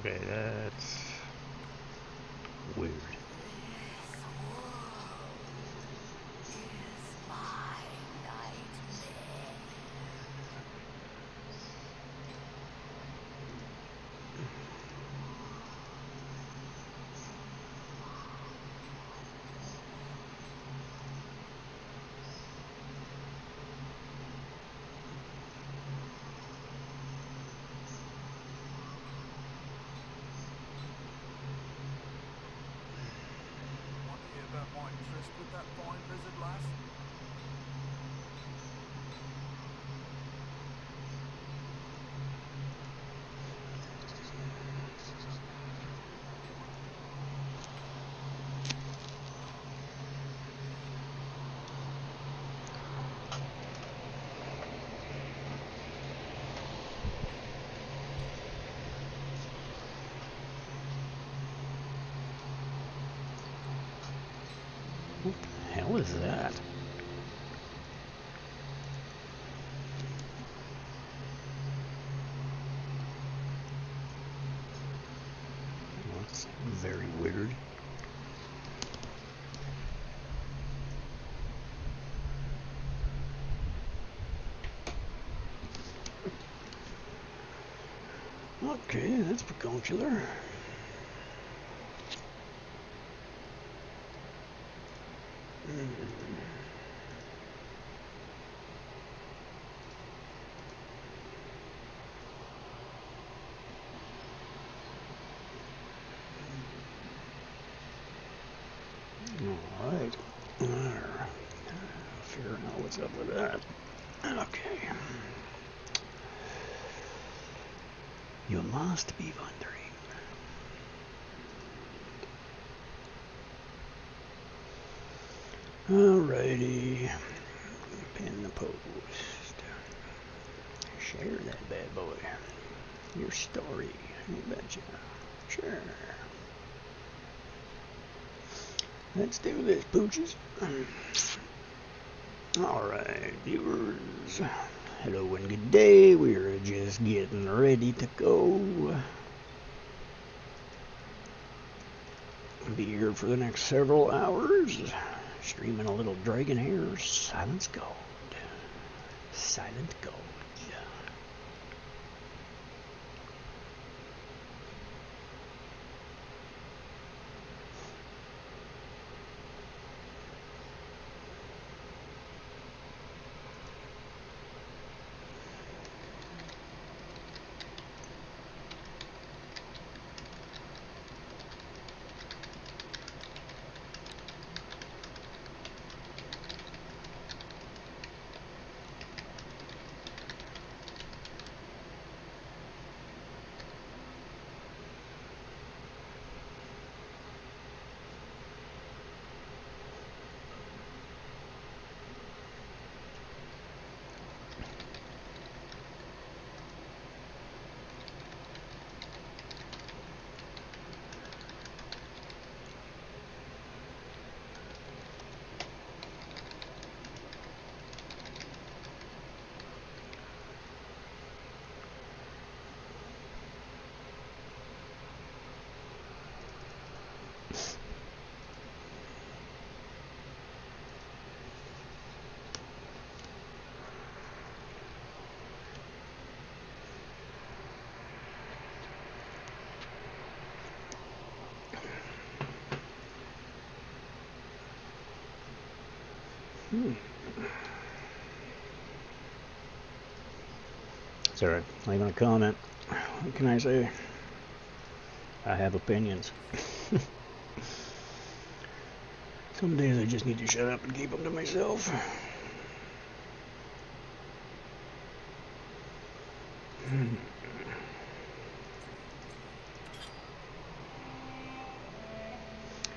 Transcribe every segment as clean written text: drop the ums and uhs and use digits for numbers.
Okay, that's weird. With that fine lizard lass? What the hell is that? That's very weird. Okay, that's peculiar. Alright. Figure out what's up with that. Okay. You must be wondering. Alrighty. Pin the post. Share that bad boy. Your story. You betcha. Sure. Let's do this, pooches. Alright, viewers. Hello and good day. We're just getting ready to go. Be here for the next several hours. Streaming a little Dragonheir Silent Gold. Silent Gold. It's alright. Leave a comment. What can I say? I have opinions. Some days I just need to shut up and keep them to myself.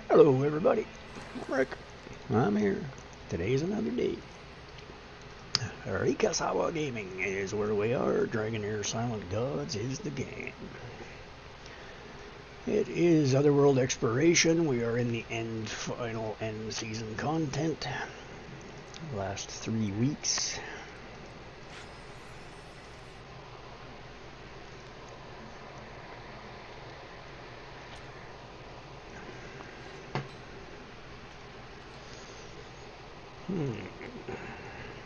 Hello everybody. I'm Rick. I'm here. Today's another day. Rikasawa Gaming is where we are. Dragonheir Silent Gods is the game. It is Otherworld Exploration. We are in the final end season content. Last 3 weeks.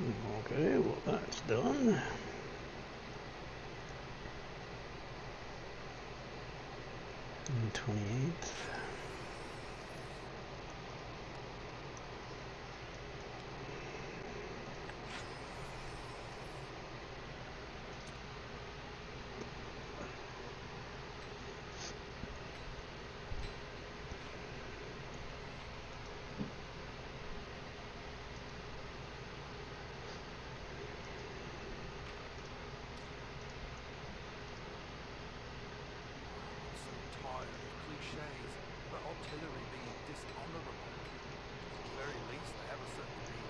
Okay, well that's done. And 28th. I'm so tired of cliches, but artillery being dishonourable. At the very least, they have a certain meaning.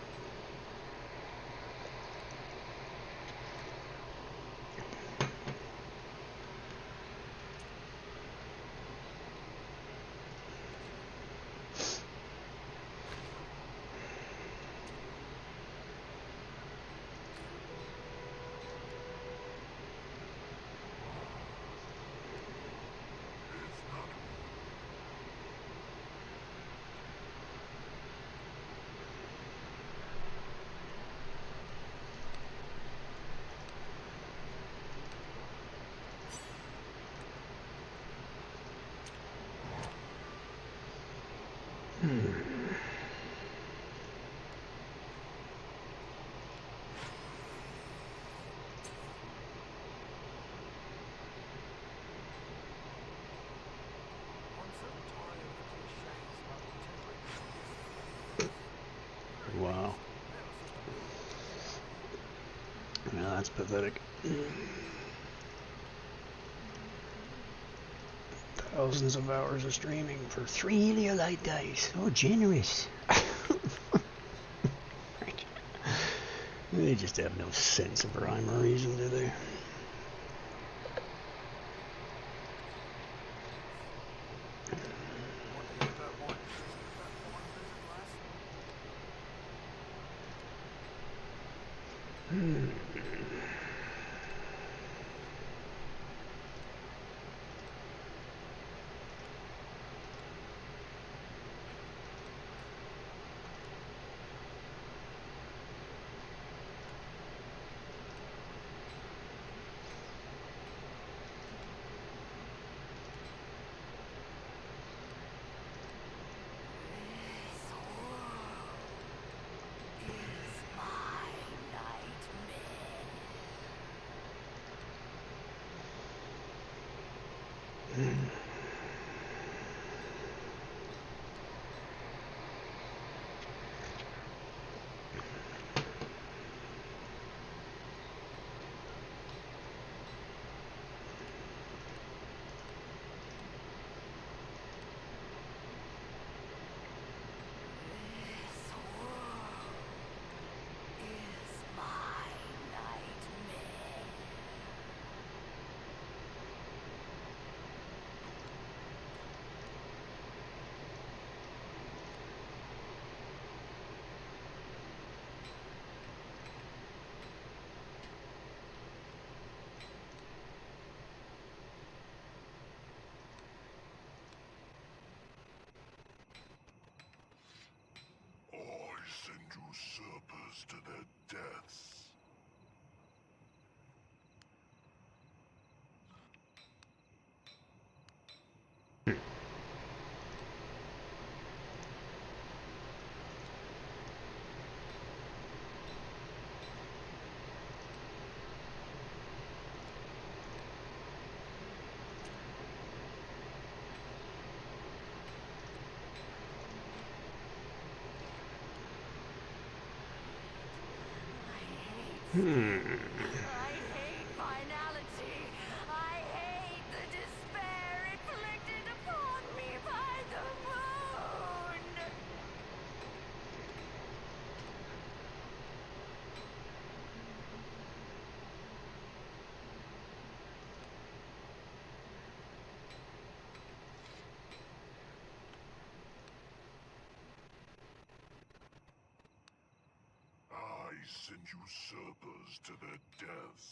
I'm so tired of cliches, but artillery being dishonourable. Wow. They have a certain meaning. Yeah, that's pathetic. Thousands of hours of streaming for 3 Heliolite dice. Oh, generous. They just have no sense of rhyme or reason, do they? Want to hear about my visit with that fine lizard lass? I send usurpers to their deaths. I hate finality. I hate the despair inflicted upon me by the moon. I send usurpers to their deaths.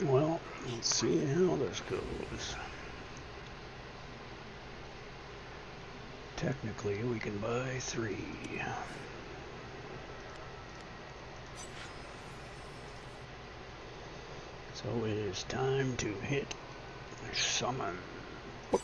Well, let's see how this goes. Technically, we can buy 3. So it is time to hit summon. World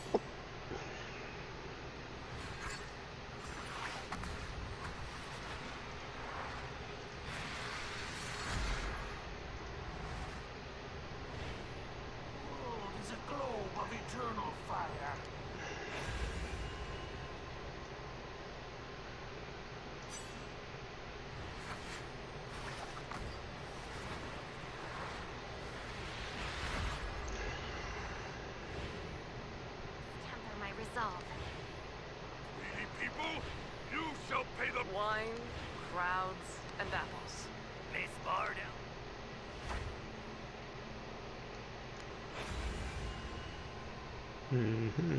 is a globe of eternal fire. Temper my resolve. Greedy people, you shall pay the... Wine, crowds, and apples. Miss Bardo. Mm-hmm.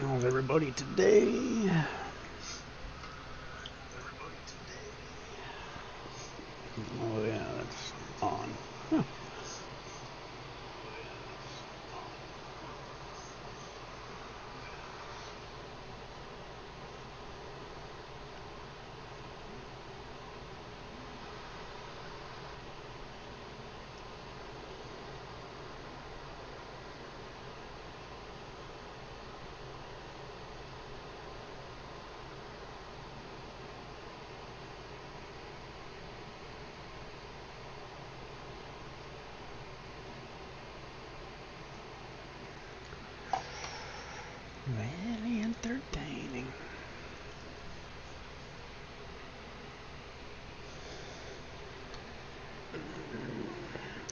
How's everybody today? Oh yeah, that's on. Huh. Very entertaining.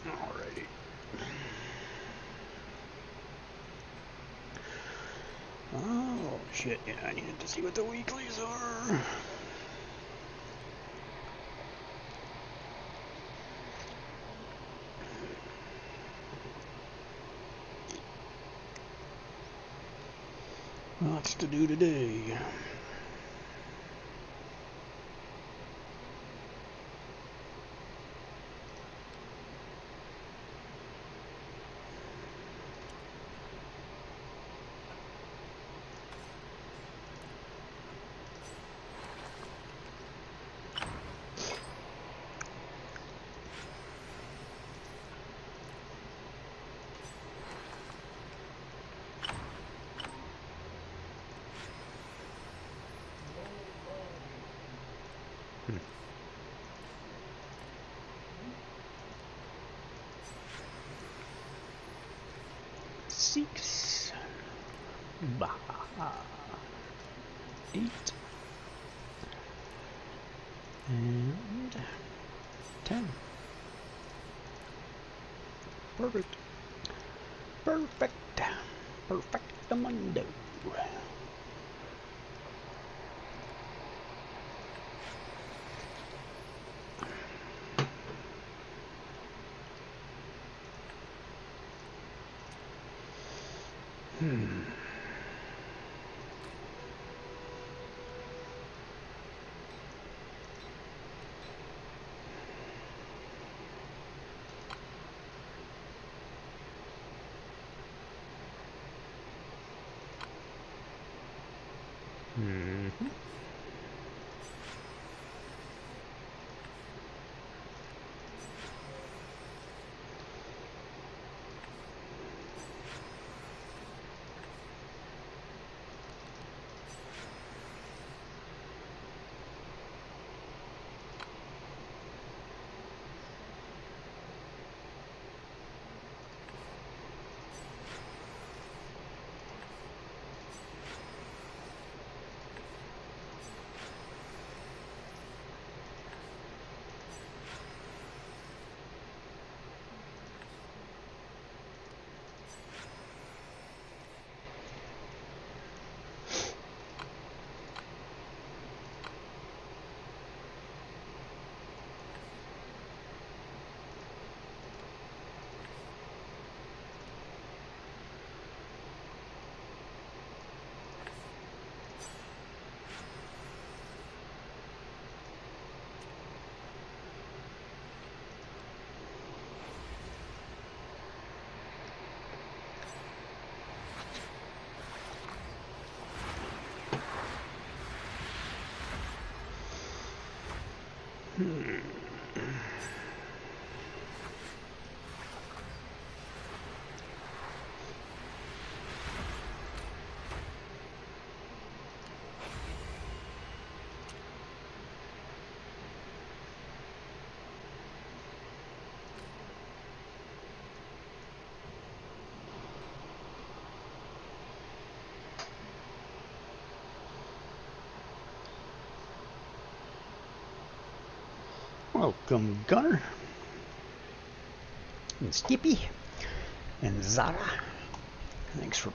Alrighty. Oh shit, yeah, I needed to see what the weeklies are. Lots to do today. Six. Bah. 8. And 10. Perfect. Perfect. Perfectamundo. Mm-hmm. Welcome, Gunner, and Skippy, and Zara. Thanks for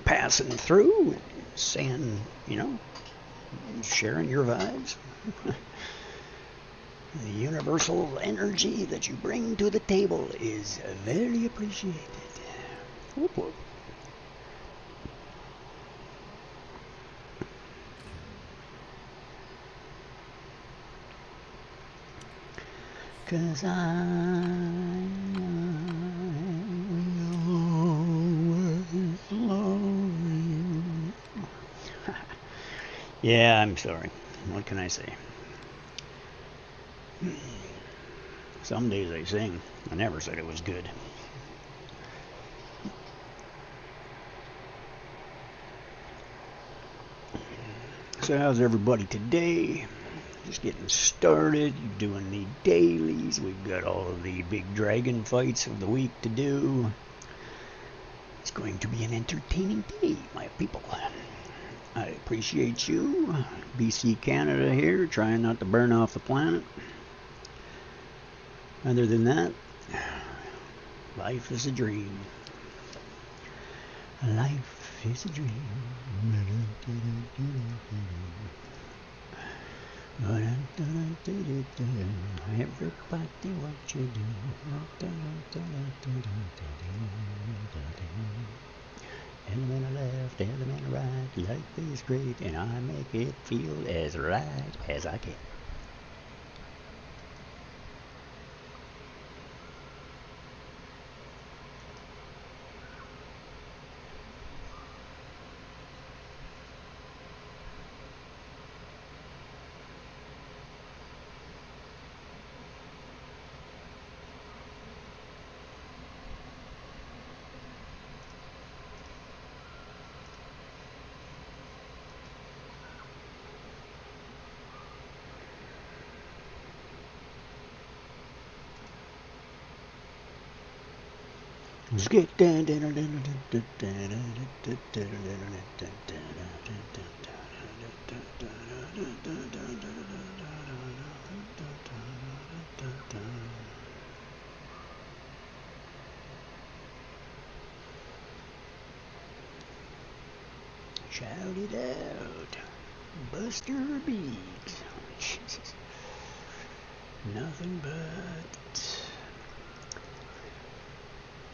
passing through and saying, sharing your vibes. The universal energy that you bring to the table is very appreciated. Whoop whoop. 'Cause I always love you. Yeah, I'm sorry. What can I say? Some days I sing. I never said it was good. So how's everybody today? Just getting started, doing the dailies. We've got all of the big dragon fights of the week to do. It's going to be an entertaining day, my people. I appreciate you. BC Canada here, trying not to burn off the planet. Other than that, life is a dream. Life is a dream. Everybody, what you do? Element of left, element of right. Life is great, and I make it feel as right as I can. Shout it out. Buster Beats. Jesus. Nothing but...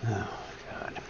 Oh, God.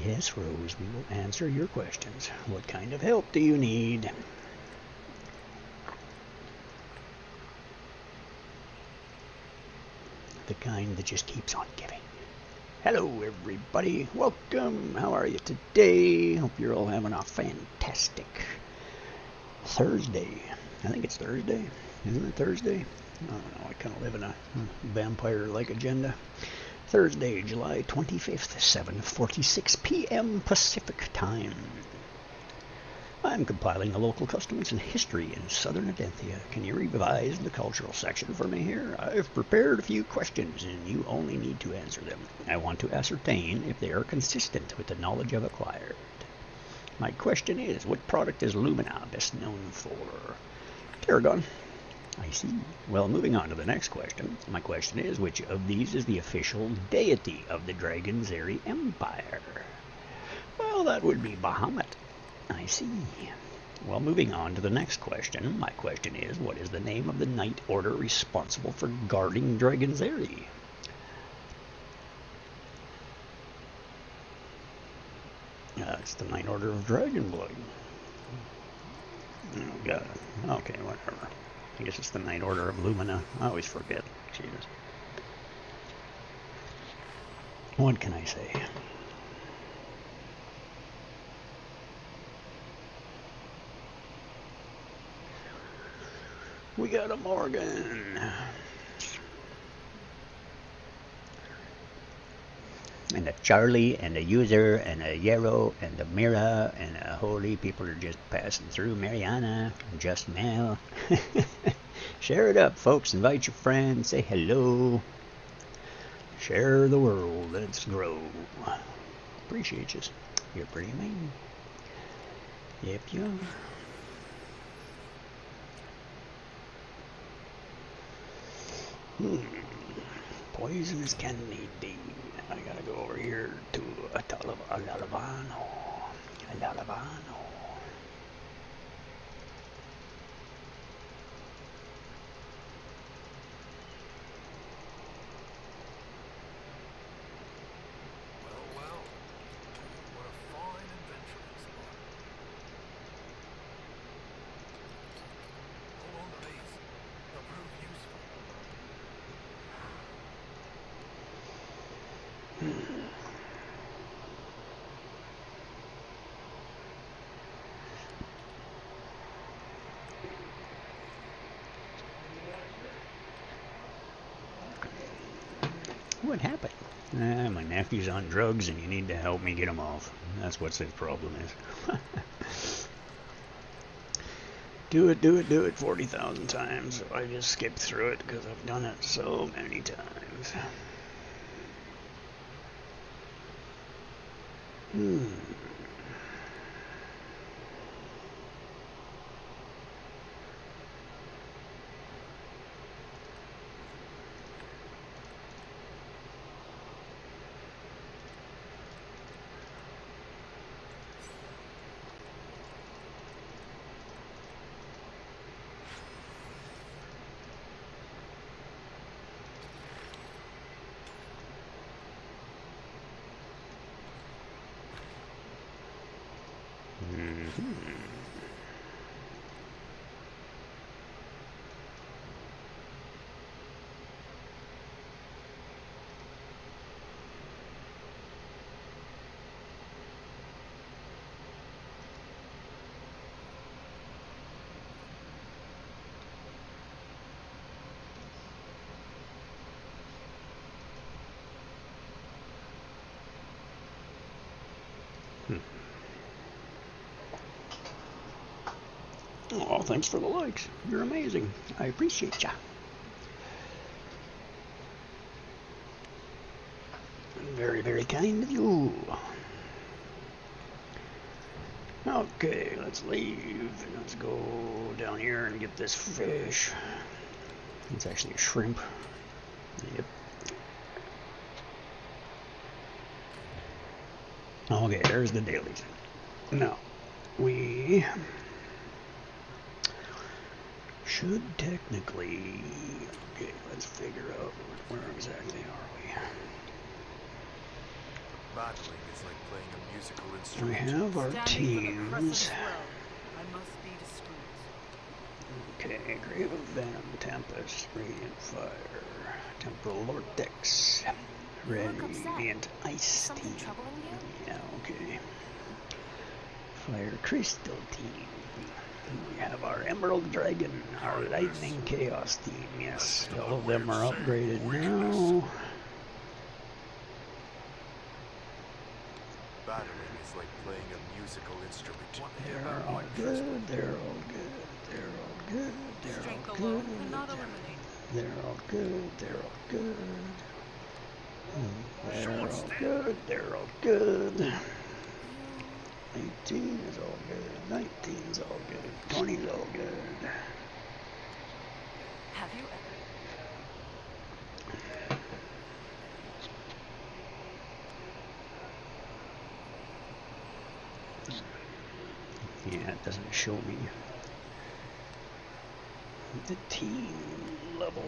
Yes, Rose, we will answer your questions. What kind of help do you need? The kind that just keeps on giving. Hello, everybody. Welcome. How are you today? Hope you're all having a fantastic Thursday. I think it's Thursday. Isn't it Thursday? I don't know. I kind of live in a vampire-like agenda. Thursday, July 25th, 7:46 p.m. Pacific Time. I'm compiling the local customs and history in southern Adenthia. Can you revise the cultural section for me here? I've prepared a few questions, and you only need to answer them. I want to ascertain if they are consistent with the knowledge I've acquired. My question is, what product is Lumina best known for? Tarragon. I see. Well, moving on to the next question. My question is, which of these is the official deity of the Dragonheir Empire? Well, that would be Bahamut. I see. Well, moving on to the next question. My question is, what is the name of the knight order responsible for guarding Dragonheir? It's the Knight Order of Dragonblood. Oh, God. Okay, whatever. I guess it's the Knight Order of Lumina. I always forget. Jesus. What can I say? We got a Morgan. And a Charlie, and a User, and a Yarrow, and a Mira, and a Holy. People are just passing through. Mariana, Just Mel. Share it up, folks. Invite your friends. Say hello. Share the world. Let's grow. Appreciate you. You're pretty amazing. Yep, you are. Poisonous candy. I gotta go over here to Alalabano. Well, what a fine adventuring spot. Hold on to these. They'll prove useful. What happened? My nephew's on drugs and you need to help me get him off. That's what his problem is. Do it 40,000 times. So I just skipped through it because I've done it so many times. Oh, thanks for the likes. You're amazing. I appreciate ya. Very, very kind of you. Okay, let's leave. Let's go down here and get this fish. It's actually a shrimp. Yep. Okay, there's the dailies. Now, we should technically... Okay, let's figure out where exactly are we. Battling is like playing a musical We instrument. have our teams. I must be discreet. Okay, Grave of Venom, Tempest, Radiant Fire, Temporal Vortex, Radiant Ice Something Team. troubling you? Yeah, okay. Fire Crystal Team. We have our Emerald Dragon, our Lightning Chaos Team. Yes, all of them are upgraded now. Battling is like playing a musical instrument. They're all good, they're all good, they're all good, they're Strength all alone good. cannot eliminate. They're all good, they're all good. They're all good, they're all good. 18 is all good, 19 is all good, 20 is all good. Have you ever? Yeah, it doesn't show me the team level.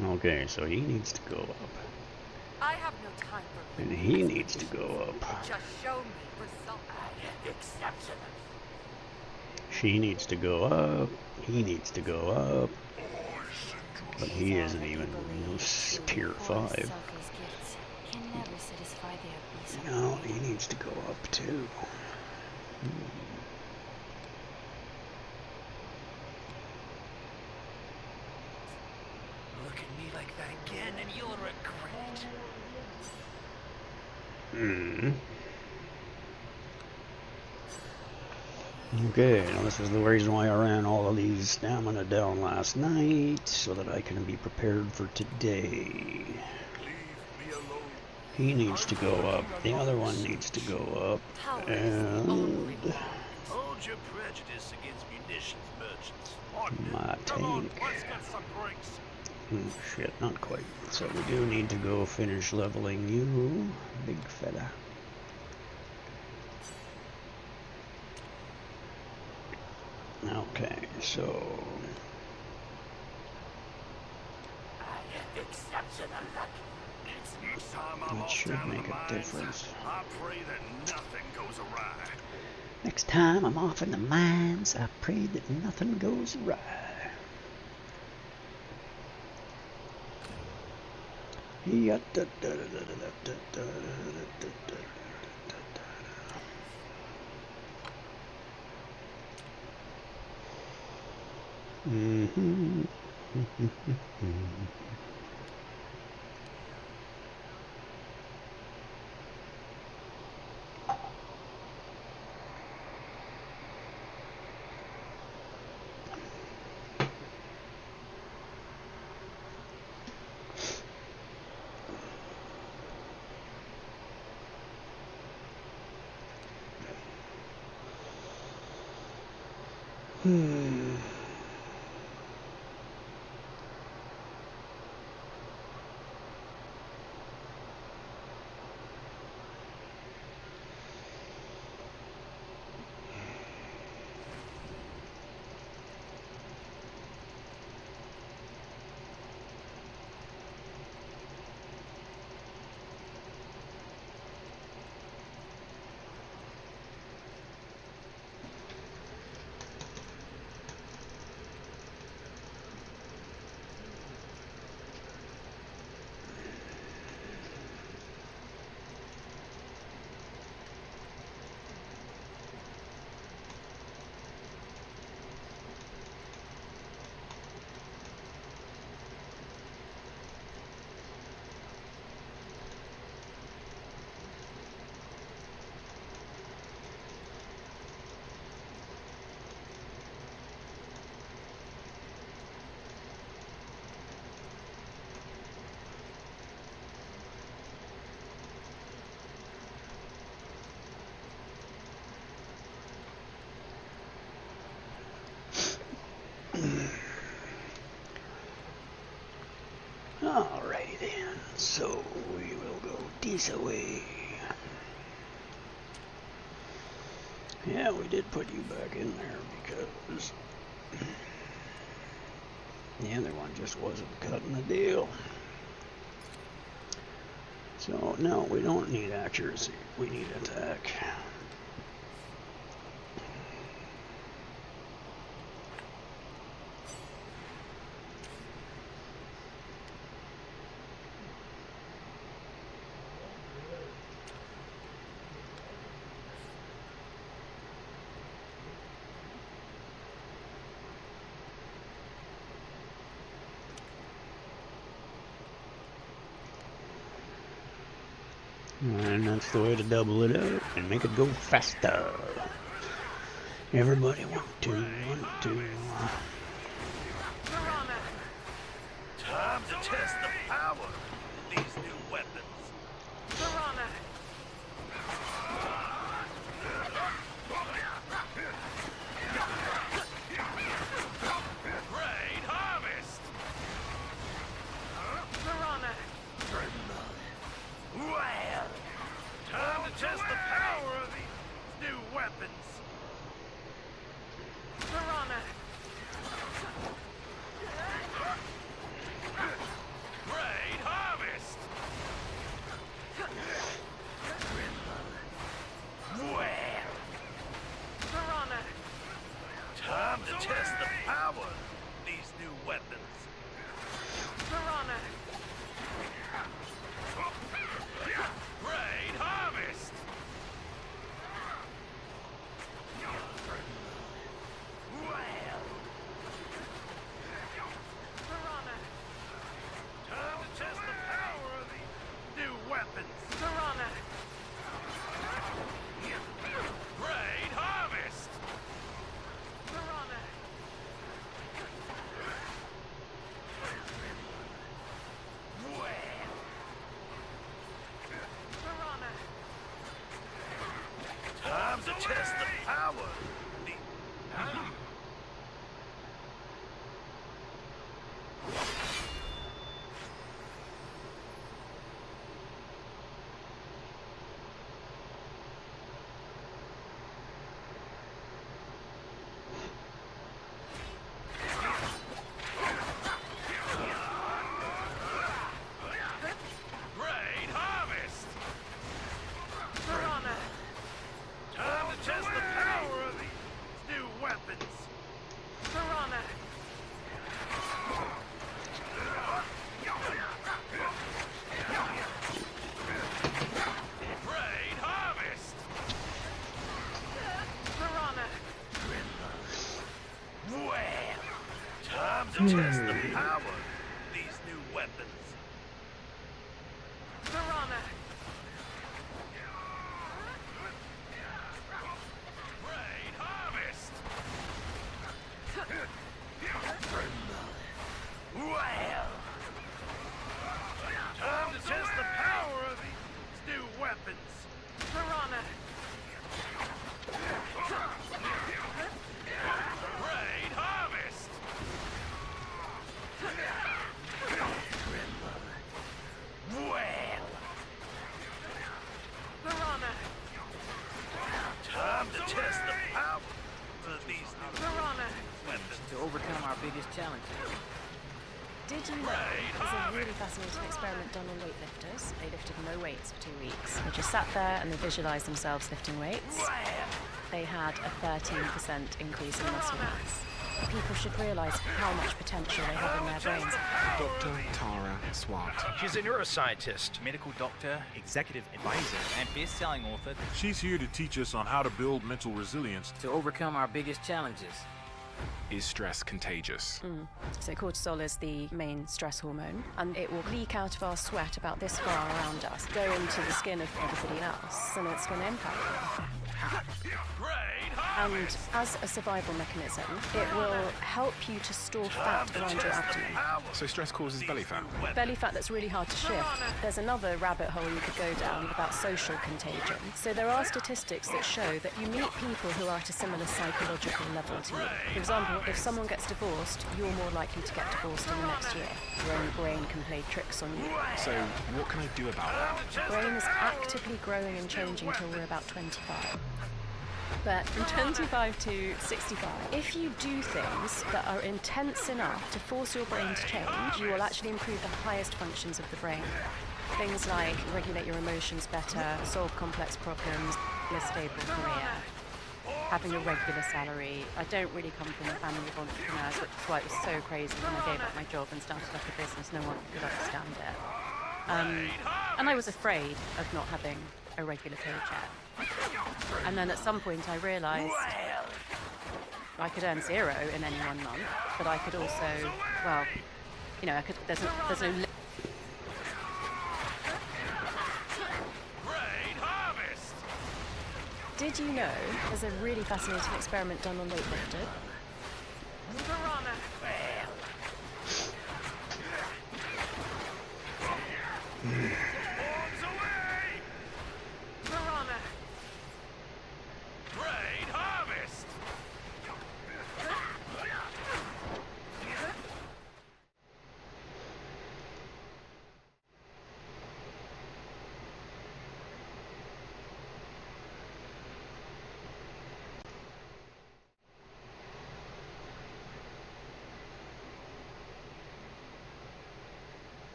Okay, so he needs to go up. I have no time for And he needs to go up. Just show me results. She needs to go up. He needs to go up. But he isn't even tier 5. Can never satisfy their beast. No, he needs to go up too. Look at me like that again and you'll regret it. Okay, now this is the reason why I ran all of these stamina down last night, so that I can be prepared for today. Leave me alone. He needs to go up, the other one needs to go up, and Hold your prejudice against munitions merchants. my Come on, tank. let's get some drinks. Shit, not quite. So we do need to go finish leveling you, big fella. Okay, so Each time I'm that off should down in make the a mines, difference. I pray that nothing goes awry. Next time I'm off in the mines, I pray that nothing goes awry. Alrighty then, so we will go this way. Yeah, we did put you back in there because the other one just wasn't cutting the deal. So, no, we don't need accuracy, we need attack. And that's the way to double it up and make it go faster. Everybody want to. Time to test the power of these new weapons. Great harvest! Well, time to test the power of these new weapons. Great harvest! Well, time to test the power of these new weapons. Great harvest! Well, time to test the power of these new weapons. Great harvest! Well, time to test the power of the... Great harvest! Time to test the power of these new weapons. Great harvest! Well, time to test the power of these new weapons. Great harvest! Well, time to test the power of these new weapons. Great harvest! Well, time to test the power of these new weapons. To overcome our biggest challenges. Did you know there's a really fascinating experiment done on weightlifters? They lifted no weights for 2 weeks. They just sat there and they visualized themselves lifting weights. They had a 13% increase in muscle mass. People should realize how much potential they have in their brains. Dr. Tara Swart. She's a neuroscientist, medical doctor, executive advisor, and best-selling author. She's here to teach us on how to build mental resilience. To overcome our biggest challenges. Is stress contagious? So cortisol is the main stress hormone, and it will leak out of our sweat about this far around us, go into the skin of everybody else, and it's going to impact them. And as a survival mechanism, it will help you to store fat around your abdomen. So stress causes belly fat. Belly fat that's really hard to shift. There's another rabbit hole you could go down about social contagion. So there are statistics that show that you meet people who are at a similar psychological level to you. For example, if someone gets divorced, you're more likely to get divorced in the next year. Your own brain can play tricks on you. So what can I do about that? The brain is actively growing and changing till we're about 25. But from 25 to 65, if you do things that are intense enough to force your brain to change, you will actually improve the highest functions of the brain. Things like regulate your emotions better, solve complex problems, a stable career, having a regular salary. I don't really come from a family of entrepreneurs, which is why it was so crazy when I gave up my job and started up a business. No one could understand it. And I was afraid of not having a regular paycheck. And then at some point I realised I could earn 0 in any 1 month, but I could also, well, you know, I could. There's no. Did you know there's a really fascinating experiment done on weightlifters?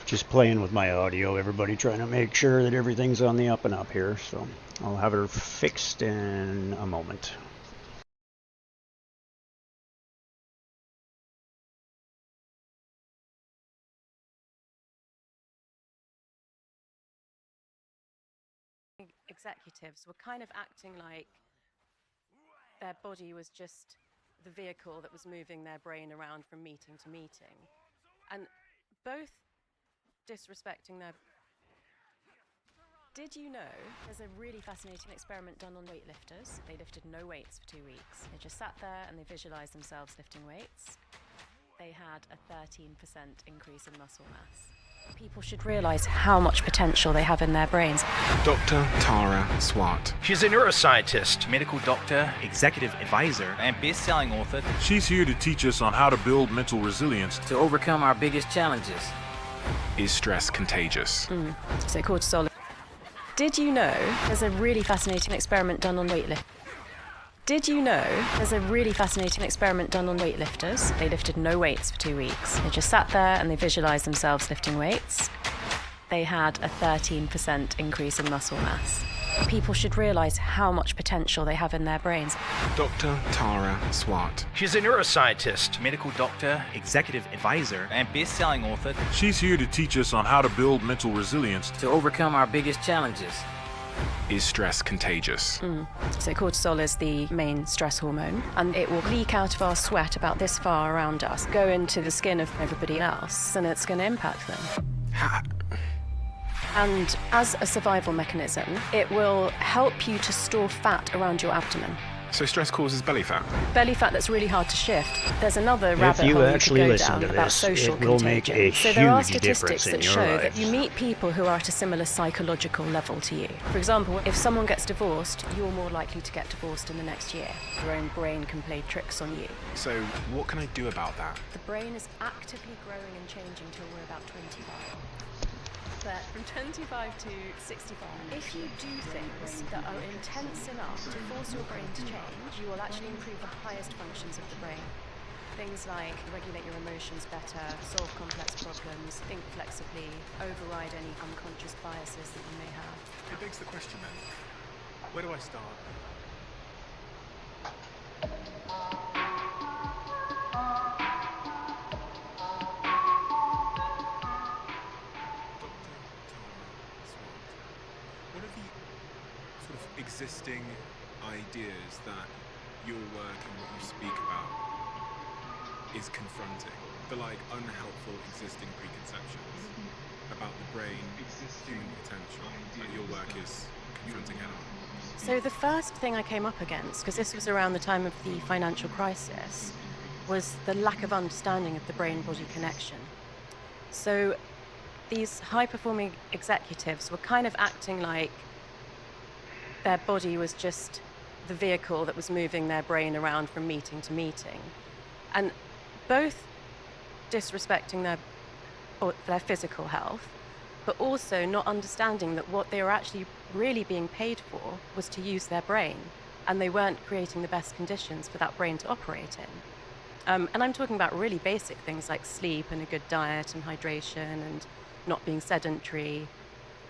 Just playing with my audio, everybody, trying to make sure that everything's on the up and up here. So I'll have her fixed in a moment. Executives were kind of acting like their body was just the vehicle that was moving their brain around from meeting to meeting, and both disrespecting their... Did you know there's a really fascinating experiment done on weightlifters? They lifted no weights for 2 weeks. They just sat there and they visualized themselves lifting weights. They had a 13% increase in muscle mass. People should realize how much potential they have in their brains. Dr. Tara Swart. She's a neuroscientist, medical doctor, executive advisor, and best-selling author She's here to teach us on how to build mental resilience to overcome our biggest challenges. Is stress contagious? So cortisol. Did you know there's a really fascinating experiment done on weightlifters? Did you know there's a really fascinating experiment done on weightlifters? They lifted no weights for 2 weeks. They just sat there and they visualized themselves lifting weights. They had a 13% increase in muscle mass. People should realize how much potential they have in their brains. Dr. Tara Swart. She's a neuroscientist, medical doctor, executive advisor, and best-selling author She's here to teach us on how to build mental resilience to overcome our biggest challenges. Is stress contagious? So cortisol is the main stress hormone, and it will leak out of our sweat about this far around us, go into the skin of everybody else, and it's going to impact them. And as a survival mechanism, it will help you to store fat around your abdomen. So stress causes belly fat? Belly fat that's really hard to shift. There's another If rabbit you hole you actually could go listen down to about this, social it will make a contagion. So there are huge difference statistics in that your show life. that you meet people who are at a similar psychological level to you. For example, if someone gets divorced, you're more likely to get divorced in the next year. Your own brain can play tricks on you. So what can I do about that? The brain is actively growing and changing till we're about 25. But from 25 to 65, if you do things that are intense enough to force your brain to change, you will actually improve the highest functions of the brain. Things like regulate your emotions better, solve complex problems, think flexibly, override any unconscious biases that you may have. It begs the question then, where do I start? What are the sort of existing ideas that your work and what you speak about is confronting? The unhelpful existing preconceptions about the brain, human potential that your work is confronting head on? So the first thing I came up against, because this was around the time of the financial crisis, was the lack of understanding of the brain-body connection. So these high-performing executives were kind of acting like their body was just the vehicle that was moving their brain around from meeting to meeting. And both disrespecting their physical health, but also not understanding that what they were actually really being paid for was to use their brain, and they weren't creating the best conditions for that brain to operate in. And I'm talking about really basic things like sleep and a good diet and hydration and not being sedentary,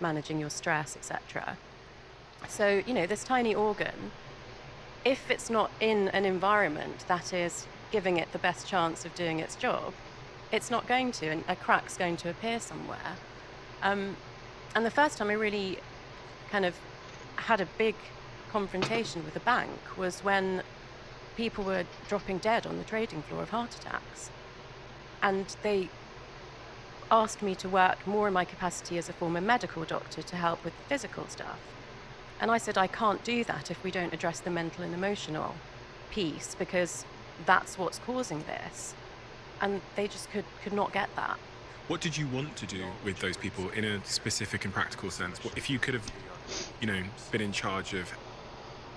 managing your stress, etc. So, this tiny organ, if it's not in an environment that is giving it the best chance of doing its job, it's not going to, and a crack's going to appear somewhere. And the first time I really kind of had a big confrontation with a bank was when people were dropping dead on the trading floor of heart attacks. And they asked me to work more in my capacity as a former medical doctor to help with the physical stuff. And I said, I can't do that if we don't address the mental and emotional piece, because that's what's causing this. And they just could not get that. What did you want to do with those people in a specific and practical sense? If you could have, been in charge of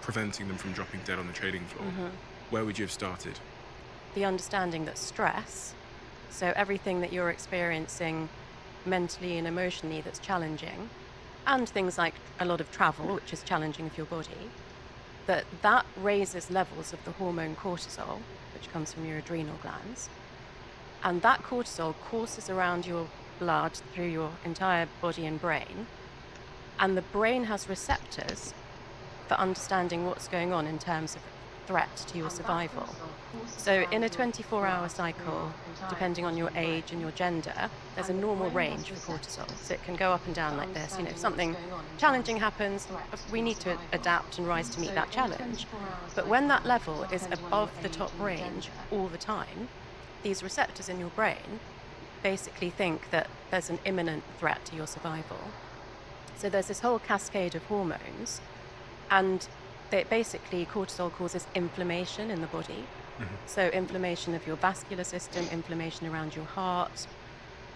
preventing them from dropping dead on the trading floor, where would you have started? The understanding that stress, so everything that you're experiencing mentally and emotionally that's challenging, and things like a lot of travel, which is challenging for your body, that raises levels of the hormone cortisol, which comes from your adrenal glands. And that cortisol courses around your blood through your entire body and brain. And the brain has receptors for understanding what's going on in terms of threat to your survival. So in a 24-hour cycle, depending on your age and your gender, there's a normal range for cortisol. So it can go up and down like this. If something challenging happens, we need to adapt and rise to meet that challenge. But when that level is above the top range all the time, these receptors in your brain basically think that there's an imminent threat to your survival. So there's this whole cascade of hormones, and basically cortisol causes inflammation in the body. So inflammation of your vascular system, inflammation around your heart,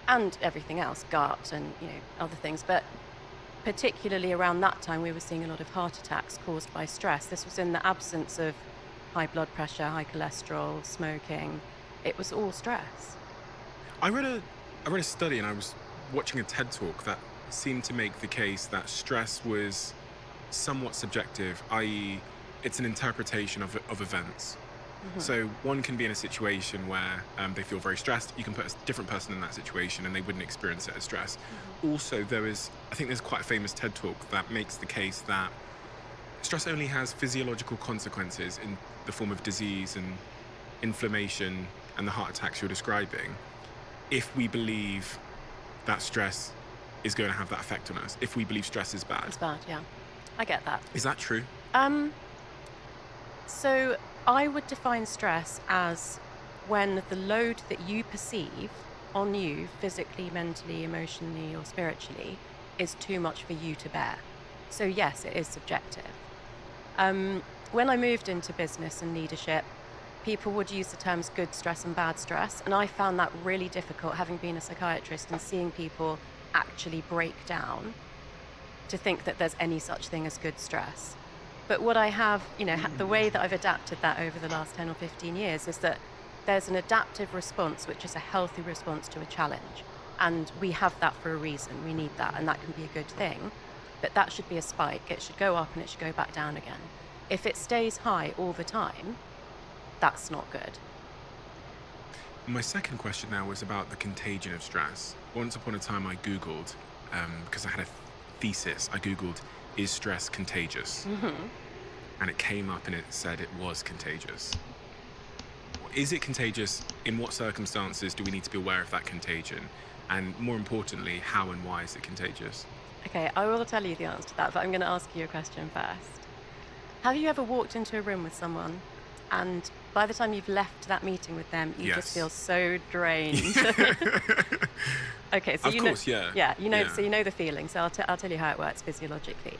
and everything else, gut and other things. But particularly around that time, we were seeing a lot of heart attacks caused by stress. This was in the absence of high blood pressure, high cholesterol, smoking. It was all stress. I read a study, and I was watching a TED talk that seemed to make the case that stress was somewhat subjective, i.e. it's an interpretation of events. So one can be in a situation where they feel very stressed. You can put a different person in that situation and they wouldn't experience it as stress. Also, I think there's quite a famous TED talk that makes the case that stress only has physiological consequences in the form of disease and inflammation and the heart attacks you're describing if we believe that stress is going to have that effect on us, if we believe stress is bad. It's bad, yeah. I get that. Is that true? So I would define stress as when the load that you perceive on you physically, mentally, emotionally, or spiritually is too much for you to bear. So yes, it is subjective. when I moved into business and leadership, people would use the terms good stress and bad stress, and I found that really difficult, having been a psychiatrist and seeing people actually break down, to think that there's any such thing as good stress. But what I have, the way that I've adapted that over the last 10 or 15 years is that there's an adaptive response, which is a healthy response to a challenge. And we have that for a reason. We need that, and that can be a good thing. But that should be a spike. It should go up and it should go back down again. If it stays high all the time, that's not good. My second question now was about the contagion of stress. Once upon a time I Googled, because I had a thesis, I Googled, is stress contagious? And it came up and it said it was contagious. Is it contagious? In what circumstances do we need to be aware of that contagion? And more importantly, how and why is it contagious? Okay, I will tell you the answer to that, but I'm going to ask you a question first. Have you ever walked into a room with someone and by the time you've left that meeting with them, you just feel so drained? Okay, so so you know the feeling. So I'll tell you how it works physiologically.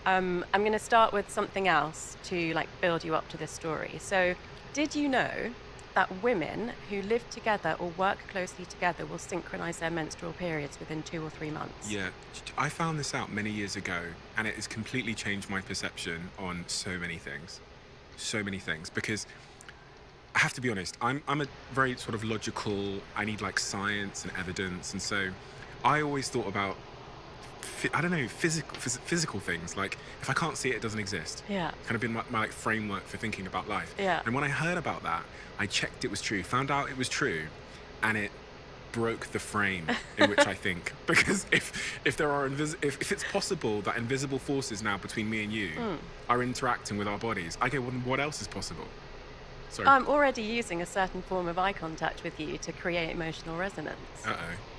I'm going to start with something else to build you up to this story. So, did you know that women who live together or work closely together will synchronize their menstrual periods within 2 or 3 months? Yeah, I found this out many years ago, and it has completely changed my perception on so many things. So many things, because I have to be honest, I'm a very sort of logical, I need science and evidence, and so I always thought about physical things, if I can't see it, it doesn't exist. Yeah. Kind of been my framework for thinking about life. Yeah. And when I heard about that, I checked it was true, found out it was true, and it broke the frame in which I think. Because if there are if it's possible that invisible forces now between me and you are interacting with our bodies, I go, well, what else is possible? Sorry. I'm already using a certain form of eye contact with you to create emotional resonance. Uh-oh.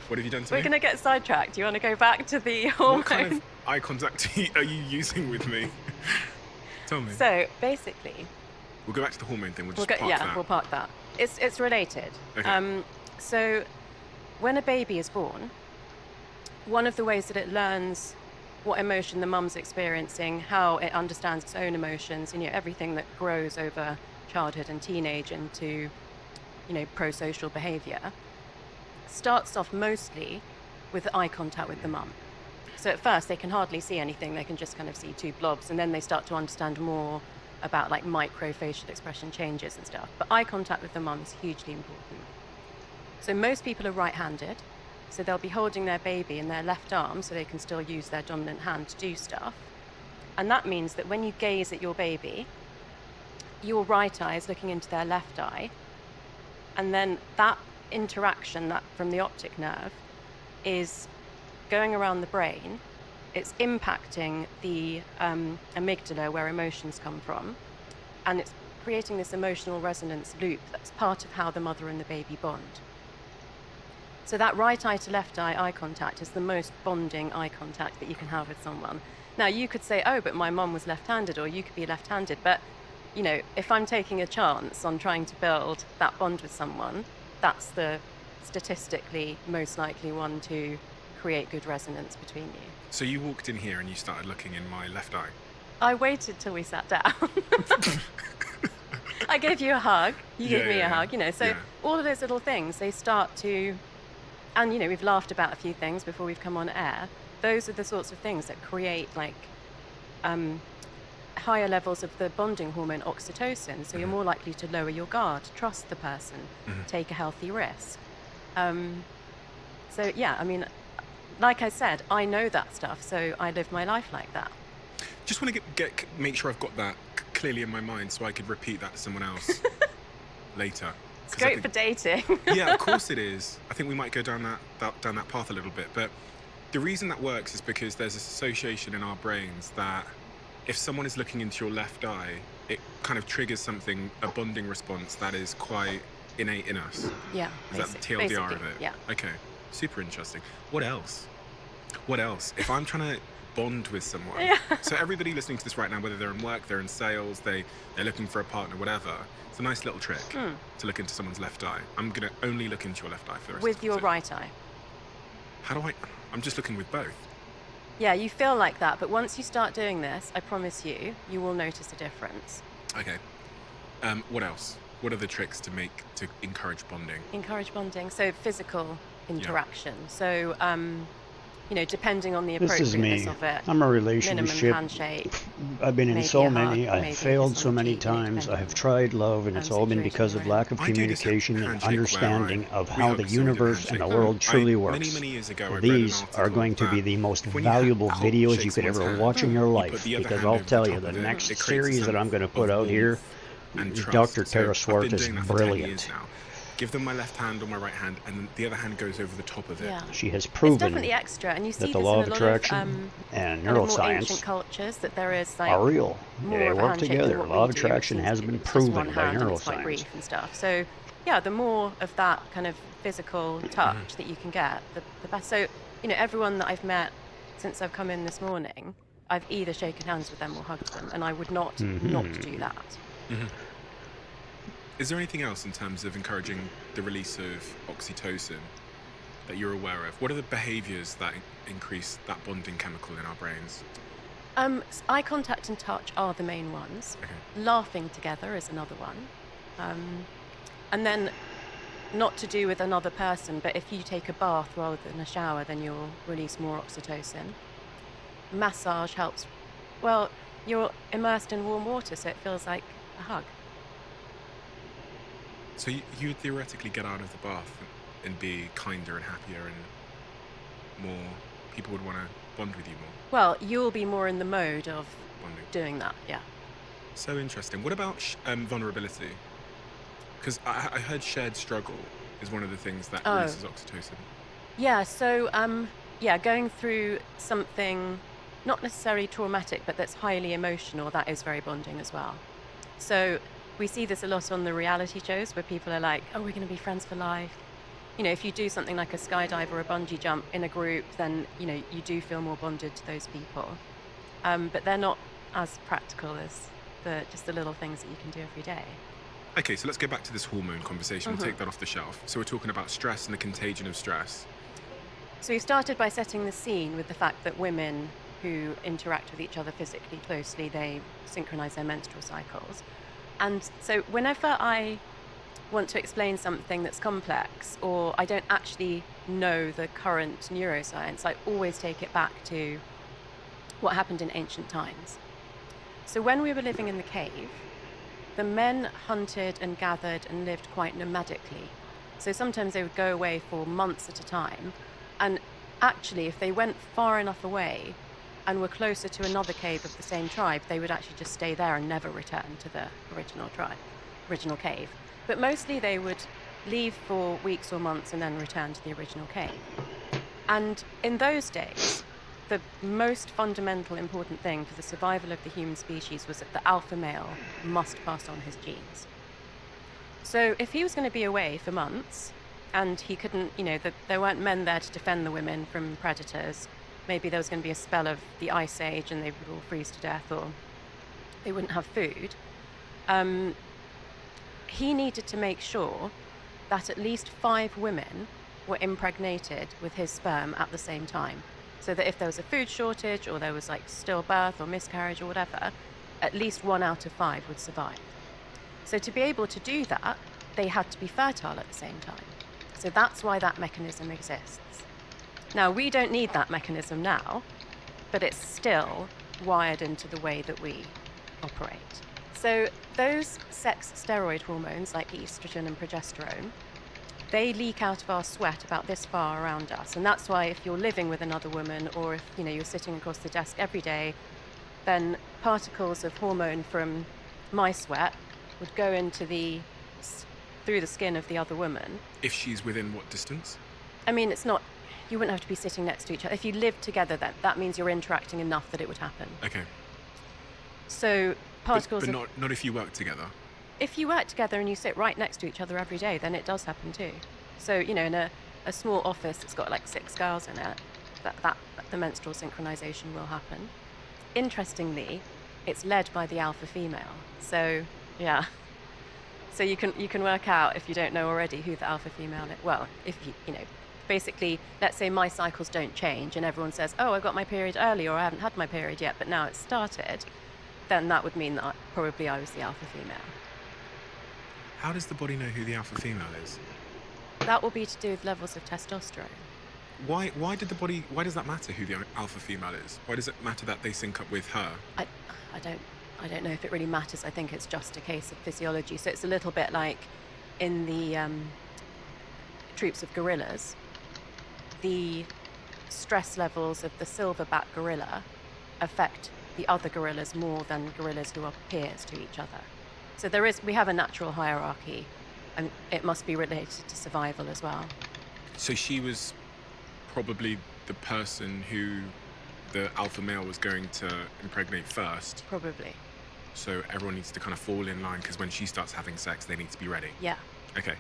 What have you done to me? We're going to get sidetracked. Do you want to go back to the hormone? What kind of eye contact are you using with me? Tell me. So, basically... We'll go back to the hormone thing. We'll park that. We'll park that. It's related. Okay. So, when a baby is born, one of the ways that it learns what emotion the mum's experiencing, how it understands its own emotions, everything that grows over childhood and teenage into, pro-social behavior, starts off mostly with eye contact with the mum. So at first they can hardly see anything, they can just kind of see 2 blobs, and then they start to understand more about micro facial expression changes and stuff. But eye contact with the mum is hugely important. So most people are right-handed, so they'll be holding their baby in their left arm so they can still use their dominant hand to do stuff. And that means that when you gaze at your baby, your right eye is looking into their left eye, and then that interaction that from the optic nerve is going around the brain. It's impacting the amygdala, where emotions come from, and it's creating this emotional resonance loop that's part of how the mother and the baby bond. So that right eye to left eye contact is the most bonding eye contact that you can have with someone. Now you could say, oh, but my mum was left-handed, or you could be left-handed, but if I'm taking a chance on trying to build that bond with someone, that's the statistically most likely one to create good resonance between you. So you walked in here and you started looking in my left eye? I waited till we sat down. I gave you a hug, you gave me a hug, so all of those little things, they start to, and we've laughed about a few things before we've come on air. Those are the sorts of things that create higher levels of the bonding hormone oxytocin, so you're more likely to lower your guard, trust the person, take a healthy risk. Like I said, I know that stuff, so I live my life like that. Just want to make sure I've got that clearly in my mind so I could repeat that to someone else later. It's great for dating. Yeah, of course it is. I think we might go down that path a little bit, but the reason that works is because there's this association in our brains that if someone is looking into your left eye, it kind of triggers something, a bonding response that is quite innate in us. Yeah. Is that the TLDR of it? Yeah. Okay. Super interesting. What else? If I'm trying to bond with someone, so everybody listening to this right now, whether they're in work, they're in sales, they're looking for a partner, whatever, it's a nice little trick to look into someone's left eye. I'm going to only look into your left eye for the rest with of your it. right eye. How do I'm just looking with both. Yeah, you feel like that, but once you start doing this, I promise you, you will notice a difference. Okay. What else? What are the tricks to encourage bonding? Encourage bonding, so physical interaction. So, depending on the This is appropriateness me. of it, I'm a minimum relationship. handshake, I've been in maybe so a many. hug, I maybe have a failed kiss so on the many cheek, times. I depending have on tried love, and it's all been situation because you're of in. lack of I do this communication and handshake where understanding of we how hug, the so we do the universe and the handshake. world truly Many works. years ago, I read an These are article going to be that the most when you valuable help videos shake you could someone's ever hand, watch in your you life, put the other because hand I'll over the tell you, top the of it. next It creates a series that sense I'm going to of put out here, warmth and trust. Dr. So Tara I've Swart been is doing that for 10 years brilliant. now. Give them my left hand or my right hand, and the other hand goes over the top of it. Yeah. She has It's proven definitely extra, and you that see the this law in of a lot attraction of and kind of more ancient neuroscience cultures, that there is like are real. more They of a work handshake together. than what Law we of do, attraction which has is been it's just one proven by hand and it's quite neuroscience. brief and stuff. So yeah, the more of that kind of physical touch that you can get, the best. So everyone that I've met since I've come in this morning, I've either shaken hands with them or hugged them, and I would not do that. Mhm. Is there anything else in terms of encouraging the release of oxytocin that you're aware of? What are the behaviors that increase that bonding chemical in our brains? Eye contact and touch are the main ones. Okay. Laughing together is another one. And then, not to do with another person, but if you take a bath rather than a shower, then you'll release more oxytocin. Massage helps. Well, you're immersed in warm water, so it feels like a hug. So you would theoretically get out of the bath and be kinder and happier, and more people would want to bond with you more. Well, you'll be more in the mode of Bonding. doing that, yeah. So interesting. What about vulnerability? Because I heard shared struggle is one of the things that Oh. releases oxytocin. Yeah, so going through something not necessarily traumatic, but that's highly emotional, that is very bonding as well. So we see this a lot on the reality shows where people are like, oh, we're going to be friends for life. If you do something like a skydive or a bungee jump in a group, then, you do feel more bonded to those people. But they're not as practical as just the little things that you can do every day. Okay, so let's go back to this hormone conversation. We'll take that off the shelf. So we're talking about stress and the contagion of stress. So we started by setting the scene with the fact that women who interact with each other physically closely, they synchronize their menstrual cycles. And so whenever I want to explain something that's complex, or I don't actually know the current neuroscience, I always take it back to what happened in ancient times. So when we were living in the cave, the men hunted and gathered and lived quite nomadically. So sometimes they would go away for months at a time, and actually if they went far enough away and were closer to another cave of the same tribe, they would actually just stay there and never return to the original cave. But mostly they would leave for weeks or months and then return to the original cave. And in those days, the most fundamental important thing for the survival of the human species was that the alpha male must pass on his genes. So if he was going to be away for months and he couldn't, there weren't men there to defend the women from predators, maybe there was going to be a spell of the ice age and they would all freeze to death, or they wouldn't have food, he needed to make sure that at least 5 women were impregnated with his sperm at the same time, so that if there was a food shortage or there was like stillbirth or miscarriage or whatever, at least 1 out of 5 would survive. So to be able to do that, they had to be fertile at the same time. So that's why that mechanism exists. Now, we don't need that mechanism now, but it's still wired into the way that we operate. So those sex steroid hormones like estrogen and progesterone, they leak out of our sweat about this far around us. And that's why if you're living with another woman, or if you're sitting across the desk every day, then particles of hormone from my sweat would go into through the skin of the other woman. If she's within what distance? I mean, it's not, you wouldn't have to be sitting next to each other. If you lived together, then that means you're interacting enough that it would happen. Okay. So particles but not if you work together. If you work together and you sit right next to each other every day, then it does happen too. So, in a small office that's got like 6 girls in it, that the menstrual synchronization will happen. Interestingly, it's led by the alpha female. So, yeah. So you can work out, if you don't know already, who the alpha female is. Well, if Basically, let's say my cycles don't change and everyone says, oh, I got my period early, or I haven't had my period yet, but now it's started, then that would mean that probably I was the alpha female. How does the body know who the alpha female is? That will be to do with levels of testosterone. Why does that matter who the alpha female is? Why does it matter that they sync up with her? I don't know if it really matters. I think it's just a case of physiology. So it's a little bit like in the troops of gorillas, the stress levels of the silverback gorilla affect the other gorillas more than gorillas who are peers to each other. So we have a natural hierarchy, and it must be related to survival as well. So she was probably the person who the alpha male was going to impregnate first. Probably. So everyone needs to kind of fall in line, because when she starts having sex, they need to be ready. Yeah. Okay.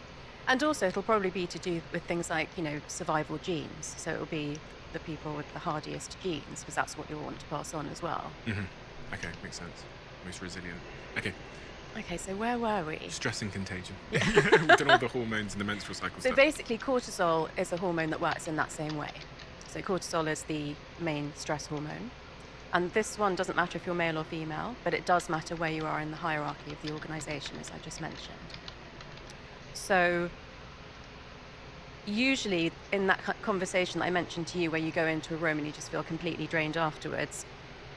And also it'll probably be to do with things like, survival genes. So it'll be the people with the hardiest genes, because that's what you'll want to pass on as well. Mm-hmm. Okay, makes sense. Most resilient. Okay, so where were we? Stress and contagion. We've done all the hormones and the menstrual cycle So stuff. basically cortisol is a hormone that works in that same way. So cortisol is the main stress hormone. And this one doesn't matter if you're male or female, but it does matter where you are in the hierarchy of the organization, as I just mentioned. So usually in that conversation that I mentioned to you, where you go into a room and you just feel completely drained afterwards,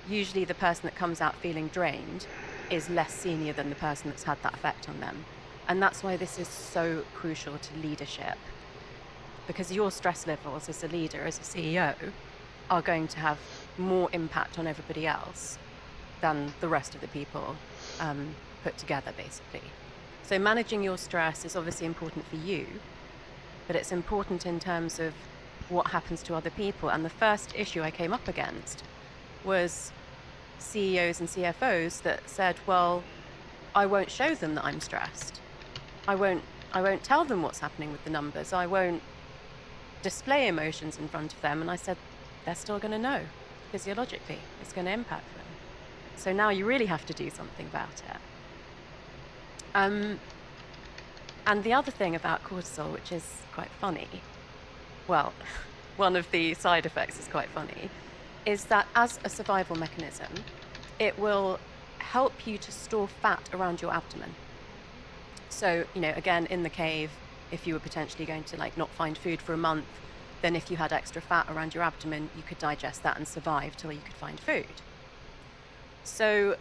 usually the person that comes out feeling drained is less senior than the person that's had that effect on them. And that's why this is so crucial to leadership, because your stress levels as a leader, as a CEO, are going to have more impact on everybody else than the rest of the people put together, basically. So managing your stress is obviously important for you, but it's important in terms of what happens to other people. And the first issue I came up against was CEOs and CFOs that said, well, I won't show them that I'm stressed. I won't tell them what's happening with the numbers. I won't display emotions in front of them. And I said, they're still going to know physiologically. It's going to impact them. So now you really have to do something about it. And the other thing about cortisol, which is quite funny, well, one of the side effects is quite funny, is that as a survival mechanism, it will help you to store fat around your abdomen. So, again, in the cave, if you were potentially going to not find food for a month, then if you had extra fat around your abdomen, you could digest that and survive till you could find food. So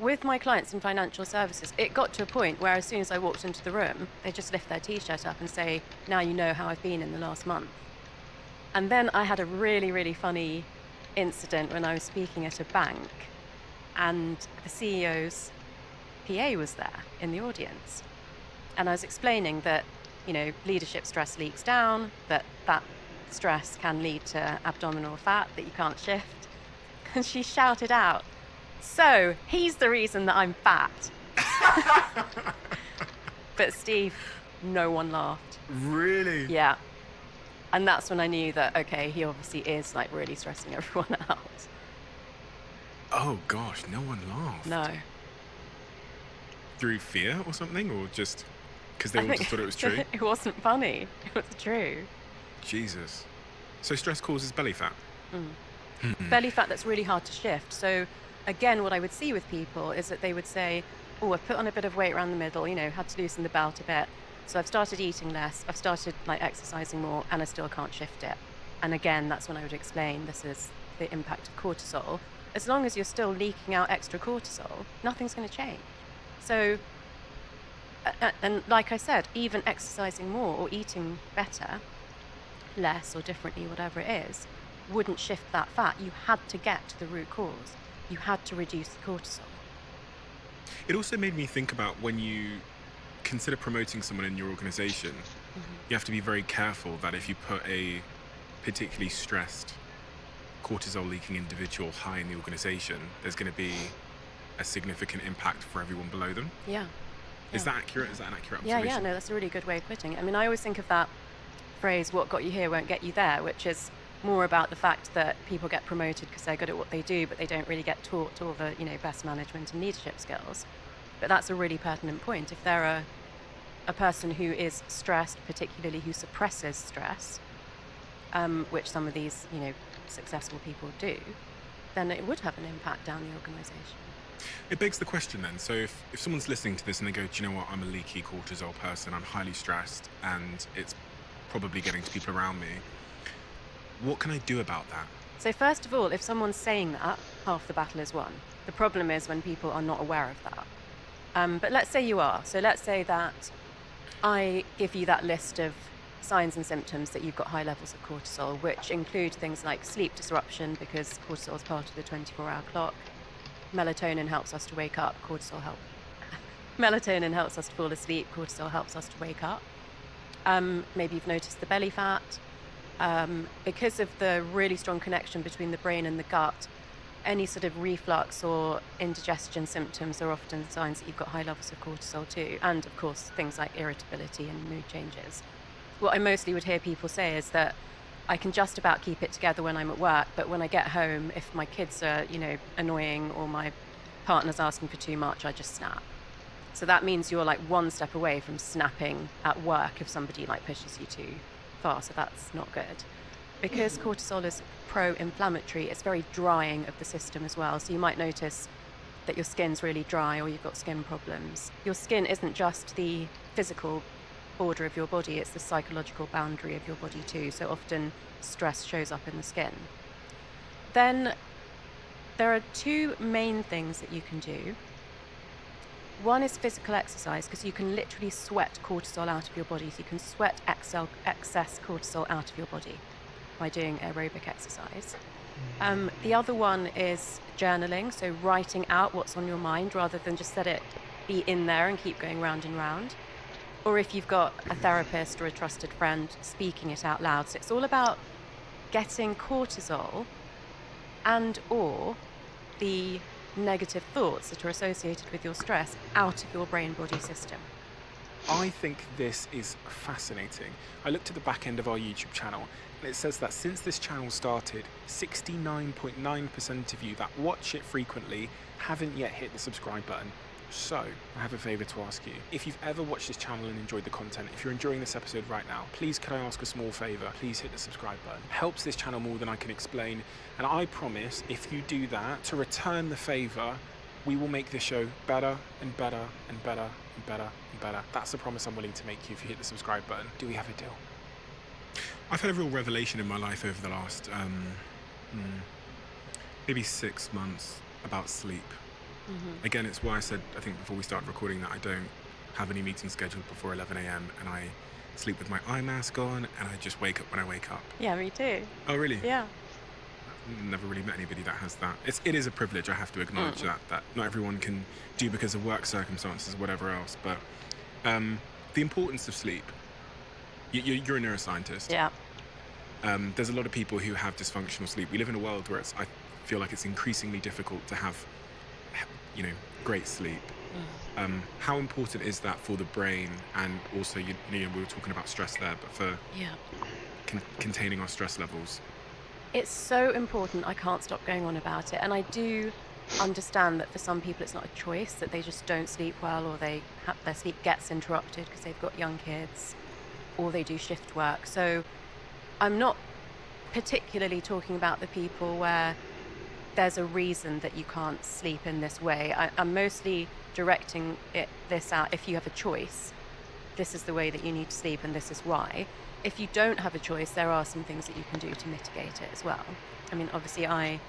with my clients in financial services, it got to a point where as soon as I walked into the room, they just lift their t-shirt up and say, now you know how I've been in the last month. And then I had a really, really funny incident when I was speaking at a bank, and the CEO's PA was there in the audience. And I was explaining that, leadership stress leaks down, that stress can lead to abdominal fat that you can't shift. And she shouted out, so he's the reason that I'm fat. But Steve, no one laughed. Really? Yeah. And that's when I knew that, okay, he obviously is really stressing everyone out. Oh gosh, no one laughed. No. Through fear or something, or just because they all just thought it was true? It wasn't funny. It was true. Jesus. So stress causes belly fat? Belly fat that's really hard to shift. So again, what I would see with people is that they would say, oh, I've put on a bit of weight around the middle, had to loosen the belt a bit. So I've started eating less, I've started exercising more, and I still can't shift it. And again, that's when I would explain this is the impact of cortisol. As long as you're still leaking out extra cortisol, nothing's going to change. So, and like I said, even exercising more or eating better, less or differently, whatever it is, wouldn't shift that fat. You had to get to the root cause. You had to reduce the cortisol. It also made me think about when you consider promoting someone in your organization, you have to be very careful that if you put a particularly stressed, cortisol-leaking individual high in the organization, there's going to be a significant impact for everyone below them. Yeah. Is that accurate? Is that an accurate observation? Yeah, no, that's a really good way of putting it. I mean, I always think of that phrase, what got you here won't get you there, which is more about the fact that people get promoted because they're good at what they do, but they don't really get taught all the, best management and leadership skills. But that's a really pertinent point. If they're a person who is stressed, particularly who suppresses stress, which some of these, successful people do, then it would have an impact down the organisation. It begs the question then. So if someone's listening to this and they go, do you know what, I'm a leaky cortisol person, I'm highly stressed, and it's probably getting to people around me, what can I do about that? So first of all, if someone's saying that, half the battle is won. The problem is when people are not aware of that. But let's say you are. So let's say that I give you that list of signs and symptoms that you've got high levels of cortisol, which include things like sleep disruption, because cortisol is part of the 24-hour clock. Melatonin helps us to wake up, melatonin helps us to fall asleep, cortisol helps us to wake up. Maybe you've noticed the belly fat. Because of the really strong connection between the brain and the gut, any sort of reflux or indigestion symptoms are often signs that you've got high levels of cortisol too. And of course, things like irritability and mood changes. What I mostly would hear people say is that I can just about keep it together when I'm at work, but when I get home, if my kids are, annoying or my partner's asking for too much, I just snap. So that means you're like one step away from snapping at work if somebody pushes you too far, so that's not good. Because cortisol is pro-inflammatory, it's very drying of the system as well. So you might notice that your skin's really dry or you've got skin problems. Your skin isn't just the physical border of your body, it's the psychological boundary of your body too. So often stress shows up in the skin. Then there are two main things that you can do. One is physical exercise, because you can literally sweat cortisol out of your body. So you can sweat excess cortisol out of your body by doing aerobic exercise. The other one is journaling, so writing out what's on your mind rather than just let it be in there and keep going round and round. Or if you've got a therapist or a trusted friend, speaking it out loud. So it's all about getting cortisol and or the negative thoughts that are associated with your stress out of your brain-body system. I think this is fascinating. I looked at the back end of our YouTube channel, and it says that since this channel started, 69.9% of you that watch it frequently haven't yet hit the subscribe button. So, I have a favour to ask you. If you've ever watched this channel and enjoyed the content, if you're enjoying this episode right now, please can I ask a small favour? Please hit the subscribe button. It helps this channel more than I can explain, and I promise, if you do that, to return the favour, we will make this show better and better and better and better and better. That's the promise I'm willing to make you if you hit the subscribe button. Do we have a deal? I've had a real revelation in my life over the last, maybe 6 months about sleep. Again, it's why I said, I think before we started recording, that I don't have any meetings scheduled before 11 a.m. and I sleep with my eye mask on and I just wake up when I wake up. Yeah, me too. Oh, really? Yeah. I've never really met anybody that has that. It is a privilege, I have to acknowledge that not everyone can do because of work circumstances or whatever else. But the importance of sleep, you're a neuroscientist. Yeah. There's a lot of people who have dysfunctional sleep. We live in a world where I feel like it's increasingly difficult to have great sleep. How important is that for the brain, and also we were talking about stress there, but for containing our stress levels? It's so important. I can't stop going on about it, and I do understand that for some people it's not a choice, that they just don't sleep well, or their sleep gets interrupted because they've got young kids, or they do shift work. So I'm not particularly talking about the people where there's a reason that you can't sleep in this way. I'm mostly directing this out. If you have a choice, this is the way that you need to sleep and this is why. If you don't have a choice, there are some things that you can do to mitigate it as well. I mean, obviously I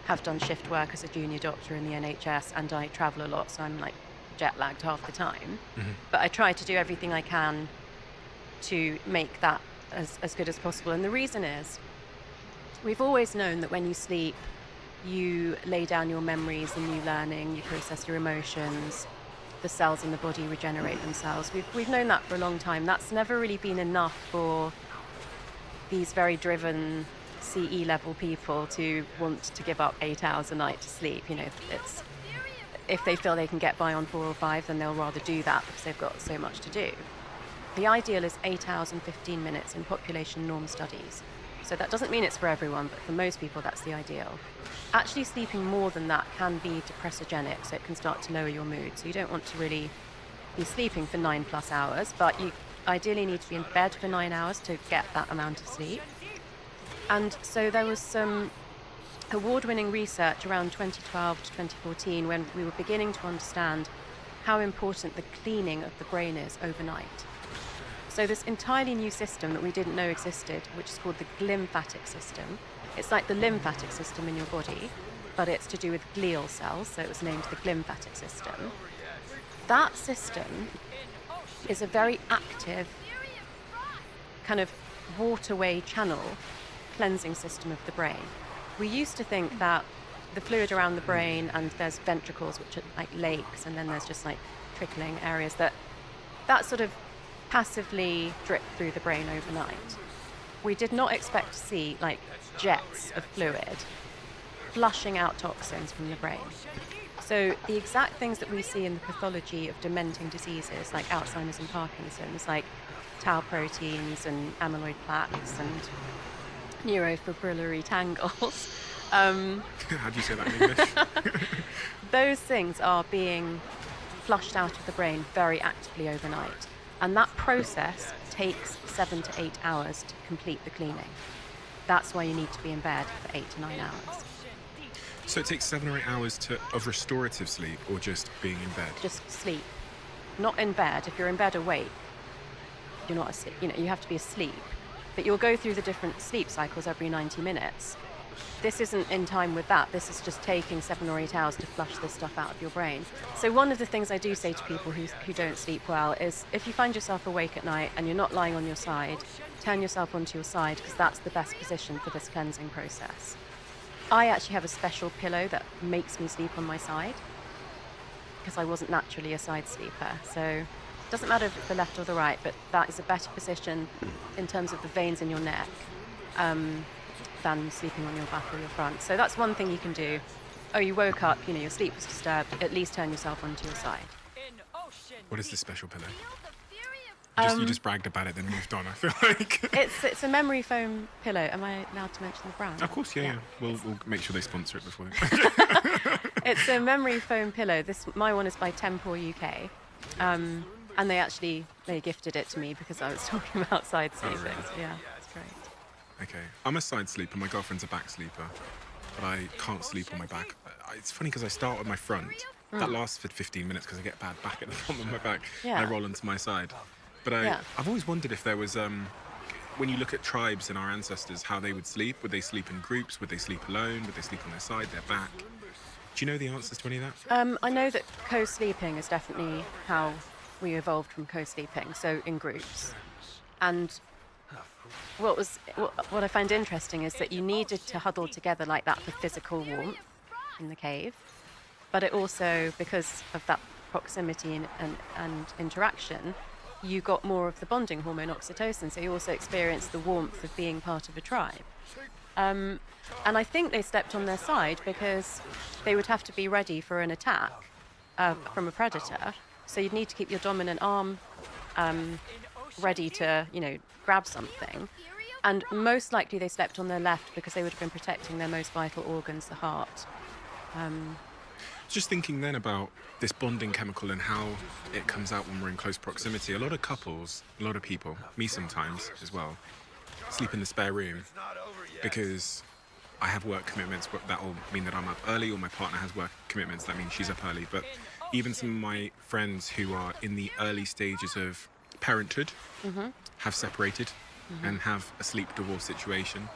have done shift work as a junior doctor in the NHS and I travel a lot, so I'm jet lagged half the time. But I try to do everything I can to make that as good as possible. And the reason is, we've always known that when you sleep, you lay down your memories and new learning, you process your emotions, the cells in the body regenerate themselves. We've known that for a long time. That's never really been enough for these very driven CE level people to want to give up 8 hours a night to sleep. It's, if they feel they can get by on 4 or 5, then they'll rather do that because they've got so much to do. The ideal is 8 hours and 15 minutes in population norm studies. So that doesn't mean it's for everyone, but for most people that's the ideal. Actually sleeping more than that can be depressogenic, so it can start to lower your mood. So you don't want to really be sleeping for 9+ hours, but you ideally need to be in bed for 9 hours to get that amount of sleep. And so there was some award-winning research around 2012 to 2014 when we were beginning to understand how important the cleaning of the brain is overnight. So this entirely new system that we didn't know existed, which is called the glymphatic system. It's like the lymphatic system in your body, but it's to do with glial cells, so it was named the glymphatic system. That system is a very active kind of waterway channel cleansing system of the brain. We used to think that the fluid around the brain, and there's ventricles, which are like lakes, and then there's just like trickling areas that sort of passively drip through the brain overnight. We did not expect to see like jets of fluid flushing out toxins from the brain. So the exact things that we see in the pathology of dementing diseases like Alzheimer's and Parkinson's, like tau proteins and amyloid plaques and neurofibrillary tangles. How do you say that in English? Those things are being flushed out of the brain very actively overnight. And that process takes 7 to 8 hours to complete the cleaning. That's why you need to be in bed for 8 to 9 hours. So it takes 7 or 8 hours of restorative sleep, or just being in bed? Just sleep. Not in bed. If you're in bed awake, you're not asleep. You have to be asleep. But you'll go through the different sleep cycles every 90 minutes. This isn't in time with that. This is just taking 7 or 8 hours to flush this stuff out of your brain. So one of the things I do say to people who don't sleep well is, if you find yourself awake at night and you're not lying on your side, turn yourself onto your side, because that's the best position for this cleansing process. I actually have a special pillow that makes me sleep on my side, because I wasn't naturally a side sleeper. So it doesn't matter if it's the left or the right, but that is a better position in terms of the veins in your neck than sleeping on your back or your front. So that's one thing you can do. Oh, you woke up, your sleep was disturbed, at least turn yourself onto your side. What is this special pillow? You just bragged about it, then moved on, I feel like. It's a memory foam pillow. Am I allowed to mention the brand? Of course, yeah. We'll make sure they sponsor it before. It's a memory foam pillow. My one is by Tempor UK. And they gifted it to me because I was talking about side sleeping. Oh, really? So yeah, it's great. Okay, I'm a side sleeper, my girlfriend's a back sleeper, but I can't sleep on my back. It's funny because I start with my front. That lasts for 15 minutes because I get bad back at the bottom of my back, and I roll onto my side. But I've always wondered if there was, when you look at tribes and our ancestors, how they would sleep. Would they sleep in groups? Would they sleep alone? Would they sleep on their side, their back? Do you know the answers to any of that? I know that co-sleeping is definitely how we evolved from co-sleeping, so in groups. And what I find interesting is that you needed to huddle together like that for physical warmth in the cave, but it also, because of that proximity and interaction, you got more of the bonding hormone oxytocin, so you also experienced the warmth of being part of a tribe. And I think they slept on their side because they would have to be ready for an attack from a predator, so you'd need to keep your dominant arm ready to, grab something. And most likely they slept on their left because they would have been protecting their most vital organs, the heart. Just thinking then about this bonding chemical and how it comes out when we're in close proximity. A lot of couples, a lot of people, me sometimes as well, sleep in the spare room because I have work commitments, but that'll mean that I'm up early, or my partner has work commitments, that means she's up early. But even some of my friends who are in the early stages of parenthood have separated and have a sleep divorce situation.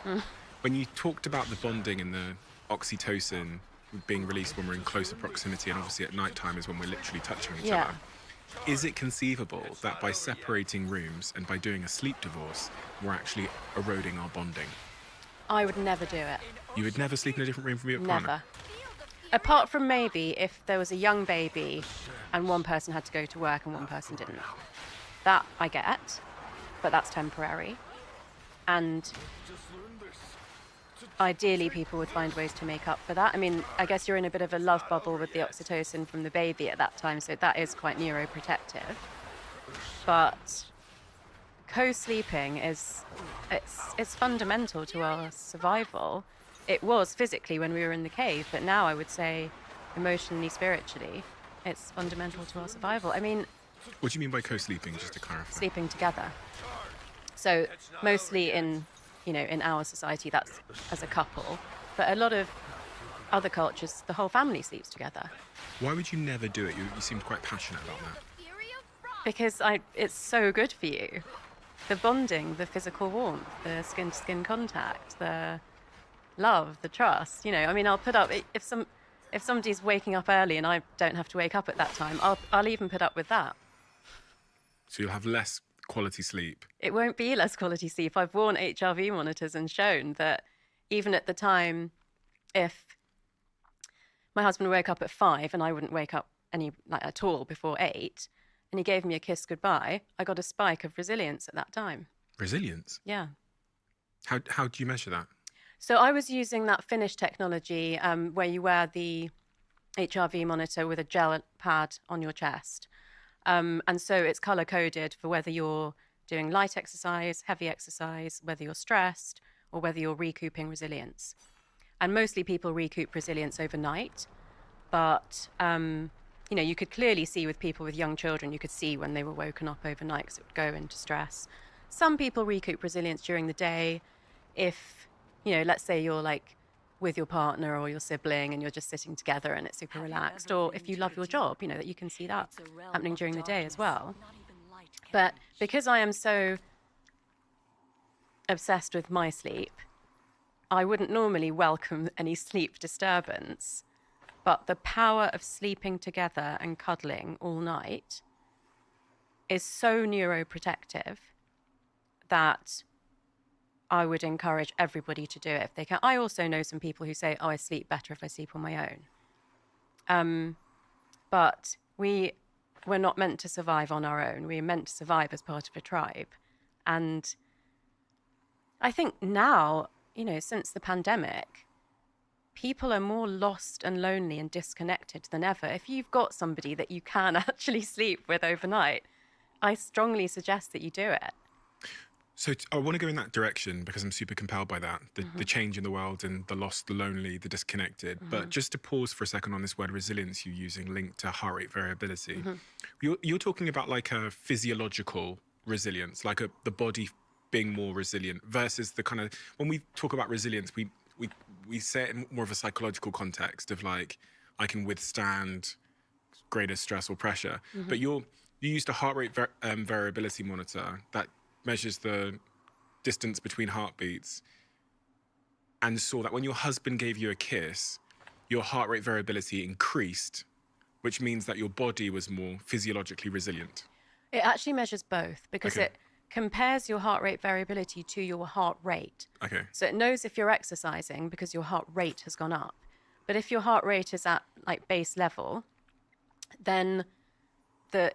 When you talked about the bonding and the oxytocin being released when we're in closer proximity, and obviously at night time is when we're literally touching each other, is it conceivable that by separating rooms and by doing a sleep divorce, we're actually eroding our bonding? I would never do it. You would never sleep in a different room from your partner? Never. Apart from maybe if there was a young baby and one person had to go to work and one person didn't. That I get, but that's temporary. And ideally people would find ways to make up for that. I mean, I guess you're in a bit of a love bubble with the oxytocin from the baby at that time, so that is quite neuroprotective. But co-sleeping it's fundamental to our survival. It was physically when we were in the cave, but now I would say emotionally, spiritually, it's fundamental to our survival. I mean, what do you mean by co-sleeping, just to clarify? Sleeping together. So mostly in in our society, that's as a couple. But a lot of other cultures, the whole family sleeps together. Why would you never do it? You seemed quite passionate about that. Because it's so good for you. The bonding, the physical warmth, the skin-to-skin contact, the love, the trust. I'll put up if somebody's waking up early and I don't have to wake up at that time, I'll even put up with that. So you'll have less quality sleep. It won't be less quality sleep. I've worn HRV monitors and shown that even at the time, if my husband woke up at 5 and I wouldn't wake up at all before 8, and he gave me a kiss goodbye, I got a spike of resilience at that time. Resilience? Yeah. How do you measure that? So I was using that Finnish technology where you wear the HRV monitor with a gel pad on your chest. And so it's color-coded for whether you're doing light exercise, heavy exercise, whether you're stressed, or whether you're recouping resilience. And mostly people recoup resilience overnight. But, you could clearly see with people with young children, you could see when they were woken up overnight because it would go into stress. Some people recoup resilience during the day if, let's say you're with your partner or your sibling and you're just sitting together and it's super relaxed, or if you love your job, that you can see that happening during the day as well. But because I am so obsessed with my sleep, I wouldn't normally welcome any sleep disturbance, but the power of sleeping together and cuddling all night is so neuroprotective that I would encourage everybody to do it if they can. I also know some people who say, I sleep better if I sleep on my own. But we're not meant to survive on our own. We're meant to survive as part of a tribe. And I think now, since the pandemic, people are more lost and lonely and disconnected than ever. If you've got somebody that you can actually sleep with overnight, I strongly suggest that you do it. So I want to go in that direction because I'm super compelled by that, the change in the world and the lost, the lonely, the disconnected. But just to pause for a second on this word resilience you're using linked to heart rate variability. You're talking about like a physiological resilience, like the body being more resilient versus the kind of, when we talk about resilience, we say it in more of a psychological context of like, I can withstand greater stress or pressure. But you used a heart rate variability monitor that measures the distance between heartbeats and saw that when your husband gave you a kiss, your heart rate variability increased, which means that your body was more physiologically resilient. It actually measures both because it compares your heart rate variability to your heart rate. Okay. So it knows if you're exercising because your heart rate has gone up. But if your heart rate is at base level, then the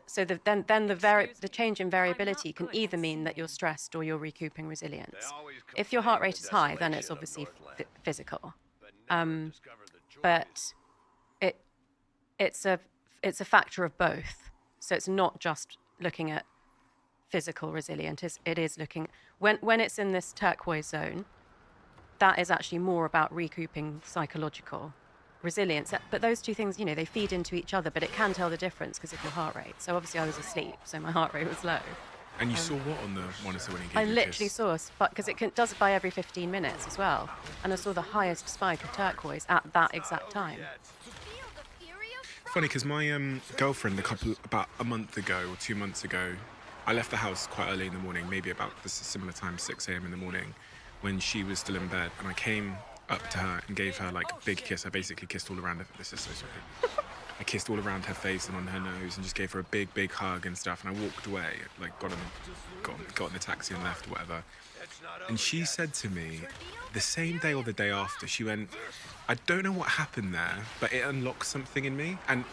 change in variability can either mean that you're stressed or you're recouping resilience. If your heart rate is high, then it's obviously physical. But it's a factor of both. So it's not just looking at physical resilience. It is looking when it's in this turquoise zone. That is actually more about recouping psychological resilience. But those two things, they feed into each other, but it can tell the difference because of your heart rate. So obviously I was asleep, so my heart rate was low. And you saw what on the monitor when he gave you I a literally kiss? saw a spike, because it does it by every 15 minutes as well. And I saw the highest spike of turquoise at that exact time. Funny, because my girlfriend, about a month ago or 2 months ago, I left the house quite early in the morning, maybe about this similar time, 6 a.m. in the morning, when she was still in bed, and I came up to her and gave her like a big kiss. I basically kissed all around her. This is so sorry. I kissed all around her face and on her nose and just gave her a big, big hug and stuff. And I walked away, like got in the taxi and left or whatever. And she said to me, the same day or the day after, she went, I don't know what happened there, but it unlocked something in me. And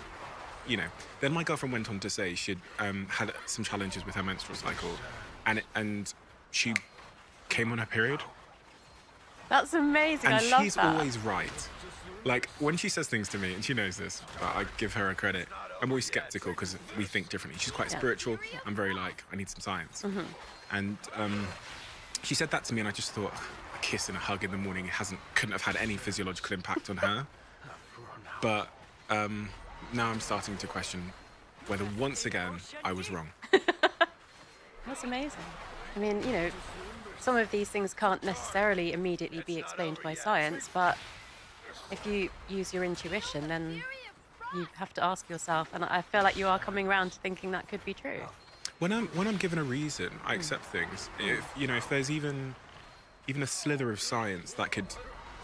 then my girlfriend went on to say she'd had some challenges with her menstrual cycle, and she came on her period. That's amazing. And I love that. she's always right. Like, when she says things to me, and she knows this, but I give her a credit, I'm always skeptical because we think differently. She's quite spiritual. I'm very like, I need some science. And she said that to me, and I just thought, a kiss and a hug in the morning couldn't have had any physiological impact on her. But now I'm starting to question whether once again I was wrong. That's amazing. I mean, some of these things can't necessarily immediately be explained by science, but if you use your intuition, then you have to ask yourself, and I feel like you are coming around to thinking that could be true. When I'm given a reason, I accept things. If there's even a slither of science that could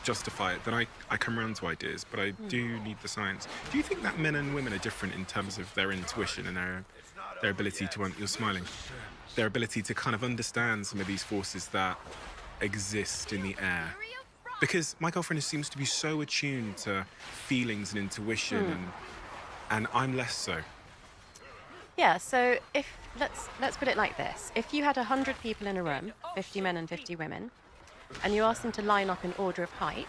justify it, then I come around to ideas, but I do need the science. Do you think that men and women are different in terms of their intuition and their ability to, you're smiling, their ability to kind of understand some of these forces that exist in the air? Because my girlfriend seems to be so attuned to feelings and intuition, and I'm less so. Yeah, so let's put it like this. If you had 100 people in a room, 50 men and 50 women, and you asked them to line up in order of height,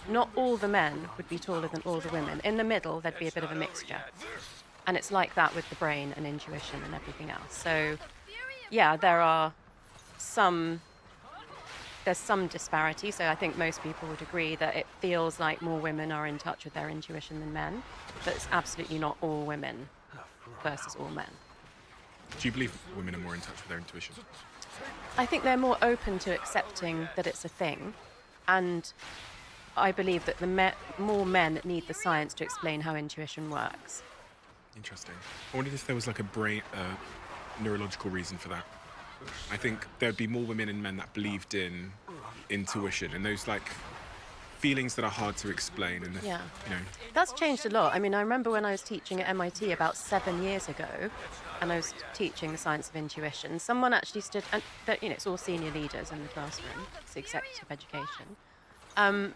not all the men would be taller than all the women. In the middle, there'd be a bit of a mixture. And it's like that with the brain and intuition and everything else. So, yeah, there's some disparity. So I think most people would agree that it feels like more women are in touch with their intuition than men, but it's absolutely not all women versus all men. Do you believe women are more in touch with their intuition? I think they're more open to accepting that it's a thing, and I believe that more men need the science to explain how intuition works. Interesting. I wondered if there was like a brain, neurological reason for that. I think there'd be more women and men that believed in intuition and those like feelings that are hard to explain. And yeah, that's changed a lot. I mean, I remember when I was teaching at MIT about 7 years ago, and I was teaching the science of intuition. Someone actually stood, and it's all senior leaders in the classroom. It's executive education.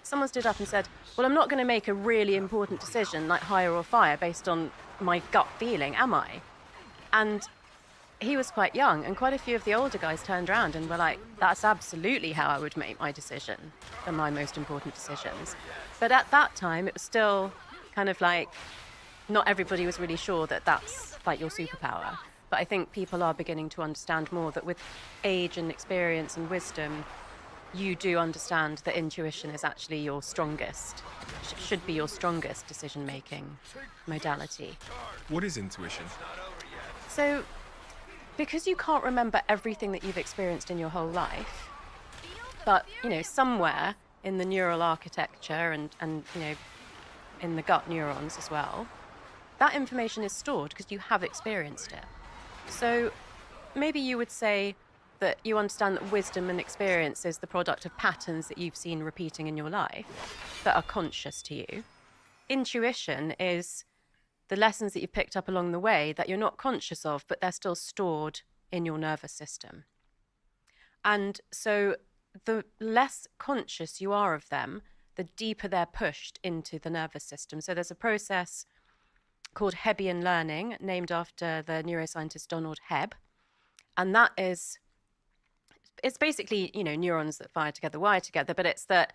Someone stood up and said, "Well, I'm not going to make a really important decision like hire or fire based on my gut feeling, am I?" And he was quite young, and quite a few of the older guys turned around and were like, "That's absolutely how I would make my decision for my most important decisions." But at that time, it was still kind of like not everybody was really sure that that's like your superpower. But I think people are beginning to understand more that with age and experience and wisdom, you do understand that intuition is actually your strongest, should be your strongest decision-making modality. What is intuition? So, because you can't remember everything that you've experienced in your whole life, but, somewhere in the neural architecture and in the gut neurons as well, that information is stored because you have experienced it. So maybe you would say that you understand that wisdom and experience is the product of patterns that you've seen repeating in your life that are conscious to you. Intuition is the lessons that you've picked up along the way that you're not conscious of, but they're still stored in your nervous system. And so the less conscious you are of them, the deeper they're pushed into the nervous system. So there's a process called Hebbian learning, named after the neuroscientist Donald Hebb. And that is, it's basically, neurons that fire together, wire together, but it's that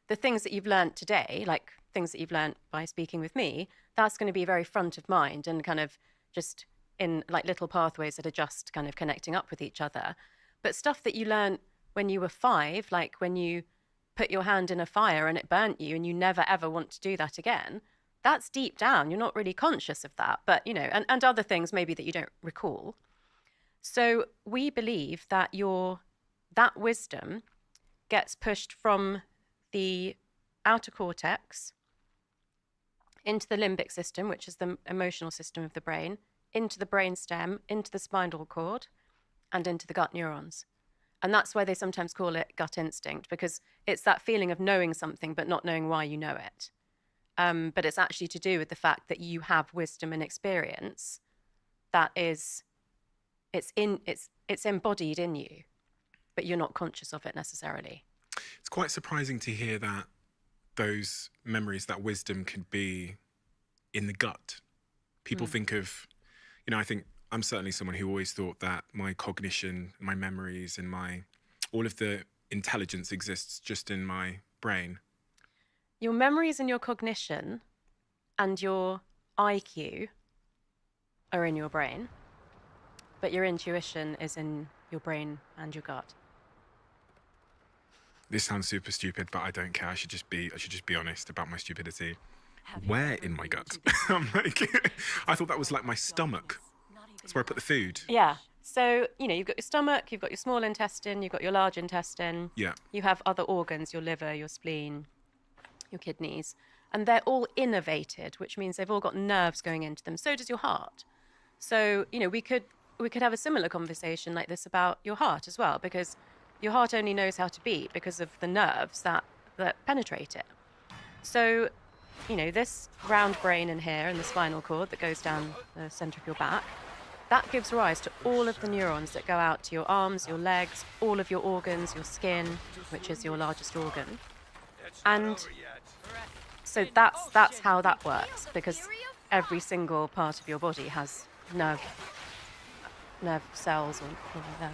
the things that you've learned today, like things that you've learned by speaking with me, that's going to be very front of mind and kind of just in like little pathways that are just kind of connecting up with each other. But stuff that you learned when you were 5, like when you put your hand in a fire and it burnt you and you never ever want to do that again, that's deep down. You're not really conscious of that, but, and other things maybe that you don't recall. So we believe that that wisdom gets pushed from the outer cortex into the limbic system, which is the emotional system of the brain, into the brainstem, into the spinal cord, and into the gut neurons. And that's why they sometimes call it gut instinct, because it's that feeling of knowing something but not knowing why you know it. But it's actually to do with the fact that you have wisdom and experience that is, it's embodied in you, but you're not conscious of it necessarily. It's quite surprising to hear that those memories, that wisdom could be in the gut. People think of, I think I'm certainly someone who always thought that my cognition, my memories, and all of the intelligence exists just in my brain. Your memories and your cognition and your IQ are in your brain, but your intuition is in your brain and your gut. This sounds super stupid, but I don't care. I should just be honest about my stupidity. Where in my gut? I'm like, I thought that was like my stomach. That's where I put the food. Yeah. So, you've got your stomach, you've got your small intestine, you've got your large intestine. Yeah. You have other organs, your liver, your spleen, your kidneys. And they're all innervated, which means they've all got nerves going into them. So does your heart. So, we could have a similar conversation like this about your heart as well, because your heart only knows how to beat because of the nerves that penetrate it. So, this round brain in here and the spinal cord that goes down the center of your back, that gives rise to all of the neurons that go out to your arms, your legs, all of your organs, your skin, which is your largest organ. And so that's how that works, because every single part of your body has nerve cells or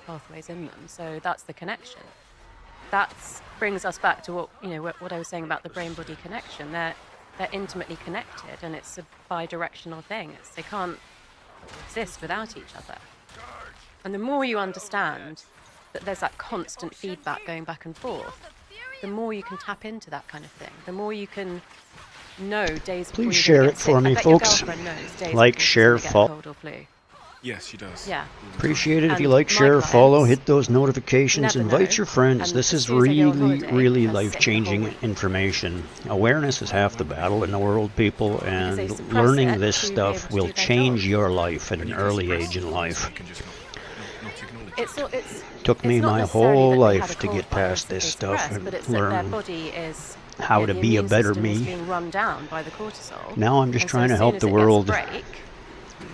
pathways in them. So that's the connection. That brings us back to what I was saying about the brain-body connection. They're intimately connected, and it's a bi-directional thing. They can't exist without each other. And the more you understand that there's that constant feedback going back and forth, the more you can tap into that kind of thing. The more you can know days before Please you're share gonna it get for sick. me, I bet your folks. girlfriend knows days Like, before she's share, gonna get a follow. cold or flu. Yes, she does. Yeah. Appreciate it if you And like, my share, follow, clients hit those notifications, never invite know, your friends. and This as is soon as they go on really, holiday, really they're sick the whole life-changing week. information. Awareness is half the battle in the world, people, they and suppress learning it this to be stuff able to will do their change job. your life at When an you can early suppress age in things, life. you can just not acknowledge It's Took me it's not my necessarily whole that they had life a to cold get virus past that this they stuff suppressed, and but it's that their learn body is how to the be a immune better system is me. being run down by the cortisol. Now I'm just And so trying to as help soon as the it gets a world break,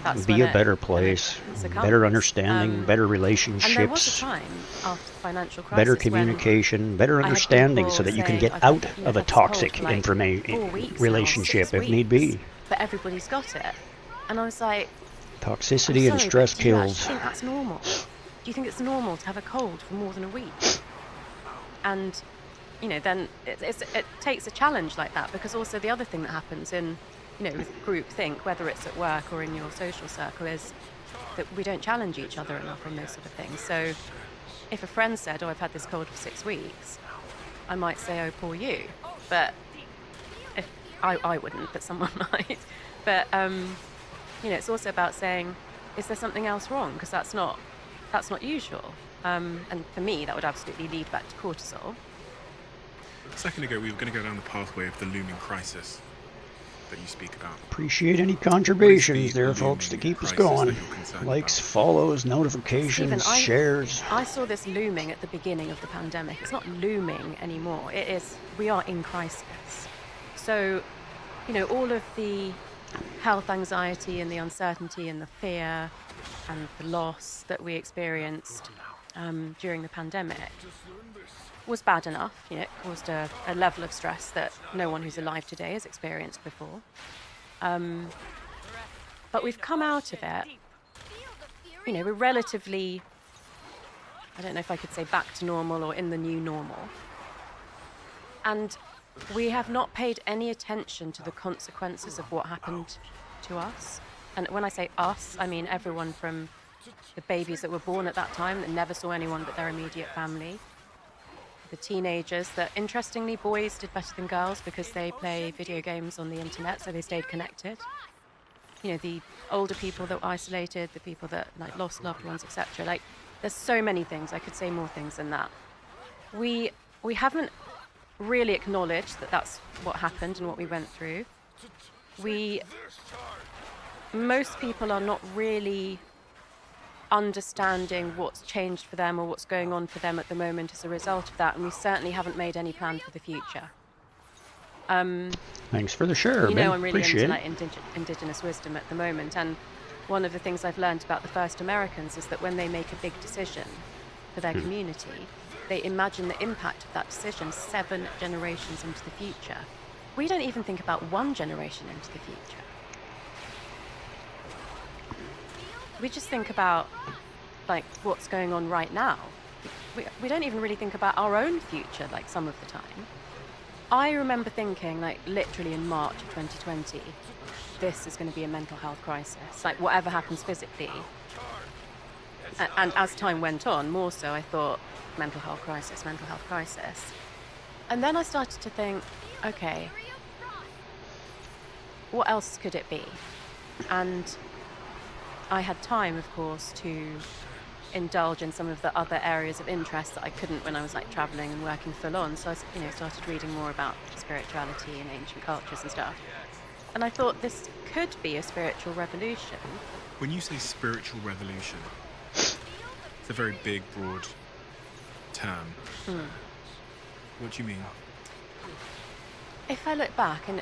that's be when a better it place, succumbs. better understanding, better And there was a relationships, time after the financial crisis better when communication, better I had understanding people so that you can saying, get I've out had, of a I've had this cold toxic for like 4 weeks now, relationship 6 if need weeks, be. but everybody's got it. And I was like, I'm Toxicity and sorry, stress but do you actually kills. think that's normal? Do you think it's normal to have a cold for more than a week? And, then it takes a challenge like that, because also the other thing that happens in, with groupthink, whether it's at work or in your social circle, is that we don't challenge each other enough on those sort of things. So if a friend said, I've had this cold for 6 weeks, I might say, oh, poor you. But if I wouldn't, but someone might. But, it's also about saying, is there something else wrong? Because that's not usual. And for me, that would absolutely lead back to cortisol. A second ago, we were going to go down the pathway of the looming crisis that you speak about. Appreciate any contributions the there, folks, to looming keep us crisis going. that you're concerned Likes, about? follows, notifications, Stephen, shares. I saw this looming at the beginning of the pandemic. It's not looming anymore. We are in crisis. So, all of the health anxiety and the uncertainty and the fear and the loss that we experienced during the pandemic was bad enough. It caused a level of stress that no one who's alive today has experienced before. But we've come out of it. We're relatively, I don't know if I could say back to normal or in the new normal. And we have not paid any attention to the consequences of what happened to us. And when I say us, I mean everyone from the babies that were born at that time that never saw anyone but their immediate family. The teenagers that, interestingly, boys did better than girls because they play video games on the internet, so they stayed connected. The older people that were isolated, the people that lost loved ones, etc. There's so many things. I could say more things than that. We haven't really acknowledged that that's what happened and what we went through. Most people are not really understanding what's changed for them or what's going on for them at the moment as a result of that, and we certainly haven't made any plan for the future. Thanks for the share, I'm really appreciate into it. indigenous wisdom at the moment, and one of the things I've learned about the first Americans is that when they make a big decision for their community, they imagine the impact of that decision 7 generations into the future. We don't even think about 1 generation into the future. We just think about what's going on right now. We don't even really think about our own future some of the time. I remember thinking literally in March of 2020, this is going to be a mental health crisis. Whatever happens physically. And as time went on, more so, I thought mental health crisis. And then I started to think, okay, what else could it be? And I had time, of course, to indulge in some of the other areas of interest that I couldn't when I was like traveling and working full on. So I, started reading more about spirituality and ancient cultures and stuff. And I thought this could be a spiritual revolution. When you say spiritual revolution, it's a very big, broad term. What do you mean? If I look back and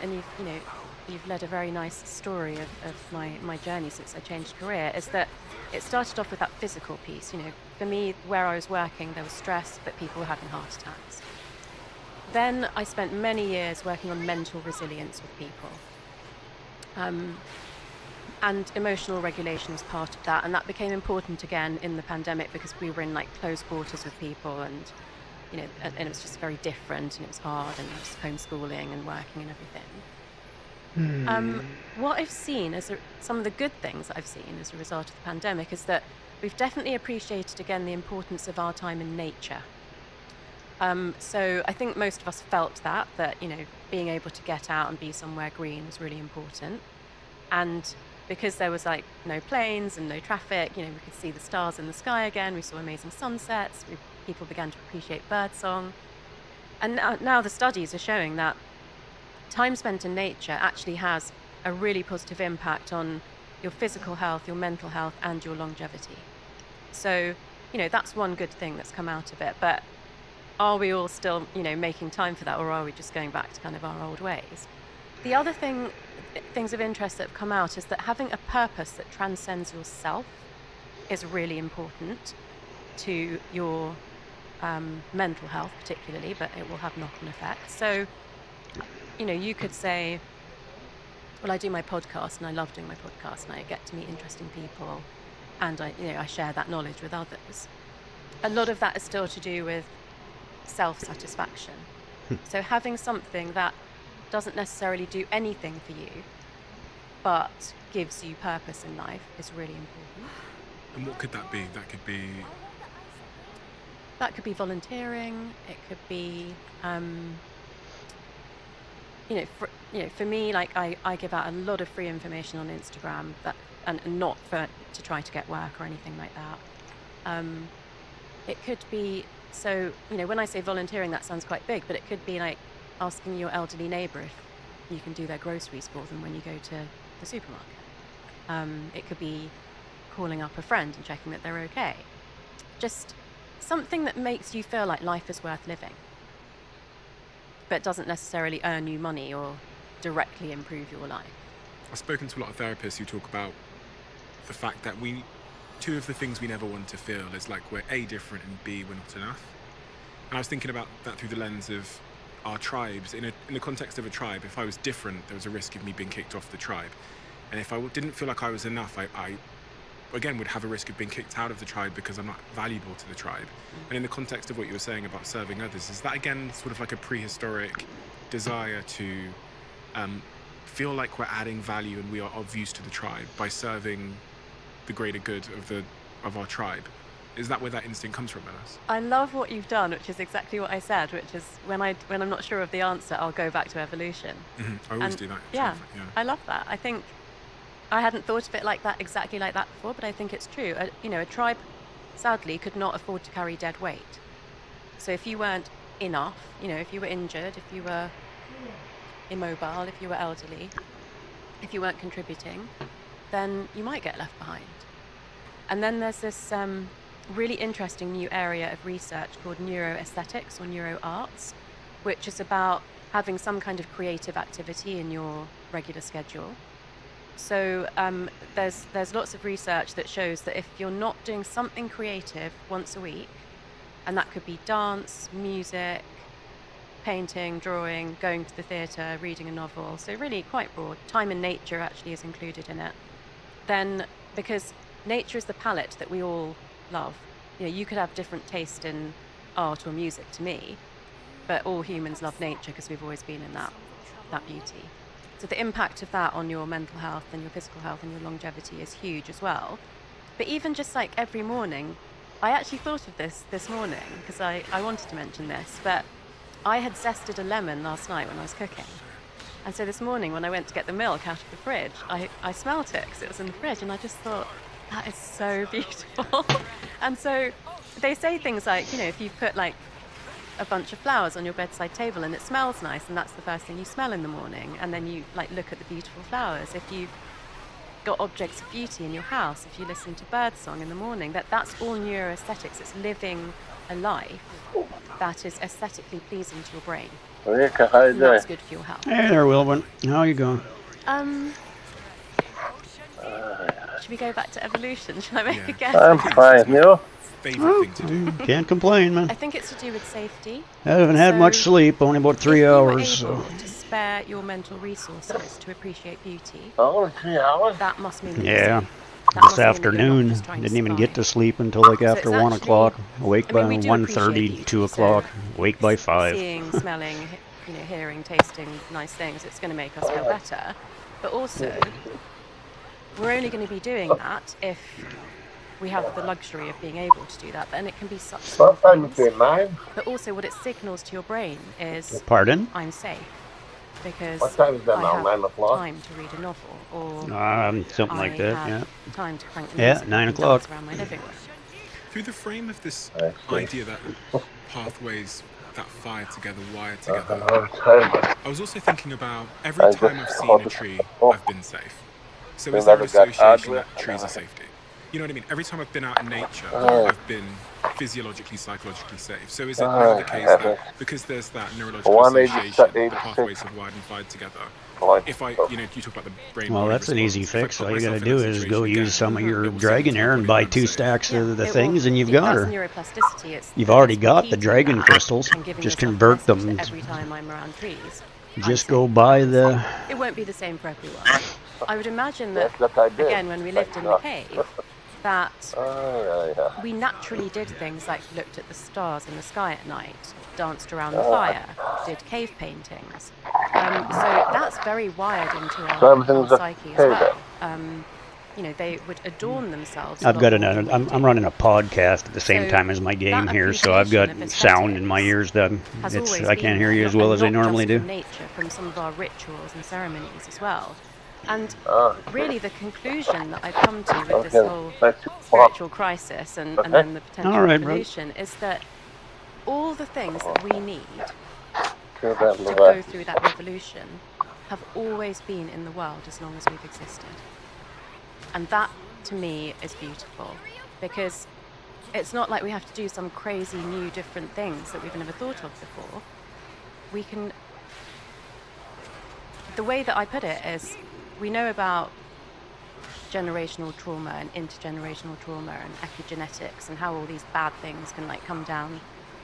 you've led a very nice story of my journey since I changed career, is that it started off with that physical piece. For me, where I was working, there was stress, but people were having heart attacks. Then I spent many years working on mental resilience with people. And emotional regulation was part of that, and that became important again in the pandemic because we were in like close quarters with people, and and it was just very different, and it was hard, and it was homeschooling and working and everything. What I've seen some of the good things that I've seen as a result of the pandemic is that we've definitely appreciated again the importance of our time in nature. So I think most of us felt that being able to get out and be somewhere green was really important. And because there was like no planes and no traffic, we could see the stars in the sky again. We saw amazing sunsets. People began to appreciate birdsong. And now the studies are showing that time spent in nature actually has a really positive impact on your physical health, your mental health, and your longevity. So, that's one good thing that's come out of it. But are we all still, making time for that, or are we just going back to kind of our old ways? The other things of interest that have come out is that having a purpose that transcends yourself is really important to your mental health particularly, but it will have knock-on effects. So, you could say, well, I do my podcast and I love doing my podcast and I get to meet interesting people and I share that knowledge with others. A lot of that is still to do with self-satisfaction. So having something that doesn't necessarily do anything for you, but gives you purpose in life is really important. And what could that be? That could be volunteering. It could be, for me, like I give out a lot of free information on Instagram and not to try to get work or anything like that. It could be, so, when I say volunteering, that sounds quite big, but it could be like asking your elderly neighbour if you can do their groceries for them when you go to the supermarket. It could be calling up a friend and checking that they're okay. Just something that makes you feel like life is worth living, but doesn't necessarily earn you money or directly improve your life. I've spoken to a lot of therapists who talk about the fact that two of the things we never want to feel is like we're A, different, and B, we're not enough. And I was thinking about that through the lens of our tribes. In the context of a tribe, if I was different, there was a risk of me being kicked off the tribe. And if I didn't feel like I was enough, I again would have a risk of being kicked out of the tribe because I'm not valuable to the tribe. And in the context of what you were saying about serving others, is that again sort of like a prehistoric desire to feel like we're adding value and we are of use to the tribe by serving the greater good of our tribe? Is that where that instinct comes from in us? I love what you've done, which is exactly what I said, which is when I'm not sure of the answer, I'll go back to evolution. I always do that. Yeah, I love that. I think I hadn't thought of it like that, exactly like that before, but I think it's true. A tribe, sadly, could not afford to carry dead weight. So if you weren't enough, if you were injured, if you were immobile, if you were elderly, if you weren't contributing, then you might get left behind. And then there's this really interesting new area of research called neuroaesthetics or neuroarts, which is about having some kind of creative activity in your regular schedule. So there's lots of research that shows that if you're not doing something creative once a week, and that could be dance, music, painting, drawing, going to the theatre, reading a novel, so really quite broad. Time in nature actually is included in it. Then, because nature is the palette that we all love. You could have different taste in art or music to me, but all humans love nature because we've always been in that beauty. So the impact of that on your mental health and your physical health and your longevity is huge as well. But even just like every morning, I actually thought of this morning because I wanted to mention this, but I had zested a lemon last night when I was cooking. And so this morning when I went to get the milk out of the fridge, I smelt it because it was in the fridge, and I just thought, That is so beautiful. And so they say things like, if you put like a bunch of flowers on your bedside table and it smells nice, and that's the first thing you smell in the morning, and then you like look at the beautiful flowers. If you've got objects of beauty in your house, if you listen to birdsong in the morning, that's all neuroaesthetics. It's living a life that is aesthetically pleasing to your brain. Rika, how you And doing? that's good for your health. Hey there, Wilbur. How you going? Should we go back to evolution? Shall I make a Yeah. guess? I'm fine, you? Favorite thing to do. Can't complain, man. I think it's to do with safety. I haven't had So, much sleep, only about 3 hours. If you were So. able to spare your mental resources to appreciate beauty, Only 3 hours? that must mean that Yeah. that must This mean that you're not afternoon, just trying to didn't even get to survive. sleep until like So after it's 1 actually- o'clock. Awake by we do 1:30, appreciate 2 beauty, o'clock. so Awake by 5. Seeing, smelling, hearing, tasting nice things, it's going to make us feel better. But also, we're only going to be doing that if we have the luxury of being able to do that. And it can be such small What time is things. it, 9? But also what it signals to your brain is, Pardon? I'm safe. Because What time is that I now, have 9 o'clock? time to read a novel, or Something like I that, have yeah. time to crank the Yeah, music 9 and o'clock. dance around my living room. Through the frame of this I see. idea that pathways that fire together, wire together, I was also thinking about every I time just I've seen hold a it- tree, oh. I've been safe. So You is there an never got association hardware? that trees are safety? You know what I mean? Every time I've been out in nature, Oh. I've been physiologically, psychologically safe. So is it now the case that because there's that neurological 186, association, the pathways have wired and fired together? Like, If you talk about the brain. Well, body that's an easy response. If I fix. put All you myself gotta in do that is go situation use again, some of your it will signal to my Dragonheir and body buy that 2 I'm safe. stacks of the it things, will- and you've got that's her. neuroplasticity. It's You've that already it's got the repeating dragon that crystals. and giving Just yourself a convert message them. that every time I'm around trees. I'm Just safe. go buy the. It won't be the same for everyone. I would imagine that, Yes, that I did. again, when we lived in the cave, that yeah. we naturally did things like looked at the stars in the sky at night, danced around the fire, did cave paintings. So that's very wired into So our everything's a psyche as cave well. They would adorn themselves. a I've lot got more than we I'm do. running a podcast at the same So time as my game that here, so I've got appreciation of sound in my aesthetics ears that has it's always I can't been hear you there, as well and as I not normally just do. from nature, from some of our rituals and ceremonies as well. And really the conclusion that I've come to with this Okay, whole let's spiritual crisis and then the potential All right, bro. evolution is that all the things that we need to that to level. go through that revolution have always been in the world as long as we've existed. And that, to me, is beautiful, because it's not like we have to do some crazy new different things that we've never thought of before. We can... The way that I put it is, we know about generational trauma and intergenerational trauma and epigenetics and how all these bad things can come down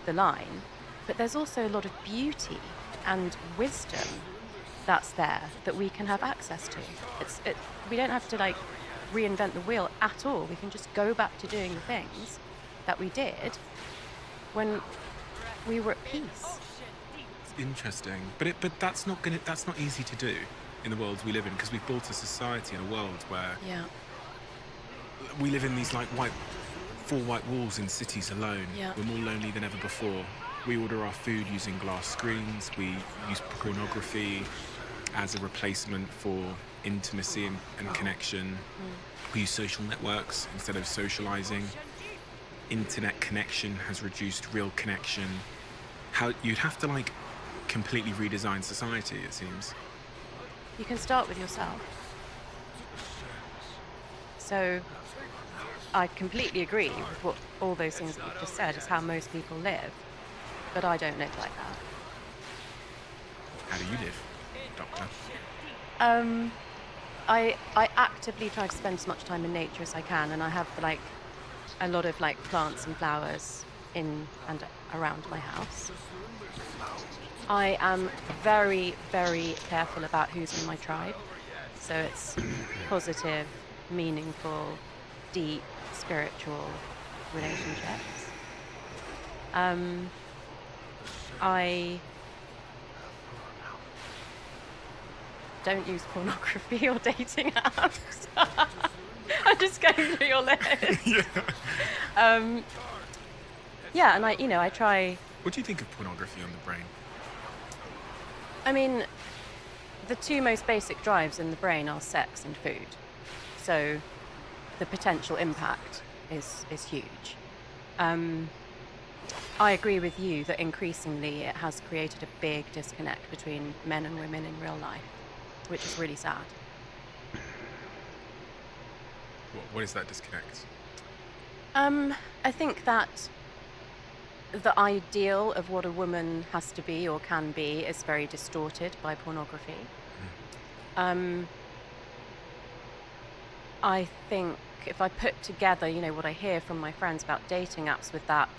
the line. But there's also a lot of beauty and wisdom that's there that we can have access to. We don't have to reinvent the wheel at all. We can just go back to doing the things that we did when we were at peace. It's interesting, but that's not easy to do in the world we live in, because we've built a society and a world where we live in these four white walls in cities alone. Yeah. We're more lonely than ever before. We order our food using glass screens. We use pornography as a replacement for intimacy and connection. We use social networks instead of socializing. Internet connection has reduced real connection. How you'd have to completely redesign society, it seems. You can start with yourself. So I completely agree with what all those things that you've just said is how most people live, but I don't live like that. How do you live, Doctor? I actively try to spend as much time in nature as I can, and I have a lot of plants and flowers in and around my house. I am very, very careful about who's in my tribe, so it's positive, meaningful, deep, spiritual relationships. I don't use pornography or dating apps. I'm just going through your list. Yeah, and I try. What do you think of pornography on the brain? I mean, the two most basic drives in the brain are sex and food. So the potential impact is huge. I agree with you that increasingly it has created a big disconnect between men and women in real life, which is really sad. What is that disconnect? I think that the ideal of what a woman has to be or can be is very distorted by pornography. I think if I put together, what I hear from my friends about dating apps with that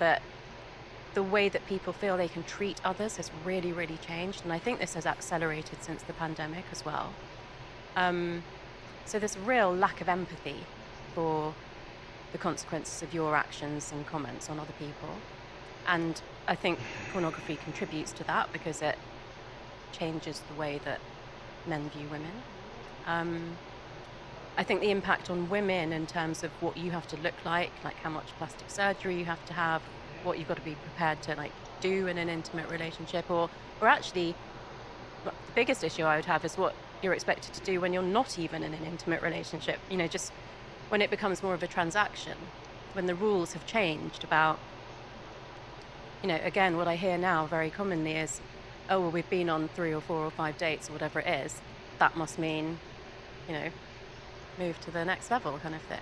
the way that people feel they can treat others has really, really changed. And I think this has accelerated since the pandemic as well. So there's a real lack of empathy for the consequences of your actions and comments on other people. And I think pornography contributes to that because it changes the way that men view women. I think the impact on women in terms of what you have to look like how much plastic surgery you have to have, what you've got to be prepared to do in an intimate relationship, or actually the biggest issue I would have is what you're expected to do when you're not even in an intimate relationship, just when it becomes more of a transaction, when the rules have changed about, again, what I hear now very commonly is, oh, well, we've been on 3 or 4 or 5 dates or whatever it is, that must mean, move to the next level kind of thing.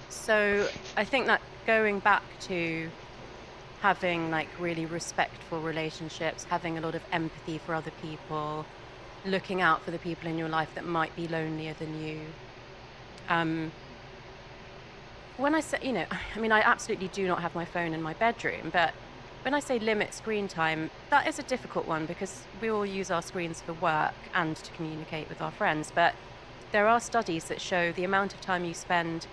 So I think that going back to having really respectful relationships, having a lot of empathy for other people, looking out for the people in your life that might be lonelier than you. When I say, I absolutely do not have my phone in my bedroom, but when I say limit screen time, that is a difficult one because we all use our screens for work and to communicate with our friends. But there are studies that show the amount of time you spend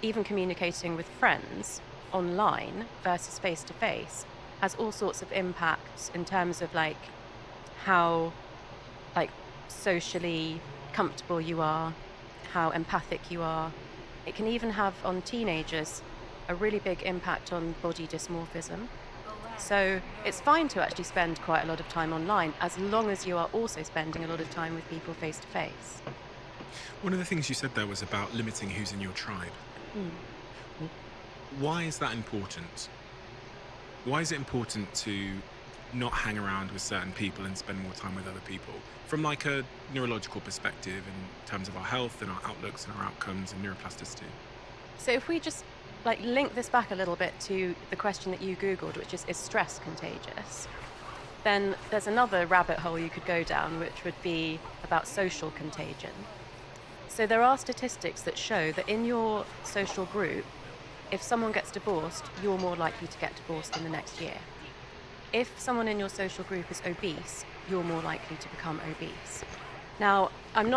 even communicating with friends online versus face-to-face has all sorts of impacts in terms of how socially comfortable you are, how empathic you are. It can even have on teenagers a really big impact on body dysmorphism. So it's fine to actually spend quite a lot of time online as long as you are also spending a lot of time with people face-to-face. One of the things you said there was about limiting who's in your tribe. Why is that important? Why is it important to not hang around with certain people and spend more time with other people? From a neurological perspective in terms of our health and our outlooks and our outcomes and neuroplasticity. So if we just link this back a little bit to the question that you Googled, which is stress contagious? Then there's another rabbit hole you could go down, which would be about social contagion. So there are statistics that show that in your social group, if someone gets divorced, you're more likely to get divorced in the next year. If someone in your social group is obese, you're more likely to become obese. Now, I'm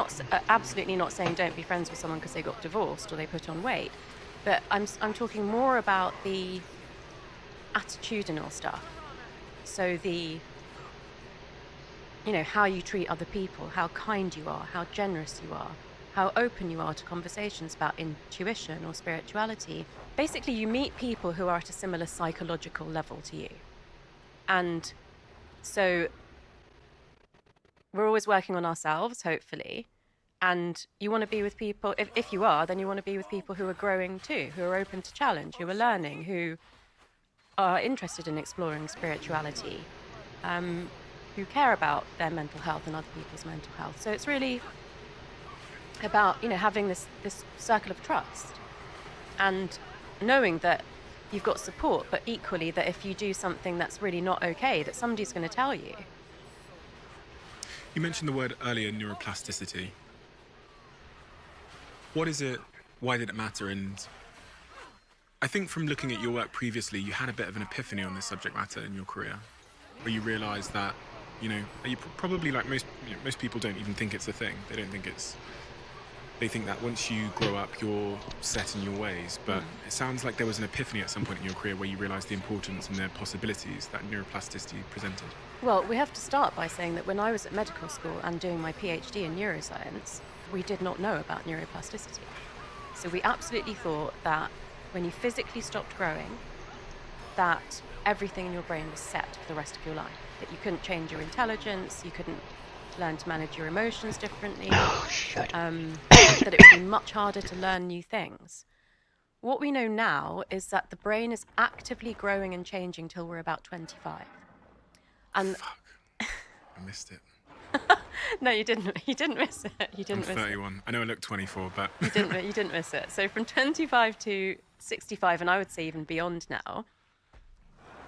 absolutely not saying don't be friends with someone because they got divorced or they put on weight, but I'm talking more about the attitudinal stuff. So how you treat other people, how kind you are, how generous you are, how open you are to conversations about intuition or spirituality. Basically, you meet people who are at a similar psychological level to you. And so we're always working on ourselves, hopefully. And you want to be with people, if you are, then you want to be with people who are growing too, who are open to challenge, who are learning, who are interested in exploring spirituality, who care about their mental health and other people's mental health. So it's really about, having this circle of trust and knowing that you've got support, but equally that if you do something that's really not okay, that somebody's going to tell you. You mentioned the word earlier, neuroplasticity. What is it? Why did it matter? And I think from looking at your work previously, you had a bit of an epiphany on this subject matter in your career, where you realized that, you probably most people don't even think it's a thing. They don't think they think that once you grow up, you're set in your ways. But it sounds like there was an epiphany at some point in your career where you realized the importance and the possibilities that neuroplasticity presented. Well, we have to start by saying that when I was at medical school and doing my PhD in neuroscience, we did not know about neuroplasticity. So we absolutely thought that when you physically stopped growing, that everything in your brain was set for the rest of your life. That you couldn't change your intelligence, you couldn't learn to manage your emotions differently, that it would be much harder to learn new things. What we know now is that the brain is actively growing and changing till we're about 25. And Fuck. I missed it. no, you didn't. You didn't miss it. You didn't I'm miss 31. I know I look 24, but it. You didn't miss it. So from 25 to 65, and I would say even beyond now,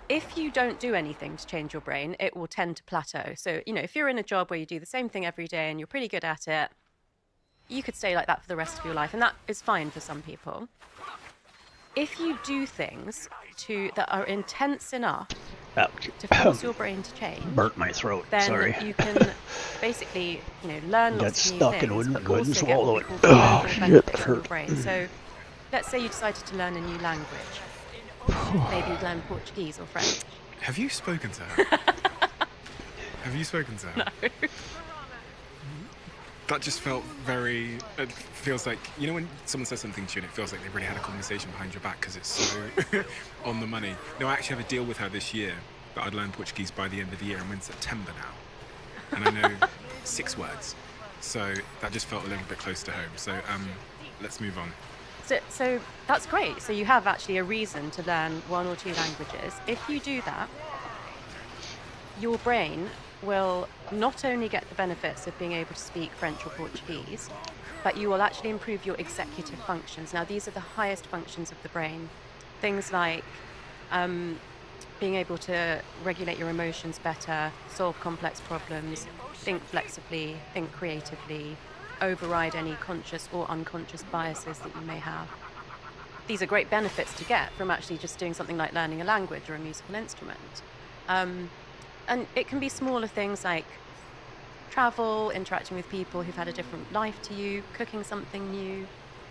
if you don't do anything to change your brain, it will tend to plateau. So, if you're in a job where you do the same thing every day and you're pretty good at it, you could stay like that for the rest of your life, and that is fine for some people. If you do things that are intense enough Ouch. to force your brain to change, Burnt my throat. then Sorry. you can basically, learn Got lots of new stuck things, and wouldn't but go and also swallow get it. what we call Oh, beneficial shit, benefits that in your hurt. brain. So, let's say you decided to learn a new language. Maybe you learn Portuguese or French. have you spoken to her? Have you spoken to her? No. That just felt very. It feels like, when someone says something to you and it feels like they've really had a conversation behind your back because it's so on the money. No, I actually have a deal with her this year that I'd learn Portuguese by the end of the year. I'm in September now. And I know 6 words. So that just felt a little bit close to home. So let's move on. So that's great. So you have actually a reason to learn 1 or 2 languages. If you do that, your brain will not only get the benefits of being able to speak French or Portuguese, but you will actually improve your executive functions. Now, these are the highest functions of the brain. Things like being able to regulate your emotions better, solve complex problems, think flexibly, think creatively, override any conscious or unconscious biases that you may have. These are great benefits to get from actually just doing something like learning a language or a musical instrument. And it can be smaller things like travel, interacting with people who've had a different life to you, cooking something new,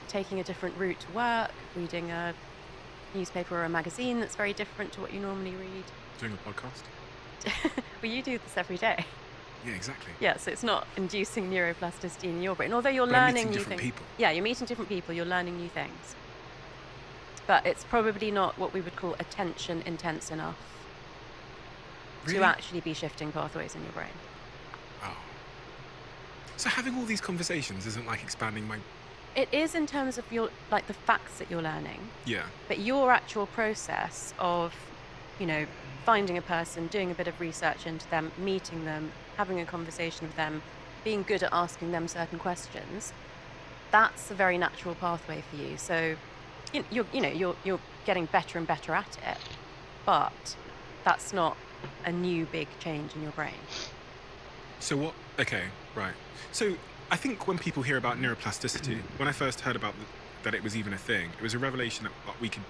taking a different route to work, reading a newspaper or a magazine that's very different to what you normally read. Doing a podcast? Well, you do this every day. Yeah, exactly. Yeah, so it's not inducing neuroplasticity in your brain, although you're But I'm learning meeting new different things. people. Yeah, you're meeting different people, you're learning new things. But it's probably not what we would call attention intense enough Really? to actually be shifting pathways in your brain. Oh. So having all these conversations isn't like expanding my... It is in terms of the facts that you're learning, Yeah. but your actual process of, finding a person, doing a bit of research into them, meeting them, having a conversation with them, being good at asking them certain questions, that's a very natural pathway for you. So, you're getting better and better at it, but that's not a new big change in your brain. So what... Okay, right. So I think when people hear about neuroplasticity, when I first heard about that it was even a thing, it was a revelation that we could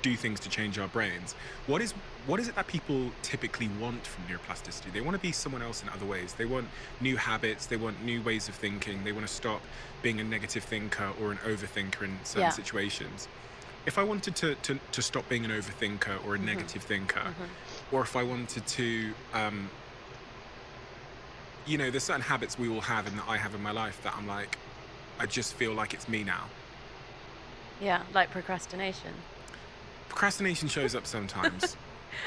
do things to change our brains. What is it that people typically want from neuroplasticity? They want to be someone else in other ways. They want new habits. They want new ways of thinking. They want to stop being a negative thinker or an overthinker in certain situations. If I wanted to stop being an overthinker or a negative thinker, or if I wanted to, there's certain habits we all have and that I have in my life that I'm like, I just feel like it's me now. Yeah, like procrastination. Procrastination shows up sometimes.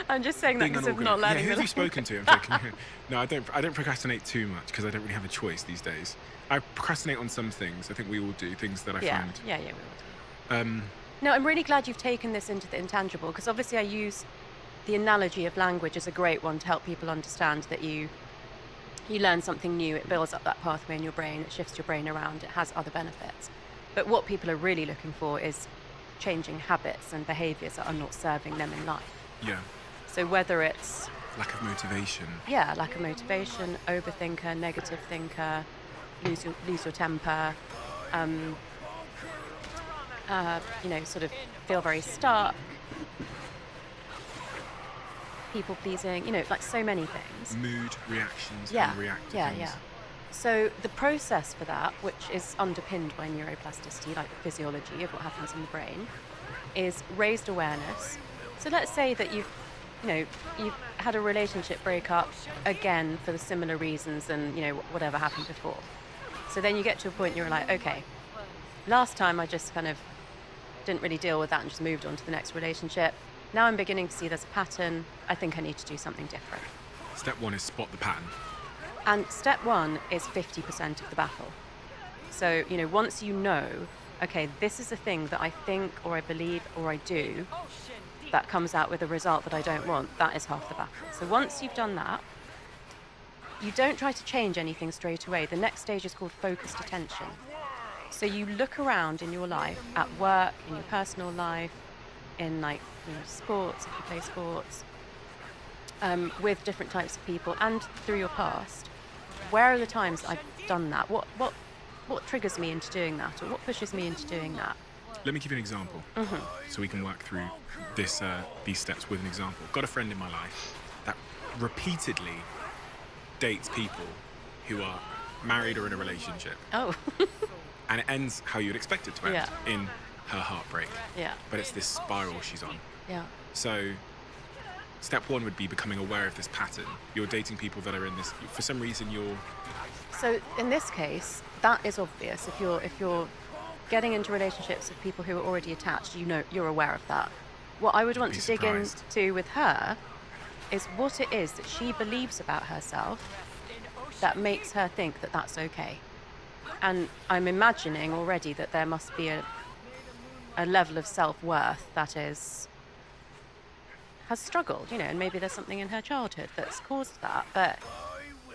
I'm just saying that Being because of unorganized. not learning Yeah, who the have you spoken to? I'm joking. No, I don't procrastinate too much because I don't really have a choice these days. I procrastinate on some things. I think we all do, things that I find. Yeah, we will do. No, I'm really glad you've taken this into the intangible, because obviously I use the analogy of language as a great one to help people understand that you learn something new, it builds up that pathway in your brain, it shifts your brain around, it has other benefits. But what people are really looking for is changing habits and behaviours that are not serving them in life. Yeah. So whether it's... Lack of motivation. Yeah, lack of motivation, overthinker, negative thinker, lose your temper, sort of feel very stuck, people pleasing, like so many things. Mood reactions Yeah, and reactive yeah, things. yeah. So the process for that, which is underpinned by neuroplasticity, like the physiology of what happens in the brain, is raised awareness. So let's say that you've had a relationship breakup again for the similar reasons and, whatever happened before. So then you get to a point you're like, okay, last time I just kind of didn't really deal with that and just moved on to the next relationship. Now I'm beginning to see there's a pattern. I think I need to do something different. Step 1 is spot the pattern. And step 1 is 50% of the battle. So, once you know okay, this is a thing that I think or I believe or I do that comes out with a result that I don't want. That is half the battle. So once you've done that, you don't try to change anything straight away. The next stage is called focused attention. So you look around in your life, at work, in your personal life, in sports, if you play sports, with different types of people and through your past. Where are the times I've done that? What triggers me into doing that, or what pushes me into doing that? Let me give you an example, so we can work through these steps with an example. Got a friend in my life that repeatedly dates people who are married or in a relationship. Oh. And it ends how you'd expect it to end, in her heartbreak. Yeah. But it's this spiral she's on. Yeah. So step one would be becoming aware of this pattern. You're dating people that are in this, for some reason you're... So in this case, that is obvious. If you're getting into relationships with people who are already attached, you're aware of that. What I would want to dig into with her is what it is that she believes about herself that makes her think that that's okay. And I'm imagining already that there must be a level of self-worth that has struggled, and maybe there's something in her childhood that's caused that. But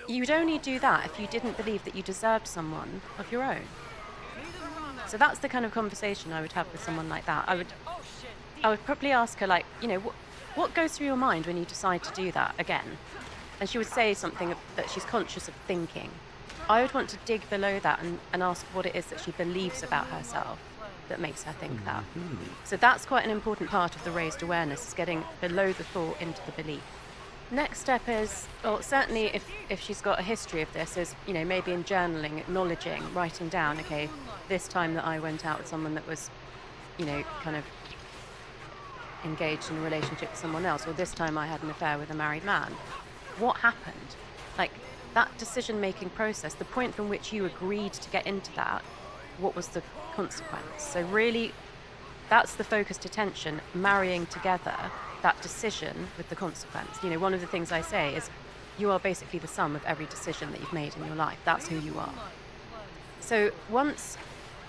you'd only do that if you didn't believe that you deserved someone of your own. So that's the kind of conversation I would have with someone like that. I would probably ask her, what goes through your mind when you decide to do that again? And she would say something that she's conscious of thinking. I would want to dig below that and ask what it is that she believes about herself that makes her think that. So that's quite an important part of the raised awareness, is getting below the thought into the belief. Next step is, well, certainly if she's got a history of this, is, maybe in journaling, acknowledging, writing down, okay, this time that I went out with someone that was, kind of engaged in a relationship with someone else, or this time I had an affair with a married man. What happened? That decision-making process, the point from which you agreed to get into that, what was the consequence? So really, that's the focused attention, marrying together that decision with the consequence. One of the things I say is, you are basically the sum of every decision that you've made in your life. That's who you are. So once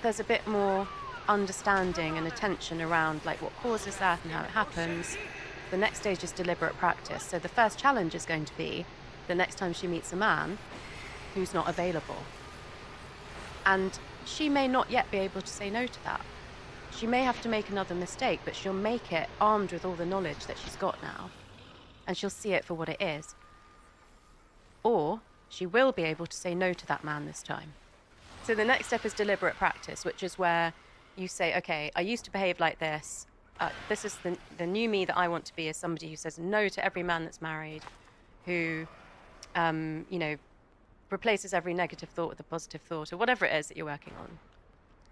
there's a bit more understanding and attention around what causes that and how it happens, the next stage is deliberate practice. So the first challenge is going to be the next time she meets a man who's not available. And she may not yet be able to say no to that. She may have to make another mistake, but she'll make it armed with all the knowledge that she's got now, and she'll see it for what it is. Or she will be able to say no to that man this time. So the next step is deliberate practice, which is where you say, okay, I used to behave like this. This is the new me that I want to be, is somebody who says no to every man that's married, who replaces every negative thought with a positive thought, or whatever it is that you're working on.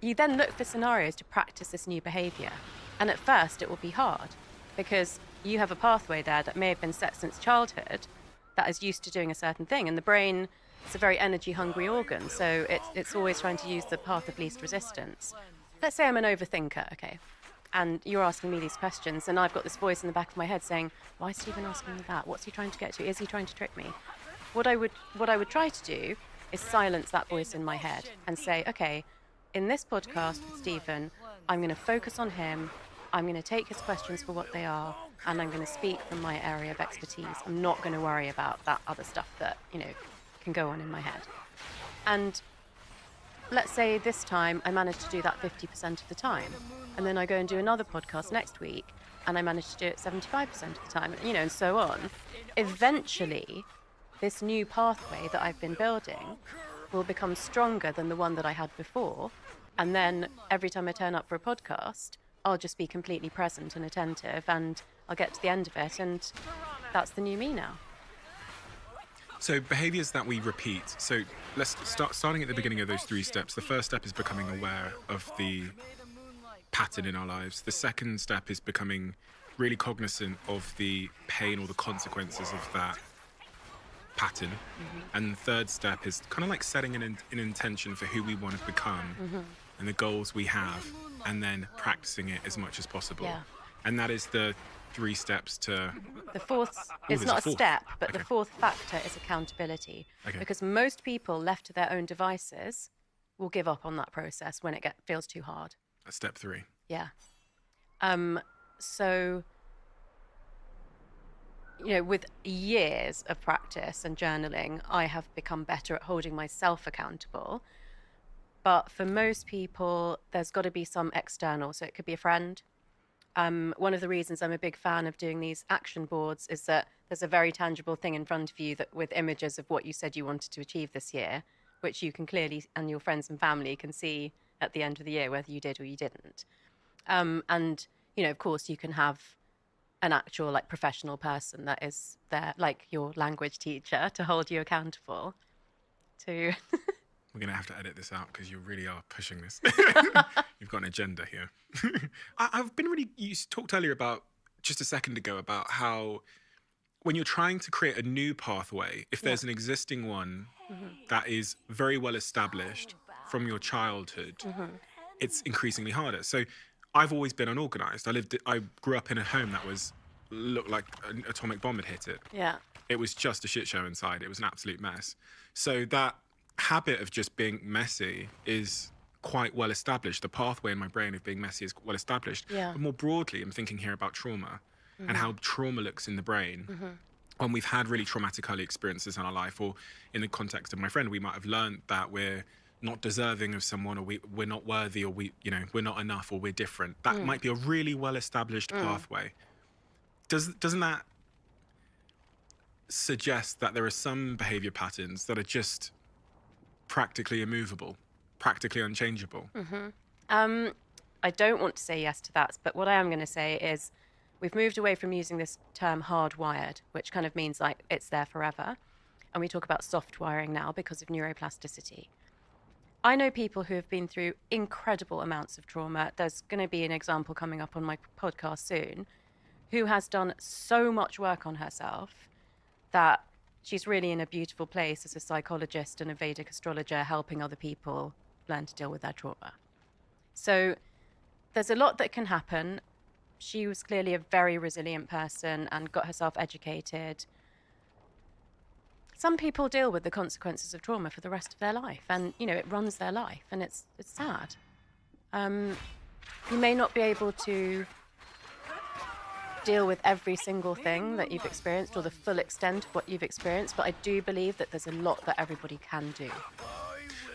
You then look for scenarios to practice this new behavior. And at first it will be hard, because you have a pathway there that may have been set since childhood that is used to doing a certain thing. And the brain is a very energy-hungry organ, so it's always trying to use the path of least resistance. Let's say I'm an overthinker, okay? And you're asking me these questions, and I've got this voice in the back of my head saying, why is Stephen asking me that? What's he trying to get to? Is he trying to trick me? What I would try to do is silence that voice in my head and say, okay, in this podcast with Stephen, I'm going to focus on him, I'm going to take his questions for what they are, and I'm going to speak from my area of expertise. I'm not going to worry about that other stuff that, can go on in my head. And let's say this time I managed to do that 50% of the time, and then I go and do another podcast next week and I manage to do it 75% of the time, and so on. Eventually, this new pathway that I've been building will become stronger than the one that I had before, and then every time I turn up for a podcast, I'll just be completely present and attentive, and I'll get to the end of it, and that's the new me now. So behaviors that we repeat. So let's starting at the beginning of those 3 steps. The first step is becoming aware of the pattern in our lives. The second step is becoming really cognizant of the pain or the consequences of that pattern. And the third step is kind of like setting an intention for who we want to become and the goals we have, and then practicing it as much as possible. Yeah. And that is the 3 steps to... The fourth, it's not a step, but the fourth factor is accountability. Okay. Because most people left to their own devices will give up on that process when it feels too hard. That's step 3. Yeah. So, with years of practice and journaling, I have become better at holding myself accountable. But for most people, there's got to be some external. So it could be a friend. One of the reasons I'm a big fan of doing these action boards is that there's a very tangible thing in front of you that with images of what you said you wanted to achieve this year, which you can clearly, and your friends and family can see at the end of the year, whether you did or you didn't. And, of course, you can have an actual like professional person that is there, like your language teacher, to hold you accountable to... We're going to have to edit this out because you really are pushing this. You've got an agenda here. I've been really... You talked earlier about, just a second ago, about how when you're trying to create a new pathway, if there's an existing one that is very well established from your childhood, it's increasingly harder. So I've always been unorganized. I grew up in a home that looked like an atomic bomb had hit it. Yeah. It was just a shit show inside. It was an absolute mess. So that habit of just being messy is quite well established. The pathway in my brain of being messy is well established. Yeah. But more broadly, I'm thinking here about trauma and how trauma looks in the brain. When we've had really traumatic early experiences in our life, or in the context of my friend, we might have learned that we're not deserving of someone, or we're not worthy, or we're not enough, or we're different. That might be a really well established pathway. Doesn't that suggest that there are some behavior patterns that are just practically immovable, practically unchangeable? I don't want to say yes to that, but what I am going to say is we've moved away from using this term hardwired, which kind of means like it's there forever. And we talk about soft wiring now because of neuroplasticity. I know people who have been through incredible amounts of trauma. There's going to be an example coming up on my podcast soon, who has done so much work on herself that she's really in a beautiful place as a psychologist and a Vedic astrologer, helping other people learn to deal with their trauma. So there's a lot that can happen. She was clearly a very resilient person and got herself educated. Some people deal with the consequences of trauma for the rest of their life, and it runs their life, and it's sad. You may not be able to deal with every single thing that you've experienced or the full extent of what you've experienced, but I do believe that there's a lot that everybody can do.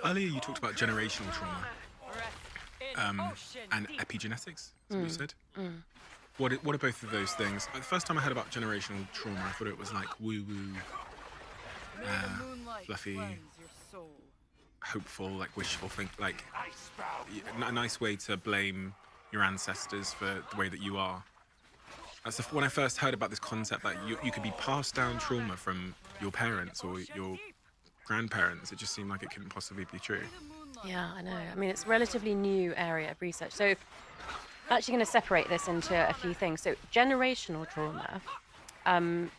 Earlier you talked about generational trauma and epigenetics, is what you said? What are both of those things? The first time I heard about generational trauma, I thought it was like woo-woo, fluffy, hopeful, like wishful think, like a nice way to blame your ancestors for the way that you are. When I first heard about this concept that you could be passed down trauma from your parents or your grandparents, it just seemed like it couldn't possibly be true. Yeah, I know. I mean, it's a relatively new area of research. So I'm actually going to separate this into a few things. So generational trauma, and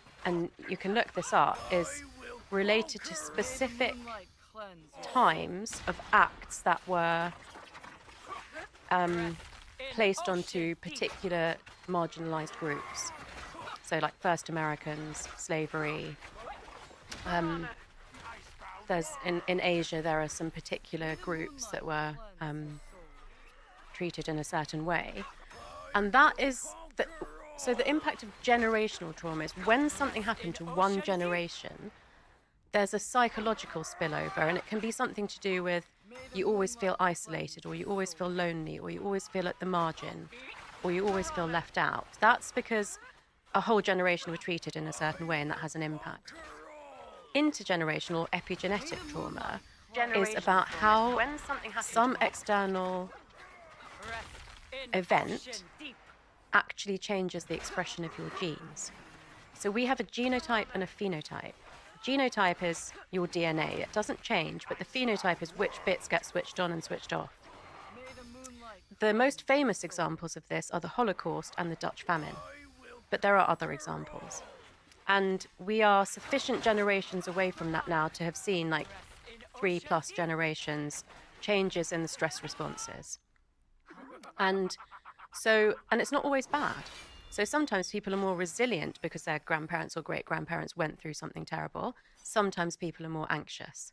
you can look this up, is related to specific times of acts that were placed onto particular marginalized groups. So like first Americans, slavery. There's in Asia, there are some particular groups that were treated in a certain way. And that is... So the impact of generational trauma is when something happened to one generation, there's a psychological spillover, and it can be something to do with you always feel isolated, or you always feel lonely, or you always feel at the margin, or you always feel left out. That's because a whole generation were treated in a certain way, and that has an impact. Intergenerational epigenetic trauma is about how some external event actually changes the expression of your genes. So we have a genotype and a phenotype. Genotype is your DNA. It doesn't change, but the phenotype is which bits get switched on and switched off. The most famous examples of this are the Holocaust and the Dutch famine, but there are other examples. And we are sufficient generations away from that now to have seen like 3+ generations changes in the stress responses. And it's not always bad. So sometimes people are more resilient because their grandparents or great-grandparents went through something terrible. Sometimes people are more anxious.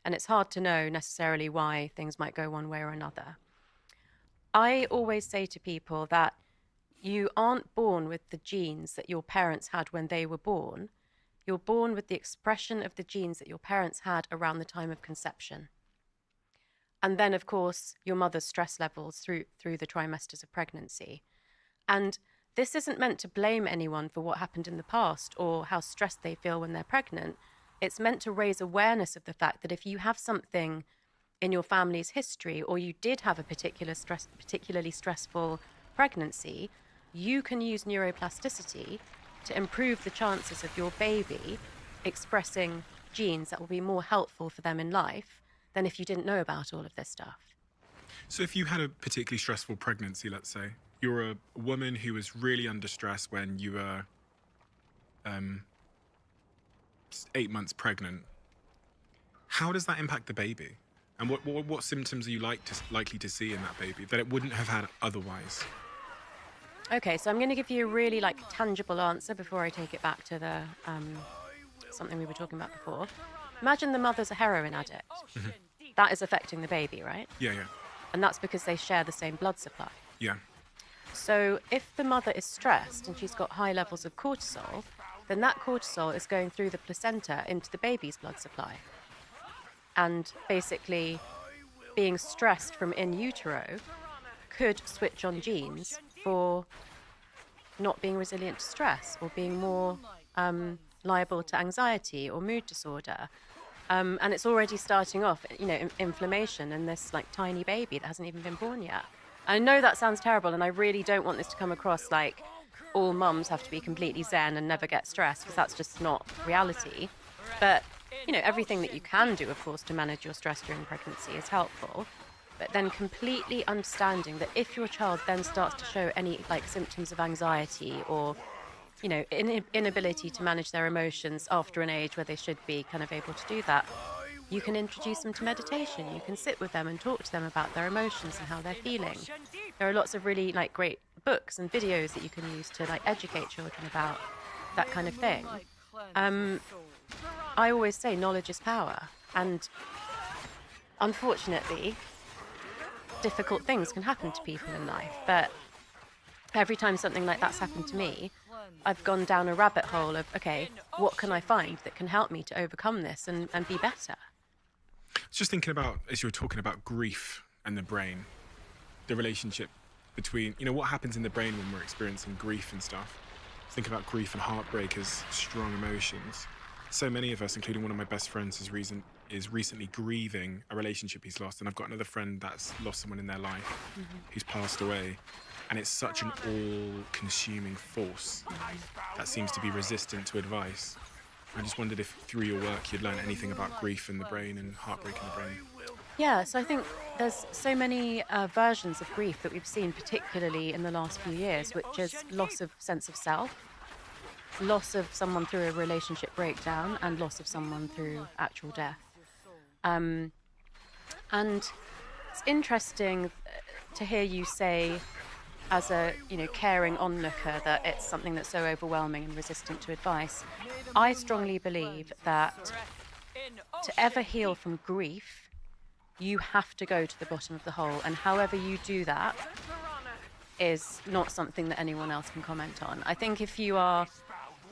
And it's hard to know necessarily why things might go one way or another. I always say to people that you aren't born with the genes that your parents had when they were born. You're born with the expression of the genes that your parents had around the time of conception. And then, of course, your mother's stress levels through the trimesters of pregnancy. And this isn't meant to blame anyone for what happened in the past or how stressed they feel when they're pregnant. It's meant to raise awareness of the fact that if you have something in your family's history, or you did have a particularly stressful pregnancy, you can use neuroplasticity to improve the chances of your baby expressing genes that will be more helpful for them in life than if you didn't know about all of this stuff. So if you had a particularly stressful pregnancy, let's say, you're a woman who was really under stress when you were 8 months pregnant, how does that impact the baby? And what symptoms are you likely to see in that baby that it wouldn't have had otherwise? Okay, so I'm going to give you a really tangible answer before I take it back to the something we were talking about before. Imagine the mother's a heroin addict. Mm-hmm. That is affecting the baby, right? Yeah. And that's because they share the same blood supply. Yeah. So if the mother is stressed and she's got high levels of cortisol, then that cortisol is going through the placenta into the baby's blood supply. And basically, being stressed from in utero could switch on genes for not being resilient to stress or being more liable to anxiety or mood disorder. And it's already starting off, inflammation in this tiny baby that hasn't even been born yet. I know that sounds terrible, and I really don't want this to come across like all mums have to be completely zen and never get stressed, because that's just not reality. But, everything that you can do, of course, to manage your stress during pregnancy is helpful. But then completely understanding that if your child then starts to show any symptoms of anxiety or, inability to manage their emotions after an age where they should be kind of able to do that, you can introduce them to meditation. You can sit with them and talk to them about their emotions and how they're feeling. There are lots of really great books and videos that you can use to educate children about that kind of thing. I always say knowledge is power, and unfortunately, difficult things can happen to people in life. But every time something like that's happened to me, I've gone down a rabbit hole of, okay, what can I find that can help me to overcome this and be better? I was just thinking about, as you were talking about grief and the brain, the relationship between, what happens in the brain when we're experiencing grief and stuff. Think about grief and heartbreak as strong emotions. So many of us, including one of my best friends, is recently grieving a relationship he's lost. And I've got another friend that's lost someone in their life who's passed away. And it's such an all-consuming force that seems to be resistant to advice. I just wondered if through your work you'd learned anything about grief in the brain and heartbreak in the brain. Yeah, so I think there's so many versions of grief that we've seen, particularly in the last few years, which is loss of sense of self, loss of someone through a relationship breakdown, and loss of someone through actual death. And it's interesting to hear you say, as a caring onlooker, that it's something that's so overwhelming and resistant to advice. I strongly believe that to ever heal from grief, you have to go to the bottom of the hole, and however you do that is not something that anyone else can comment on. I think if you are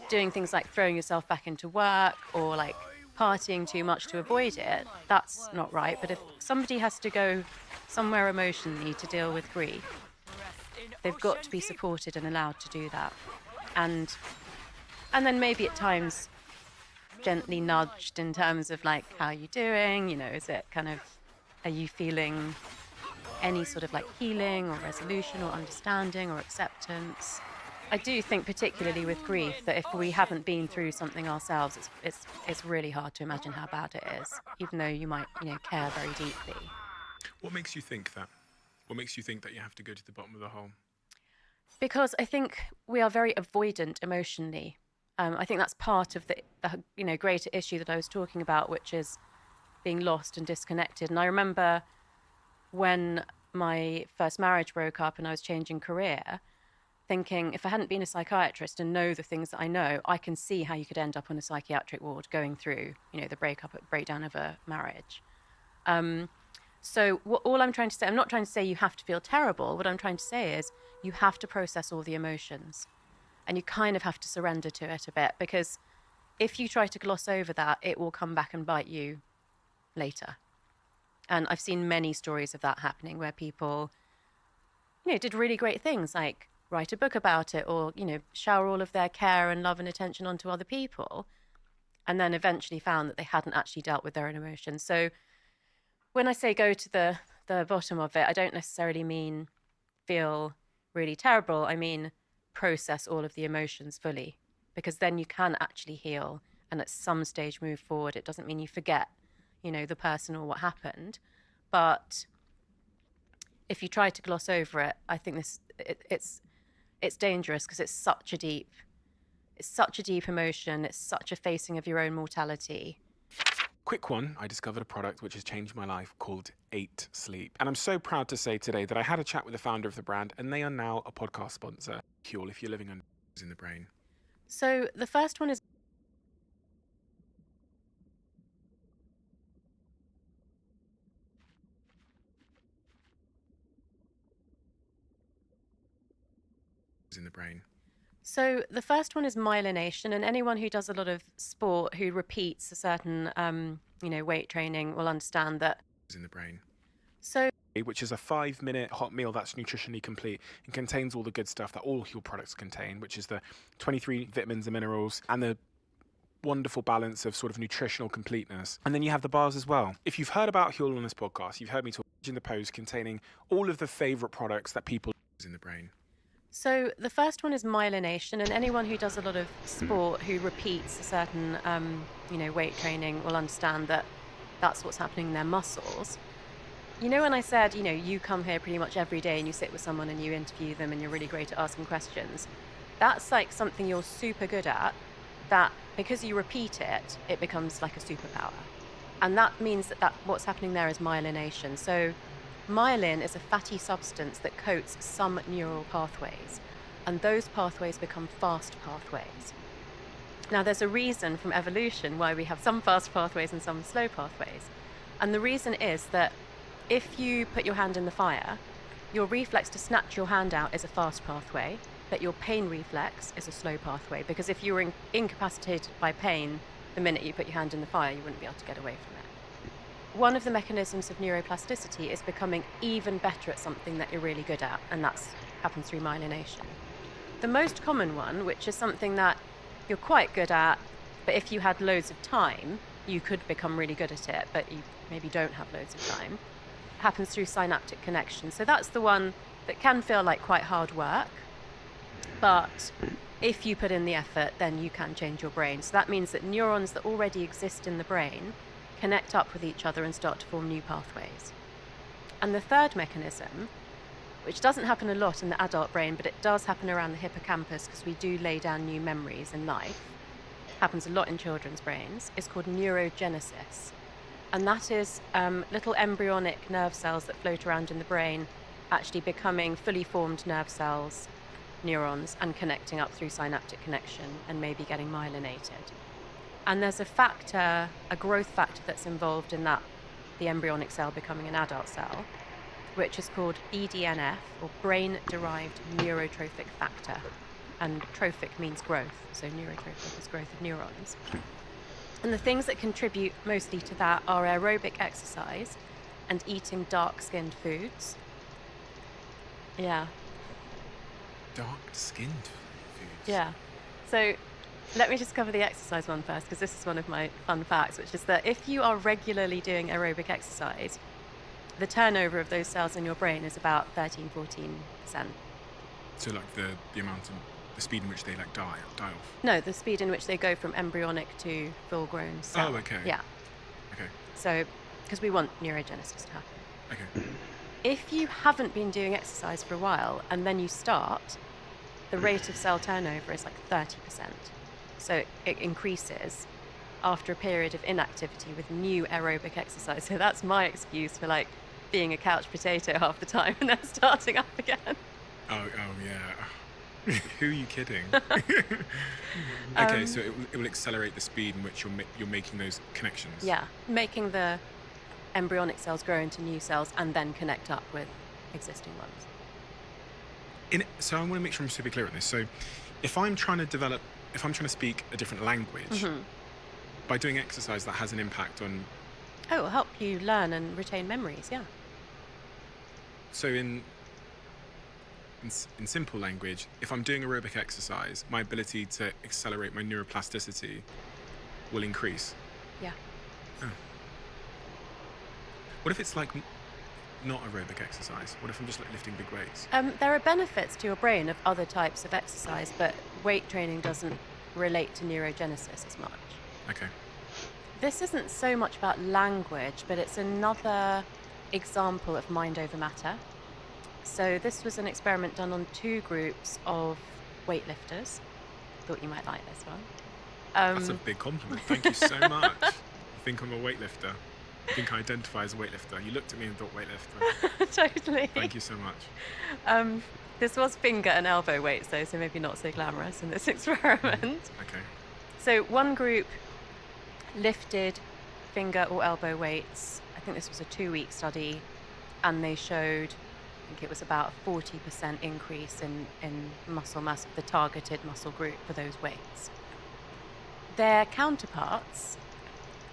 doing things like throwing yourself back into work or partying too much to avoid it, that's not right. But if somebody has to go somewhere emotionally to deal with grief, they've got to be supported and allowed to do that. And then maybe at times gently nudged in terms of how are you doing? Is it are you feeling any sort of healing or resolution or understanding or acceptance? I do think, particularly with grief, that if we haven't been through something ourselves, it's really hard to imagine how bad it is, even though you might care very deeply. What makes you think that? What makes you think that you have to go to the bottom of the hole? Because I think we are very avoidant emotionally. I think that's part of the greater issue that I was talking about, which is being lost and disconnected. And I remember when my first marriage broke up and I was changing career, thinking, if I hadn't been a psychiatrist and know the things that I know, I can see how you could end up on a psychiatric ward going through, the breakdown of a marriage. So all I'm trying to say, I'm not trying to say you have to feel terrible. What I'm trying to say is you have to process all the emotions, and you kind of have to surrender to it a bit, because if you try to gloss over that, it will come back and bite you later. And I've seen many stories of that happening, where people, did really great things like write a book about it, or, shower all of their care and love and attention onto other people, and then eventually found that they hadn't actually dealt with their own emotions. So when I say go to the bottom of it, I don't necessarily mean feel really terrible. I mean process all of the emotions fully, because then you can actually heal and at some stage move forward. It doesn't mean you forget, the person or what happened, but if you try to gloss over it, I think it's dangerous, because it's such a deep emotion. It's such a facing of your own mortality. Quick one, I discovered a product which has changed my life called 8 Sleep. And I'm so proud to say today that I had a chat with the founder of the brand, and they are now a podcast sponsor. Huel, if you're living on in the brain. So the first one is in the brain. So the first one is myelination, and anyone who does a lot of sport, who repeats a certain, weight training, will understand that. In the brain. So, which is a 5-minute hot meal that's nutritionally complete and contains all the good stuff that all Huel products contain, which is the 23 vitamins and minerals and the wonderful balance of sort of nutritional completeness. And then you have the bars as well. If you've heard about Huel on this podcast, you've heard me talk in the post containing all of the favorite products that people in the brain. So the first one is myelination, and anyone who does a lot of sport, who repeats a certain, weight training, will understand that that's what's happening in their muscles. When I said, you come here pretty much every day and you sit with someone and you interview them and you're really great at asking questions, that's like something you're super good at, that because you repeat it, it becomes like a superpower. And that means that what's happening there is myelination. So myelin is a fatty substance that coats some neural pathways, and those pathways become fast pathways. Now, there's a reason from evolution why we have some fast pathways and some slow pathways. And the reason is that if you put your hand in the fire, your reflex to snatch your hand out is a fast pathway, but your pain reflex is a slow pathway, because if you were incapacitated by pain the minute you put your hand in the fire, you wouldn't be able to get away from it. One of the mechanisms of neuroplasticity is becoming even better at something that you're really good at, and that happens through myelination. The most common one, which is something that you're quite good at, but if you had loads of time, you could become really good at it, but you maybe don't have loads of time, happens through synaptic connection. So that's the one that can feel like quite hard work, but if you put in the effort, then you can change your brain. So that means that neurons that already exist in the brain connect up with each other and start to form new pathways. And the third mechanism, which doesn't happen a lot in the adult brain, but it does happen around the hippocampus, because we do lay down new memories in life, happens a lot in children's brains, is called neurogenesis. And that is little embryonic nerve cells that float around in the brain actually becoming fully formed nerve cells, neurons, and connecting up through synaptic connection and maybe getting myelinated. And there's a factor, a growth factor, that's involved in that, the embryonic cell becoming an adult cell, which is called BDNF, or brain-derived neurotrophic factor. And trophic means growth, so neurotrophic is growth of neurons. And the things that contribute mostly to that are aerobic exercise and eating dark-skinned foods. Yeah. Dark-skinned foods? Yeah. So let me just cover the exercise one first, because this is one of my fun facts, which is that if you are regularly doing aerobic exercise, the turnover of those cells in your brain is about 13-14%. So like the amount of, the speed in which they like die off? No, the speed in which they go from embryonic to full-grown cell. Oh, okay. Yeah. Okay. So, because we want neurogenesis to happen. Okay. If you haven't been doing exercise for a while and then you start, the rate of cell turnover is like 30%. So it increases after a period of inactivity with new aerobic exercise. So that's my excuse for like being a couch potato half the time and then starting up again. Oh yeah. Who are you kidding? Okay, so it will accelerate the speed in which you're making those connections. Yeah, making the embryonic cells grow into new cells and then connect up with existing ones. So I want to make sure I'm super clear on this. So if I'm trying to speak a different language, by doing exercise that has an impact on... Oh, it'll help you learn and retain memories, yeah. So in simple language, if I'm doing aerobic exercise, my ability to accelerate my neuroplasticity will increase. Yeah. Oh. What if it's like not aerobic exercise? What if I'm just like lifting big weights? There are benefits to your brain of other types of exercise, but weight training doesn't relate to neurogenesis as much. Okay. This isn't so much about language, but it's another example of mind over matter. So this was an experiment done on 2 groups of weightlifters. Thought you might like this one. That's a big compliment. Thank you so much. I think I'm a weightlifter. I think I identify as a weightlifter. You looked at me and thought weightlifter. Totally. Thank you so much. This was finger and elbow weights, though, so maybe not so glamorous in this experiment. Okay. So one group lifted finger or elbow weights. I think this was a 2-week study, and they showed, I think it was about a 40% increase in muscle mass of the targeted muscle group for those weights. Their counterparts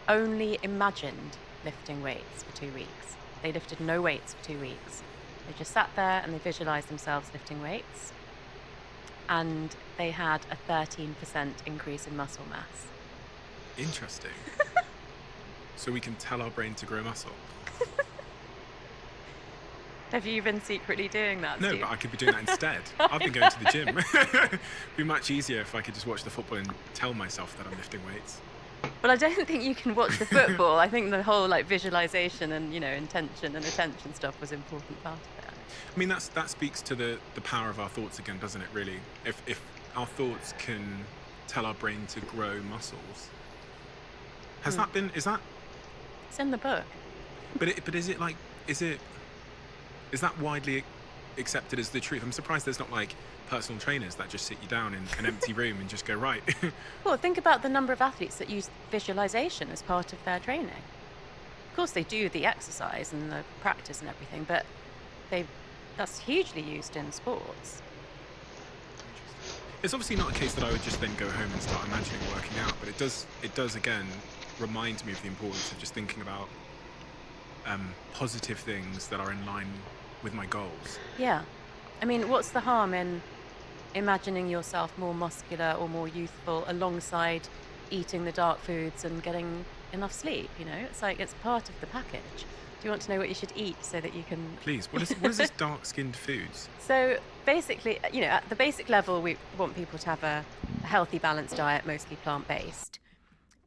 only imagined lifting weights for 2 weeks. They lifted no weights for 2 weeks. They just sat there and they visualized themselves lifting weights, and they had a 13% increase in muscle mass. Interesting. So we can tell our brain to grow muscle. Have you been secretly doing that, No, Steve? but I could be doing that instead. I've been going to the gym. It'd be much easier if I could just watch the football and tell myself that I'm lifting weights. Well, I don't think you can watch the football. I think the whole visualization and intention and attention stuff was an important part of it. I mean, that speaks to the power of our thoughts again, doesn't it? Really, if our thoughts can tell our brain to grow muscles, is that? It's in the book. But is that widely accepted as the truth? I'm surprised there's not personal trainers that just sit you down in an empty room and just go, right. Well, think about the number of athletes that use visualization as part of their training. Of course, they do the exercise and the practice and everything, but that's hugely used in sports. It's obviously not a case that I would just then go home and start imagining working out, but it does again remind me of the importance of just thinking about positive things that are in line with my goals. Yeah. I mean, what's the harm in imagining yourself more muscular or more youthful alongside eating the dark foods and getting enough sleep? It's part of the package. Do you want to know what you should eat so that you can... Please, what is this dark-skinned foods? So basically, at the basic level, we want people to have a healthy, balanced diet, mostly plant-based.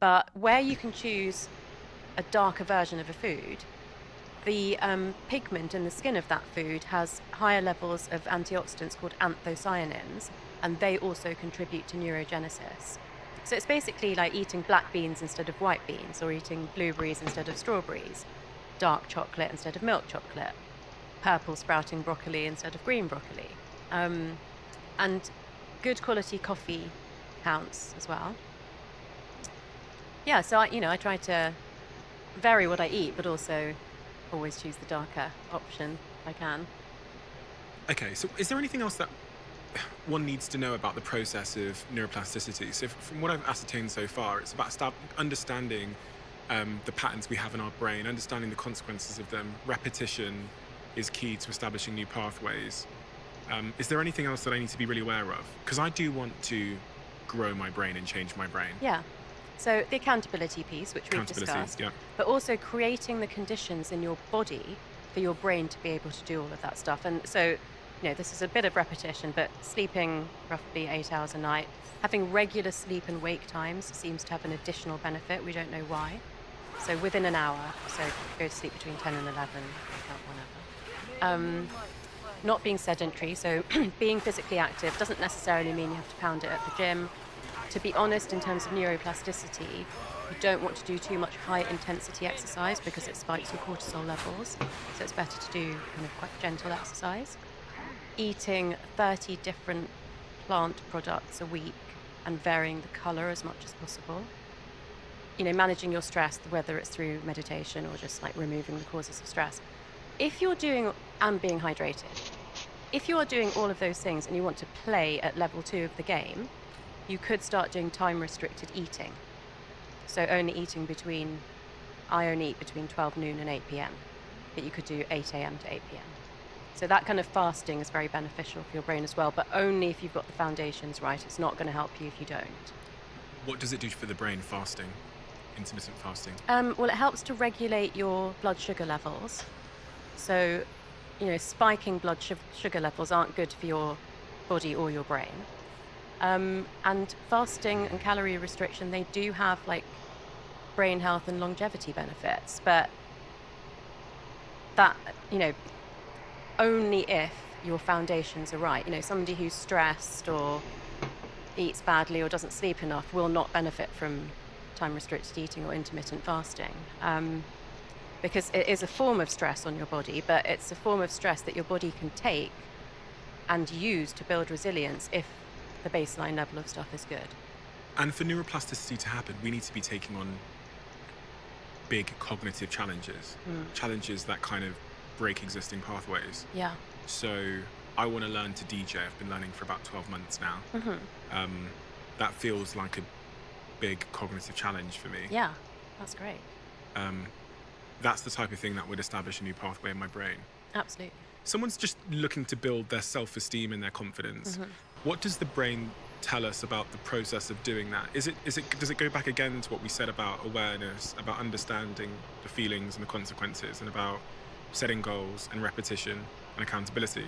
But where you can choose a darker version of a food, the pigment in the skin of that food has higher levels of antioxidants called anthocyanins, and they also contribute to neurogenesis. So it's basically like eating black beans instead of white beans, or eating blueberries instead of strawberries, dark chocolate instead of milk chocolate, purple sprouting broccoli instead of green broccoli. And good quality coffee counts as well. Yeah, so I try to vary what I eat, but also always choose the darker option if I can. Okay, so is there anything else that one needs to know about the process of neuroplasticity? So from what I've ascertained so far, it's about understanding the patterns we have in our brain, understanding the consequences of them. Repetition is key to establishing new pathways. Is there anything else that I need to be really aware of? Because I do want to grow my brain and change my brain. Yeah. So the accountability piece, which we've discussed, yeah. But also creating the conditions in your body for your brain to be able to do all of that stuff. And so, this is a bit of repetition, but sleeping roughly 8 hours a night, having regular sleep and wake times seems to have an additional benefit. We don't know why. So within an hour, so go to sleep between 10 and 11, wake up whenever. Not being sedentary, so being physically active doesn't necessarily mean you have to pound it at the gym. To be honest, in terms of neuroplasticity, you don't want to do too much high-intensity exercise because it spikes your cortisol levels. So it's better to do kind of quite gentle exercise. Eating 30 different plant products a week and varying the color as much as possible. Managing your stress, whether it's through meditation or just like removing the causes of stress. If you're doing, and being hydrated, if you are doing all of those things and you want to play at level 2 of the game, you could start doing time-restricted eating. So I only eat between 12 noon and 8 p.m. But you could do 8 a.m. to 8 p.m. So that kind of fasting is very beneficial for your brain as well, but only if you've got the foundations right. It's not going to help you if you don't. What does it do for the brain, fasting? Intermittent fasting? Well, it helps to regulate your blood sugar levels. So, spiking blood sugar levels aren't good for your body or your brain. And fasting and calorie restriction, they do have like brain health and longevity benefits, but that, only if your foundations are right. Somebody who's stressed or eats badly or doesn't sleep enough will not benefit from time-restricted eating or intermittent fasting, because it is a form of stress on your body, but it's a form of stress that your body can take and use to build resilience if the baseline level of stuff is good. And for neuroplasticity to happen, we need to be taking on big cognitive challenges, challenges that kind of break existing pathways. Yeah. So I want to learn to DJ. I've been learning for about 12 months now. That feels like a big cognitive challenge for me. Yeah, that's great. That's the type of thing that would establish a new pathway in my brain. Absolutely. Someone's just looking to build their self-esteem and their confidence. What does the brain tell us about the process of doing that? Does it go back again to what we said about awareness, about understanding the feelings and the consequences, and about setting goals and repetition and accountability?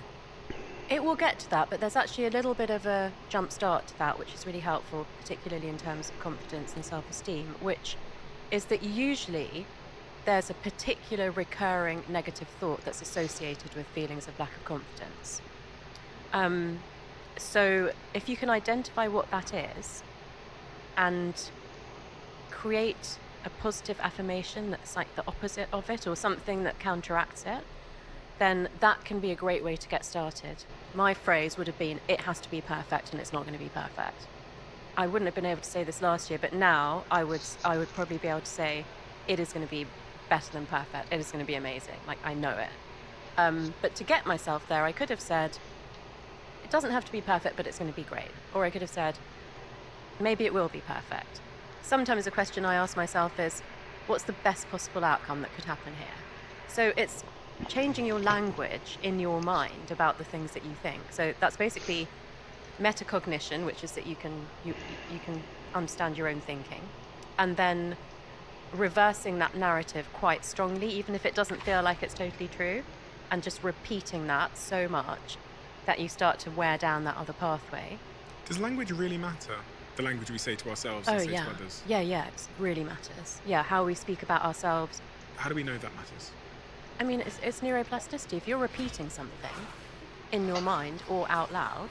It will get to that, but there's actually a little bit of a jump start to that, which is really helpful, particularly in terms of confidence and self-esteem, which is that usually there's a particular recurring negative thought that's associated with feelings of lack of confidence. So if you can identify what that is and create a positive affirmation that's like the opposite of it or something that counteracts it, then that can be a great way to get started. My phrase would have been, it has to be perfect and it's not going to be perfect. I wouldn't have been able to say this last year, but now I would probably be able to say, it is going to be better than perfect. It is going to be amazing. Like, I know it. But to get myself there, I could have said, it doesn't have to be perfect, but it's going to be great. Or I could have said, maybe it will be perfect. Sometimes a question I ask myself is, what's the best possible outcome that could happen here? So it's changing your language in your mind about the things that you think. So that's basically metacognition, which is that you can understand your own thinking, and then reversing that narrative quite strongly, even if it doesn't feel like it's totally true, and just repeating that so much that you start to wear down that other pathway. Does language really matter? The language we say to ourselves and say to others? Yeah, it really matters. Yeah, how we speak about ourselves. How do we know that matters? I mean, it's neuroplasticity. If you're repeating something in your mind or out loud,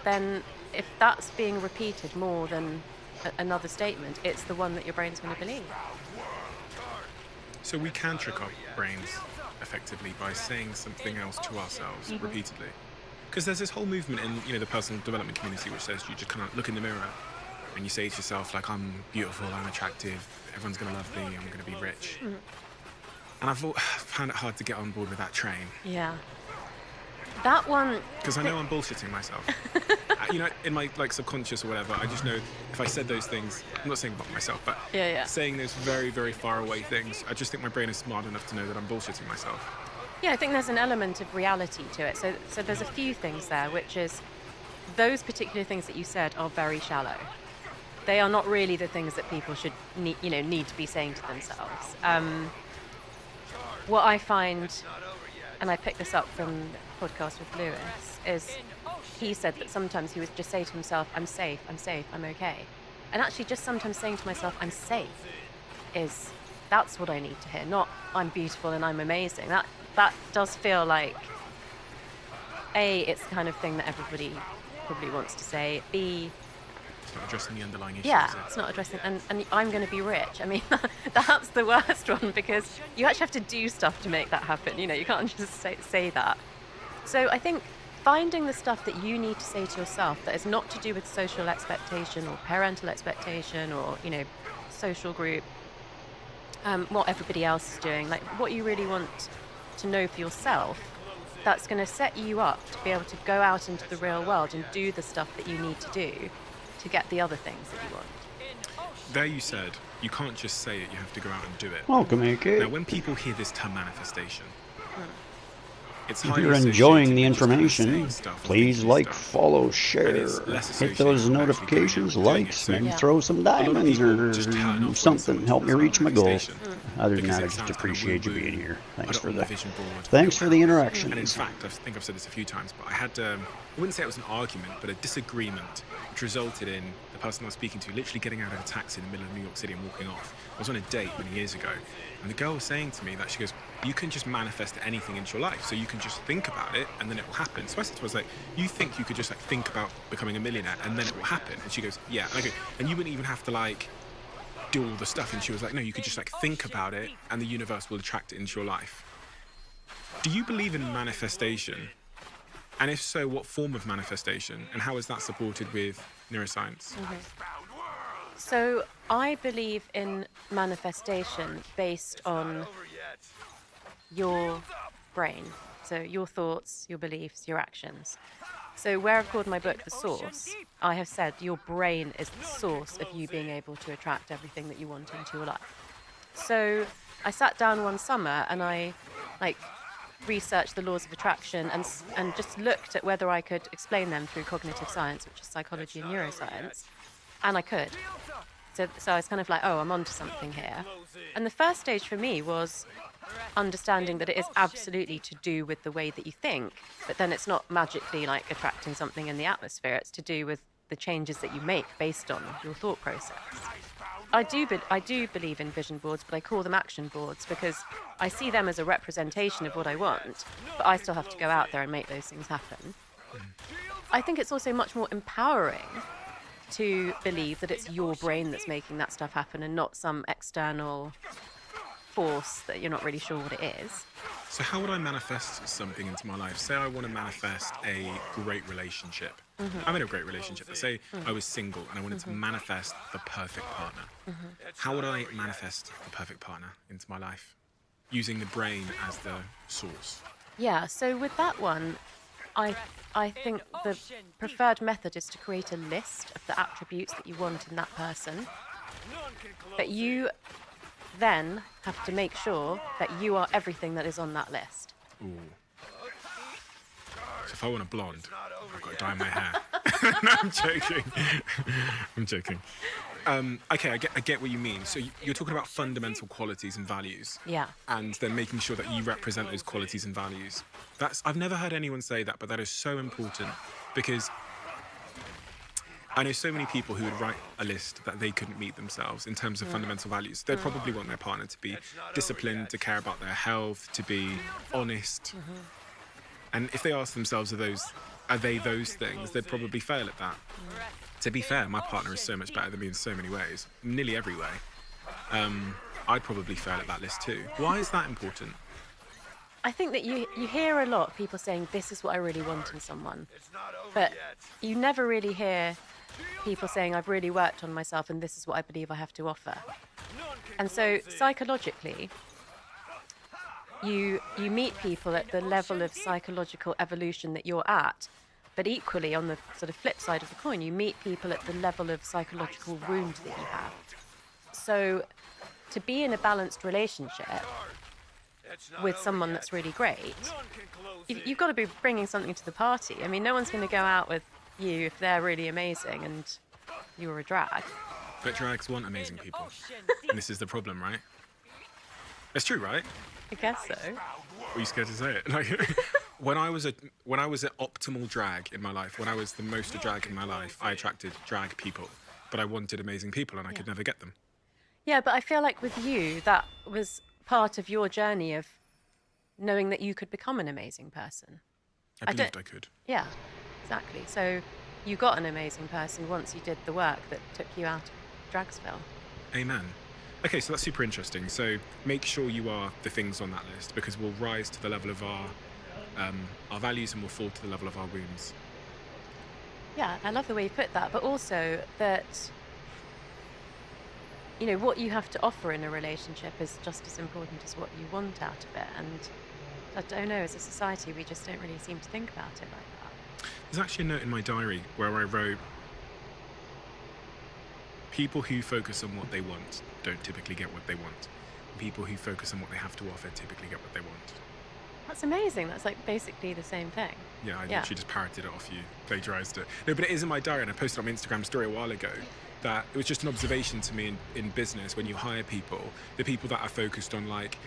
then if that's being repeated more than another statement, it's the one that your brain's going to believe. So we can trick our brains effectively by saying something else to ourselves repeatedly. Because there's this whole movement in the personal development community which says you just kind of look in the mirror and you say to yourself, like, I'm beautiful, I'm attractive, everyone's going to love me, I'm going to be rich. And I've found it hard to get on board with that train. Yeah. That one... Because I know I'm bullshitting myself. In my subconscious or whatever, I just know if I said those things, I'm not saying about myself, but saying those very, very far away things, I just think my brain is smart enough to know that I'm bullshitting myself. Yeah, I think there's an element of reality to it. So there's a few things there, which is those particular things that you said are very shallow. They are not really the things that people should need to be saying to themselves. What I find, and I picked this up from the podcast with Lewis, is he said that sometimes he would just say to himself, I'm safe, I'm okay. And actually just sometimes saying to myself, I'm safe, that's what I need to hear, not I'm beautiful and I'm amazing. That does feel like, A, it's the kind of thing that everybody probably wants to say. B, it's not addressing the underlying issues. Yeah, it's not addressing, and I'm going to be rich. I mean, that's the worst one, because you actually have to do stuff to make that happen. You can't just say that. So I think finding the stuff that you need to say to yourself that is not to do with social expectation or parental expectation or, social group, what everybody else is doing, like what you really want to know for yourself, that's going to set you up to be able to go out into the real world and do the stuff that you need to do to get the other things that you want. There you said, you can't just say it, you have to go out and do it. Welcome, AK. Now, when people hear this term manifestation, it's If highly you're enjoying the associated with just kind of information, saying stuff or please thinking like, stuff. follow, share, And it's less hit associated those with actually going notifications, out and doing likes, it. So maybe Yeah. throw some a lot of diamonds people or just turn off when something. someone Help me says reach my goal. manifestation, Other than because that, I it just sounds kind of appreciate you woo-woo. being here. Put Thanks it for on the vision board, thanks it'll for the happen. interaction. And in fact, I think I've said this a few times, but I had, I wouldn't say it was an argument, but a disagreement, which resulted in the person I was speaking to literally getting out of a taxi in the middle of New York City and walking off. I was on a date many years ago, and the girl was saying to me that she goes, you can just manifest anything into your life, so you can just think about it, and then it will happen. So I said to her, I was like, you think you could just think about becoming a millionaire, and then it will happen? And she goes, yeah. And I go, and you wouldn't even have to do all the stuff. And she was like, no, you could just think about it, and the universe will attract it into your life. Do you believe in manifestation? And if so, what form of manifestation? And how is that supported with neuroscience? So I believe in manifestation based on your brain. So your thoughts, your beliefs, your actions. So where I've called my book The Source, I have said your brain is the source of you being able to attract everything that you want into your life. So I sat down one summer and I researched the laws of attraction and just looked at whether I could explain them through cognitive science, which is psychology and neuroscience, and I could. So I was kind of like, oh, I'm onto something here. And the first stage for me was understanding that it is absolutely to do with the way that you think, but then it's not magically like attracting something in the atmosphere. It's to do with the changes that you make based on your thought process. I do believe in vision boards, but I call them action boards because I see them as a representation of what I want, but I still have to go out there and make those things happen. I think it's also much more empowering to believe that it's your brain that's making that stuff happen and not some external force that you're not really sure what it is. So how would I manifest something into my life? Say I want to manifest a great relationship. I'm in a great relationship. Let's say I was single and I wanted to manifest the perfect partner. How would I manifest the perfect partner into my life? Using the brain as the source. Yeah, so with that one, I think the preferred method is to create a list of the attributes that you want in that person. But you then have to make sure that you are everything that is on that list. Ooh. So if I want a blonde, I've got to dye my hair. No, I'm joking. I'm joking. Okay, I get what you mean. So you're talking about fundamental qualities and values. Yeah. And then making sure that you represent those qualities and values. I've never heard anyone say that, but that is so important because I know so many people who would write a list that they couldn't meet themselves in terms of fundamental values. They'd probably want their partner to be disciplined, to care about their health, to be honest. And if they ask themselves, are they those things, they'd probably fail at that. To be fair, my partner is so much better than me in so many ways, nearly every way. I'd probably fail at that list too. Why is that important? I think that you hear a lot of people saying, this is what I really want in someone. But you never really hear people saying, I've really worked on myself and this is what I believe I have to offer. And so psychologically, you meet people at the level of psychological evolution that you're at, but equally on the sort of flip side of the coin, you meet people at the level of psychological wound that you have. So to be in a balanced relationship with someone that's really great, you've got to be bringing something to the party. I mean, no one's going to go out with you if they're really amazing and you're a drag. But drags want amazing people. And this is the problem, right? It's true, right? I guess so. Were you scared to say it? Like, when I was at optimal drag in my life, when I was the most a drag in my life, I attracted drag people. But I wanted amazing people and I could never get them. Yeah, but I feel like with you, that was part of your journey of knowing that you could become an amazing person. I believed I could. Yeah, exactly. So you got an amazing person once you did the work that took you out of Dragsville. Amen. Okay, so that's super interesting. So make sure you are the things on that list because we'll rise to the level of our our values and we'll fall to the level of our wounds. Yeah, I love the way you put that, but also that, you know, what you have to offer in a relationship is just as important as what you want out of it. And I don't know, as a society, we just don't really seem to think about it like that. There's actually a note in my diary where I wrote, people who focus on what they want don't typically get what they want. People who focus on what they have to offer typically get what they want. That's amazing. That's like basically the same thing. Yeah, I literally just parroted it off you, plagiarized it. No, but it is in my diary, and I posted on my Instagram story a while ago that it was just an observation to me in business when you hire people, the people that are focused on like,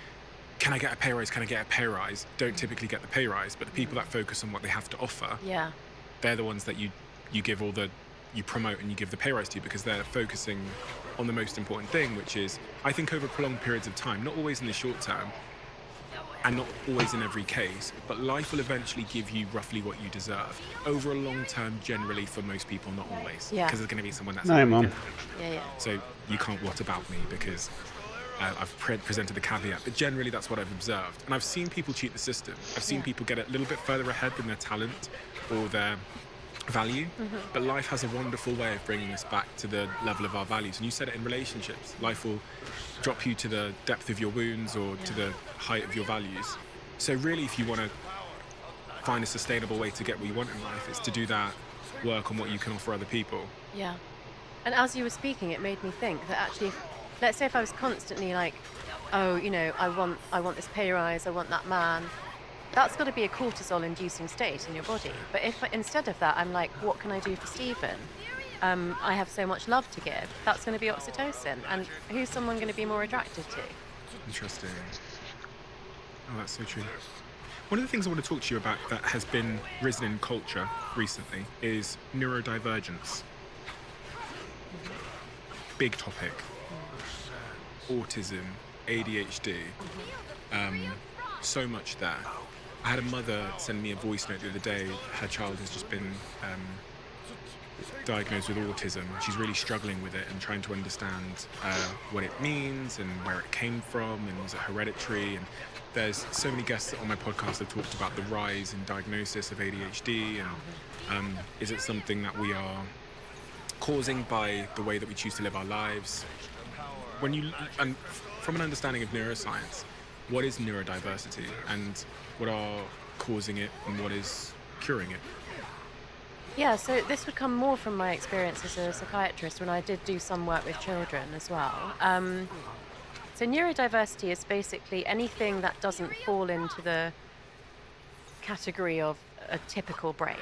can I get a pay rise, can I get a pay rise, don't typically get the pay rise, but the people that focus on what they have to offer, they're the ones that you give all the, you promote and you give the pay rise to, because they're focusing on the most important thing, which is, I think over prolonged periods of time, not always in the short term, and not always in every case, but life will eventually give you roughly what you deserve. Over a long term, generally for most people, not always. Yeah. Because there's going to be someone that's... Hi, Mum. Yeah. So you can't what about me, because I've presented the caveat, but generally that's what I've observed. And I've seen people cheat the system. I've seen people get a little bit further ahead than their talent or their value, but life has a wonderful way of bringing us back to the level of our values. And you said it in relationships. Life will drop you to the depth of your wounds or to the height of your values. So really, if you want to find a sustainable way to get what you want in life, it's to do that work on what you can offer other people. Yeah. And as you were speaking, it made me think that actually, let's say if I was constantly like, oh, you know, I want this pay rise, I want that man, that's got to be a cortisol-inducing state in your body. But if instead of that, I'm like, what can I do for Stephen? I have so much love to give. That's going to be oxytocin. And who's someone going to be more attracted to? Interesting. Oh, that's so true. One of the things I want to talk to you about that has been risen in culture recently is neurodivergence. Big topic. Autism, ADHD, so much there. I had a mother send me a voice note the other day. Her child has just been diagnosed with autism. She's really struggling with it and trying to understand what it means and where it came from, and is it hereditary. And there's so many guests on my podcast have talked about the rise in diagnosis of ADHD, and is it something that we are causing by the way that we choose to live our lives? And from an understanding of neuroscience, what is neurodiversity and what are causing it and what is curing it? Yeah, so this would come more from my experience as a psychiatrist when I did do some work with children as well. So neurodiversity is basically anything that doesn't fall into the category of a typical brain.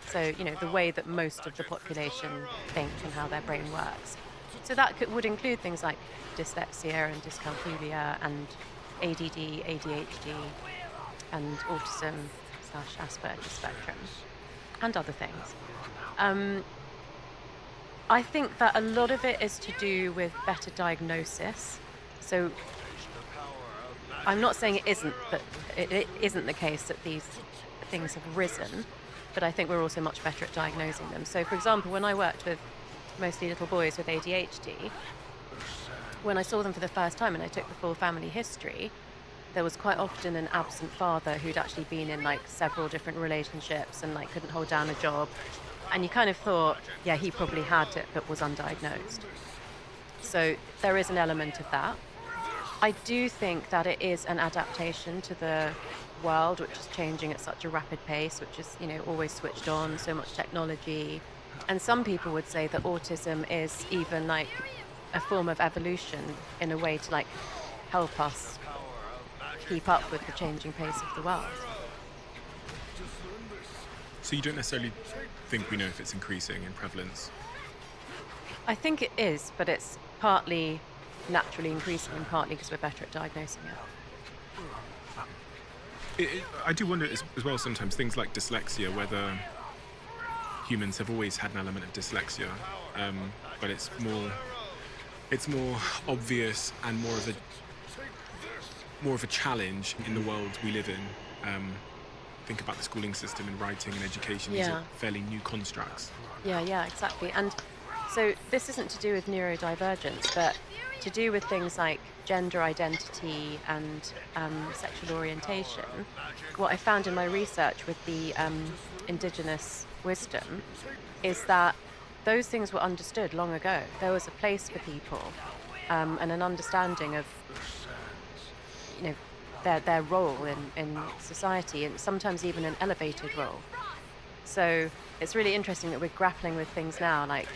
So, you know, the way that most of the population think and how their brain works. So that would include things like dyslexia and dyscalculia and ADD, ADHD, and autism/Asperger's spectrum, and other things. I think that a lot of it is to do with better diagnosis. So I'm not saying it isn't the case that these things have risen, but I think we're also much better at diagnosing them. So, for example, when I worked with mostly little boys with ADHD, when I saw them for the first time and I took the full family history, there was quite often an absent father who'd actually been in like several different relationships and like couldn't hold down a job. And you kind of thought, yeah, he probably had it but was undiagnosed. So there is an element of that. I do think that it is an adaptation to the world, which is changing at such a rapid pace, which is, you know, always switched on, so much technology. And some people would say that autism is even like a form of evolution in a way to like help us keep up with the changing pace of the world. So you don't necessarily think we know if it's increasing in prevalence? I think it is, but it's partly naturally increasing and partly because we're better at diagnosing it. I do wonder as well sometimes things like dyslexia, whether humans have always had an element of dyslexia, but it's more obvious and more of a challenge in the world we live in. Think about the schooling system and writing and education. These are fairly new constructs. Yeah, exactly. And so this isn't to do with neurodivergence, but to do with things like gender identity and sexual orientation, what I found in my research with the indigenous wisdom is that those things were understood long ago. There was a place for people and an understanding of, you know, their role in society, and sometimes even an elevated role. So it's really interesting that we're grappling with things now, like,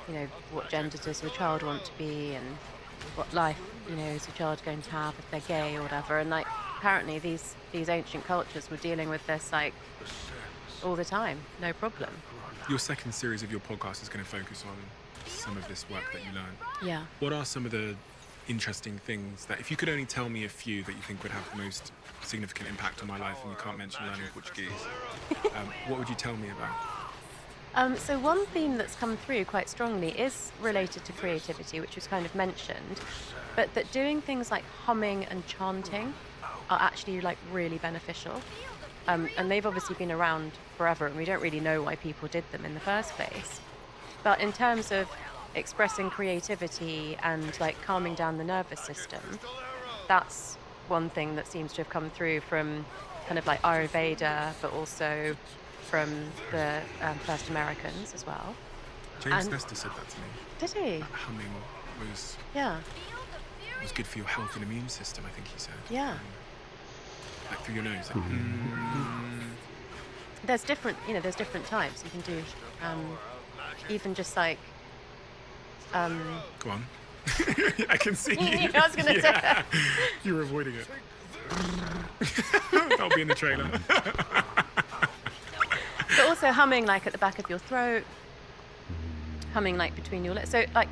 you know, what gender does your child want to be, and what life, you know, is your child going to have if they're gay or whatever. And like, apparently these ancient cultures were dealing with this like all the time, no problem. Your second series of your podcast is going to focus on some of this work that you learned. Yeah. What are some of the interesting things that, if you could only tell me a few that you think would have the most significant impact on my life, and you can't mention learning Portuguese, what would you tell me about? So one theme that's come through quite strongly is related to creativity, which was kind of mentioned, but that doing things like humming and chanting are actually like really beneficial. And they've obviously been around forever, and we don't really know why people did them in the first place. But in terms of expressing creativity and like calming down the nervous system, that's one thing that seems to have come through from kind of like Ayurveda, but also from the first Americans as well. James Nestor said that to me. Did he? That humming was good for your health and immune system, I think he said. Yeah. Like through your nose. Like, There's different types. You can do even just like Go on. I can see you. I was going to say. You were avoiding it. That'll be in the trailer. But also humming like at the back of your throat, humming like between your lips. So like,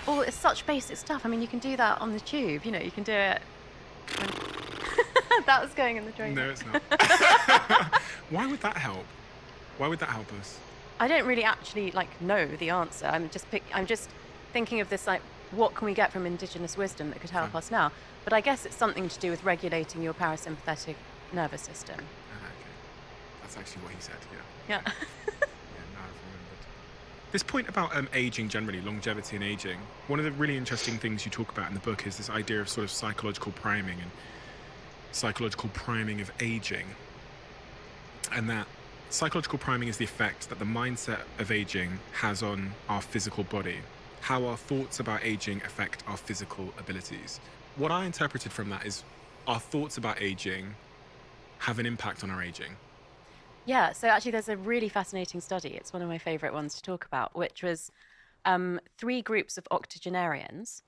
it's such basic stuff. I mean, you can do that on the tube. You know, you can do it. That was going in the trailer. No, it's not. Why would that help? Why would that help us? I don't really actually like know the answer. I'm just thinking of this like, what can we get from indigenous wisdom that could help us now? But I guess it's something to do with regulating your parasympathetic nervous system. Okay. That's actually what he said. Yeah. Yeah, now I've remembered. This point about aging generally, longevity and aging. One of the really interesting things you talk about in the book is this idea of sort of psychological priming and psychological priming of aging, and that psychological priming is the effect that the mindset of aging has on our physical body, how our thoughts about aging affect our physical abilities. What I interpreted from that is our thoughts about aging have an impact on our aging. Yeah, so actually there's a really fascinating study, it's one of my favourite ones to talk about, which was 3 groups of octogenarians.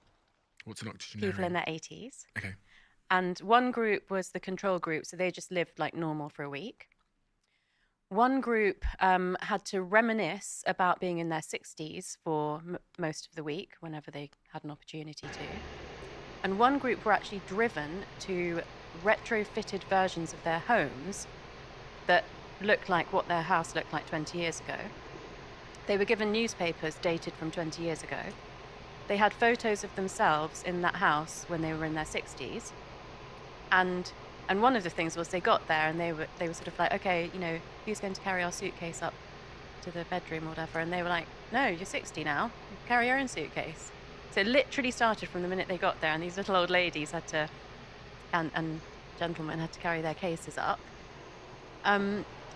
What's an octogenarian? People in their 80s. Okay. And one group was the control group, so they just lived like normal for a week. One group had to reminisce about being in their 60s for most of the week, whenever they had an opportunity to. And one group were actually driven to retrofitted versions of their homes that looked like what their house looked like 20 years ago. They were given newspapers dated from 20 years ago. They had photos of themselves in that house when they were in their 60s. And one of the things was they got there and they were sort of like, okay, you know, who's going to carry our suitcase up to the bedroom or whatever? And they were like, no, you're 60 now. Carry your own suitcase. So it literally started from the minute they got there, and these little old ladies had to, and gentlemen had to carry their cases up.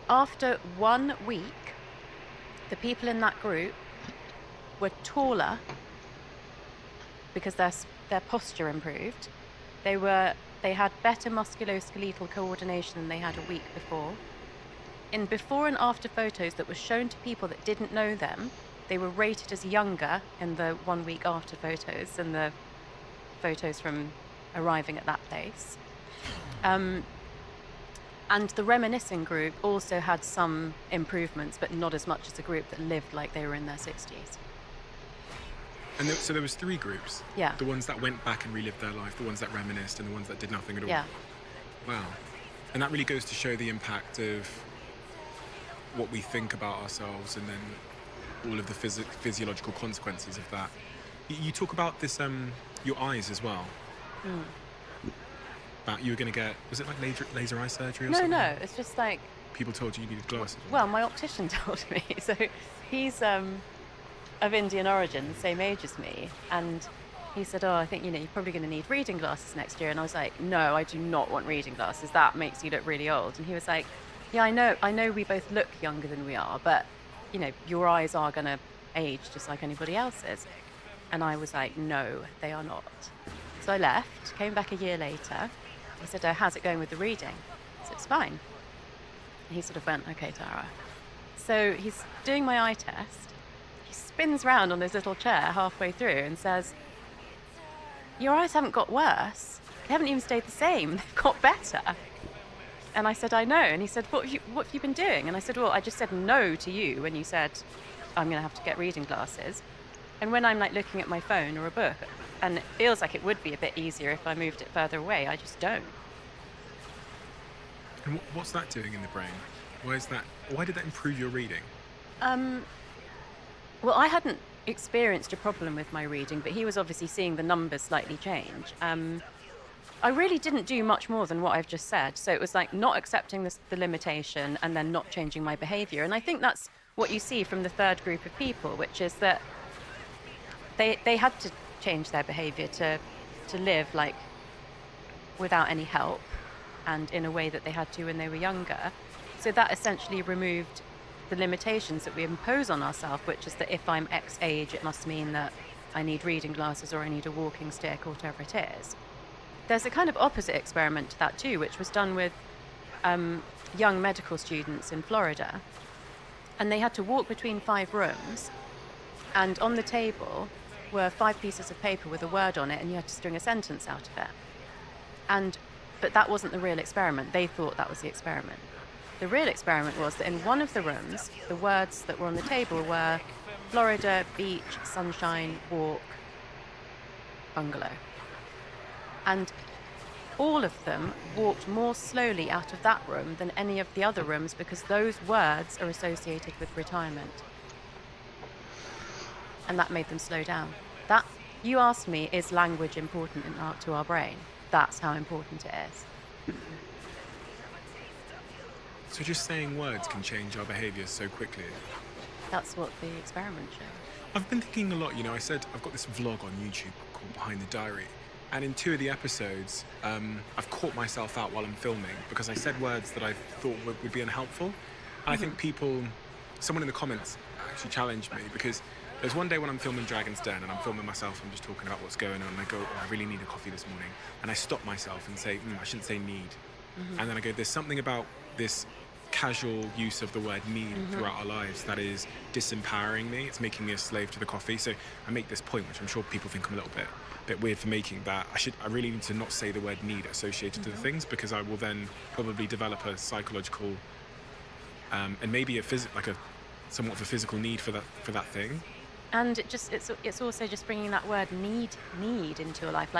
After 1 week, the people in that group were taller because their posture improved. They had better musculoskeletal coordination than they had a week before. In before and after photos that were shown to people that didn't know them, they were rated as younger in the 1 week after photos than the photos from arriving at that place. And the reminiscing group also had some improvements, but not as much as the group that lived like they were in their 60s. And so there was 3 groups. Yeah. The ones that went back and relived their life, the ones that reminisced, and the ones that did nothing at all. Yeah. Wow. And that really goes to show the impact of what we think about ourselves, and then all of the physiological consequences of that. You talk about this, your eyes as well. About you were going to get, was it like laser eye surgery or something? No, it's just like... People told you needed glasses. Well, my optician told me. So he's of Indian origin, the same age as me, and he said, oh, I think, you're probably going to need reading glasses next year. And I was like, no, I do not want reading glasses. That makes you look really old. And he was like, yeah, I know we both look younger than we are, but, your eyes are going to age just like anybody else's. And I was like, no, they are not. So I left, came back a year later. He said, oh, how's it going with the reading? I said, it's fine. And he sort of went, okay, Tara. So he's doing my eye test. He spins round on his little chair halfway through and says, your eyes haven't got worse. They haven't even stayed the same. They've got better. And I said, I know. And he said, what have you been doing? And I said, well, I just said no to you when you said I'm going to have to get reading glasses. And when I'm looking at my phone or a book, and it feels like it would be a bit easier if I moved it further away, I just don't. And what's that doing in the brain? Why did that improve your reading? Well, I hadn't experienced a problem with my reading, but he was obviously seeing the numbers slightly change. I really didn't do much more than what I've just said. So it was not accepting the limitation and then not changing my behavior. And I think that's what you see from the third group of people, which is that they had to change their behavior to live without any help and in a way that they had to when they were younger. So that essentially removed the limitations that we impose on ourselves, which is that if I'm X age, it must mean that I need reading glasses or I need a walking stick or whatever it is. There's a kind of opposite experiment to that too, which was done with young medical students in Florida. And they had to walk between 5 rooms, and on the table were 5 pieces of paper with a word on it, and you had to string a sentence out of it. But that wasn't the real experiment. They thought that was the experiment. The real experiment was that in one of the rooms, the words that were on the table were Florida, beach, sunshine, walk, bungalow. And all of them walked more slowly out of that room than any of the other rooms because those words are associated with retirement. And that made them slow down. That, you asked me, is language important to our brain? That's how important it is. So just saying words can change our behaviour so quickly? That's what the experiment showed. I've been thinking a lot, I said I've got this vlog on YouTube called Behind the Diary. And in 2 of the episodes, I've caught myself out while I'm filming because I said words that I thought would be unhelpful. And I think someone in the comments actually challenged me because there's one day when I'm filming Dragon's Den and I'm filming myself, I'm just talking about what's going on, and I go, oh, I really need a coffee this morning. And I stop myself and say, I shouldn't say need. And then I go, there's something about this casual use of the word need throughout our lives that is disempowering me. It's making me a slave to the coffee. So I make this point, which I'm sure people think I'm a little bit weird for making, that I really need to not say the word need associated to the things, because I will then probably develop a psychological and maybe a somewhat of a physical need for that thing. And it's also just bringing that word need into your life,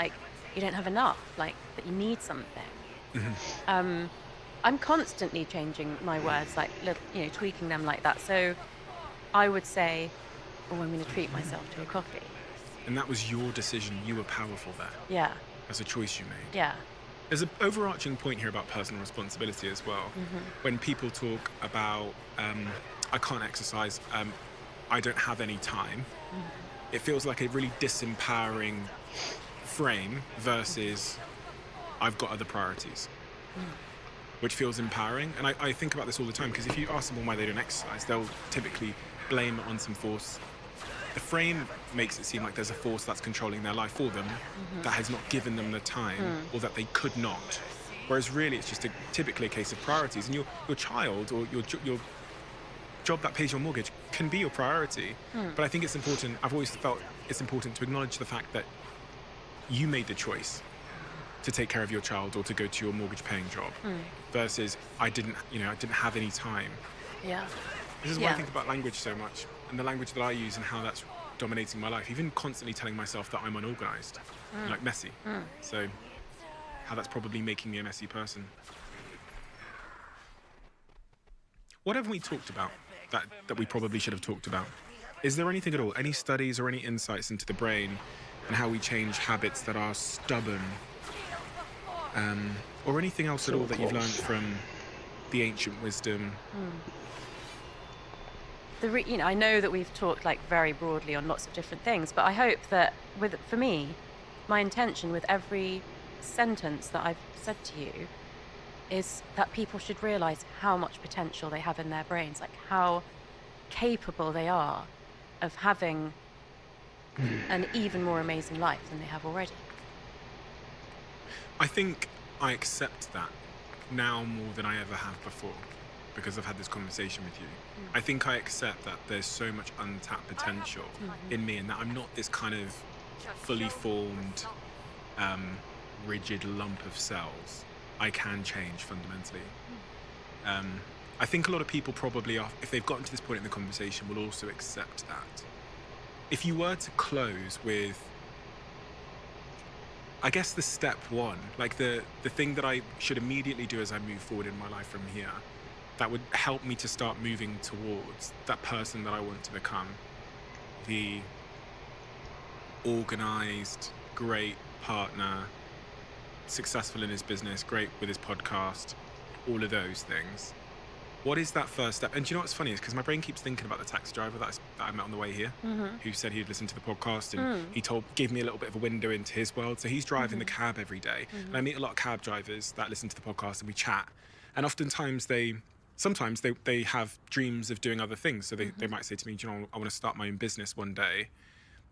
you don't have enough, that you need something. I'm constantly changing my words, tweaking them like that. So I would say, oh, I'm going to treat myself to a coffee. And that was your decision. You were powerful there. Yeah. That's a choice you made. Yeah. There's an overarching point here about personal responsibility as well. When people talk about, I can't exercise, I don't have any time, it feels like a really disempowering frame versus I've got other priorities, which feels empowering. And I think about this all the time, because if you ask someone why they don't exercise, they'll typically blame it on some force. The frame makes it seem like there's a force that's controlling their life for them that has not given them the time or that they could not. Whereas really it's just typically a case of priorities. And your child or your job that pays your mortgage can be your priority. But I think it's important, I've always felt it's important to acknowledge the fact that you made the choice to take care of your child or to go to your mortgage paying job versus I didn't have any time. Yeah. This is why I think about language so much, and the language that I use and how that's dominating my life, even constantly telling myself that I'm unorganized, messy. So how that's probably making me a messy person. What haven't we talked about that we probably should have talked about? Is there anything at all, any studies or any insights into the brain and how we change habits that are stubborn? Or anything else at all that you've learned from the ancient wisdom? I know that we've talked very broadly on lots of different things, but I hope that for me, my intention with every sentence that I've said to you is that people should realize how much potential they have in their brains, like how capable they are of having an even more amazing life than they have already. I think I accept that now more than I ever have before, because I've had this conversation with you. I think I accept that there's so much untapped potential in me, and that I'm not this kind of fully formed, rigid lump of cells. I can change fundamentally. I think a lot of people probably, if they've gotten to this point in the conversation, will also accept that. If you were to close with, I guess, the step one, like the thing that I should immediately do as I move forward in my life from here, that would help me to start moving towards that person that I want to become, the organized, great partner, successful in his business, great with his podcast, all of those things. What is that first step? And do you know what's funny is because my brain keeps thinking about the taxi driver that I met on the way here, who said he'd listened to the podcast, and he gave me a little bit of a window into his world. So he's driving the cab every day, and I meet a lot of cab drivers that listen to the podcast, and we chat. And oftentimes sometimes they have dreams of doing other things. So they might say to me, do you know, I want to start my own business one day,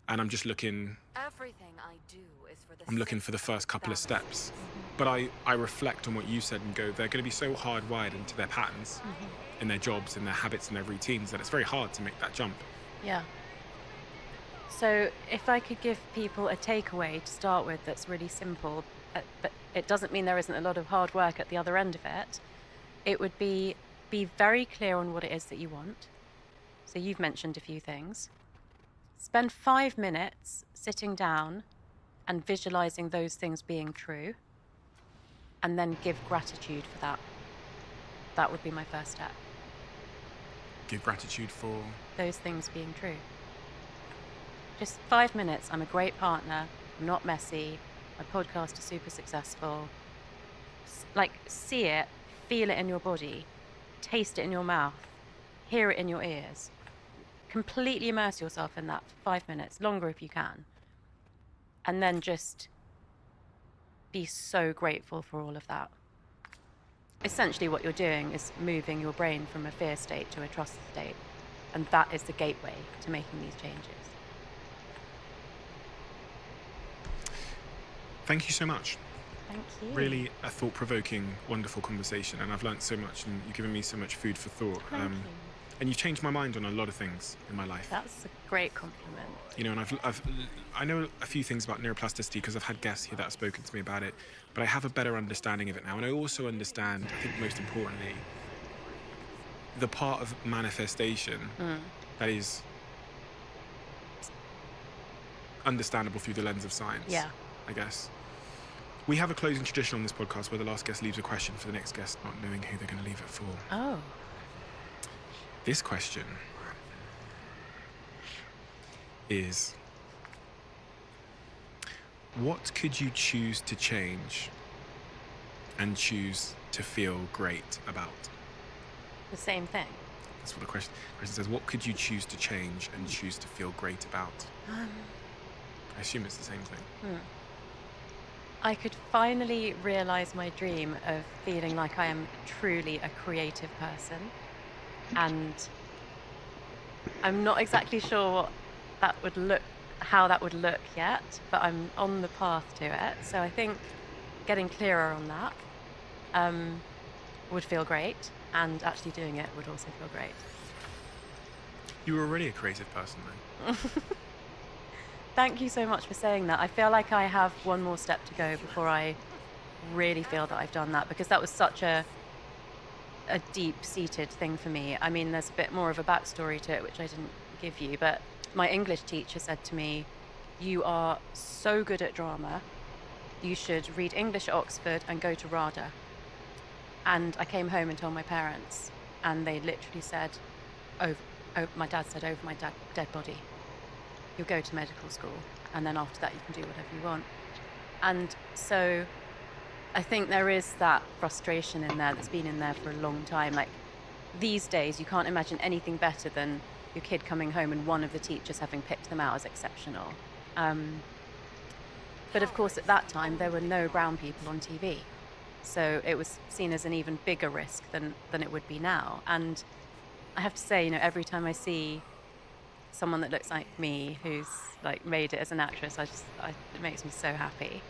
and I'm just looking. Everything I do is for the I'm looking for the first couple of steps. But I reflect on what you said and go, they're going to be so hardwired into their patterns, in their jobs, in their habits, in their routines, that it's very hard to make that jump. Yeah. So if I could give people a takeaway to start with that's really simple, but it doesn't mean there isn't a lot of hard work at the other end of it, it would be very clear on what it is that you want. So you've mentioned a few things. Spend 5 minutes sitting down and visualizing those things being true, and then give gratitude for that. That would be my first step. Give gratitude for those things being true. Just 5 minutes. I'm a great partner. I'm not messy. My podcast is super successful. Like, see it, feel it in your body, taste it in your mouth, hear it in your ears. Completely immerse yourself in that for 5 minutes, longer if you can. And then just be so grateful for all of that. Essentially what you're doing is moving your brain from a fear state to a trust state. And that is the gateway to making these changes. Thank you so much. Thank you. Really a thought-provoking, wonderful conversation, and I've learned so much, and you've given me so much food for thought. Thank you. And you've changed my mind on a lot of things in my life. That's a great compliment. You know, and I know a few things about neuroplasticity because I've had guests here that have spoken to me about it, but I have a better understanding of it now. And I also understand, I think most importantly, the part of manifestation that is understandable through the lens of science, I guess. We have a closing tradition on this podcast where the last guest leaves a question for the next guest, not knowing who they're going to leave it for. Oh. This question is, what could you choose to change and choose to feel great about? The same thing. That's what the question says. What could you choose to change and choose to feel great about? I assume it's the same thing. I could finally realize my dream of feeling like I am truly a creative person. And I'm not exactly sure how that would look yet, but I'm on the path to it. So I think getting clearer on that would feel great, and actually doing it would also feel great. You were already a creative person, though. Thank you so much for saying that. I feel like I have one more step to go before I really feel that I've done that, because that was such a deep-seated thing for me. I mean, there's a bit more of a backstory to it, which I didn't give you, but my English teacher said to me, you are so good at drama, you should read English at Oxford and go to RADA. And I came home and told my parents, and they literally said, my dad said, over my dead body. You'll go to medical school, and then after that you can do whatever you want. And so I think there is that frustration in there that's been in there for a long time. Like, these days you can't imagine anything better than your kid coming home and one of the teachers having picked them out as exceptional. But of course, at that time, there were no brown people on TV. So it was seen as an even bigger risk than it would be now. And I have to say, every time I see someone that looks like me who's like made it as an actress, it makes me so happy.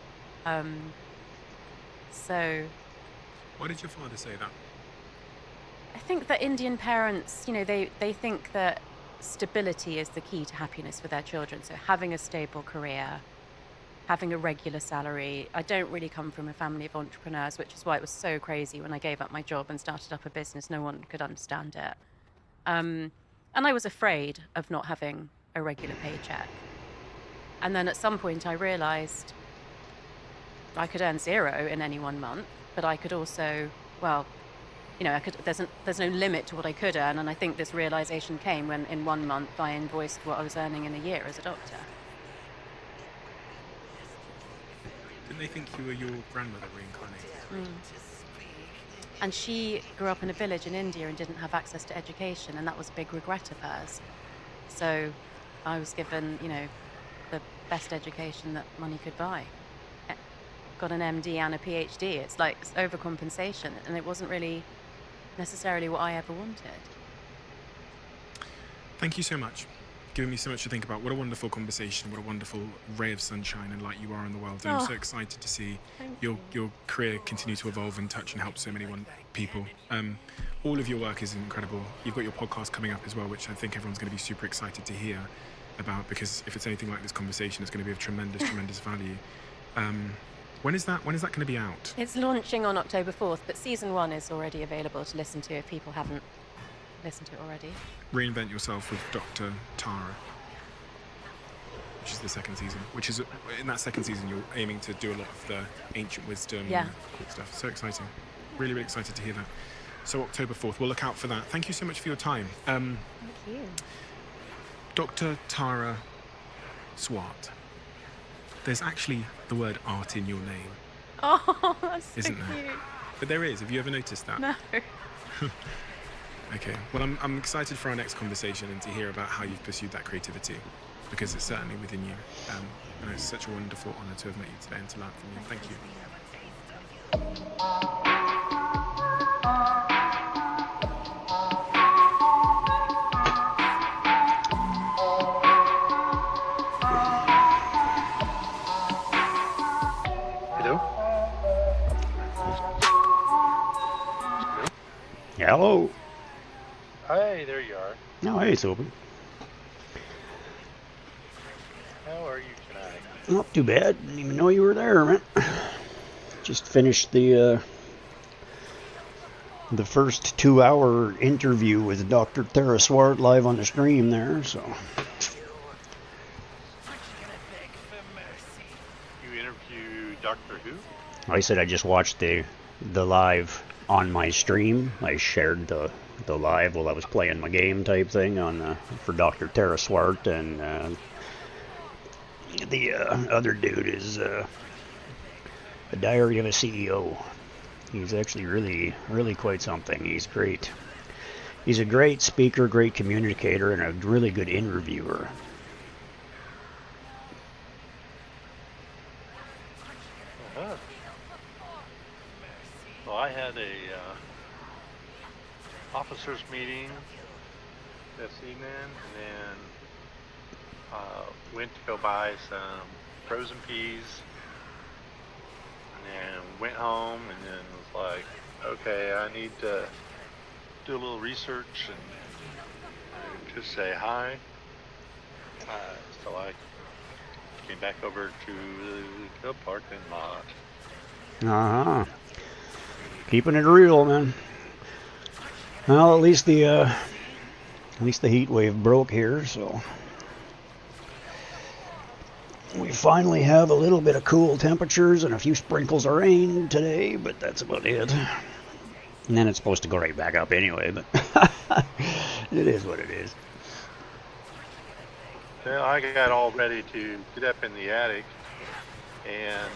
So Why did your father say that? I think that Indian parents, they think that stability is the key to happiness for their children. So having a stable career, having a regular salary. I don't really come from a family of entrepreneurs, which is why it was so crazy when I gave up my job and started up a business. No one could understand it. And I was afraid of not having a regular paycheck. And then at some point I realized I could earn 0 in any one month, but I could also, there's no limit to what I could earn. And I think this realization came when in 1 month I invoiced what I was earning in a year as a doctor. Didn't they think you were your grandmother reincarnated? And she grew up in a village in India and didn't have access to education, and that was a big regret of hers. So I was given, the best education that money could buy. Got an MD and a PhD. It's like overcompensation, and it wasn't really necessarily what I ever wanted. Thank you so much. Giving me so much to think about. What a wonderful conversation. What a wonderful ray of sunshine and light you are in the world. And I'm so excited to see your career continue to evolve and touch and help so many people. All of your work is incredible. You've got your podcast coming up as well, which I think everyone's going to be super excited to hear about, because if it's anything like this conversation, it's going to be of tremendous value. When is that going to be out? It's launching on October 4th, but season 1 is already available to listen to if people haven't listened to it already. Reinvent Yourself with Dr. Tara, which is the second season. Which is, in that second season, you're aiming to do a lot of the ancient wisdom and stuff. So exciting. Really, really excited to hear that. So October 4th, we'll look out for that. Thank you so much for your time. Thank you. Dr. Tara Swart. There's actually the word art in your name. Oh, that's so Isn't there? cute. But there is. Have you ever noticed that? No. Okay. Well, I'm excited for our next conversation and to hear about how you've pursued that creativity, because it's certainly within you. And it's such a wonderful honour to have met you today and to learn from you. Thank you. Hello. Hey, there you are. No, hey, Soapy. How are you tonight? Not too bad. Didn't even know you were there, man. Just finished the first 2-hour interview with Dr. Tara Swart live on the stream there, so. You interviewed Doctor Who? I said I just watched the live on my stream. I shared the live while I was playing my game type thing on for Dr. Tara Swart, and the other dude is A Diary of a CEO. He's actually really, really quite something. He's great. He's a great speaker, great communicator, and a really good interviewer. Uh-huh. Well, I had a officers meeting this evening, and then went to go buy some frozen peas, and then went home, and then was like, okay, I need to do a little research and just say hi. So I came back over to the parking lot. Uh-huh. Keeping it real, man. Well, at least the heat wave broke here, so we finally have a little bit of cool temperatures and a few sprinkles of rain today, but that's about it. And then it's supposed to go right back up anyway, but it is what it is. Well, I got all ready to get up in the attic, and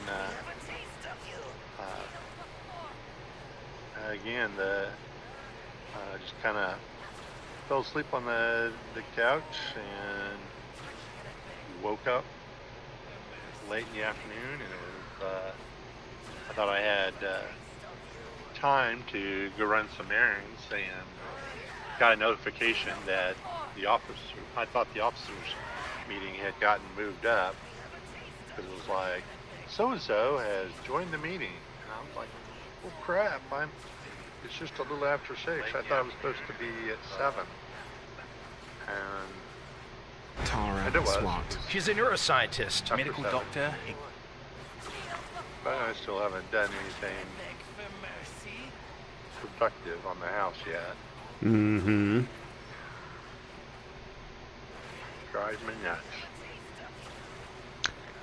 again, just kind of fell asleep on the couch and woke up late in the afternoon, and it was, I thought I had time to go run some errands, and got a notification that I thought the officers meeting had gotten moved up, because it was like, so-and-so has joined the meeting. And I was like, well, crap, it's just a little after 6. I thought it was supposed to be at 7. And Tara, it was. SWAT. She's a neuroscientist, After medical 7. doctor. But I still haven't done anything productive on the house yet. Mm-hmm. Drives me nuts.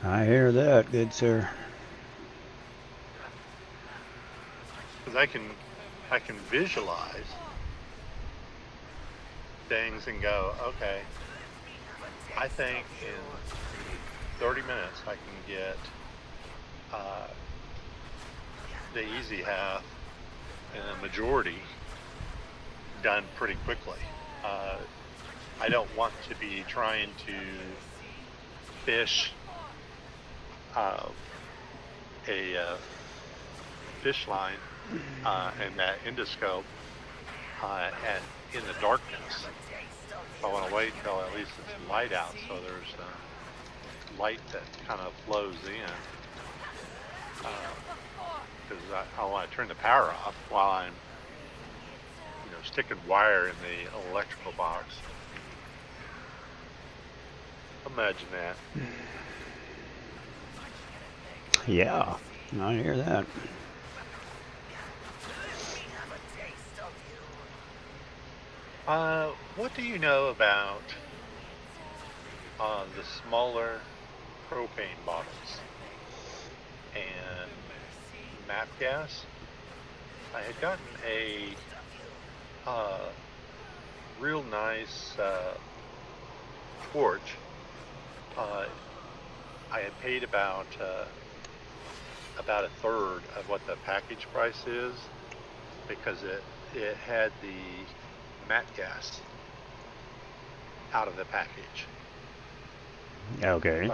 I hear that, good sir. Because I can visualize things and go, okay, I think in 30 minutes I can get the easy half and the majority done pretty quickly. I don't want to be trying to fish a fish line and that endoscope in the darkness. I want to wait until at least it's light out, so there's light that kind of flows in. Because I want to turn the power off while I'm, sticking wire in the electrical box. Imagine that. Yeah, I hear that. What do you know about the smaller propane bottles and MAP gas? I had gotten a real nice torch. I had paid about a third of what the package price is, because it had the MAP gas out of the package. Okay.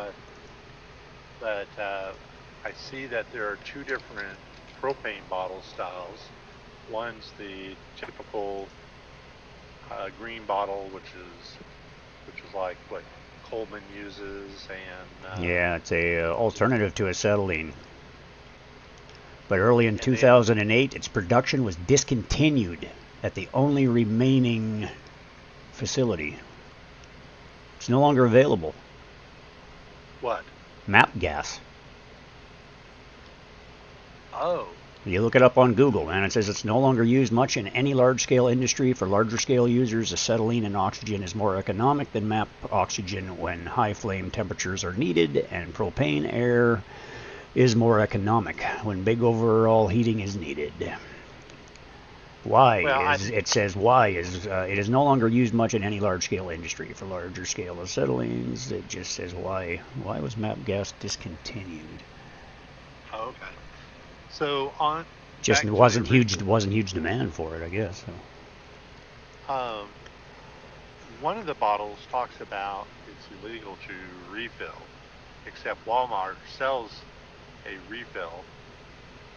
But I see that there are two different propane bottle styles. One's the typical green bottle, which is like what Coleman uses, and yeah, it's a alternative to acetylene. But early in 2008, its production was discontinued at the only remaining facility. It's no longer available. What? MAP gas. Oh. You look it up on Google, and it says it's no longer used much in any large-scale industry. For larger-scale users, acetylene and oxygen is more economic than MAP oxygen when high flame temperatures are needed, and propane air is more economic when big overall heating is needed. It says it is no longer used much in any large-scale industry. For larger-scale acetylenes, it just says why was MAP gas discontinued. Oh, okay. So just wasn't huge demand for it, I guess. So. One of the bottles talks about it's illegal to refill, except Walmart sells a refill,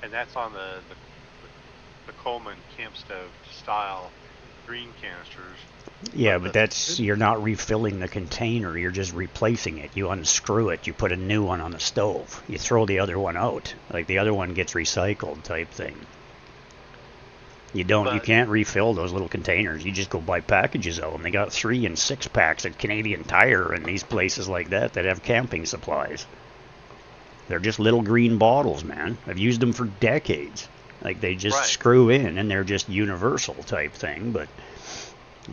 and that's on the Coleman camp stove style green canisters. Yeah, but you're not refilling the container, you're just replacing it. You unscrew it, you put a new one on the stove. You throw the other one out. Like the other one gets recycled type thing. You can't refill those little containers. You just go buy packages of them. They got 3 and 6 packs at Canadian Tire and these places like that have camping supplies. They're just little green bottles, man. I've used them for decades. Like they just screw in and they're just universal type thing, but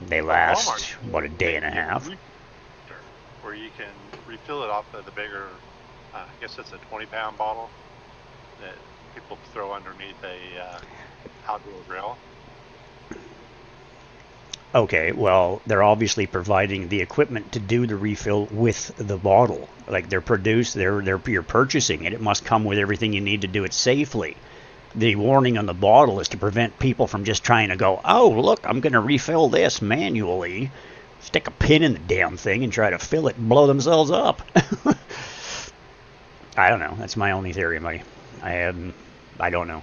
they last about a day and a half. Where you can refill it off of the bigger, I guess it's a 20-pound bottle that people throw underneath a outdoor grill. Okay, well, they're obviously providing the equipment to do the refill with the bottle. Like you're purchasing it. It must come with everything you need to do it safely. The warning on the bottle is to prevent people from just trying to go, oh, look, I'm going to refill this manually, stick a pin in the damn thing and try to fill it and blow themselves up. I don't know. That's my only theory, buddy. I don't know.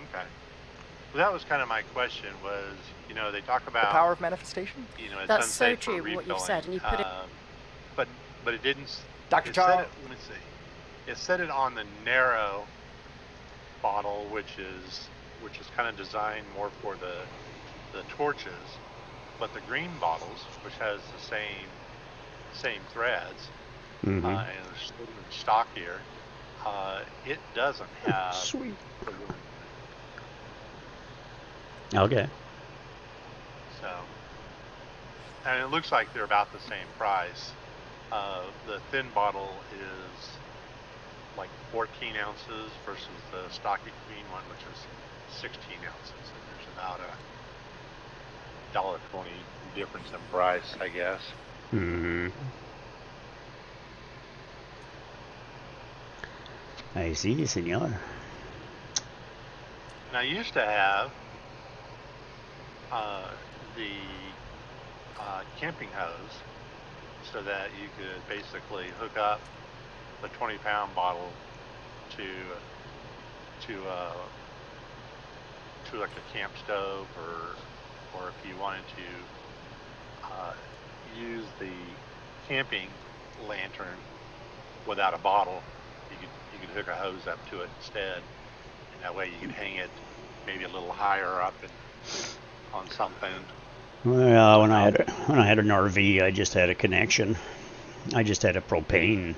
Okay. Well, that was kind of my question. Was they talk about The power of manifestation? It's That's so unsafe for true, what you've said, and you refilling. put it. But it didn't. Dr. It said Charles? it, let me see. It said it on the narrow bottle, which is kind of designed more for the torches, but the green bottles, which has the same threads, Mm-hmm. and it's still in stock here, it doesn't have. Sweet. the little- Okay. So, and it looks like they're about the same price. The thin bottle is like 14 ounces versus the stocky green one, which is 16 ounces. And there's about a $1.20 difference in price, I guess. Mm-hmm. I see, senor. And I used to have the camping hose, so that you could basically hook up the 20-pound bottle to like a camp stove, or if you wanted to use the camping lantern without a bottle, you could hook a hose up to it instead, and that way you could hang it maybe a little higher up on something. Well, when I had an RV, I just had a connection. I just had a propane,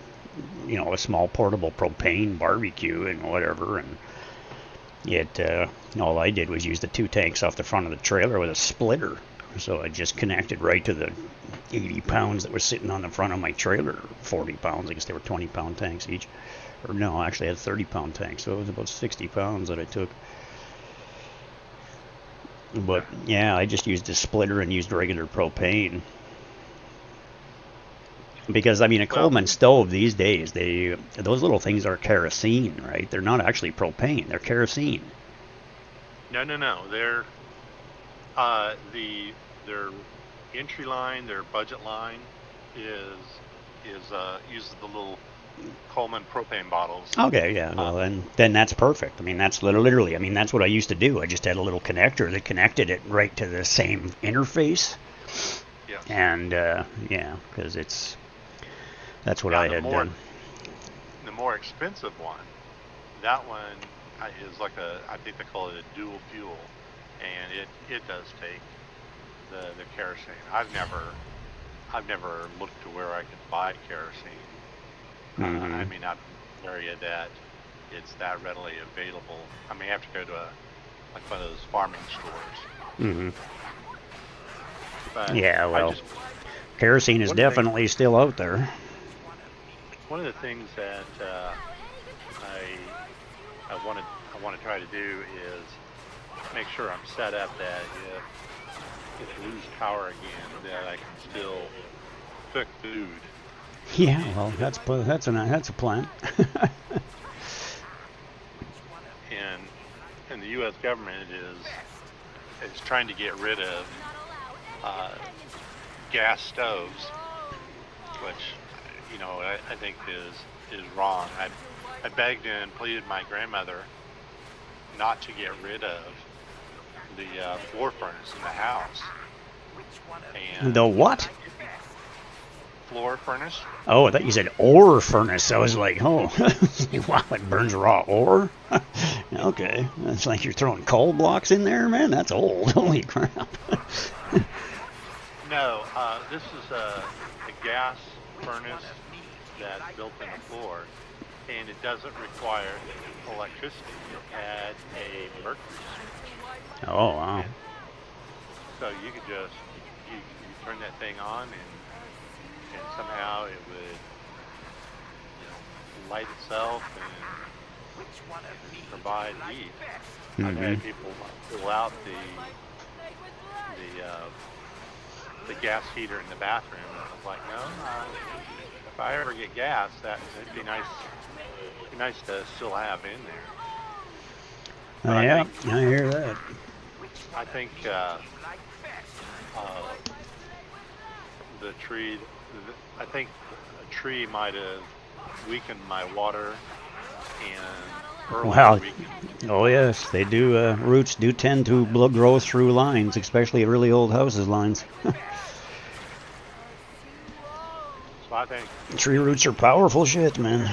a small portable propane barbecue and whatever, and all I did was use the 2 tanks off the front of the trailer with a splitter. So I just connected right to the 80 pounds that was sitting on the front of my trailer, 40 pounds. I guess they were 20-pound tanks each. Or no, actually I had 30-pound tanks, so it was about 60 pounds that I took. But yeah, I just used a splitter and used regular propane. Because a Coleman stove these days, those little things are kerosene, right? They're not actually propane; they're kerosene. No. They're their entry line, their budget line uses the little Coleman propane bottles. Okay, yeah. Well, then that's perfect. That's literally. That's what I used to do. I just had a little connector that connected it right to the same interface. Yes. And because that's what I had done. The more expensive one, that one is like I think they call it a dual fuel, and it does take the kerosene. I've never looked to where I could buy kerosene. Mm-hmm. I may not be in an area that it's that readily available. I may have to go to one of those farming stores. Mm-hmm. But yeah, well, kerosene is definitely still out there. One of the things that I want to try to do is make sure I'm set up that if we lose power again, that I can still cook food. Yeah, well, that's a plan. and the U.S. government is trying to get rid of gas stoves, which I think is wrong. I begged and pleaded my grandmother not to get rid of the floor furnace in the house. And the what? Floor furnace. Oh, I thought you said ore furnace. I was like, oh, wow, it burns raw ore? Okay, it's like you're throwing coal blocks in there, man. That's old. Holy crap. No, this is a gas furnace that's built in the floor, and it doesn't require electricity. It had a mercury switch. Oh, wow. And so you could just you turn that thing on, and somehow it would light itself and provide heat. Mm-hmm. I've had people pull out the gas heater in the bathroom, and I was like, no, if I ever get gas, that'd be nice. It'd be nice to still have in there. Yeah, I hear that. I think the tree. I think a tree might have weaken my water and early Wow. weaken. Oh yes, they do. Roots do tend to grow through lines, especially really old houses lines. So I think Tree roots are powerful shit, man.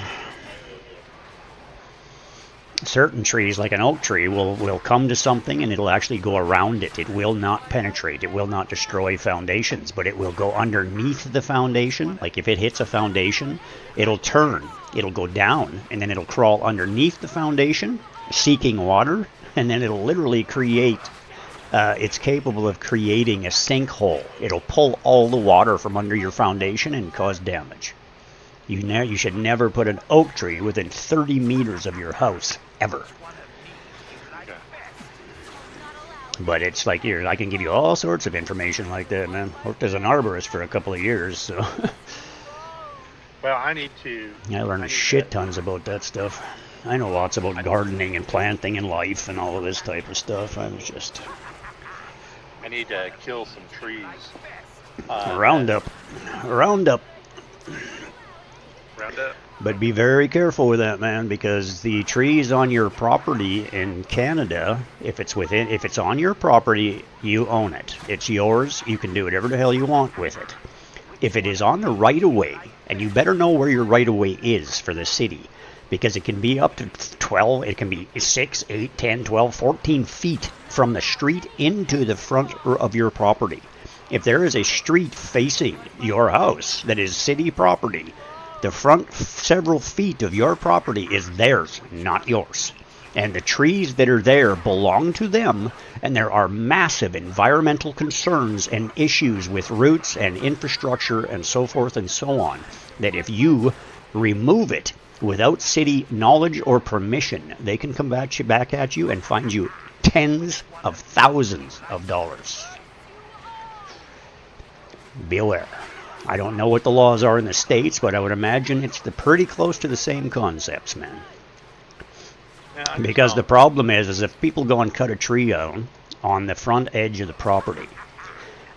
Certain trees, like an oak tree, will come to something and it'll actually go around it. It will not penetrate. It will not destroy foundations, but it will go underneath the foundation. Like if it hits a foundation, it'll turn. It'll go down, and then it'll crawl underneath the foundation, seeking water, and then it'll literally create... it's capable of creating a sinkhole. It'll pull all the water from under your foundation and cause damage. You should never put an oak tree within 30 meters of your house, ever. But it's like, here, I can give you all sorts of information like that, man. Worked as an arborist for a couple of years, so... Well, I need to... I learned a shit tons about that stuff. I know lots about gardening and planting and life and all of this type of stuff. I was just... I need to kill some trees. Roundup. Roundup. Roundup? But be very careful with that, man, because the trees on your property in Canada, if it's on your property, you own it. It's yours. You can do whatever the hell you want with it. If it is on the right-of-way, and you better know where your right-of-way is for the city, because it can be up to 12, it can be 6, 8, 10, 12, 14 feet from the street into the front of your property. If there is a street facing your house that is city property, the front several feet of your property is theirs, not yours. And the trees that are there belong to them, and there are massive environmental concerns and issues with roots and infrastructure and so forth and so on, that if you remove it without city knowledge or permission, they can come back at you and find you tens of thousands of dollars. Be aware. I don't know what the laws are in the States, but I would imagine it's pretty close to the same concepts, man. Yeah, because the problem is if people go and cut a tree out on the front edge of the property,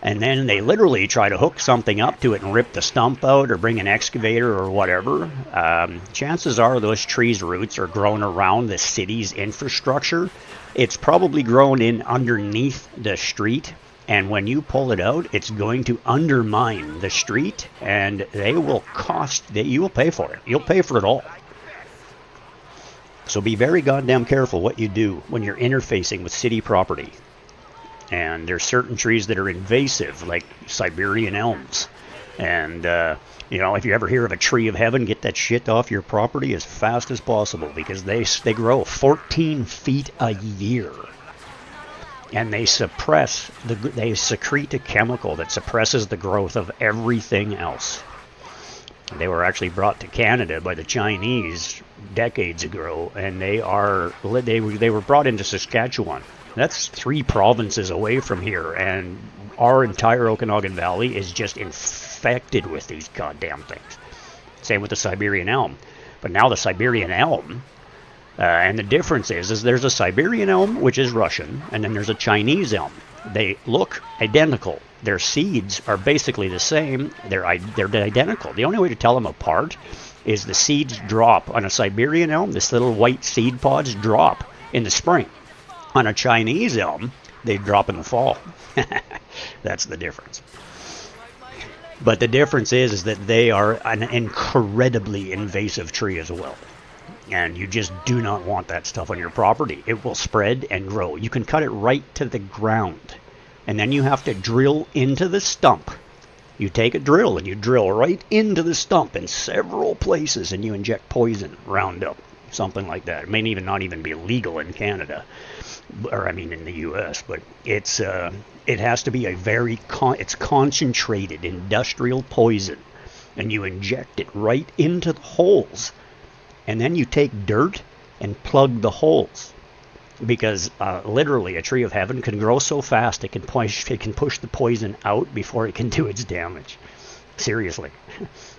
and then they literally try to hook something up to it and rip the stump out or bring an excavator or whatever, chances are those trees' roots are grown around the city's infrastructure. It's probably grown in underneath the street, and when you pull it out, it's going to undermine the street, and you will pay for it. You'll pay for it all. So be very goddamn careful what you do when you're interfacing with city property. And there's certain trees that are invasive, like Siberian elms. And, if you ever hear of a tree of heaven, get that shit off your property as fast as possible, because they grow 14 feet a year. And they secrete a chemical that suppresses the growth of everything else. They were actually brought to Canada by the Chinese decades ago, and they were brought into Saskatchewan. That's 3 provinces away from here, and our entire Okanagan Valley is just infected with these goddamn things. Same with the Siberian elm. But now the Siberian elm, and the difference is there's a Siberian elm, which is Russian, and then there's a Chinese elm. They look identical. Their seeds are basically the same. They're identical. The only way to tell them apart is the seeds drop. On a Siberian elm, this little white seed pods drop in the spring. On a Chinese elm, they drop in the fall. That's the difference. But the difference is that they are an incredibly invasive tree as well. And you just do not want that stuff on your property. It will spread and grow. You can cut it right to the ground. And then you have to drill into the stump. You take a drill and you drill right into the stump in several places, and you inject poison, Roundup, something like that. It may not even be legal in Canada, in the U.S., but it has to be it's concentrated industrial poison, and you inject it right into the holes. And then you take dirt and plug the holes, because literally a tree of heaven can grow so fast it can push the poison out before it can do its damage. Seriously.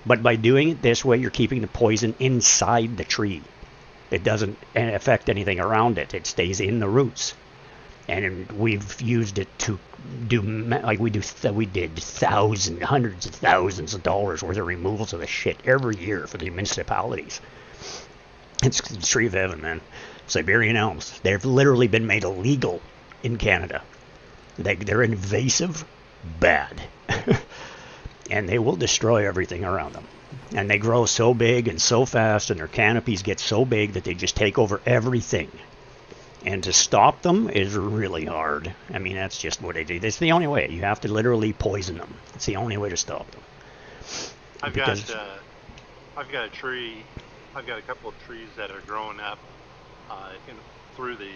But by doing it this way, you're keeping the poison inside the tree. It doesn't affect anything around it. It stays in the roots. and we've used it to do like we did hundreds of thousands of dollars worth of removals of the shit every year for the municipalities. It's the tree of heaven, man. Siberian elms. They've literally been made illegal in Canada. They're invasive, bad, and they will destroy everything around them. And they grow so big and so fast, and their canopies get so big that they just take over everything. And to stop them is really hard. I mean, that's just what they do. That's the only way. You have to literally poison them. It's the only way to stop them. I've got a tree. I've got a couple of trees that are growing up through the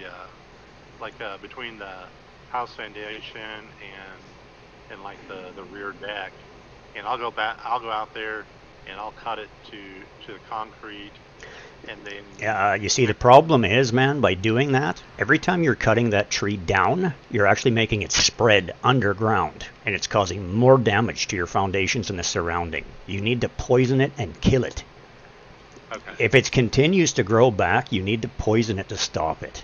between the house foundation and like the rear deck. And I'll go out there and I'll cut it to the concrete. And then you see, the problem is, man, by doing that, every time you're cutting that tree down, you're actually making it spread underground, and it's causing more damage to your foundations and the surrounding. You need to poison it and kill it. Okay. If it continues to grow back, you need to poison it to stop it.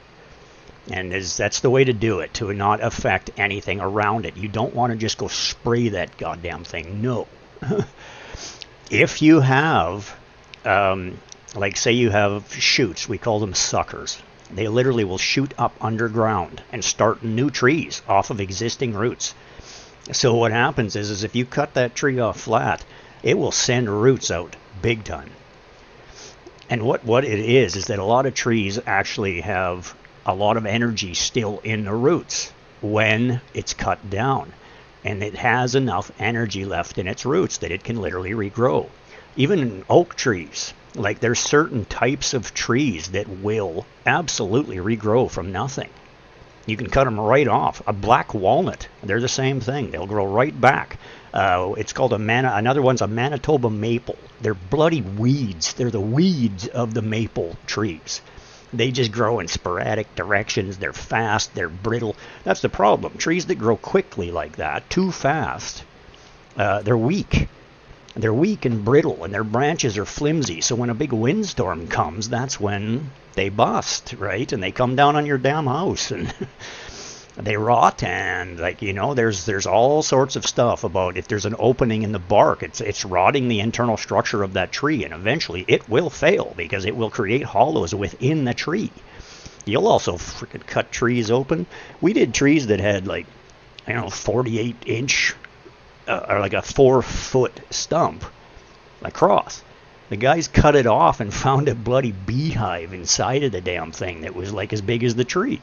And that's the way to do it, to not affect anything around it. You don't want to just go spray that goddamn thing. No. If you have... like, say you have shoots, we call them suckers. They literally will shoot up underground and start new trees off of existing roots. So what happens is if you cut that tree off flat, it will send roots out big time. And what it is that a lot of trees actually have a lot of energy still in the roots when it's cut down. And it has enough energy left in its roots that it can literally regrow. Even in oak trees. Like, there's certain types of trees that will absolutely regrow from nothing. You can cut them right off. A black walnut, they're the same thing. They'll grow right back. It's called another one's a Manitoba maple. They're bloody weeds. They're the weeds of the maple trees. They just grow in sporadic directions. They're fast. They're brittle. That's the problem. Trees that grow quickly like that, too fast, they're weak. They're weak and brittle, and their branches are flimsy. So when a big windstorm comes, that's when they bust, right? And they come down on your damn house, and they rot. And there's all sorts of stuff about if there's an opening in the bark, it's rotting the internal structure of that tree, and eventually it will fail because it will create hollows within the tree. You'll also freaking cut trees open. We did trees that had 48-inch. Or like a 4-foot stump across. The guys cut it off and found a bloody beehive inside of the damn thing that was like as big as the tree.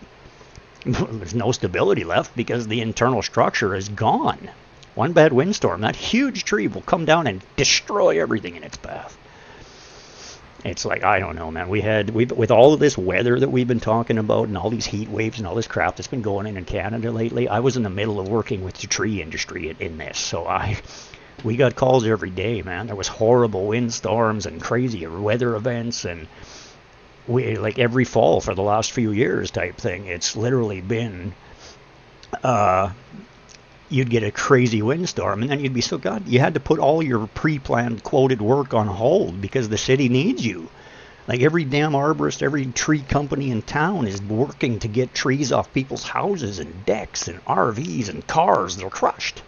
There's no stability left because the internal structure is gone. One bad windstorm, that huge tree will come down and destroy everything in its path. It's like, I don't know, man. With all of this weather that we've been talking about and all these heat waves and all this crap that's been going in Canada lately, I was in the middle of working with the tree industry in this. So we got calls every day, man. There was horrible windstorms and crazy weather events, and we like every fall for the last few years type thing. It's literally been... you'd get a crazy windstorm, and then you'd be so God, you had to put all your pre-planned quoted work on hold because the city needs you. Like every damn arborist, every tree company in town is working to get trees off people's houses and decks and RVs and cars. They're crushed.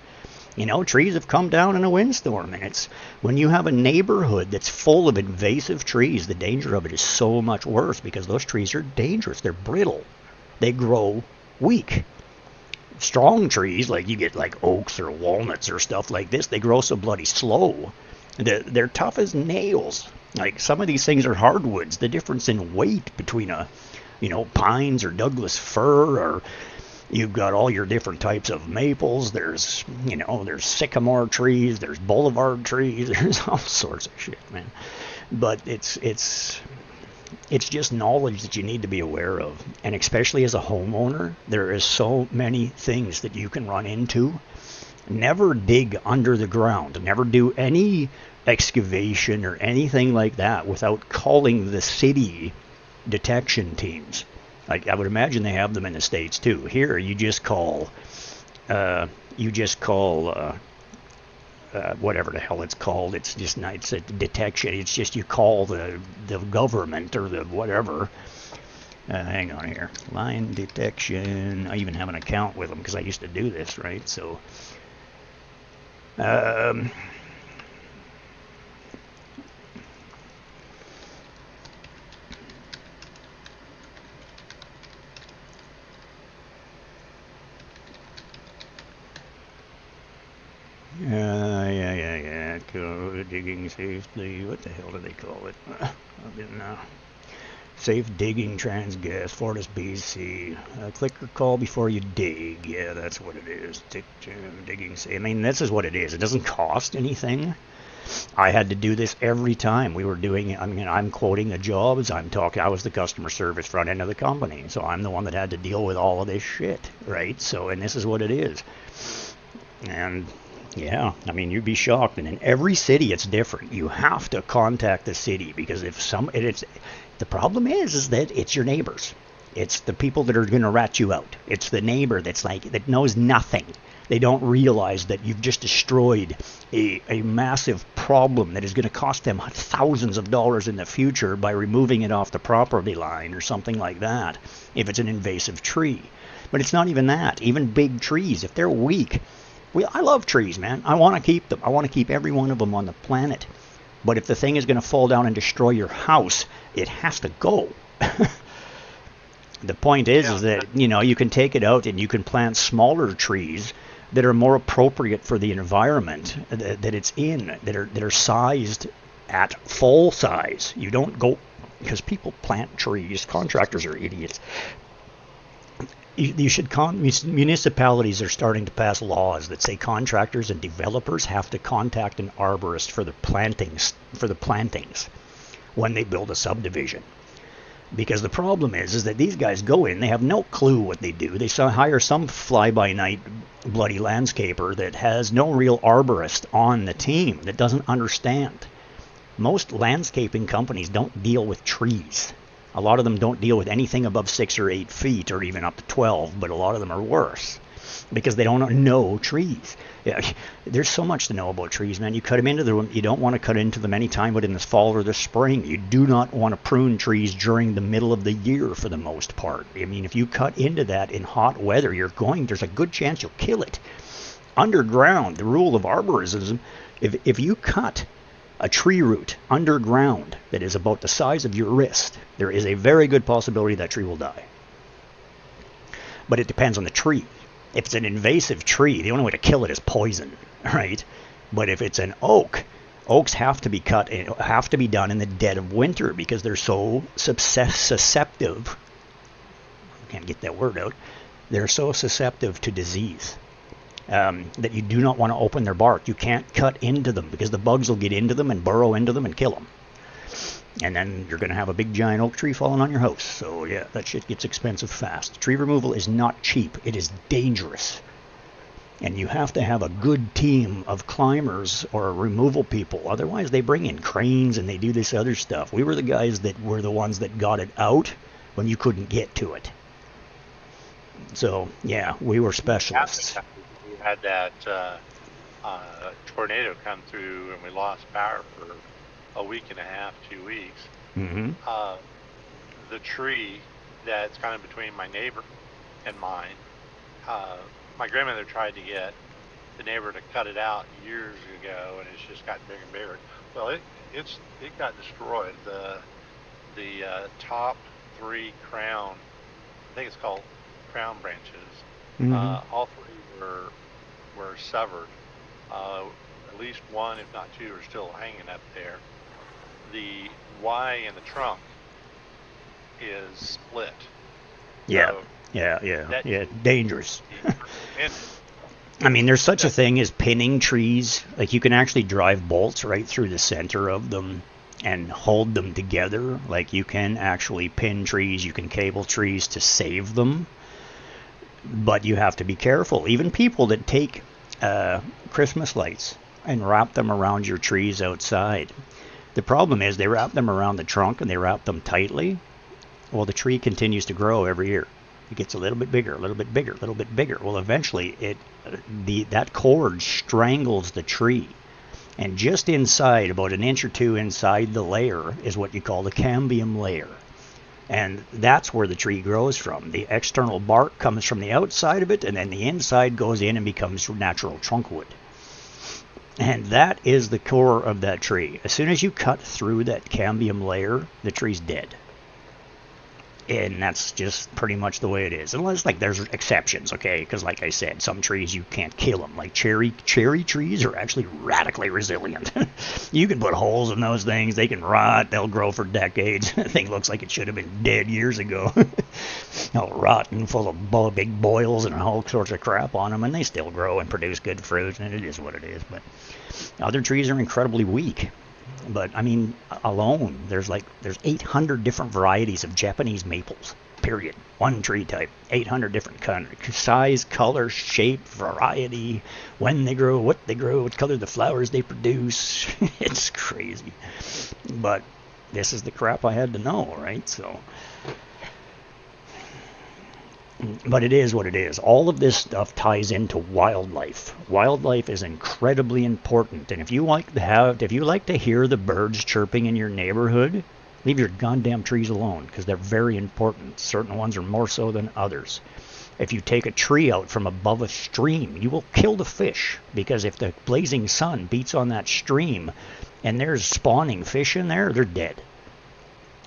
Trees have come down in a windstorm, and it's when you have a neighborhood that's full of invasive trees, the danger of it is so much worse because those trees are dangerous. They're brittle. They grow weak. Strong trees, like you get like oaks or walnuts or stuff like this, they grow so bloody slow. They're tough as nails. Like some of these things are hardwoods. The difference in weight between pines or Douglas fir, or you've got all your different types of maples. There's sycamore trees. There's boulevard trees. There's all sorts of shit, man. But it's just knowledge that you need to be aware of. And especially as a homeowner, there is so many things that you can run into. Never dig under the ground. Never do any excavation or anything like that without calling the city detection teams. Like I would imagine they have them in the States too. Here, you just call whatever the hell it's called. It's a detection. It's just you call the government or the whatever, Hang on here. Line detection. I even have an account with them because I used to do this, right? So, yeah. Digging safely. What the hell do they call it? I've been safe digging transgas, Fortis BC. Click or call before you dig. Yeah, that's what it is. Digging safe. I mean, this is what it is. It doesn't cost anything. I had to do this every time we were doing it. I mean, I'm quoting the jobs. I was the customer service front end of the company, so I'm the one that had to deal with all of this shit, right? So, and this is what it is. And yeah, I mean, you'd be shocked. And in every city, it's different. You have to contact the city because the problem is that it's your neighbors. It's the people that are going to rat you out. It's the neighbor that knows nothing. They don't realize that you've just destroyed a massive problem that is going to cost them thousands of dollars in the future by removing it off the property line or something like that, if it's an invasive tree. But it's not even that. Even big trees, if they're weak, I love trees, man. I want to keep them. I want to keep every one of them on the planet. But if the thing is going to fall down and destroy your house, it has to go. The point is that, you can take it out and you can plant smaller trees that are more appropriate for the environment that it's in, that are sized at full size. You don't go, because people plant trees. Contractors are idiots. Municipalities are starting to pass laws that say contractors and developers have to contact an arborist for the plantings when they build a subdivision. Because the problem is that these guys go in, they have no clue what they do. They hire some fly-by-night bloody landscaper that has no real arborist on the team, that doesn't understand. Most landscaping companies don't deal with trees. A lot of them don't deal with anything above 6 or 8 feet or even up to 12, but a lot of them are worse because they don't know trees. Yeah, there's so much to know about trees, man. You cut them into them. You don't want to cut into them any time but in the fall or the spring. You do not want to prune trees during the middle of the year for the most part. I mean, if you cut into that in hot weather, there's a good chance you'll kill it. Underground, the rule of arborism, if you cut a tree root underground that is about the size of your wrist, there is a very good possibility that tree will die. But it depends on the tree. If it's an invasive tree, the only way to kill it is poison, right? But if it's an oak, oaks have to be have to be done in the dead of winter because they're so susceptible. I can't get that word out. They're so susceptible to disease. That you do not want to open their bark. You can't cut into them because the bugs will get into them and burrow into them and kill them. And then you're going to have a big giant oak tree falling on your house. So yeah, that shit gets expensive fast. Tree removal is not cheap. It is dangerous. And you have to have a good team of climbers or removal people. Otherwise, they bring in cranes and they do this other stuff. We were the guys that were the ones that got it out when you couldn't get to it. So yeah, we were specialists. We had that tornado come through and we lost power for a week and a half, 2 weeks. Mm-hmm. The tree that's kind of between my neighbor and mine, my grandmother tried to get the neighbor to cut it out years ago, and it's just gotten bigger and bigger. Well, it got destroyed. The top 3 crown, I think it's called crown branches, Mm-hmm. all 3 were severed. At least 1, if not 2, are still hanging up there. The Y in the trunk is split. Yeah, So yeah, dangerous. and I mean, there's such a thing as pinning trees. Like, you can actually drive bolts right through the center of them and hold them together. Like, you can actually pin trees, you can cable trees to save them. But you have to be careful. Even people that take Christmas lights and wrap them around your trees outside. The problem is they wrap them around the trunk and they wrap them tightly. Well, the tree continues to grow every year. It gets a little bit bigger, a little bit bigger, a little bit bigger. Well, eventually that cord strangles the tree. And just inside, about an inch or 2 inside the layer, is what you call the cambium layer. And that's where the tree grows from. The external bark comes from the outside of it, and then the inside goes in and becomes natural trunk wood. And that is the core of that tree. As soon as you cut through that cambium layer, the tree's dead. And that's just pretty much the way it is. Unless, like, there's exceptions, okay? Because, like I said, some trees you can't kill them. Like cherry trees are actually radically resilient. You can put holes in those things. They can rot. They'll grow for decades. The thing looks like it should have been dead years ago. All rotten, full of big boils and all sorts of crap on them, and they still grow and produce good fruit, and it is what it is. But other trees are incredibly weak. But, I mean, alone, there's 800 different varieties of Japanese maples, period. One tree type, 800 different size, color, shape, variety, when they grow, what color the flowers they produce. It's crazy. But this is the crap I had to know, right? So, but it is what it is. All of this stuff ties into wildlife. Wildlife is incredibly important, and if you like to hear the birds chirping in your neighborhood, leave your goddamn trees alone, because they're very important. Certain ones are more so than others. If you take a tree out from above a stream, you will kill the fish, because if the blazing sun beats on that stream and there's spawning fish in there, they're dead,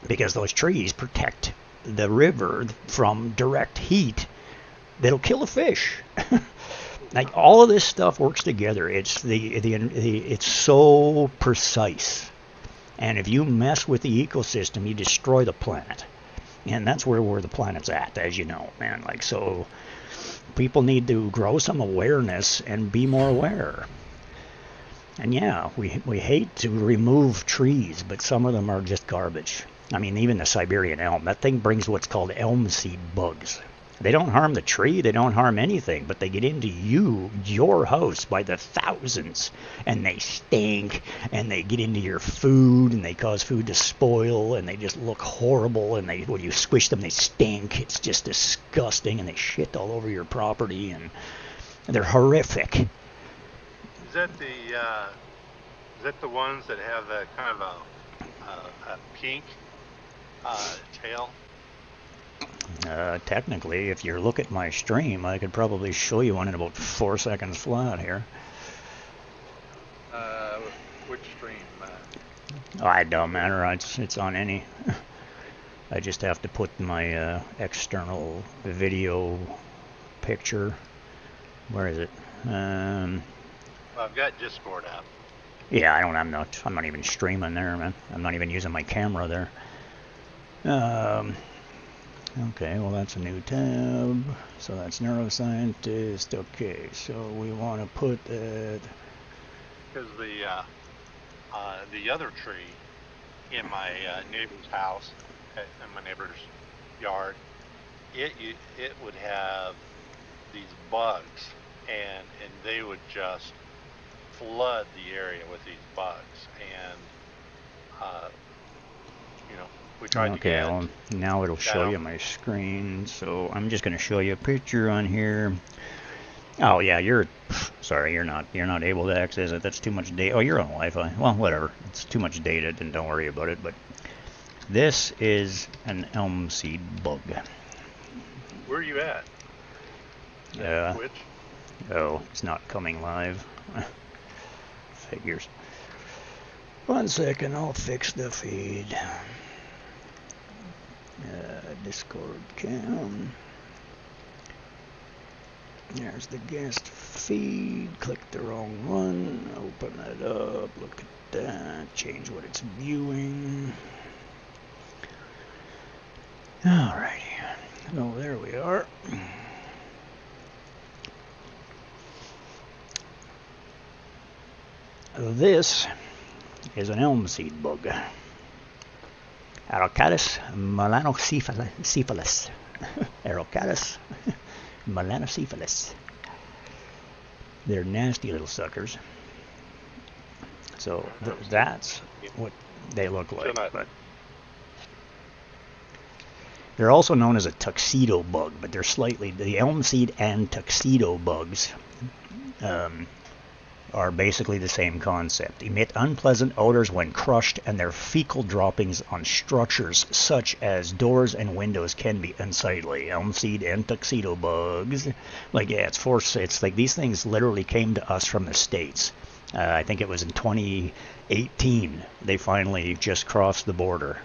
because those trees protect the river from direct heat that'll kill the fish. Like, all of this stuff works together. It's it's so precise. And if you mess with the ecosystem, you destroy the planet. And that's where the planet's at, as you know, man. Like, so people need to grow some awareness and be more aware. And yeah, we hate to remove trees, but some of them are just garbage. I mean, even the Siberian elm, that thing brings what's called elm seed bugs. They don't harm the tree, they don't harm anything, but they get into your house by the thousands, and they stink, and they get into your food, and they cause food to spoil, and they just look horrible, and when you squish them, they stink. It's just disgusting, and they shit all over your property, and they're horrific. Is that the ones that have that kind of a pink tail? Technically, if you look at my stream, I could probably show you one in about 4 seconds flat here. Which stream? Oh, it don't matter. It's on any. I just have to put my external video picture. Where is it? Well, I've got Discord up. Yeah, I'm not even streaming there, man. I'm not even using my camera there. Okay, well, that's a new tab. So that's neuroscientist. Okay, so we want to put that. Because the other tree in my neighbor's house, in my neighbor's yard, it would have these bugs, and they would just flood the area with these bugs, and we tried to get. Well, now it'll show you my screen, so I'm just going to show you a picture on here. Oh yeah, you're not able to access it. That's too much data. Oh, you're on Wi-Fi. Well, whatever. It's too much data, then don't worry about it. But this is an elm seed bug. Where are you at? Twitch? Oh, it's not coming live. Figures. 1 second, I'll fix the feed. Discord cam. There's the guest feed. Click the wrong one. Open it up. Look at that. Change what it's viewing. Alrighty. Oh, there we are. This is an elm seed bug. Araucaris melanocephalus. Araucaris melanocephalus. They're nasty little suckers. So that's what they look like. But they're also known as a tuxedo bug, but they're the elm seed and tuxedo bugs. are basically the same concept. Emit unpleasant odors when crushed, and their fecal droppings on structures such as doors and windows can be unsightly. Elm seed and tuxedo bugs. Like, yeah, it's like these things literally came to us from the States. I think it was in 2018 they finally just crossed the border.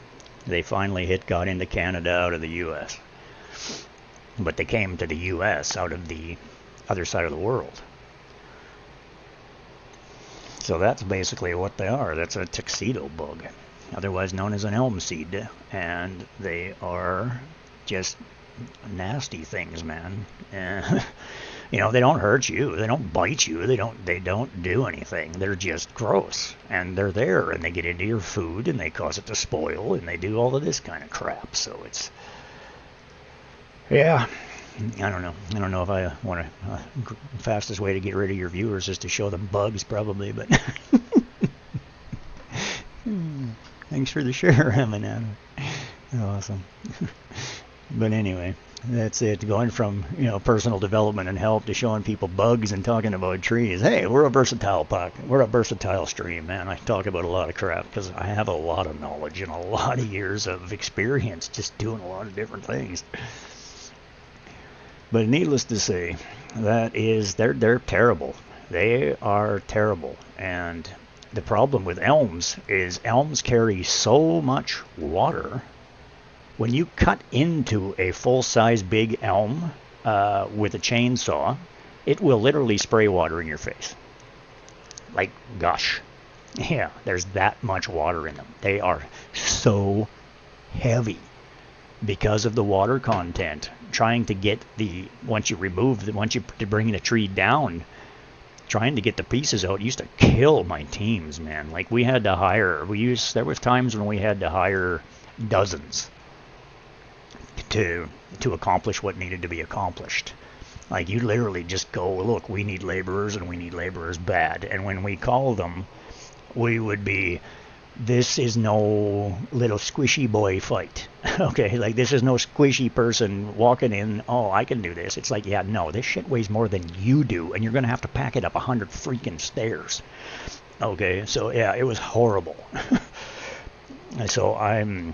They finally got into Canada out of the U.S. But they came to the U.S. out of the other side of the world. So that's basically what they are. That's a tuxedo bug, otherwise known as an elm seed. And they are just nasty things, man. You know, they don't hurt you. They don't bite you. They don't do anything. They're just gross. And they're there, and they get into your food, and they cause it to spoil, and they do all of this kind of crap. So it's... yeah. I don't know. I don't know if I want to... fastest way to get rid of your viewers is to show them bugs, probably, but... Thanks for the share, Eminata. Awesome. But anyway, that's it. Going from, you know, personal development and help to showing people bugs and talking about trees. Hey, we're a versatile We're a versatile stream, man. I talk about a lot of crap because I have a lot of knowledge and a lot of years of experience just doing a lot of different things. But needless to say, they're terrible. They are terrible. And the problem with elms is elms carry so much water. When you cut into a full-size big elm with a chainsaw, it will literally spray water in your face. Like gush. Yeah, there's that much water in them. They are so heavy because of the water content. Trying to get once you bring the tree down, trying to get the pieces out used to kill my teams, man. Like we had to hire, there was times when we had to hire dozens to accomplish what needed to be accomplished. Like you literally just go, look, we need laborers and we need laborers bad. And when we call them, we would be, this is no little squishy boy fight. Okay, like this is no squishy person walking in, oh, I can do this. It's like, yeah, no, this shit weighs more than you do, and you're going to have to pack it up 100 freaking stairs. Okay, so yeah, it was horrible. So I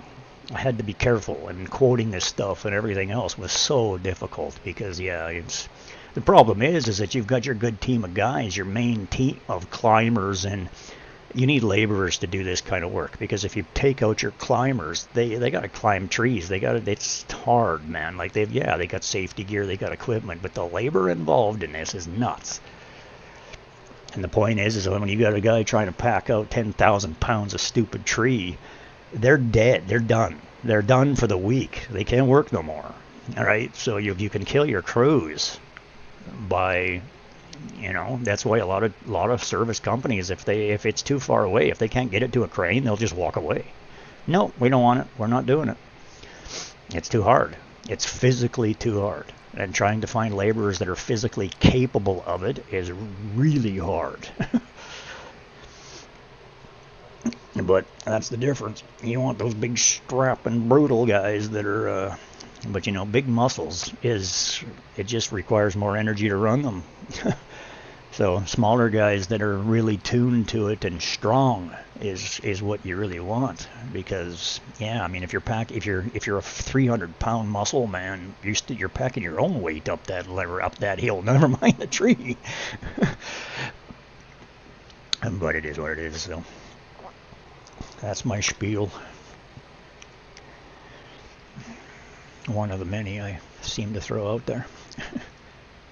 had to be careful, and quoting this stuff and everything else was so difficult because, yeah, the problem is that you've got your good team of guys, your main team of climbers, and you need laborers to do this kind of work, because if you take out your climbers, they got to climb trees. It's hard, man. Like they got safety gear, they got equipment, but the labor involved in this is nuts. And the point is when you got a guy trying to pack out 10,000 pounds of stupid tree, they're dead. They're done. They're done for the week. They can't work no more. All right. So you can kill your crews by... You know, that's why a lot of service companies, if it's too far away, if they can't get it to a crane, they'll just walk away. No, we don't want it. We're not doing it. It's too hard. It's physically too hard. And trying to find laborers that are physically capable of it is really hard. But that's the difference. You want those big strapping brutal guys that are... But, you know, big muscles it just requires more energy to run them. So smaller guys that are really tuned to it and strong is what you really want. Because, yeah, I mean, if you're a 300-pound muscle man, you're packing your own weight up that hill. Never mind the tree. But it is what it is. So that's my spiel. One of the many I seem to throw out there.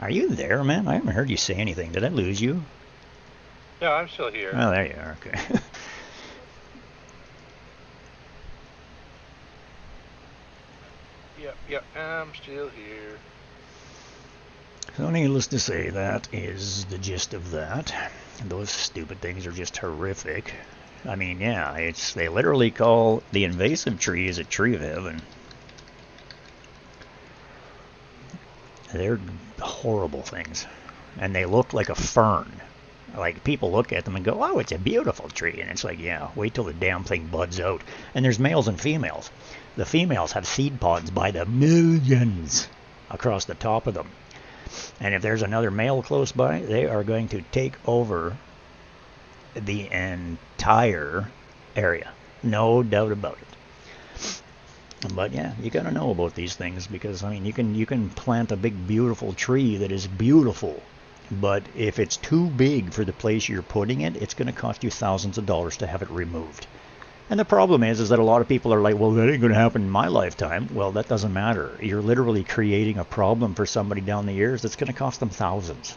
Are you there, man? I haven't heard you say anything. Did I lose you? Yeah, I'm still here. Oh, there you are. Okay. Yep, I'm still here. So needless to say, that is the gist of that. Those stupid things are just horrific. I mean, yeah, they literally call the invasive trees a tree of heaven. They're horrible things. And they look like a fern. Like, people look at them and go, oh, it's a beautiful tree. And it's like, yeah, wait till the damn thing buds out. And there's males and females. The females have seed pods by the millions across the top of them. And if there's another male close by, they are going to take over the entire area. No doubt about it. But yeah, you gotta know about these things, because I mean, you can plant a big beautiful tree that is beautiful, but if it's too big for the place you're putting it, it's gonna cost you thousands of dollars to have it removed. And the problem is that a lot of people are like, well, that ain't gonna happen in my lifetime. Well, that doesn't matter. You're literally creating a problem for somebody down the years that's gonna cost them thousands.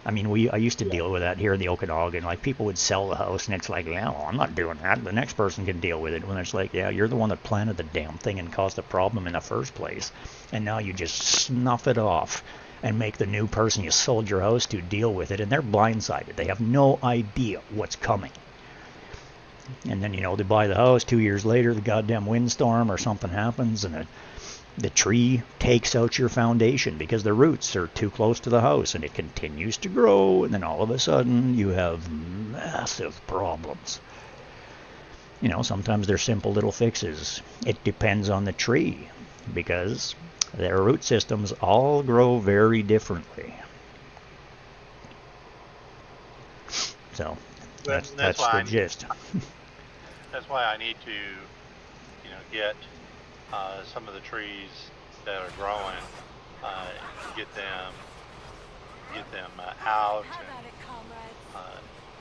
I mean, I used to deal with that here in the Okanagan. Like, people would sell the house, and it's like, yeah, well, I'm not doing that. The next person can deal with it. When it's like, yeah, you're the one that planted the damn thing and caused the problem in the first place. And now you just snuff it off and make the new person you sold your house to deal with it. And they're blindsided. They have no idea what's coming. And then, they buy the house. 2 years later, the goddamn windstorm or something happens, and the tree takes out your foundation because the roots are too close to the house, and it continues to grow, and then all of a sudden you have massive problems. Sometimes they're simple little fixes. It depends on the tree, because their root systems all grow very differently. So that's the gist. That's why I need to, get some of the trees that are growing, get them out, and,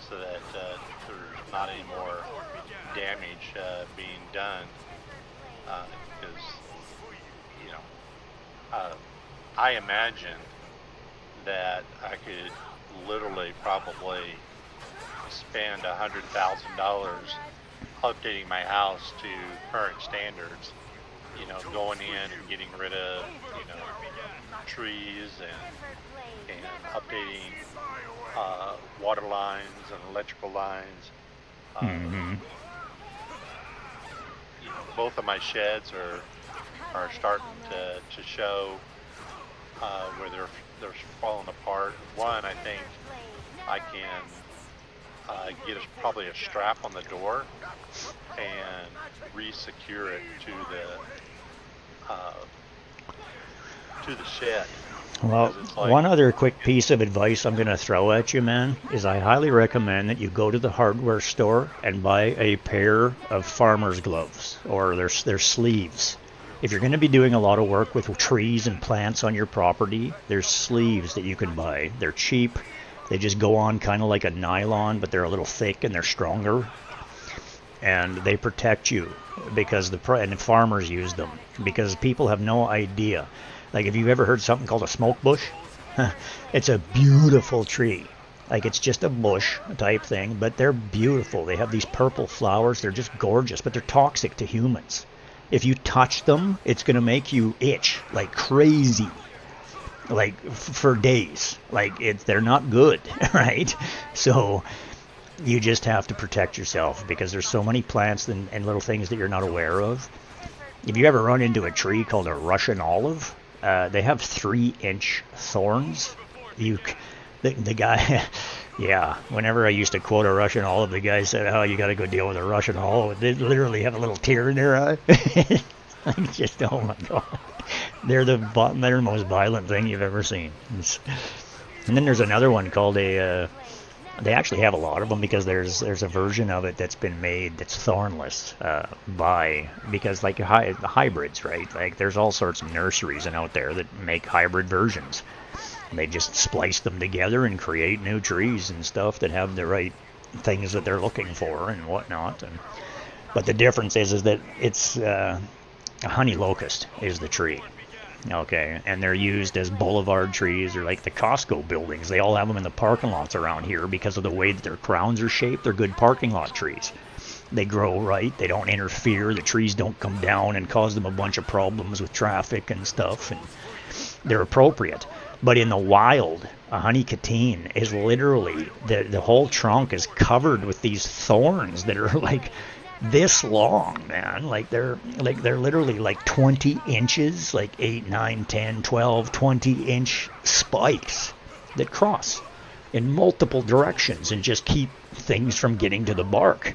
so that there's not any more damage being done. Because I imagine that I could literally probably spend $100,000 updating my house to current standards, going in and getting rid of, trees and updating water lines and electrical lines. Both of my sheds are starting to show where they're falling apart. One, I think I can get probably a strap on the door and re-secure it to the shed. Well, one other quick piece of advice I'm going to throw at you, man, is I highly recommend that you go to the hardware store and buy a pair of farmer's gloves, or their sleeves. If you're going to be doing a lot of work with trees and plants on your property, there's sleeves that you can buy. They're cheap. They just go on kind of like a nylon, but they're a little thick and they're stronger. And they protect you, because and farmers use them, because people have no idea. Like, have you ever heard something called a smoke bush? It's a beautiful tree. Like, it's just a bush type thing, but they're beautiful. They have these purple flowers. They're just gorgeous, but they're toxic to humans. If you touch them, it's going to make you itch like crazy, like for days. Like, they're not good, right? So you just have to protect yourself, because there's so many plants and little things that you're not aware of. If you ever run into a tree called a Russian olive, they have 3-inch thorns. The guy, yeah, whenever I used to quote a Russian olive, the guy said, oh, you got to go deal with a Russian olive. They literally have a little tear in their eye. Like, just, oh my God. They're the most violent thing you've ever seen. And then there's another one called they actually have a lot of them, because there's a version of it that's been made that's thornless, because like hybrids, right? Like, there's all sorts of nurseries out there that make hybrid versions. And they just splice them together and create new trees and stuff that have the right things that they're looking for and whatnot. But the difference is that it's a honey locust is the tree. Okay, and they're used as boulevard trees, or like the Costco buildings. They all have them in the parking lots around here because of the way that their crowns are shaped. They're good parking lot trees. They grow right. They don't interfere. The trees don't come down and cause them a bunch of problems with traffic and stuff. And they're appropriate. But in the wild, a honey catene is literally, the whole trunk is covered with these thorns that are like this long, man. Like they're literally like 20 inches, like 8, 9, 10, 12, 20-inch spikes that cross in multiple directions and just keep things from getting to the bark.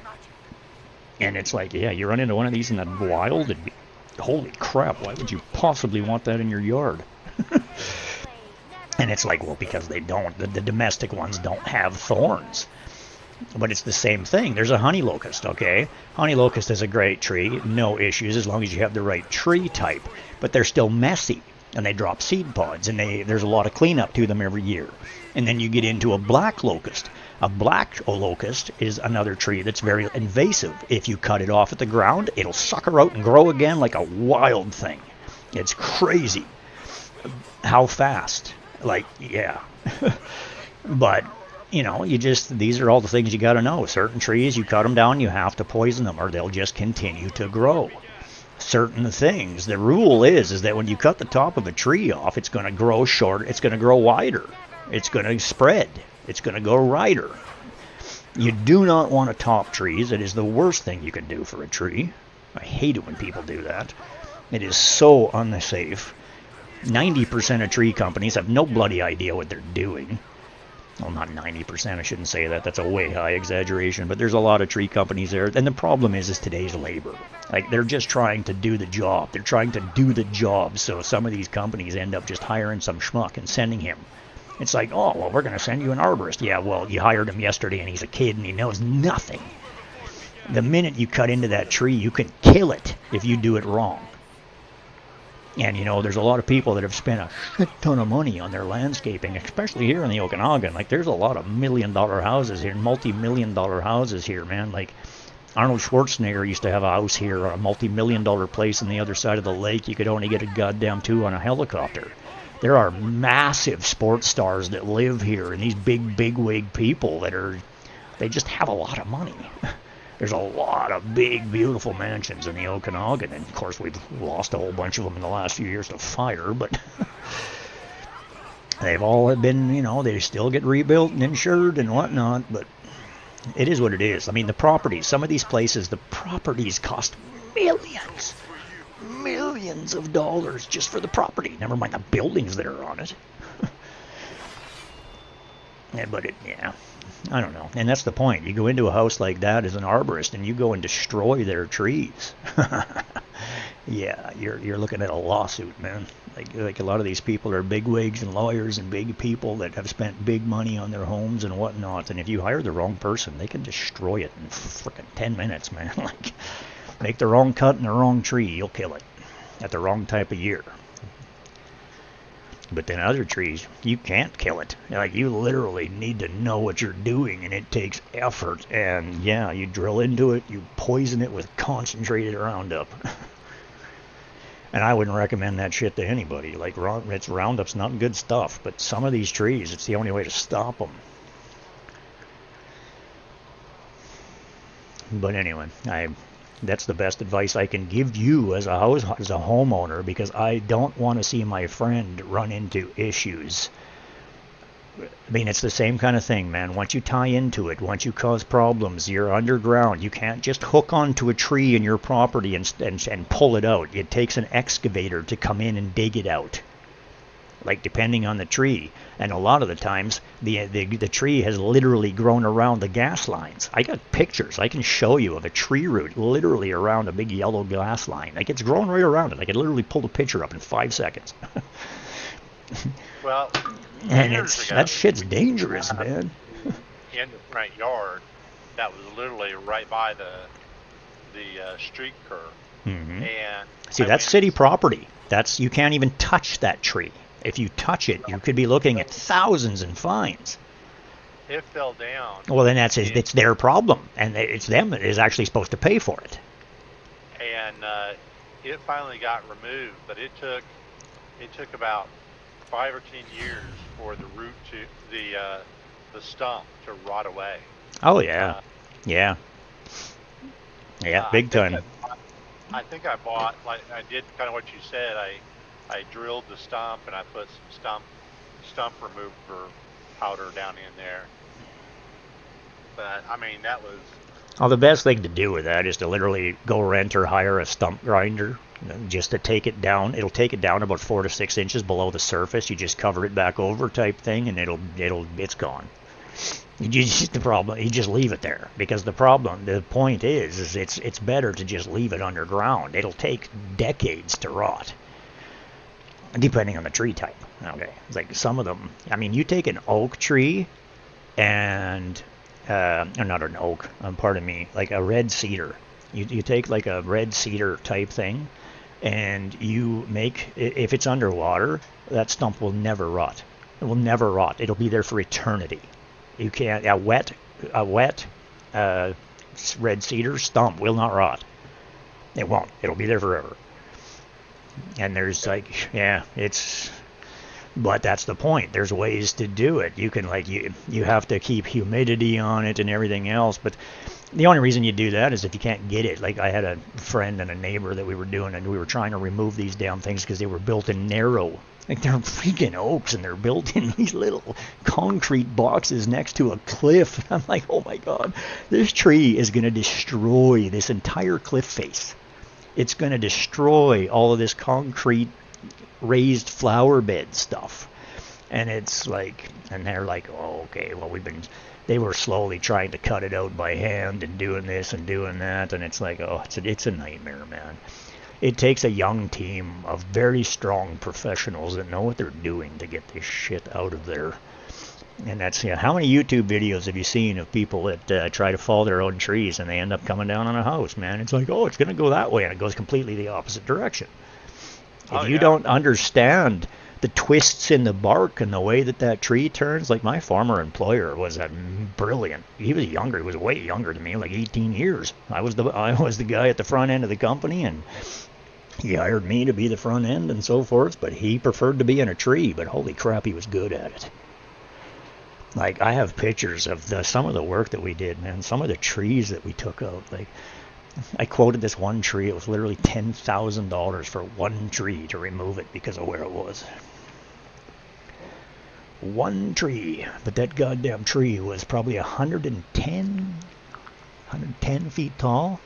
And it's like, yeah, you run into one of these in the wild, and holy crap, why would you possibly want that in your yard? And it's like, well, because they don't. The domestic ones don't have thorns. But it's the same thing. There's a honey locust, okay? Honey locust is a great tree, no issues as long as you have the right tree type. But they're still messy, and they drop seed pods, and there's a lot of cleanup to them every year. And then you get into a black locust. A black locust is another tree that's very invasive. If you cut it off at the ground, it'll sucker out and grow again like a wild thing. It's crazy how fast. Like, yeah. But, you know, these are all the things you got to know. Certain trees, you cut them down, you have to poison them, or they'll just continue to grow. Certain things, the rule is that when you cut the top of a tree off, it's going to grow short, it's going to grow wider, it's going to spread, it's going to go wider. You do not want to top trees. It is the worst thing you can do for a tree. I hate it when people do that. It is so unsafe. 90% of tree companies have no bloody idea what they're doing. Well, not 90%, I shouldn't say that. That's a way high exaggeration. But there's a lot of tree companies there. And the problem is today's labor. Like, they're just trying to do the job. They're trying to do the job. So some of these companies end up just hiring some schmuck and sending him. It's like, oh, well, we're going to send you an arborist. Yeah, well, you hired him yesterday and he's a kid and he knows nothing. The minute you cut into that tree, you can kill it if you do it wrong. And, you know, there's a lot of people that have spent a shit ton of money on their landscaping, especially here in the Okanagan. Like, there's a lot of million-dollar houses here, multi-million-dollar houses here, man. Like, Arnold Schwarzenegger used to have a house here, a multi-million-dollar place on the other side of the lake. You could only get a goddamn two on a helicopter. There are massive sports stars that live here, and these big-wig people they just have a lot of money. There's a lot of big, beautiful mansions in the Okanagan, and of course we've lost a whole bunch of them in the last few years to fire, but they've all been, you know, they still get rebuilt and insured and whatnot, but it is what it is. I mean, the properties, some of these places, the properties cost millions of dollars just for the property, never mind the buildings that are on it. Yeah. I don't know. And that's the point. You go into a house like that as an arborist and you go and destroy their trees. Yeah, you're looking at a lawsuit, man. Like a lot of these people are bigwigs and lawyers and big people that have spent big money on their homes and whatnot. And if you hire the wrong person, they can destroy it in frickin' 10 minutes, man. Like, make the wrong cut in the wrong tree, you'll kill it at the wrong type of year. But then other trees, you can't kill it. Like, you literally need to know what you're doing, and it takes effort. And yeah, you drill into it, you poison it with concentrated Roundup. And I wouldn't recommend that shit to anybody. Like, Roundup's not good stuff, but some of these trees, it's the only way to stop them. But anyway, that's the best advice I can give you as a homeowner, because I don't want to see my friend run into issues. I mean, it's the same kind of thing, man. Once you tie into it, once you cause problems, you're underground. You can't just hook onto a tree in your property and pull it out. It takes an excavator to come in and dig it out. Like, depending on the tree. And a lot of the times, the tree has literally grown around the gas lines. I got pictures I can show you of a tree root literally around a big yellow gas line. Like, it's grown right around it. I could literally pull the picture up in 5 seconds. Well, and that shit's dangerous, man. In the front yard, that was literally right by the street curb. Mm-hmm. And see, that's city property. You can't even touch that tree. If you touch it, you could be looking at thousands in fines. It fell down. Well, then it's their problem, and it's them that is actually supposed to pay for it. And it finally got removed, but it took about 5 or 10 years for the root to the stump to rot away. Oh yeah, big time. I think I bought, like, I did kind of what you said. I drilled the stump and I put some stump remover powder down in there. But I mean, that was. Well, the best thing to do with that is to literally go rent or hire a stump grinder, just to take it down. It'll take it down about 4 to 6 inches below the surface. You just cover it back over, type thing, and it's gone. You just leave it there, because the point is it's better to just leave it underground. It'll take decades to rot, depending on the tree type. Okay, it's like some of them. I mean, you take an oak tree and not an oak, pardon me, like a red cedar. You take like a red cedar type thing, and you make, if it's underwater, that stump will never rot. It will never rot. It'll be there for eternity. You can't, a wet red cedar stump will not rot. It won't. It'll be there forever. And there's like, yeah, but that's the point. There's ways to do it. You can like, you have to keep humidity on it and everything else, but the only reason you do that is if you can't get it. Like I had a friend and a neighbor that we were doing, and we were trying to remove these damn things because they were built in narrow. Like they're freaking oaks, and they're built in these little concrete boxes next to a cliff. I'm like, oh my God, this tree is going to destroy this entire cliff face. It's going to destroy all of this concrete raised flower bed stuff. And it's like, and they're like, oh, okay, well, they were slowly trying to cut it out by hand and doing this and doing that. And it's like, oh, it's a nightmare, man. It takes a young team of very strong professionals that know what they're doing to get this shit out of there. And that's, yeah. How many YouTube videos have you seen of people that try to fall their own trees and they end up coming down on a house, man? It's like, oh, it's going to go that way, and it goes completely the opposite direction. If you don't understand the twists in the bark and the way that tree turns, like my former employer was brilliant. He was younger. He was way younger than me, like 18 years. I was the guy at the front end of the company, and he hired me to be the front end and so forth, but he preferred to be in a tree, but holy crap, he was good at it. Like, I have pictures of some of the work that we did, man. Some of the trees that we took out. Like, I quoted this one tree. It was literally $10,000 for one tree to remove it because of where it was. One tree. But that goddamn tree was probably 110 feet tall.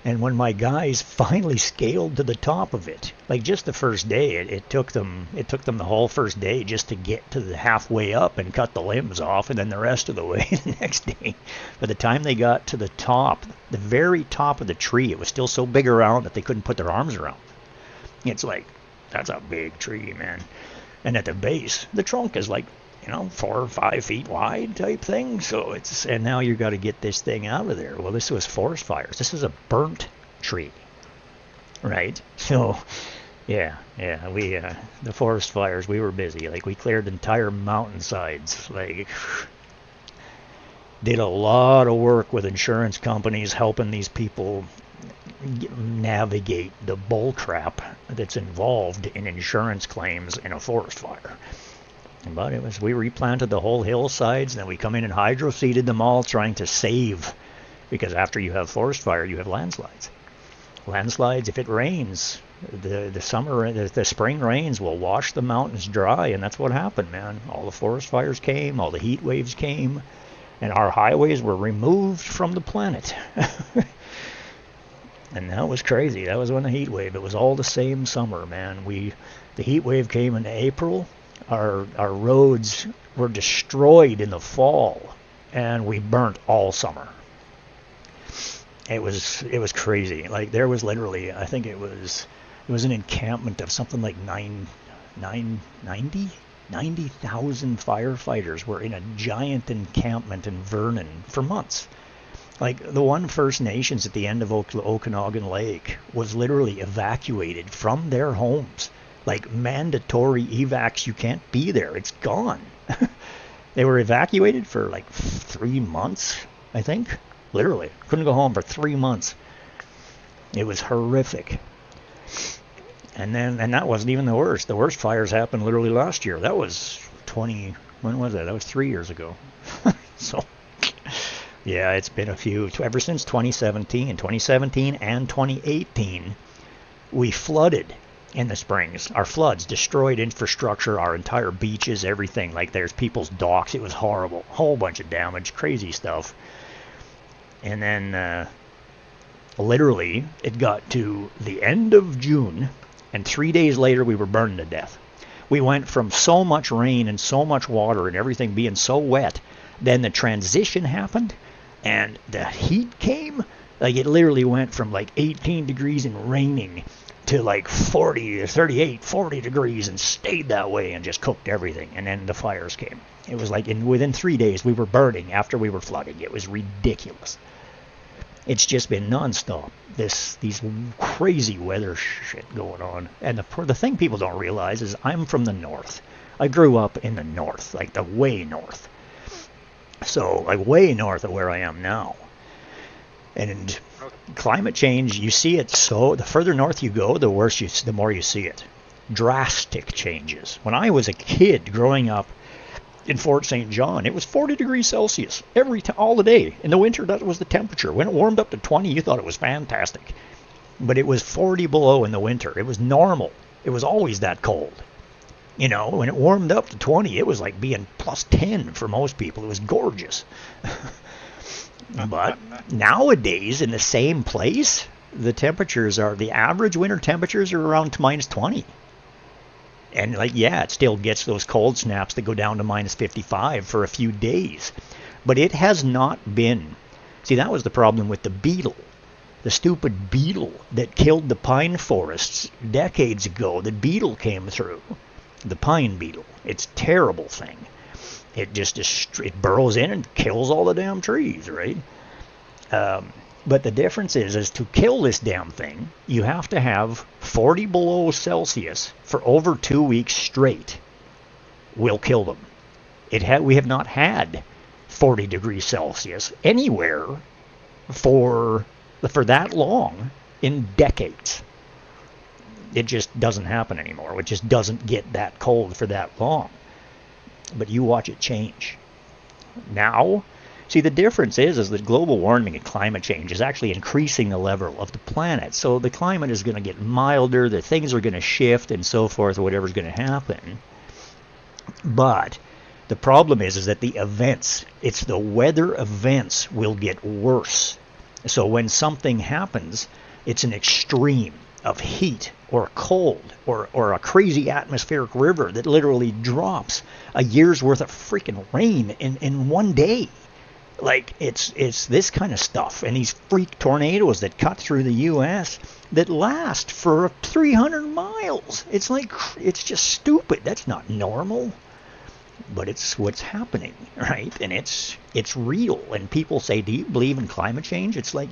And when my guys finally scaled to the top of it, like just the first day, it took them the whole first day just to get to the halfway up and cut the limbs off, and then the rest of the way the next day. By the time they got to the top, the very top of the tree, it was still so big around that they couldn't put their arms around. It's like, that's a big tree, man. And at the base, the trunk is like, 4 or 5 feet wide type thing. So and now you got to get this thing out of there. Well, this was forest fires. This is a burnt tree, right? So, yeah, we, the forest fires, we were busy. Like, we cleared entire mountainsides. Like, did a lot of work with insurance companies helping these people navigate the bull crap that's involved in insurance claims in a forest fire. But we replanted the whole hillsides, and then we come in and hydro-seeded them all, trying to save, because after you have forest fire, you have landslides. Landslides, if it rains, the spring rains will wash the mountains dry, and that's what happened, man. All the forest fires came, all the heat waves came, and our highways were removed from the planet. And that was crazy. That was when the heat wave. It was all the same summer, man. The heat wave came in April. Our roads were destroyed in the fall, and we burnt all summer. It was crazy. Like, there was literally, I think it was an encampment of something like 90,000 firefighters were in a giant encampment in Vernon for months. Like, the one First Nations at the end of Okanagan Lake was literally evacuated from their homes. Like, mandatory evacs, you can't be there. It's gone. They were evacuated for like 3 months, I think. Literally. Couldn't go home for 3 months. It was horrific. And that wasn't even the worst. The worst fires happened literally last year. That was when was that? That was 3 years ago. So, yeah, it's been a few. Ever since 2017 and 2018, we flooded in the springs. Our floods destroyed infrastructure, our entire beaches, everything. Like, there's people's docks. It was horrible. Whole bunch of damage, crazy stuff. And then, literally, it got to the end of June, and 3 days later, we were burned to death. We went from so much rain and so much water and everything being so wet, then the transition happened, and the heat came. Like, it literally went from like 18 degrees and raining to like 40, 38, 40 degrees and stayed that way and just cooked everything. And then the fires came. It was like within 3 days we were burning after we were flooding. It was ridiculous. It's just been nonstop. These crazy weather shit going on. And the thing people don't realize is I'm from the north. I grew up in the north, like the way north. So like way north of where I am now. And climate change, you see it. So the further north you go, the more you see it. Drastic changes. When I was a kid growing up in Fort St. John, it was 40 degrees Celsius all the day. In the winter, that was the temperature. When it warmed up to 20, you thought it was fantastic. But it was 40 below in the winter. It was normal. It was always that cold. You know, when it warmed up to 20, it was like being plus 10 for most people. It was gorgeous. But nowadays, in the same place, the average winter temperatures are around minus 20. And like, yeah, it still gets those cold snaps that go down to minus 55 for a few days. But it has not been. See, that was the problem with the beetle. The stupid beetle that killed the pine forests decades ago. The beetle came through. The pine beetle. It's a terrible thing. It it burrows in and kills all the damn trees, right? But the difference is to kill this damn thing, you have to have 40 below Celsius for over 2 weeks straight. Will kill them. We have not had 40 degrees Celsius anywhere for that long in decades. It just doesn't happen anymore. It just doesn't get that cold for that long. But you watch it change. Now, see, the difference is that global warming and climate change is actually increasing the level of the planet. So the climate is going to get milder, the things are going to shift and so forth, whatever's going to happen. But the problem is that the events, it's the weather events will get worse. So when something happens, it's an extreme of heat or cold or a crazy atmospheric river that literally drops a year's worth of freaking rain in one day. Like, it's this kind of stuff. And these freak tornadoes that cut through the U.S. that last for 300 miles. It's like, it's just stupid. That's not normal. But it's what's happening, right? And it's real. And people say, do you believe in climate change? It's like,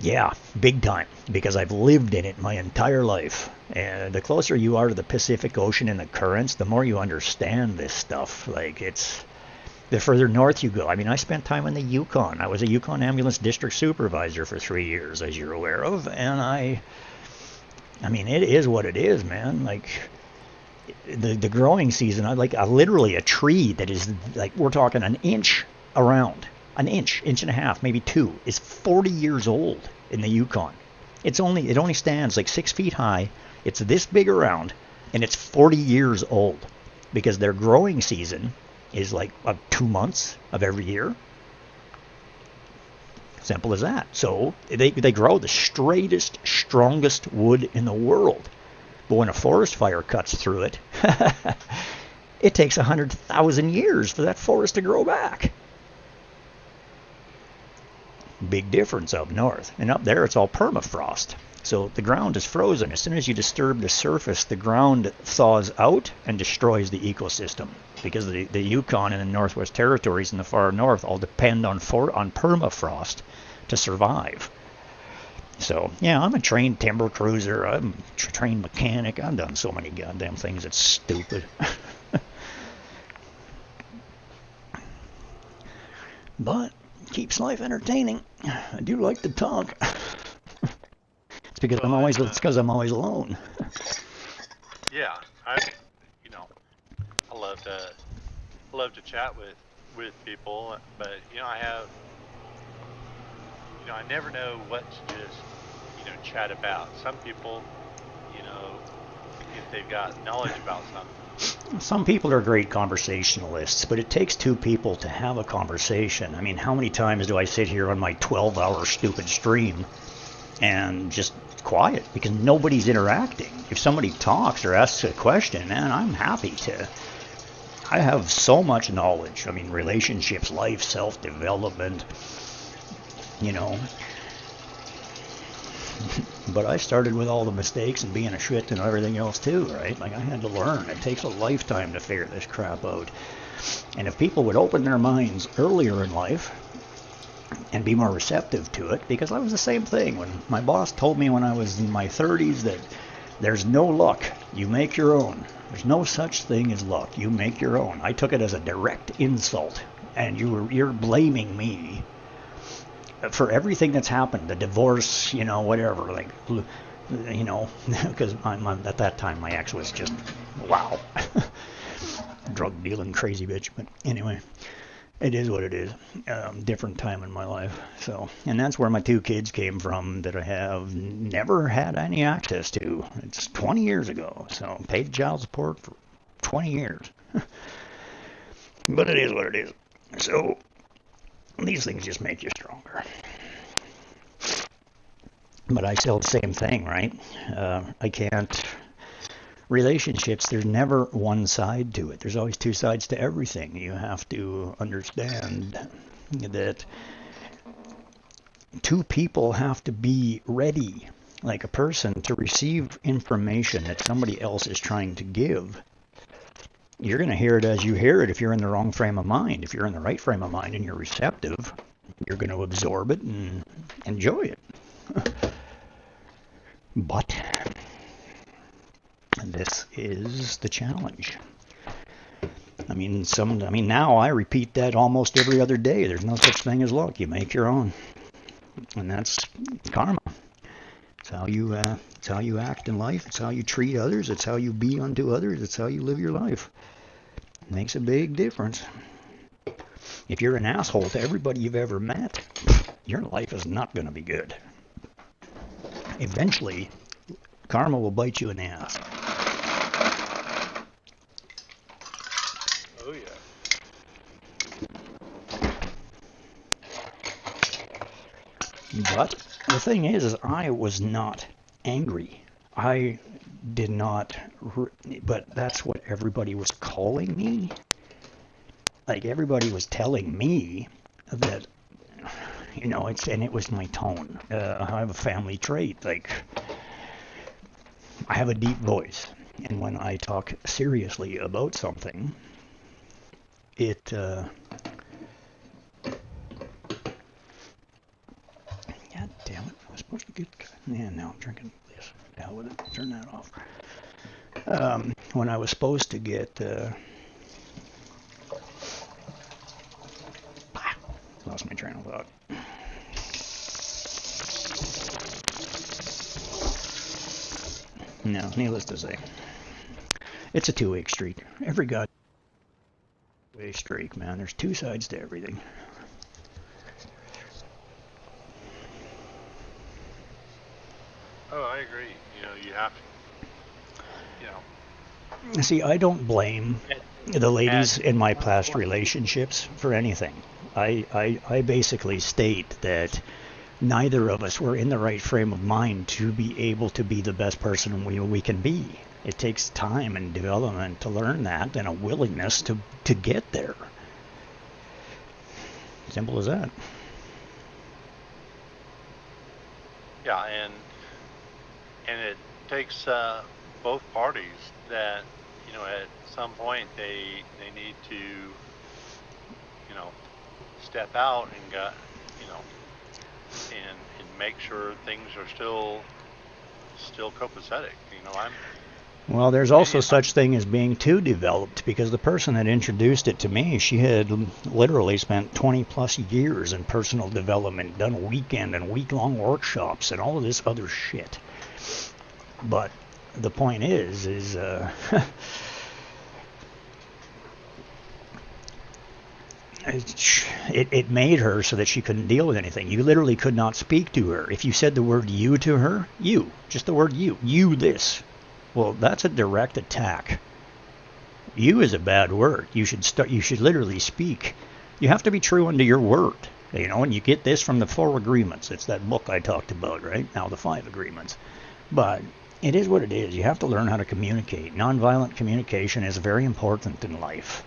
yeah, big time. Because I've lived in it my entire life. And the closer you are to the Pacific Ocean and the currents, the more you understand this stuff. Like, it's... The further north you go. I mean, I spent time in the Yukon. I was a Yukon ambulance district supervisor for 3 years, as you're aware of. And I mean, it is what it is, man. Like, the growing season, literally a tree that is, like, we're talking an inch around. An inch and a half, maybe 2, is 40 years old in the Yukon. It only stands like 6 feet high. It's this big around, and it's 40 years old. Because their growing season is like 2 months of every year. Simple as that. So they grow the straightest, strongest wood in the world. But when a forest fire cuts through it, it takes 100,000 years for that forest to grow back. Big difference up north. And up there it's all permafrost. So the ground is frozen. As soon as you disturb the surface, the ground thaws out and destroys the ecosystem. Because the Yukon and the Northwest Territories in the far north all depend on permafrost to survive. So, yeah, I'm a trained timber cruiser. I'm a trained mechanic. I've done so many goddamn things. It's stupid. But keeps life entertaining. I do like to talk. It's because I'm always alone. Yeah, I love to chat with people, but I never know what to just chat about. Some people, if they've got knowledge about something. Some people are great conversationalists, but it takes 2 people to have a conversation. I mean, how many times do I sit here on my 12-hour stupid stream and just quiet because nobody's interacting? If somebody talks or asks a question, man, I'm happy to. I have so much knowledge. I mean, relationships, life, self-development, But I started with all the mistakes and being a shit and everything else too, right? Like I had to learn. It takes a lifetime to figure this crap out. And if people would open their minds earlier in life and be more receptive to it, because I was the same thing. When my boss told me when I was in my 30s that there's no luck, you make your own. There's no such thing as luck, you make your own. I took it as a direct insult, and you're blaming me for everything that's happened, the divorce, you know, whatever, like, you know, because at that time my ex was just, wow, drug dealing crazy bitch. But anyway, it is what it is. Different time in my life. So, and that's where my 2 kids came from that I have never had any access to. It's 20 years ago. So paid child support for 20 years. But it is what it is. So these things just make you stronger. But I still the same thing, right? I can't. Relationships, there's never one side to it. There's always 2 sides to everything. You have to understand that 2 people have to be ready, like a person, to receive information that somebody else is trying to give. You're going to hear it as you hear it if you're in the wrong frame of mind. If you're in the right frame of mind and you're receptive, you're going to absorb it and enjoy it. But this is the challenge. I mean, now I repeat that almost every other day. There's no such thing as luck. You make your own, and that's karma. It's how you act in life. It's how you treat others. It's how you be unto others. It's how you live your life. It makes a big difference. If you're an asshole to everybody you've ever met, your life is not going to be good. Eventually, karma will bite you in the ass. Oh yeah. But the thing is I was not angry. I did not, but that's what everybody was calling me. Like everybody was telling me that, you know, and it was my tone. I have a family trait, like I have a deep voice, and when I talk seriously about something, it God damn it, I was supposed to get, yeah, now I'm drinking this. The hell with it, turn that off. When I was supposed to get lost my train of thought. No, needless to say, it's a 2-week streak. Every way streak, man. There's 2 sides to everything. Oh, I agree. You know, you have to, you know. See, I don't blame the ladies in my past relationships for anything. I basically state that neither of us were in the right frame of mind to be able to be the best person we can be. It takes time and development to learn that, and a willingness to get there. Simple as that. Yeah, and it takes both parties that, you know, at some point they need to, you know, step out and you know, and make sure things are still copacetic. You know, Well, there's also such thing as being too developed, because the person that introduced it to me, she had literally spent 20 plus years in personal development, done weekend and week-long workshops and all of this other shit. But the point is it made her so that she couldn't deal with anything. You literally could not speak to her. If you said the word you to her, just the word you this. Well, that's a direct attack. You is a bad word. You should literally speak. You have to be true unto your word. You know, and you get this from the 4 agreements. It's that book I talked about, right? Now the 5 agreements. But it is what it is. You have to learn how to communicate. Nonviolent communication is very important in life.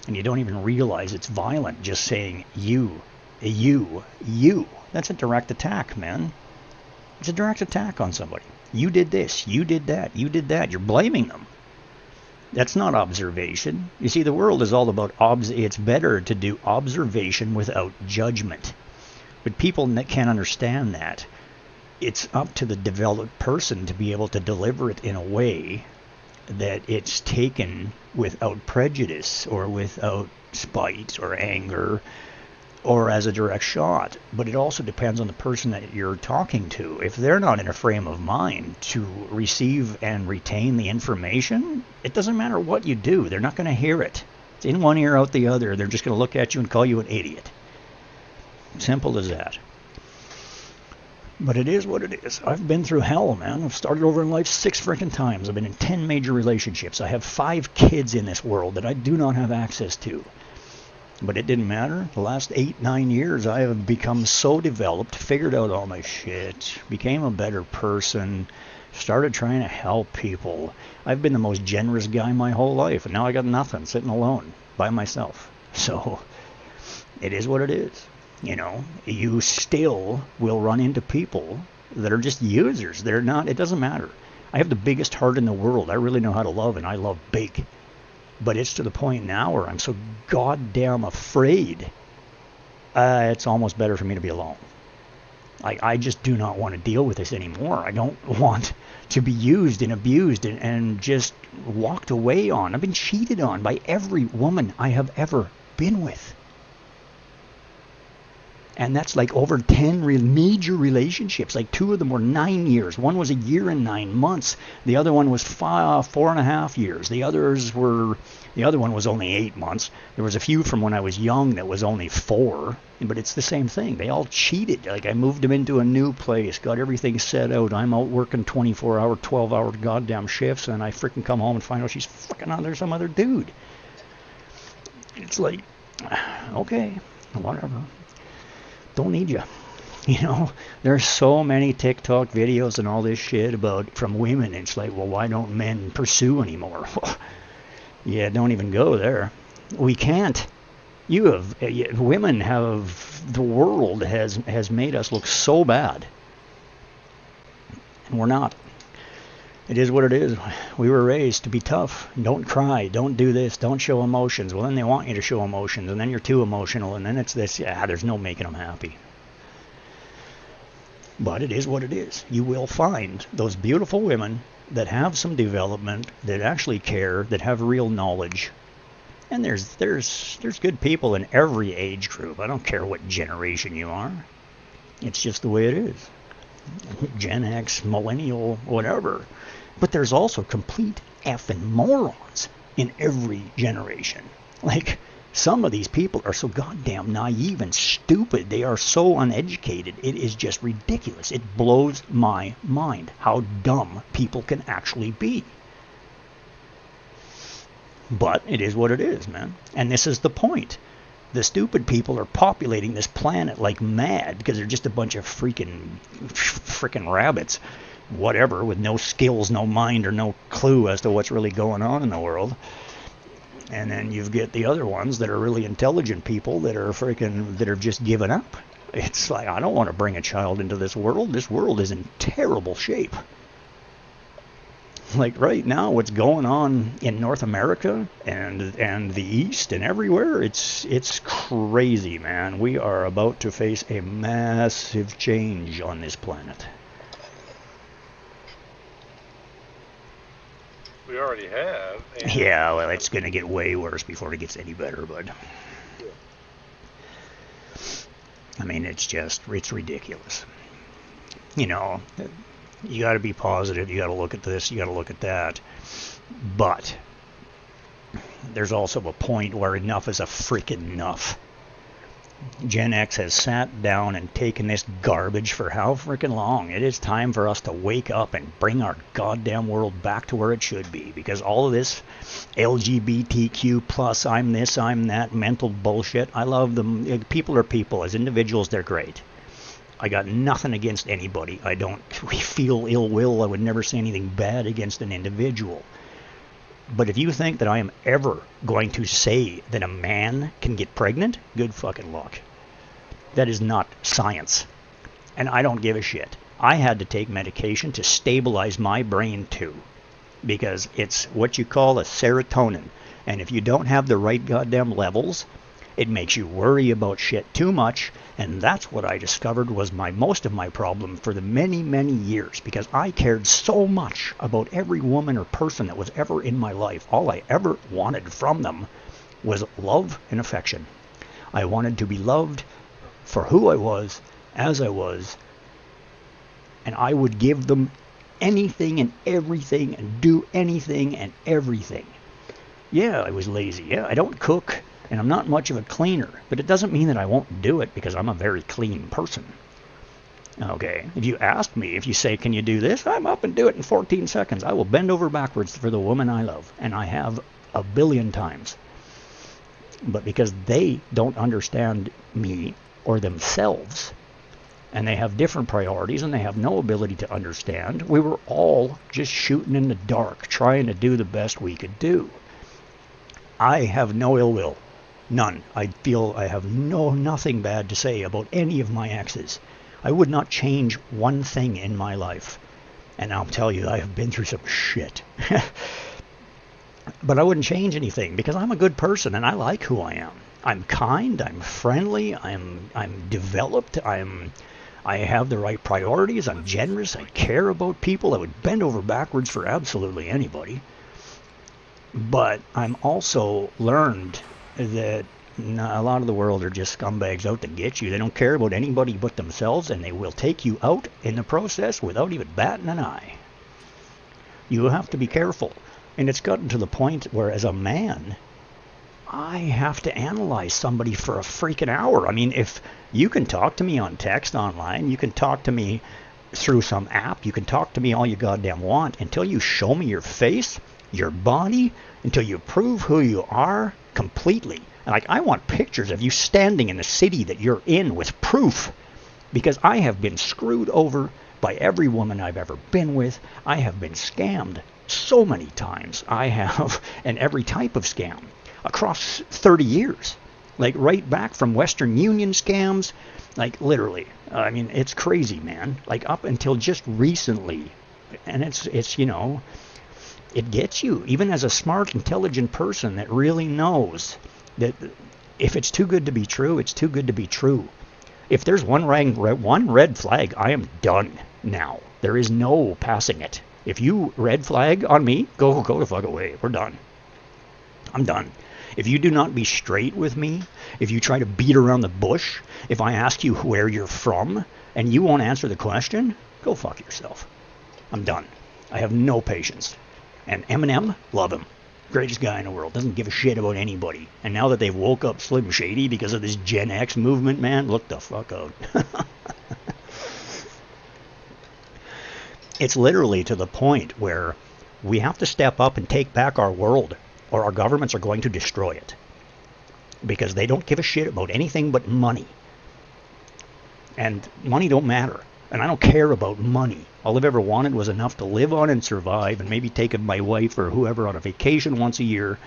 And you don't even realize it's violent just saying you. That's a direct attack, man. It's a direct attack on somebody. You did this, you did that, you did that. You're blaming them. That's not observation. You see, the world is all about it's better to do observation without judgment. But people can't understand that. It's up to the developed person to be able to deliver it in a way that it's taken without prejudice or without spite or anger or as a direct shot. But it also depends on the person that you're talking to. If they're not in a frame of mind to receive and retain the information, it doesn't matter what you do. They're not going to hear it. It's in one ear, out the other. They're just going to look at you and call you an idiot. Simple as that. But it is what it is. I've been through hell, man. I've started over in life 6 freaking times. I've been in 10 major relationships. I have 5 kids in this world that I do not have access to. But it didn't matter. The last 8-9 years, I have become so developed, figured out all my shit, became a better person, started trying to help people. I've been the most generous guy my whole life, and now I got nothing, sitting alone by myself. So it is what it is. You know, you still will run into people that are just users. They're not, it doesn't matter. I have the biggest heart in the world. I really know how to love, and I love big. But it's to the point now where I'm so goddamn afraid. It's almost better for me to be alone. I just do not want to deal with this anymore. I don't want to be used and abused and just walked away on. I've been cheated on by every woman I have ever been with. And that's like over 10 major relationships. Like 2 of them were 9 years. One was a year and 9 months. The other one was 4.5 years. The other one was only 8 months. There was a few from when I was young that was only 4. But it's the same thing. They all cheated. Like I moved them into a new place, got everything set out. I'm out working 24-hour, 12-hour goddamn shifts, and I freaking come home and find out she's freaking on there some other dude. It's like, okay, whatever. Don't need you. You know, there's so many TikTok videos and all this shit about from women. It's like, well, why don't men pursue anymore? Yeah, don't even go there. We can't. Women have, the world has made us look so bad. And we're not. It is what it is. We were raised to be tough. Don't cry. Don't do this. Don't show emotions. Well, then they want you to show emotions, and then you're too emotional, and then it's this. There's no making them happy. But it is what it is. You will find those beautiful women that have some development, that actually care, that have real knowledge. And there's good people in every age group. I don't care what generation you are. It's just the way it is. Gen X, millennial, whatever. But there's also complete effing morons in every generation. Like, some of these people are so goddamn naive and stupid. They are so uneducated. It is just ridiculous. It blows my mind how dumb people can actually be. But it is what it is, man. And this is the point. The stupid people are populating this planet like mad because they're just a bunch of freaking rabbits, whatever, with no skills, no mind, or no clue as to what's really going on in the world. And then you get the other ones that are really intelligent people that are just giving up. It's like, I don't want to bring a child into this world. This world is in terrible shape. Like right now, what's going on in North America and the East and everywhere, it's crazy, man. We are about to face a massive change on this planet. We already have. Yeah, well, it's going to get way worse before it gets any better, bud. I mean, it's ridiculous. You know, you got to be positive. You got to look at this. You got to look at that. But there's also a point where enough is a freaking enough. Gen X has sat down and taken this garbage for how freaking long? It is time for us to wake up and bring our goddamn world back to where it should be. Because all of this LGBTQ plus, I'm this, I'm that, mental bullshit, I love them. People are people. As individuals, they're great. I got nothing against anybody. I don't feel ill will. I would never say anything bad against an individual. But if you think that I am ever going to say that a man can get pregnant, good fucking luck. That is not science. And I don't give a shit. I had to take medication to stabilize my brain too, because it's what you call a serotonin. And if you don't have the right goddamn levels, it makes you worry about shit too much. And that's what I discovered was most of my problem for the many, many years, because I cared so much about every woman or person that was ever in my life. All I ever wanted from them was love and affection. I wanted to be loved for who I was, as I was, and I would give them anything and everything and do anything and everything. Yeah, I was lazy. Yeah, I don't cook, and I'm not much of a cleaner, but it doesn't mean that I won't do it because I'm a very clean person. Okay, if you ask me, if you say, can you do this? I'm up and do it in 14 seconds. I will bend over backwards for the woman I love, and I have a billion times. But because they don't understand me or themselves, and they have different priorities, and they have no ability to understand, we were all just shooting in the dark, trying to do the best we could do. I have no ill will. None. I feel I have nothing bad to say about any of my exes. I would not change one thing in my life. And I'll tell you, I have been through some shit. But I wouldn't change anything because I'm a good person and I like who I am. I'm kind, I'm friendly, I'm developed, I have the right priorities, I'm generous, I care about people, I would bend over backwards for absolutely anybody. But I'm also learned that a lot of the world are just scumbags out to get you. They don't care about anybody but themselves, and they will take you out in the process without even batting an eye. You have to be careful. And it's gotten to the point where, as a man, I have to analyze somebody for a freaking hour. I mean, if you can talk to me on text online, you can talk to me through some app, you can talk to me all you goddamn want, until you show me your face, your body, until you prove who you are completely. Like, I want pictures of you standing in the city that you're in with proof, because I have been screwed over by every woman I've ever been with. I have been scammed so many times. I have, and every type of scam across 30 years, like right back from Western Union scams, like literally. I mean, it's crazy, man. Like up until just recently, and it's you know, it gets you. Even as a smart, intelligent person that really knows that if it's too good to be true, it's too good to be true. If there's one red flag, I am done now. There is no passing it. If you red flag on me, go the fuck away. We're done. I'm done. If you do not be straight with me, if you try to beat around the bush, if I ask you where you're from and you won't answer the question, go fuck yourself. I'm done. I have no patience. And Eminem, love him. Greatest guy in the world. Doesn't give a shit about anybody. And now that they've woke up Slim Shady because of this Gen X movement, man, look the fuck out. It's literally to the point where we have to step up and take back our world, or our governments are going to destroy it. Because they don't give a shit about anything but money. And money don't matter. And I don't care about money. All I've ever wanted was enough to live on and survive, and maybe take my wife or whoever on a vacation once a year.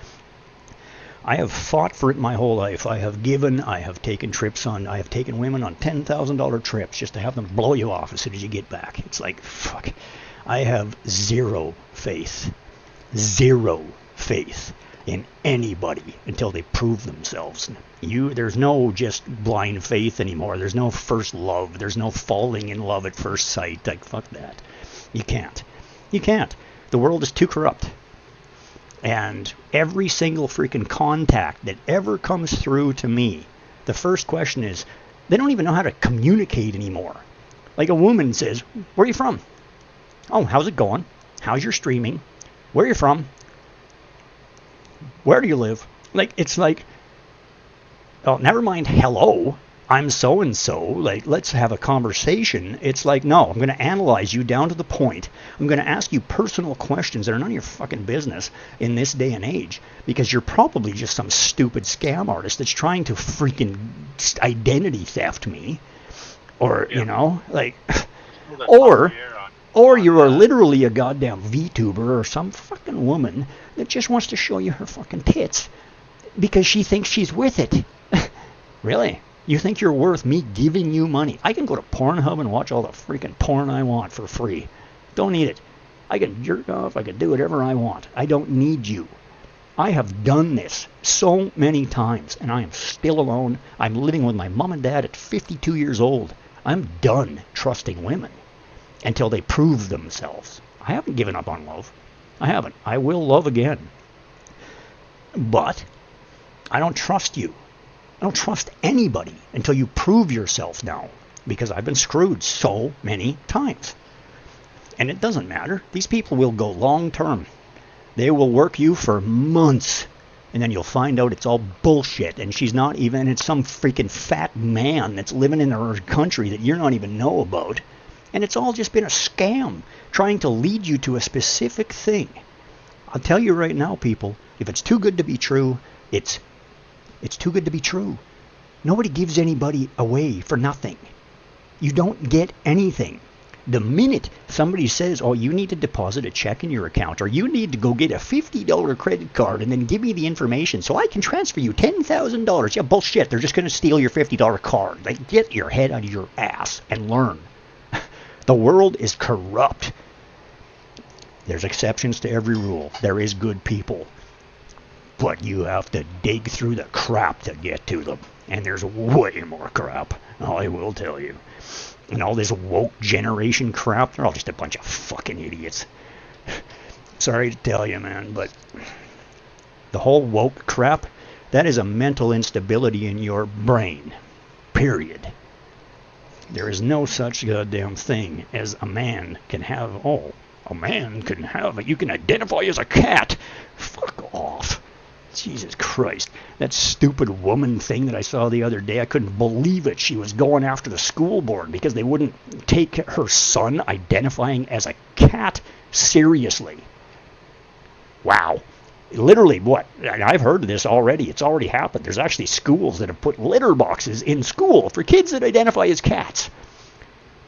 I have fought for it my whole life. I have taken women on $10,000 trips just to have them blow you off as soon as you get back. It's like, fuck. I have zero faith in anybody until they prove themselves. There's no just blind faith anymore. There's no first love. There's no falling in love at first sight. Like, fuck that. You can't. The world is too corrupt. And every single freaking contact that ever comes through to me, the first question is, they don't even know how to communicate anymore. Like a woman says, where are you from? Oh, how's it going? How's your streaming? Where are you from? Where do you live? Like, it's like, oh, never mind hello, I'm so-and-so, like, let's have a conversation. It's like, no, I'm going to analyze you down to the point. I'm going to ask you personal questions that are none of your fucking business in this day and age, because you're probably just some stupid scam artist that's trying to freaking identity theft me, or, you know, like, or you are literally a goddamn VTuber or some fucking woman that just wants to show you her fucking tits because she thinks she's with it. Really? You think you're worth me giving you money? I can go to Pornhub and watch all the freaking porn I want for free. Don't need it. I can jerk off. I can do whatever I want. I don't need you. I have done this so many times, and I am still alone. I'm living with my mom and dad at 52 years old. I'm done trusting women until they prove themselves. I haven't given up on love. I haven't. I will love again. But I don't trust you. I don't trust anybody until you prove yourself now, because I've been screwed so many times. And it doesn't matter. These people will go long term. They will work you for months, and then you'll find out it's all bullshit, and she's not even, it's some freaking fat man that's living in her country that you don't even know about. And it's all just been a scam, trying to lead you to a specific thing. I'll tell you right now, people, if it's too good to be true, it's too good to be true. Nobody gives anybody away for nothing. You don't get anything. The minute somebody says, oh, you need to deposit a check in your account, or you need to go get a $50 credit card and then give me the information so I can transfer you $10,000. Yeah, bullshit. They're just going to steal your $50 card. Like, get your head out of your ass and learn. The world is corrupt. There's exceptions to every rule. There is good people. But you have to dig through the crap to get to them. And there's way more crap. I will tell you. And all this woke generation crap, they're all just a bunch of fucking idiots. Sorry to tell you, man, but the whole woke crap, that is a mental instability in your brain. Period. There is no such goddamn thing as a man can have, oh, a man can have, you can identify as a cat. Fuck off. Jesus Christ. That stupid woman thing that I saw the other day, I couldn't believe it. She was going after the school board because they wouldn't take her son identifying as a cat seriously. Wow. Literally, what? And I've heard of this already. It's already happened. There's actually schools that have put litter boxes in school for kids that identify as cats.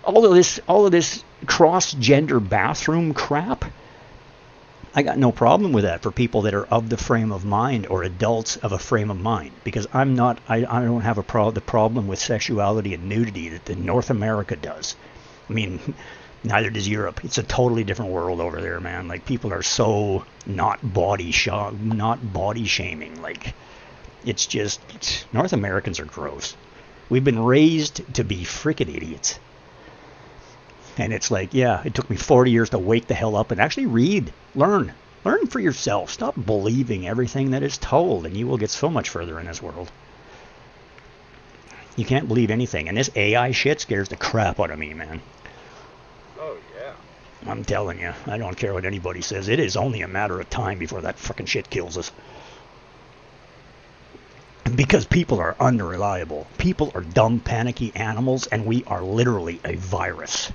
All of this cross-gender bathroom crap, I got no problem with that for people that are of the frame of mind or adults of a frame of mind, because I don't have the problem with sexuality and nudity that the North America does. I mean, neither does Europe. It's a totally different world over there, man. Like, people are so not body shaming. Like, it's just, North Americans are gross. We've been raised to be frickin' idiots. And it's like, yeah, it took me 40 years to wake the hell up and actually read, learn for yourself. Stop believing everything that is told, and you will get so much further in this world. You can't believe anything, and this AI shit scares the crap out of me, man. Oh, yeah. I'm telling you, I don't care what anybody says. It is only a matter of time before that fucking shit kills us. Because people are unreliable. People are dumb, panicky animals, and we are literally a virus.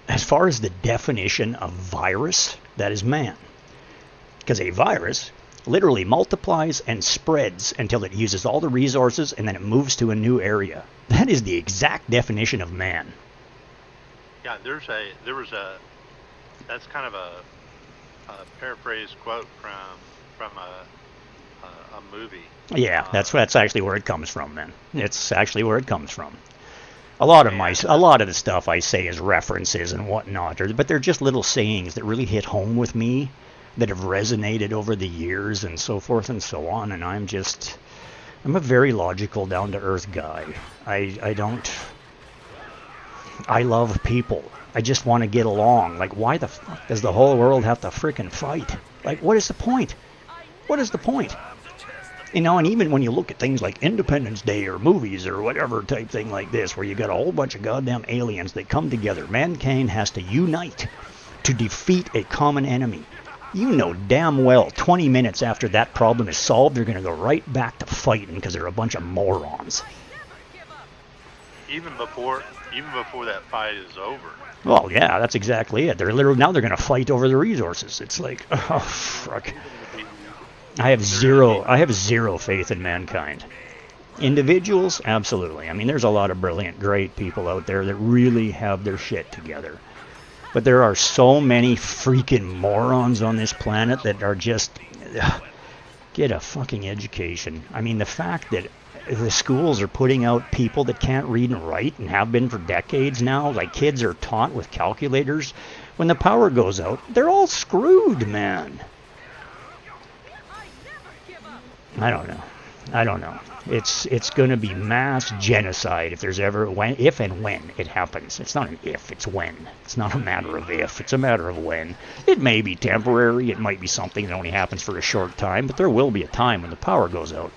As far as the definition of virus, that is man. Because a virus literally multiplies and spreads until it uses all the resources and then it moves to a new area. That is the exact definition of man. Yeah, that's kind of a paraphrased quote from a movie. Yeah, that's actually where it comes from, man. It's actually where it comes from. A lot of the stuff I say is references and whatnot, but they're just little sayings that really hit home with me, that have resonated over the years and so forth and so on. And I'm a very logical, down-to-earth guy. I love people. I just want to get along. Like, why the fuck does the whole world have to frickin' fight? Like, what is the point? What is the point? You know, and even when you look at things like Independence Day or movies or whatever type thing like this, where you got a whole bunch of goddamn aliens that come together, mankind has to unite to defeat a common enemy. You know damn well 20 minutes after that problem is solved, they're going to go right back to fighting because they're a bunch of morons. Even before that fight is over. Well, yeah, that's exactly it. They're literally, now they're going to fight over the resources. It's like, oh, fuck. I have zero faith in mankind. Individuals, absolutely. I mean, there's a lot of brilliant, great people out there that really have their shit together. But there are so many freaking morons on this planet that are just, get a fucking education. I mean, the fact that the schools are putting out people that can't read and write and have been for decades now. Like, kids are taught with calculators. When the power goes out, they're all screwed, man. I don't know. It's going to be mass genocide if there's ever if and when it happens. It's not an if, it's when. It's not a matter of if, it's a matter of when. It may be temporary, it might be something that only happens for a short time, but there will be a time when the power goes out.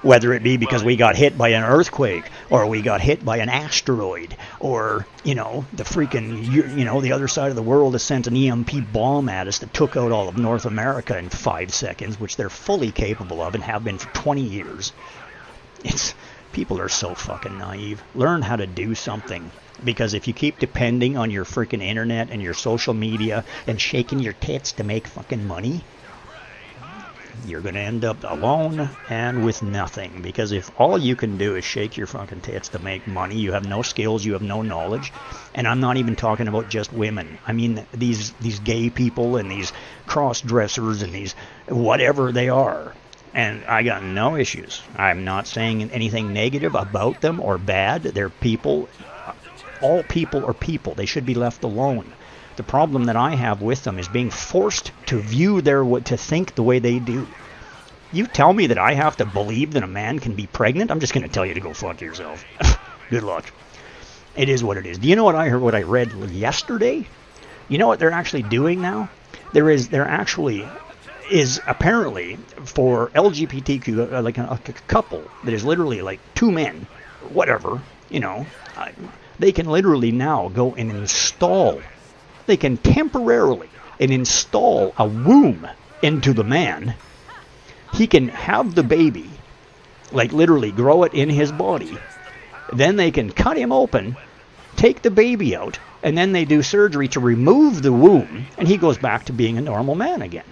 Whether it be because we got hit by an earthquake, or we got hit by an asteroid, or, the freaking, the other side of the world has sent an EMP bomb at us that took out all of North America in 5 seconds, which they're fully capable of and have been for 20 years. People are so fucking naive. Learn how to do something. Because if you keep depending on your freaking internet and your social media and shaking your tits to make fucking money, you're going to end up alone and with nothing. Because if all you can do is shake your fucking tits to make money, you have no skills, you have no knowledge. And I'm not even talking about just women. I mean these gay people and these cross-dressers and these whatever they are. And I got no issues. I'm not saying anything negative about them or bad. They're people. All people are people. They should be left alone. The problem that I have with them is being forced to to think the way they do. You tell me that I have to believe that a man can be pregnant? I'm just going to tell you to go fuck yourself. Good luck. It is what it is. Do you know what I read yesterday? You know what they're actually doing now? There actually is apparently for LGBTQ, like a couple that is literally like 2 men, whatever, they can literally now go and install. They can temporarily install a womb into the man. He can have the baby, like literally grow it in his body. Then they can cut him open, take the baby out, and then they do surgery to remove the womb, and he goes back to being a normal man again.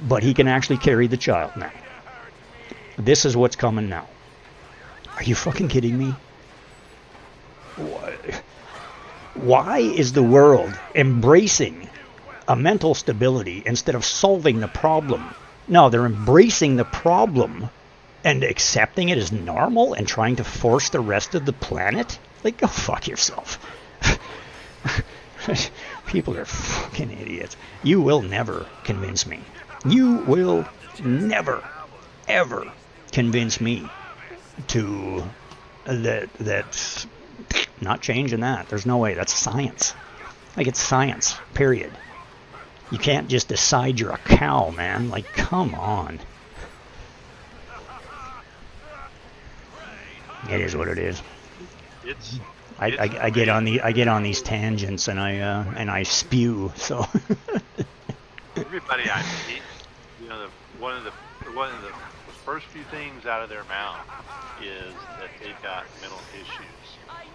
But he can actually carry the child now. This is what's coming now. Are you fucking kidding me? Why is the world embracing a mental stability instead of solving the problem? No, they're embracing the problem and accepting it as normal and trying to force the rest of the planet? Like, go fuck yourself. People are fucking idiots. You will never convince me. You will never, ever convince me to that's not changing that. There's no way. That's science. Like, it's science, period. You can't just decide you're a cow, man. Like, come on. It is what it is. I get on these tangents and I spew. So everybody I meet, one of the first few things out of their mouth is that they've got mental issues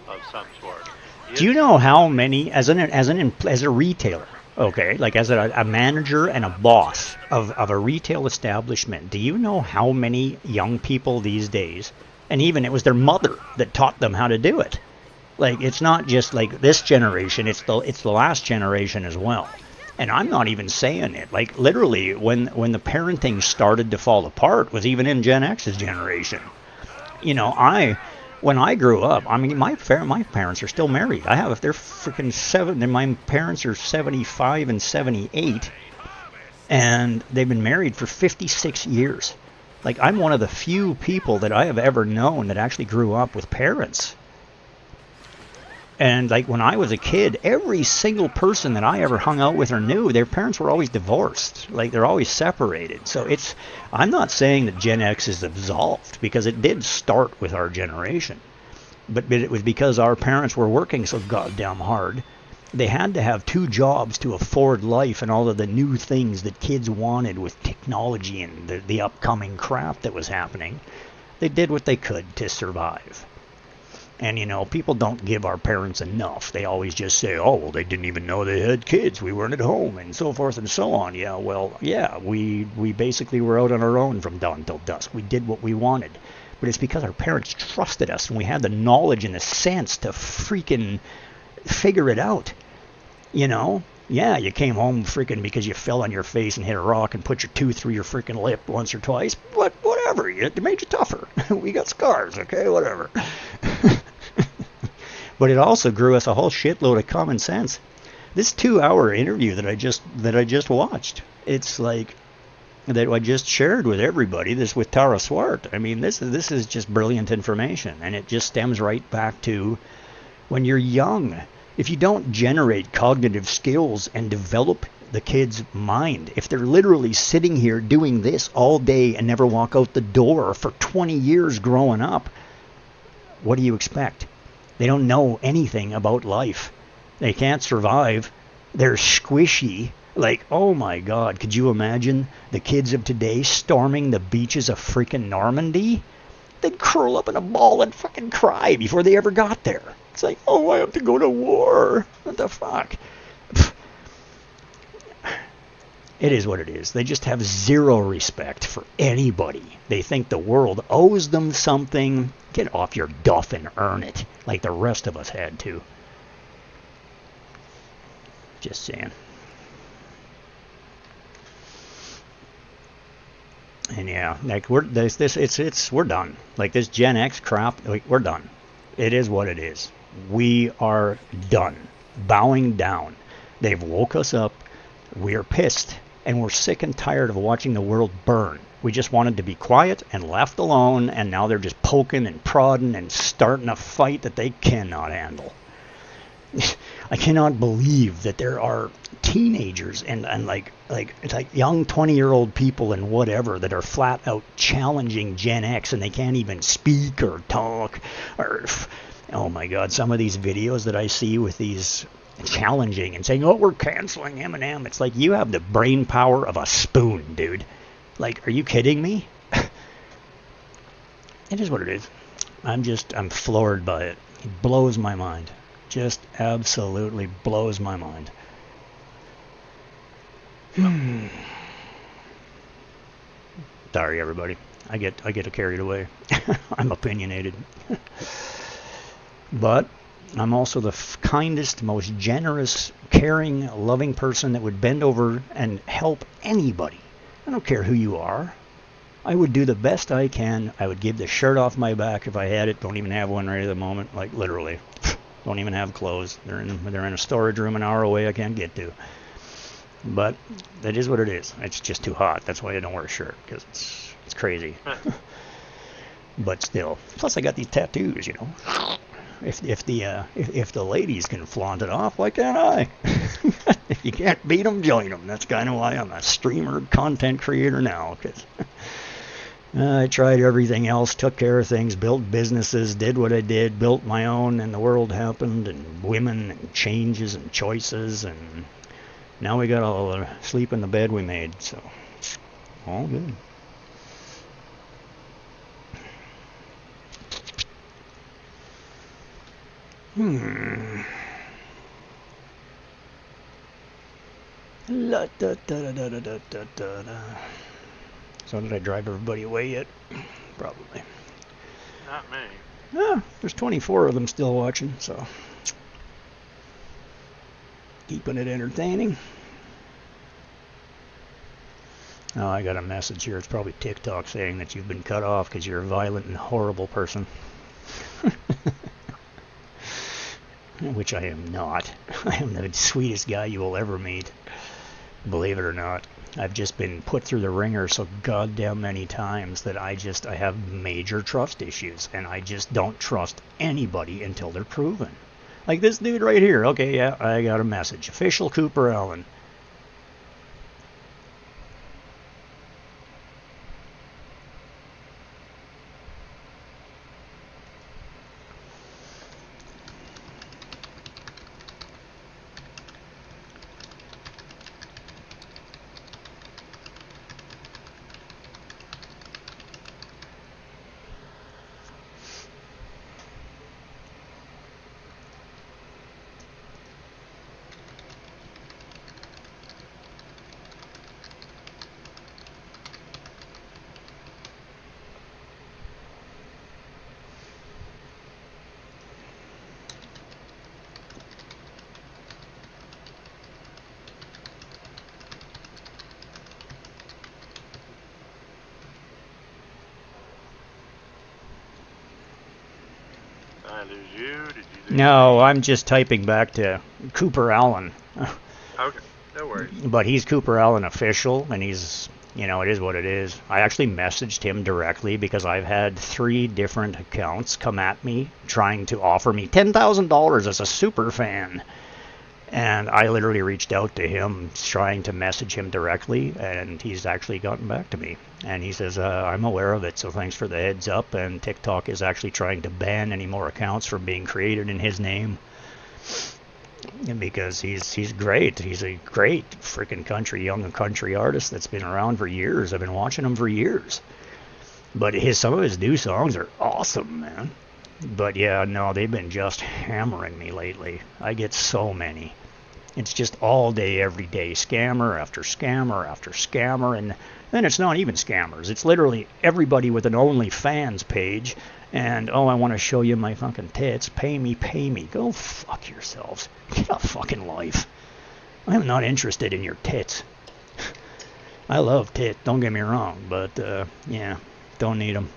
of some sort. Do you know how many, as a retailer, okay, like as a manager and a boss of a retail establishment, do you know how many young people these days, and even it was their mother that taught them how to do it? Like, it's not just like this generation, it's the last generation as well. And I'm not even saying it. Like, literally, when the parenting started to fall apart was even in Gen X's generation. When I grew up, I mean, my parents are still married. They're freaking 7, and my parents are 75 and 78, and they've been married for 56 years. Like, I'm one of the few people that I have ever known that actually grew up with parents. And like when I was a kid, every single person that I ever hung out with or knew, their parents were always divorced. Like, they're always separated. So I'm not saying that Gen X is absolved, because it did start with our generation. But it was because our parents were working so goddamn hard. They had to have 2 jobs to afford life and all of the new things that kids wanted with technology and the upcoming crap that was happening. They did what they could to survive. And, people don't give our parents enough. They always just say, oh, well, they didn't even know they had kids. We weren't at home, and so forth and so on. Yeah, well, yeah, we basically were out on our own from dawn till dusk. We did what we wanted. But it's because our parents trusted us, and we had the knowledge and the sense to freaking figure it out. Yeah, you came home freaking because you fell on your face and hit a rock and put your tooth through your freaking lip once or twice. But whatever. whatever. It made you tougher. We got scars, okay, whatever. But it also grew us a whole shitload of common sense. This 2-hour interview that I just watched, it's like that I just shared with everybody. This with Tara Swart. I mean, this is just brilliant information, and it just stems right back to when you're young. If you don't generate cognitive skills and develop the kid's mind, if they're literally sitting here doing this all day and never walk out the door for 20 years growing up, what do you expect? They don't know anything about life. They can't survive. They're squishy. Like, oh my God, could you imagine the kids of today storming the beaches of freaking Normandy? They'd curl up in a ball and fucking cry before they ever got there. It's like, oh, I have to go to war. What the fuck? It is what it is. They just have zero respect for anybody. They think the world owes them something. Get off your duff and earn it, like the rest of us had to. Just saying. And yeah, like we're done. Like this Gen X crap, like, we're done. It is what it is. We are done. Bowing down. They've woke us up. We're pissed. And we're sick and tired of watching the world burn. We just wanted to be quiet and left alone, and now they're just poking and prodding and starting a fight that they cannot handle. I cannot believe that there are teenagers and like young 20-year-old people and whatever that are flat out challenging Gen X, and they can't even speak or talk. Or, oh my God, some of these videos that I see with these challenging and saying, oh, we're canceling Eminem. It's like, you have the brain power of a spoon, dude. Like, are you kidding me? It is what it is. I'm floored by it. It blows my mind. Just absolutely blows my mind. Sorry, everybody. I get carried away. I'm opinionated. But I'm also the kindest, most generous, caring, loving person that would bend over and help anybody. I don't care who you are. I would do the best I can. I would give the shirt off my back if I had it. Don't even have one right at the moment. Like, literally. Don't even have clothes. They're in a storage room an hour away I can't get to. But that is what it is. It's just too hot. That's why I don't wear a shirt, because it's crazy. But still. Plus I got these tattoos, you know. If the ladies can flaunt it off, why can't I? If you can't beat them, join them. That's kind of why I'm a streamer, content creator now. Because I tried everything else, took care of things, built businesses, did what I did, built my own, and the world happened, and women, and changes, and choices, and now we got all the sleep in the bed we made. So all good. La, da, da, da, da, da, da, da, da. So did I drive everybody away yet? Probably. Not me. Yeah, there's 24 of them still watching, so keeping it entertaining. Oh, I got a message here. It's probably TikTok saying that you've been cut off because you're a violent and horrible person. Which I am not. I am the sweetest guy you will ever meet. Believe it or not. I've just been put through the ringer so goddamn many times that I have major trust issues, and I just don't trust anybody until they're proven. Like this dude right here. Okay, yeah, I got a message. Official Cooper Allen. lose you? Did you lose No, me? I'm just typing back to Cooper Allen. Okay, no worries. But he's Cooper Allen official, and he's, it is what it is. I actually messaged him directly because I've had 3 different accounts come at me trying to offer me $10,000 as a super fan. And I literally reached out to him trying to message him directly, and he's actually gotten back to me. And he says, I'm aware of it, so thanks for the heads up. And TikTok is actually trying to ban any more accounts from being created in his name. Because he's great. He's a great freaking young country artist that's been around for years. I've been watching him for years. But some of his new songs are awesome, man. But yeah, no, they've been just hammering me lately. I get so many. It's just all day, every day, scammer after scammer after scammer, and then it's not even scammers. It's literally everybody with an OnlyFans page, and, I want to show you my fucking tits. Pay me, pay me. Go fuck yourselves. Get a fucking life. I'm not interested in your tits. I love tits, don't get me wrong, but, yeah, don't need them.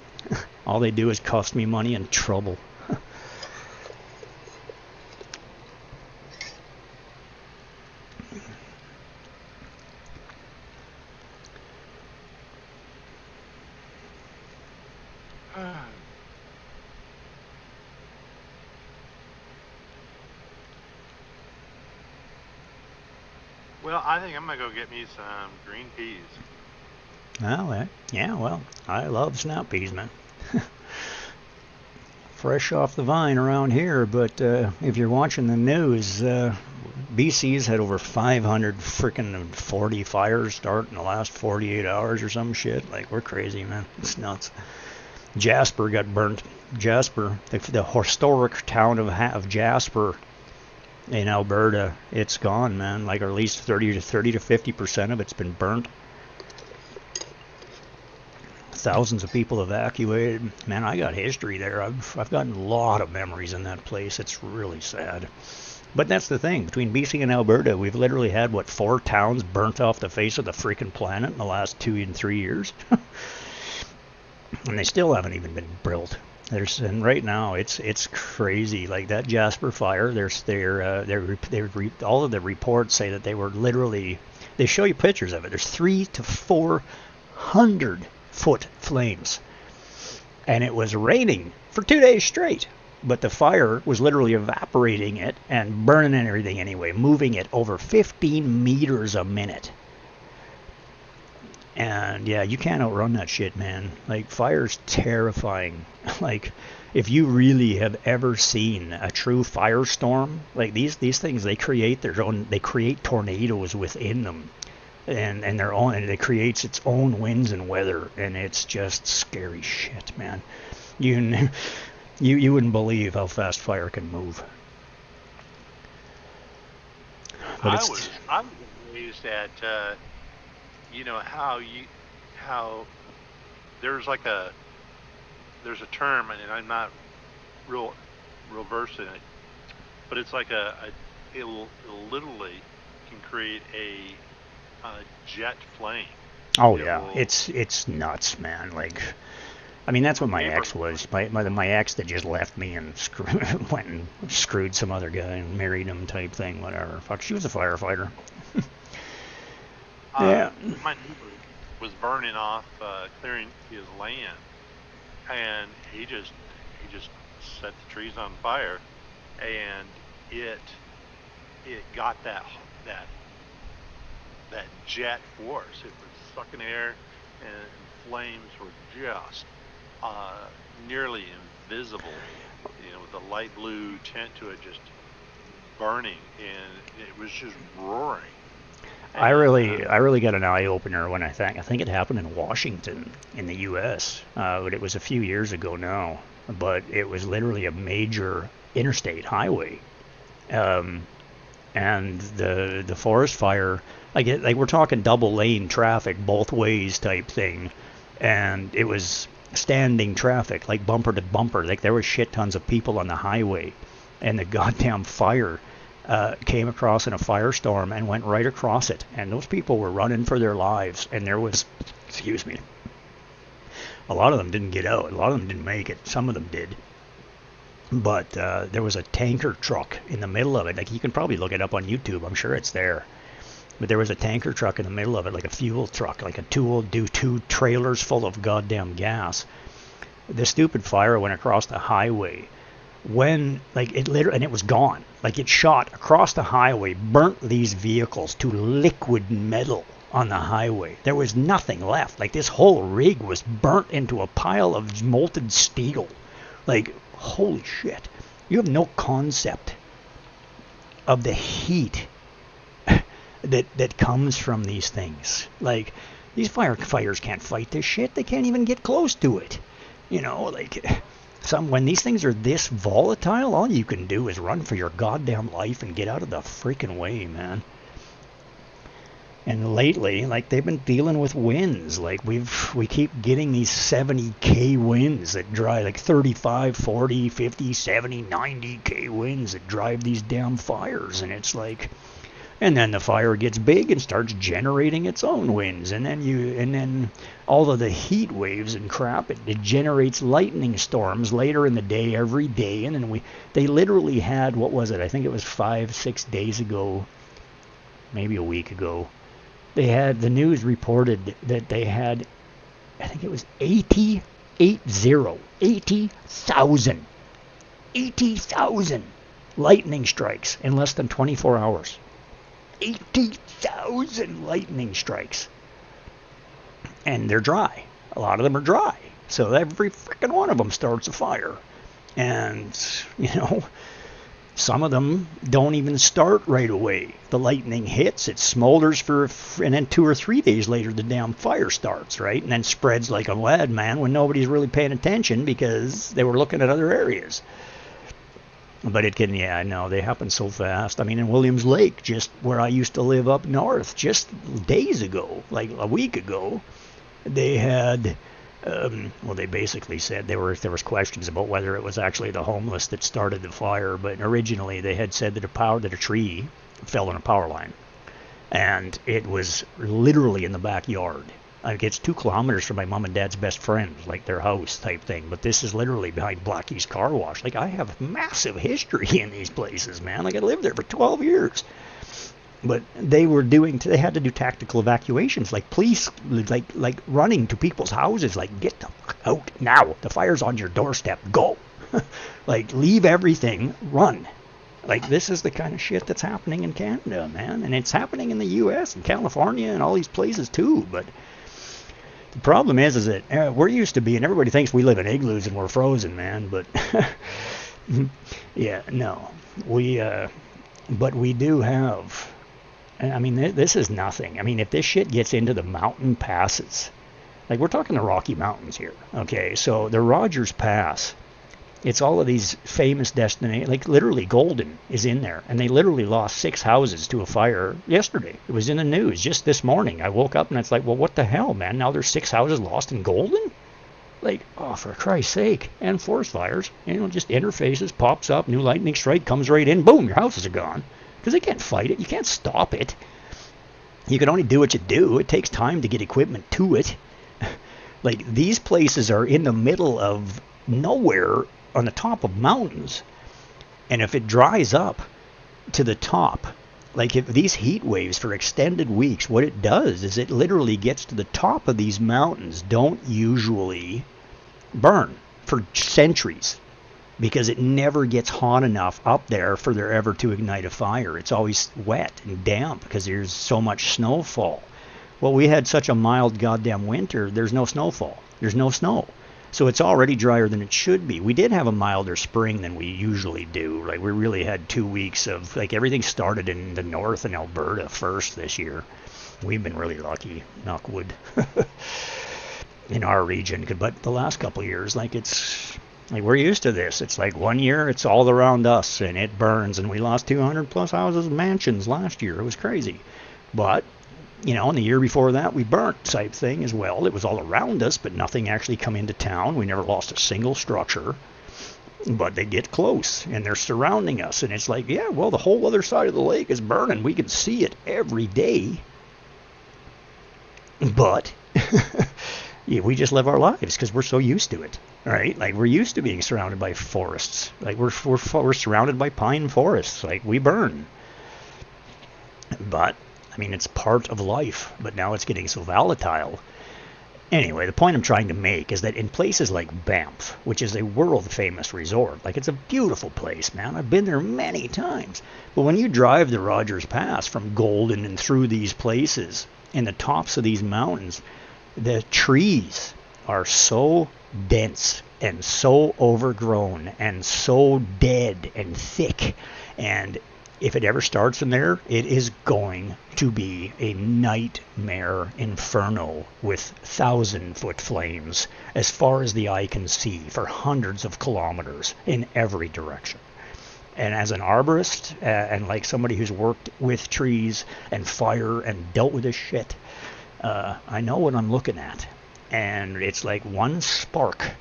All they do is cost me money and trouble. Well, I think I'm gonna go get me some green peas. Well, yeah, well, I love snap peas, man. Fresh off the vine around here, but if you're watching the news, BC's had over 500 freaking 40 fires start in the last 48 hours or some shit. Like, we're crazy, man. It's nuts. Jasper got burnt. Jasper, the historic town of Jasper in Alberta, it's gone, man. Like, at least 30 to 50% of it's been burnt. Thousands of people evacuated. Man, I got history there. I've gotten a lot of memories in that place. It's really sad. But that's the thing. Between BC and Alberta, we've literally had, 4 towns burnt off the face of the freaking planet in the last 2 and 3 years. And they still haven't even been built. And right now it's crazy. Like that Jasper fire, all of the reports say that they were literally, they show you pictures of it. There's 300 to 400 foot flames, and it was raining for 2 days straight. But the fire was literally evaporating it and burning everything anyway, moving it over 15 meters a minute. And yeah, you can't outrun that shit, man. Like, fire's terrifying. Like, if you really have ever seen a true firestorm, like these things, they create tornadoes within them, and it creates its own winds and weather, and it's just scary shit, man. You wouldn't believe how fast fire can move. But I'm amazed at how there's a term, and I'm not real versed in it, but it's like it'll literally can create a jet flame. Oh yeah, it's nuts, man. Like, I mean, that's what my ex was. My ex that just left me and went and screwed some other guy and married him type thing, whatever. Fuck, she was a firefighter. Yeah. My neighbor was burning off, clearing his land, and he just set the trees on fire, and it got that jet force. It was sucking air, and flames were just nearly invisible, with a light blue tint to it, just burning, and it was just roaring. And, I really got an eye opener when I think it happened in Washington in the U.S. But it was a few years ago now. But it was literally a major interstate highway, and the forest fire. Like we're talking double lane traffic both ways type thing, and it was standing traffic, like bumper to bumper. Like there was shit tons of people on the highway, and the goddamn fire came across in a firestorm and went right across it. And those people were running for their lives, and there was, a lot of them didn't get out. A lot of them didn't make it. Some of them did. But there was a tanker truck in the middle of it. Like, you can probably look it up on YouTube. I'm sure it's there. But there was a tanker truck in the middle of it, like a fuel truck, like two trailers full of goddamn gas. The stupid fire went across the highway. When, like, it literally, and it was gone. Like, it shot across the highway, burnt these vehicles to liquid metal on the highway. There was nothing left. Like, this whole rig was burnt into a pile of molten steel. Like, holy shit. You have no concept of the heat that comes from these things. Like, these firefighters can't fight this shit. They can't even get close to it. You know, like, when these things are this volatile, all you can do is run for your goddamn life and get out of the freaking way, man. And lately, like, they've been dealing with winds. Like, we keep getting these 70k winds that drive, like 35, 40, 50, 70, 90k winds that drive these damn fires. And it's like, and then the fire gets big and starts generating its own winds, and then all of the heat waves and crap, it generates lightning storms later in the day every day. And then they literally had, what was it? I think it was 5-6 days ago, maybe a week ago. They had, the news reported that they had, I think it was 80,000 lightning strikes in less than 24 hours. 80,000 lightning strikes. And they're dry. A lot of them are dry. So every freaking one of them starts a fire. And, you know, some of them don't even start right away. The lightning hits, it smolders and then 2 or 3 days later the damn fire starts, right? And then spreads like a madman when nobody's really paying attention because they were looking at other areas. But it can, yeah, no, they happen so fast. I mean, in Williams Lake, just where I used to live up north, just days ago, like a week ago, they had, well, they basically said there was questions about whether it was actually the homeless that started the fire. But originally they had said that a tree fell on a power line, and it was literally in the backyard. Like, it's 2 kilometers from my mom and dad's best friends, like their house type thing. But this is literally behind Blackie's car wash. Like, I have massive history in these places, man. Like, I lived there for 12 years. But they had to do tactical evacuations, like police, like running to people's houses, like, get the fuck out now. The fire's on your doorstep. Go. Like, leave everything, run. Like, this is the kind of shit that's happening in Canada, man. And it's happening in the U.S. and California and all these places too. But the problem is that we're used to being, everybody thinks we live in igloos and we're frozen, man. But yeah, no, but we do have, I mean, this is nothing. I mean, if this shit gets into the mountain passes, like, we're talking the Rocky Mountains here, okay? So the Rogers Pass, it's all of these famous destinations, like literally Golden is in there, and they literally lost 6 houses to a fire yesterday. It was in the news just this morning. I woke up and it's like, well, what the hell, man? Now there's 6 houses lost in Golden? Like, oh, for Christ's sake. And forest fires, you know, just interfaces, pops up, new lightning strike, comes right in, boom, your houses are gone. Because they can't fight it. You can't stop it. You can only do what you do. It takes time to get equipment to it. Like, these places are in the middle of nowhere on the top of mountains, and if it dries up to the top, like, if these heat waves for extended weeks, what it does is it literally gets to the top of these mountains, don't usually burn for centuries, because it never gets hot enough up there for there ever to ignite a fire. It's always wet and damp because there's so much snowfall. Well, we had such a mild goddamn winter, there's no snowfall, there's no snow. So it's already drier than it should be. We did have a milder spring than we usually do. Like, we really had 2 weeks of, like, everything started in the north in Alberta first this year. We've been really lucky, knock wood, in our region. But the last couple of years, like, it's, like, we're used to this. It's like 1 year, it's all around us, and it burns. And we lost 200 plus houses and mansions last year. It was crazy. But, you know, and the year before that, we burnt type thing as well. It was all around us, but nothing actually come into town. We never lost a single structure. But they get close, and they're surrounding us. And it's like, yeah, well, the whole other side of the lake is burning. We can see it every day. But, Yeah, we just live our lives because we're so used to it, right? Like we're used to being surrounded by forests. Like we're surrounded by pine forests. Like we burn. But I mean, it's part of life. But now it's getting so volatile. Anyway, the point I'm trying to make is that in places like Banff, which is a world-famous resort, like it's a beautiful place, man. I've been there many times. But when you drive the Rogers Pass from Golden and through these places, in the tops of these mountains, the trees are so dense and so overgrown and so dead and thick. And if it ever starts in there, it is going to be a nightmare inferno with 1,000-foot flames as far as the eye can see for hundreds of kilometers in every direction. And as an arborist and like somebody who's worked with trees and fire and dealt with this shit, I know what I'm looking at. And it's like one spark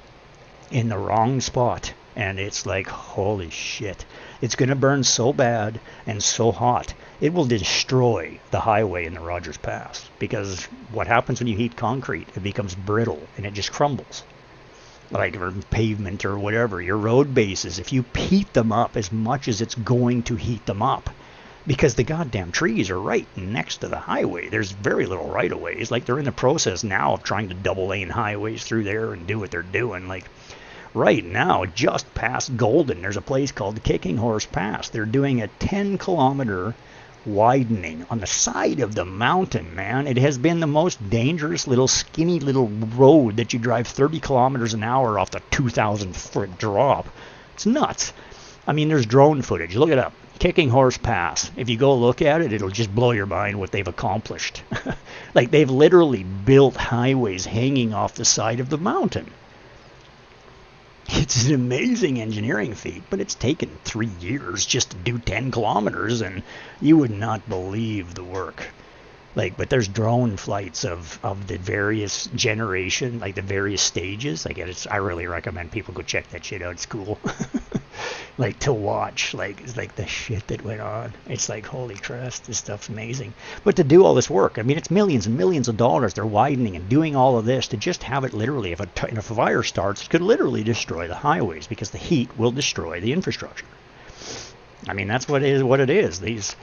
in the wrong spot. And it's like, holy shit. It's going to burn so bad and so hot, it will destroy the highway in the Rogers Pass. Because what happens when you heat concrete? It becomes brittle and it just crumbles. Like or pavement or whatever, your road bases, if you heat them up as much as it's going to heat them up, because the goddamn trees are right next to the highway. There's very little right-of-ways. Like they're in the process now of trying to double-lane highways through there and do what they're doing. Like right now, just past Golden, there's a place called the Kicking Horse Pass. They're doing a 10-kilometer widening on the side of the mountain, man. It has been the most dangerous little skinny little road that you drive 30 kilometers an hour off the 2,000-foot drop. It's nuts. I mean, there's drone footage. Look it up. Kicking Horse Pass. If you go look at it, it'll just blow your mind what they've accomplished. Like they've literally built highways hanging off the side of the mountain. It's an amazing engineering feat, but it's taken 3 years just to do 10 kilometers, and you would not believe the work. Like, but there's drone flights of the various generation, like the various stages. Like, I really recommend people go check that shit out. It's cool. Like to watch, like it's like the shit that went on. It's like, holy Christ, this stuff's amazing. But to do all this work, I mean, it's millions and millions of dollars. They're widening and doing all of this to just have it literally. If a fire starts, it could literally destroy the highways because the heat will destroy the infrastructure. I mean, that's what it is.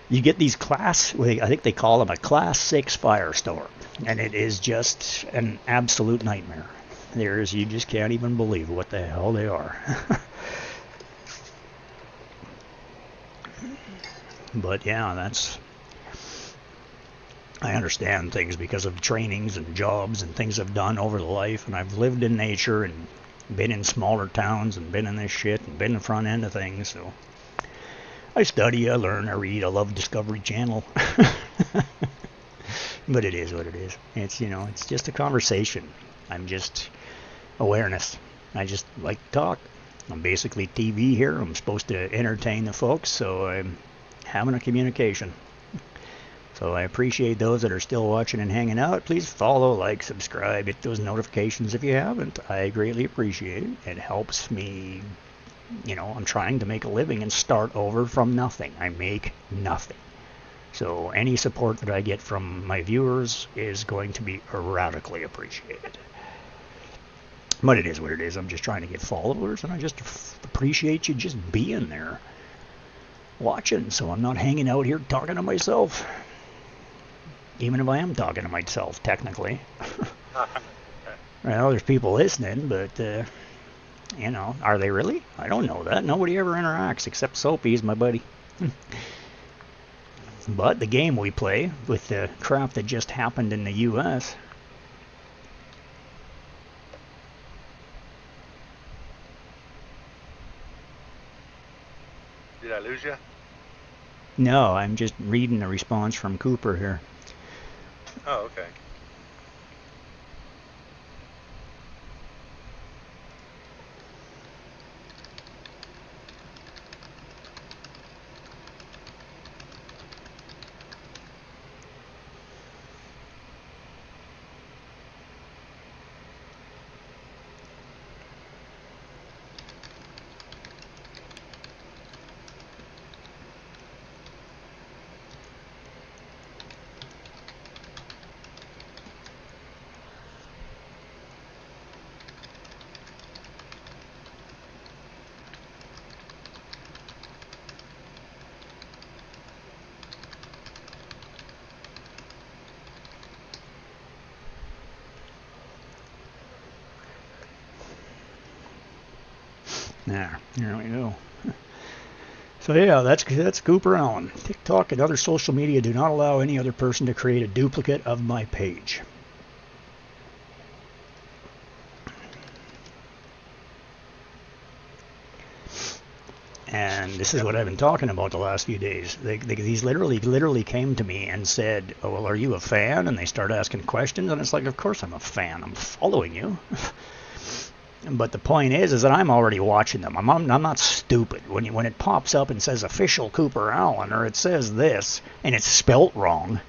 You get these I think they call them a Class 6 firestorm, and it is just an absolute nightmare. You just can't even believe what the hell they are. But yeah, I understand things because of trainings and jobs and things I've done over the life, and I've lived in nature and been in smaller towns and been in this shit and been in the front end of things, so I study, I learn, I read, I love Discovery Channel. But it is what it is. It's, it's just a conversation. I'm just awareness. I just like to talk. I'm basically TV here. I'm supposed to entertain the folks, so I'm having a communication. So I appreciate those that are still watching and hanging out. Please follow, like, subscribe, hit those notifications if you haven't. I greatly appreciate it. It helps me. I'm trying to make a living and start over from nothing. I make nothing. So any support that I get from my viewers is going to be radically appreciated. But it is what it is. I'm just trying to get followers, and I just appreciate you just being there, watching, so I'm not hanging out here talking to myself. Even if I am talking to myself, technically. Well, there's people listening, but, are they really? I don't know that. Nobody ever interacts except Soapy's my buddy. But the game we play with the crap that just happened in the U.S., Did I lose you? no, I'm just reading a response from Cooper here. Oh, okay. Yeah, there we go. So yeah, that's Cooper Allen. TikTok and other social media do not allow any other person to create a duplicate of my page. And this is what I've been talking about the last few days. These literally came to me and said, "Oh, well, are you a fan?" And they start asking questions, and it's like, of course I'm a fan. I'm following you. But the point is that I'm already watching them. I'm not stupid. When it pops up and says official Cooper Allen, or it says this, and it's spelt wrong,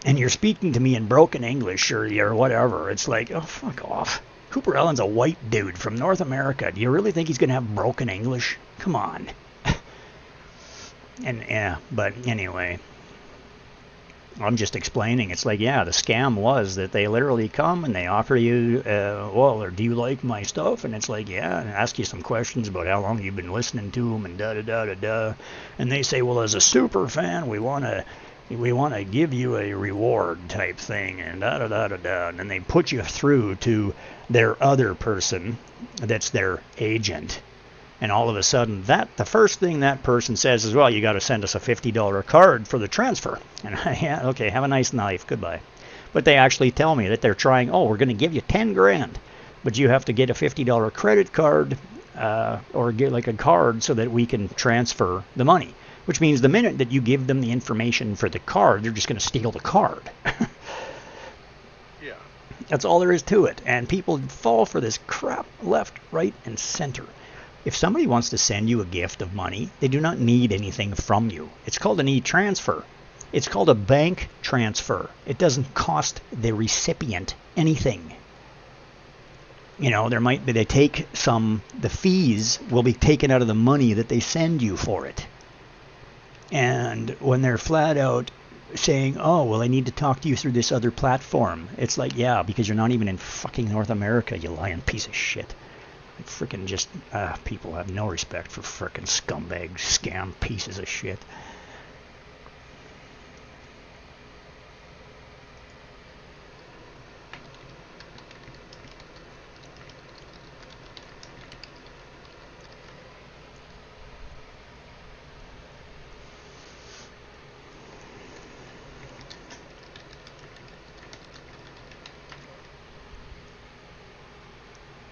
and you're speaking to me in broken English or whatever, it's like, oh, fuck off. Cooper Allen's a white dude from North America. Do you really think he's going to have broken English? Come on. And yeah, but anyway, I'm just explaining. It's like, yeah, the scam was that they literally come and they offer you, well, or do you like my stuff? And it's like, yeah, and ask you some questions about how long you've been listening to them and da-da-da-da-da. And they say, well, as a super fan, we want to give you a reward type thing and da-da-da-da-da. And then they put you through to their other person that's their agent. And all of a sudden, the first thing that person says is, well, you got to send us a $50 card for the transfer. And yeah, okay, have a nice life, goodbye. But they actually tell me that they're trying, oh, we're going to give you 10 grand, but you have to get a $50 credit card or get like a card so that we can transfer the money. Which means the minute that you give them the information for the card, they're just going to steal the card. Yeah. That's all there is to it. And people fall for this crap left, right, and center. If somebody wants to send you a gift of money, they do not need anything from you. It's called an e-transfer. It's called a bank transfer. It doesn't cost the recipient anything. You know, they take the fees will be taken out of the money that they send you for it. And when they're flat out saying, oh, well, I need to talk to you through this other platform, it's like, yeah, because you're not even in fucking North America, you lying piece of shit. Freaking just, people have no respect for freaking scumbag, scam pieces of shit.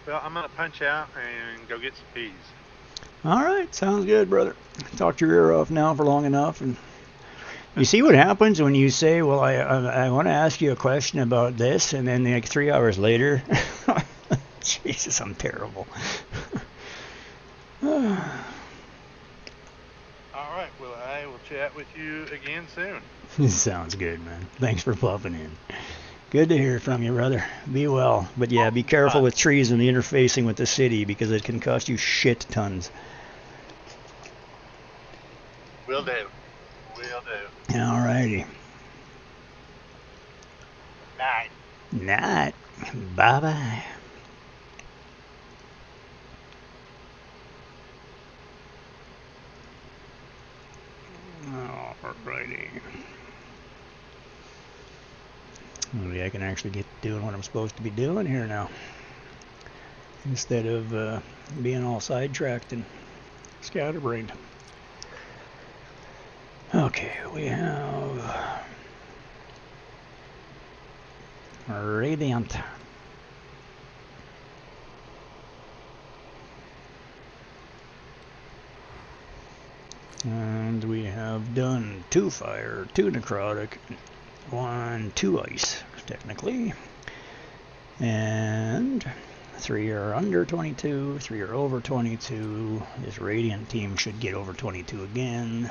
Well, I'm going to punch out and go get some peas. All right, sounds good, brother. Talked your ear off now for long enough. And you see what happens when you say, well, I want to ask you a question about this, and then like 3 hours later, Jesus, I'm terrible. All right, well, I will chat with you again soon. Sounds good, man. Thanks for popping in. Good to hear from you, brother. Be well. But yeah, be careful with trees and the interfacing with the city because it can cost you shit tons. Will do. All righty. Night. Night. Bye-bye. All righty. Maybe I can actually get doing what I'm supposed to be doing here now, instead of being all sidetracked and scatterbrained. Okay, we have Radiant. And we have done 2 fire, 2 necrotic, 1, 2 ice, technically. And 3 are under 22, 3 are over 22. This Radiant team should get over 22 again.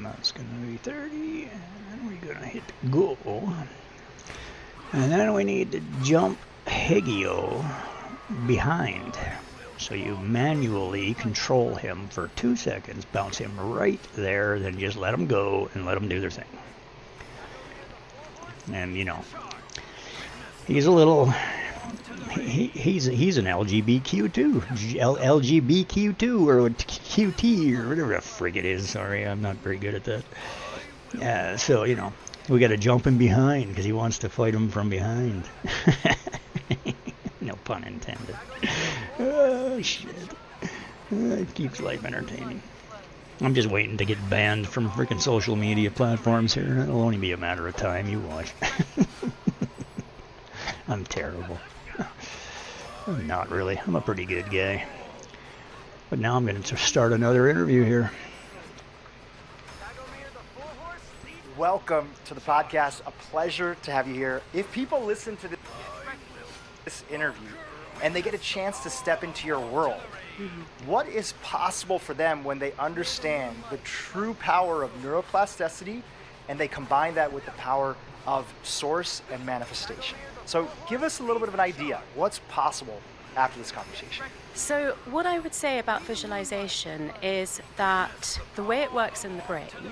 That's going to be 30, and then we're going to hit go. And then we need to jump Hegio behind. So you manually control him for 2 seconds, bounce him right there, then just let him go and let him do their thing. And, you know, he's a little... He's an LGBTQ too, LGBTQ2 or QT or whatever the frig it is. Sorry, I'm not very good at that. So you know, we got to jump him behind because he wants to fight him from behind. No pun intended. Oh shit! It keeps life entertaining. I'm just waiting to get banned from freaking social media platforms here. It'll only be a matter of time. You watch. I'm terrible. Not really. I'm a pretty good guy. But now I'm going to start another interview here. Welcome to the podcast. A pleasure to have you here. If people listen to this interview and they get a chance to step into your world, what is possible for them when they understand the true power of neuroplasticity and they combine that with the power of source and manifestation? So give us a little bit of an idea. What's possible after this conversation? So what I would say about visualization is that the way it works in the brain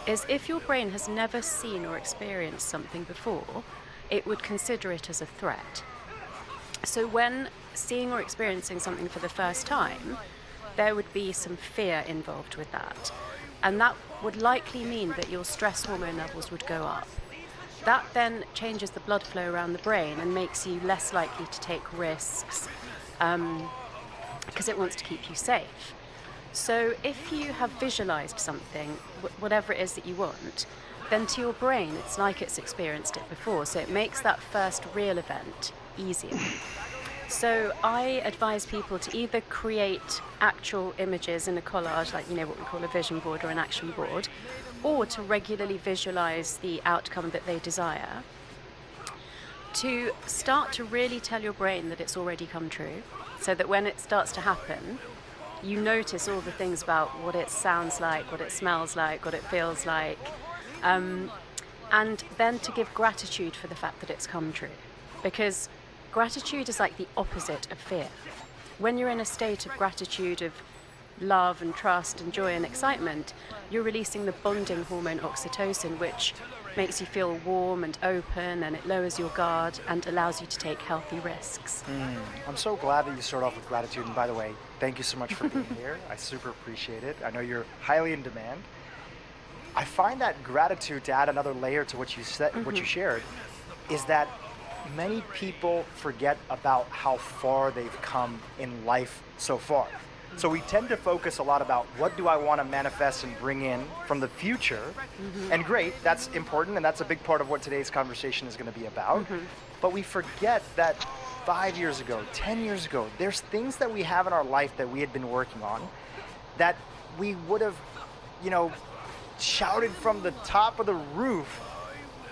is if your brain has never seen or experienced something before, it would consider it as a threat. So when seeing or experiencing something for the first time, there would be some fear involved with that. And that would likely mean that your stress hormone levels would go up. That then changes the blood flow around the brain and makes you less likely to take risks because it wants to keep you safe. So if you have visualized something, whatever it is that you want, then to your brain it's like it's experienced it before. So it makes that first real event easier. So I advise people to either create actual images in a collage, like, you know, what we call a vision board or an action board, or to regularly visualize the outcome that they desire, to start to really tell your brain that it's already come true, so that when it starts to happen, you notice all the things about what it sounds like, what it smells like, what it feels like, and then to give gratitude for the fact that it's come true. Because gratitude is like the opposite of fear. When you're in a state of gratitude, of love and trust and joy and excitement, you're releasing the bonding hormone oxytocin, which makes you feel warm and open, and it lowers your guard and allows you to take healthy risks. I'm so glad that you start off with gratitude. And by the way, thank you so much for being here. I super appreciate it. I know you're highly in demand. I find that gratitude, to add another layer to what you said, what you shared, is that many people forget about how far they've come in life so far. So we tend to focus a lot about what do I want to manifest and bring in from the future. And great, that's important, and that's a big part of what today's conversation is going to be about. But we forget that 5 years ago, 10 years ago, there's things that we have in our life that we had been working on that we would have, you know, shouted from the top of the roof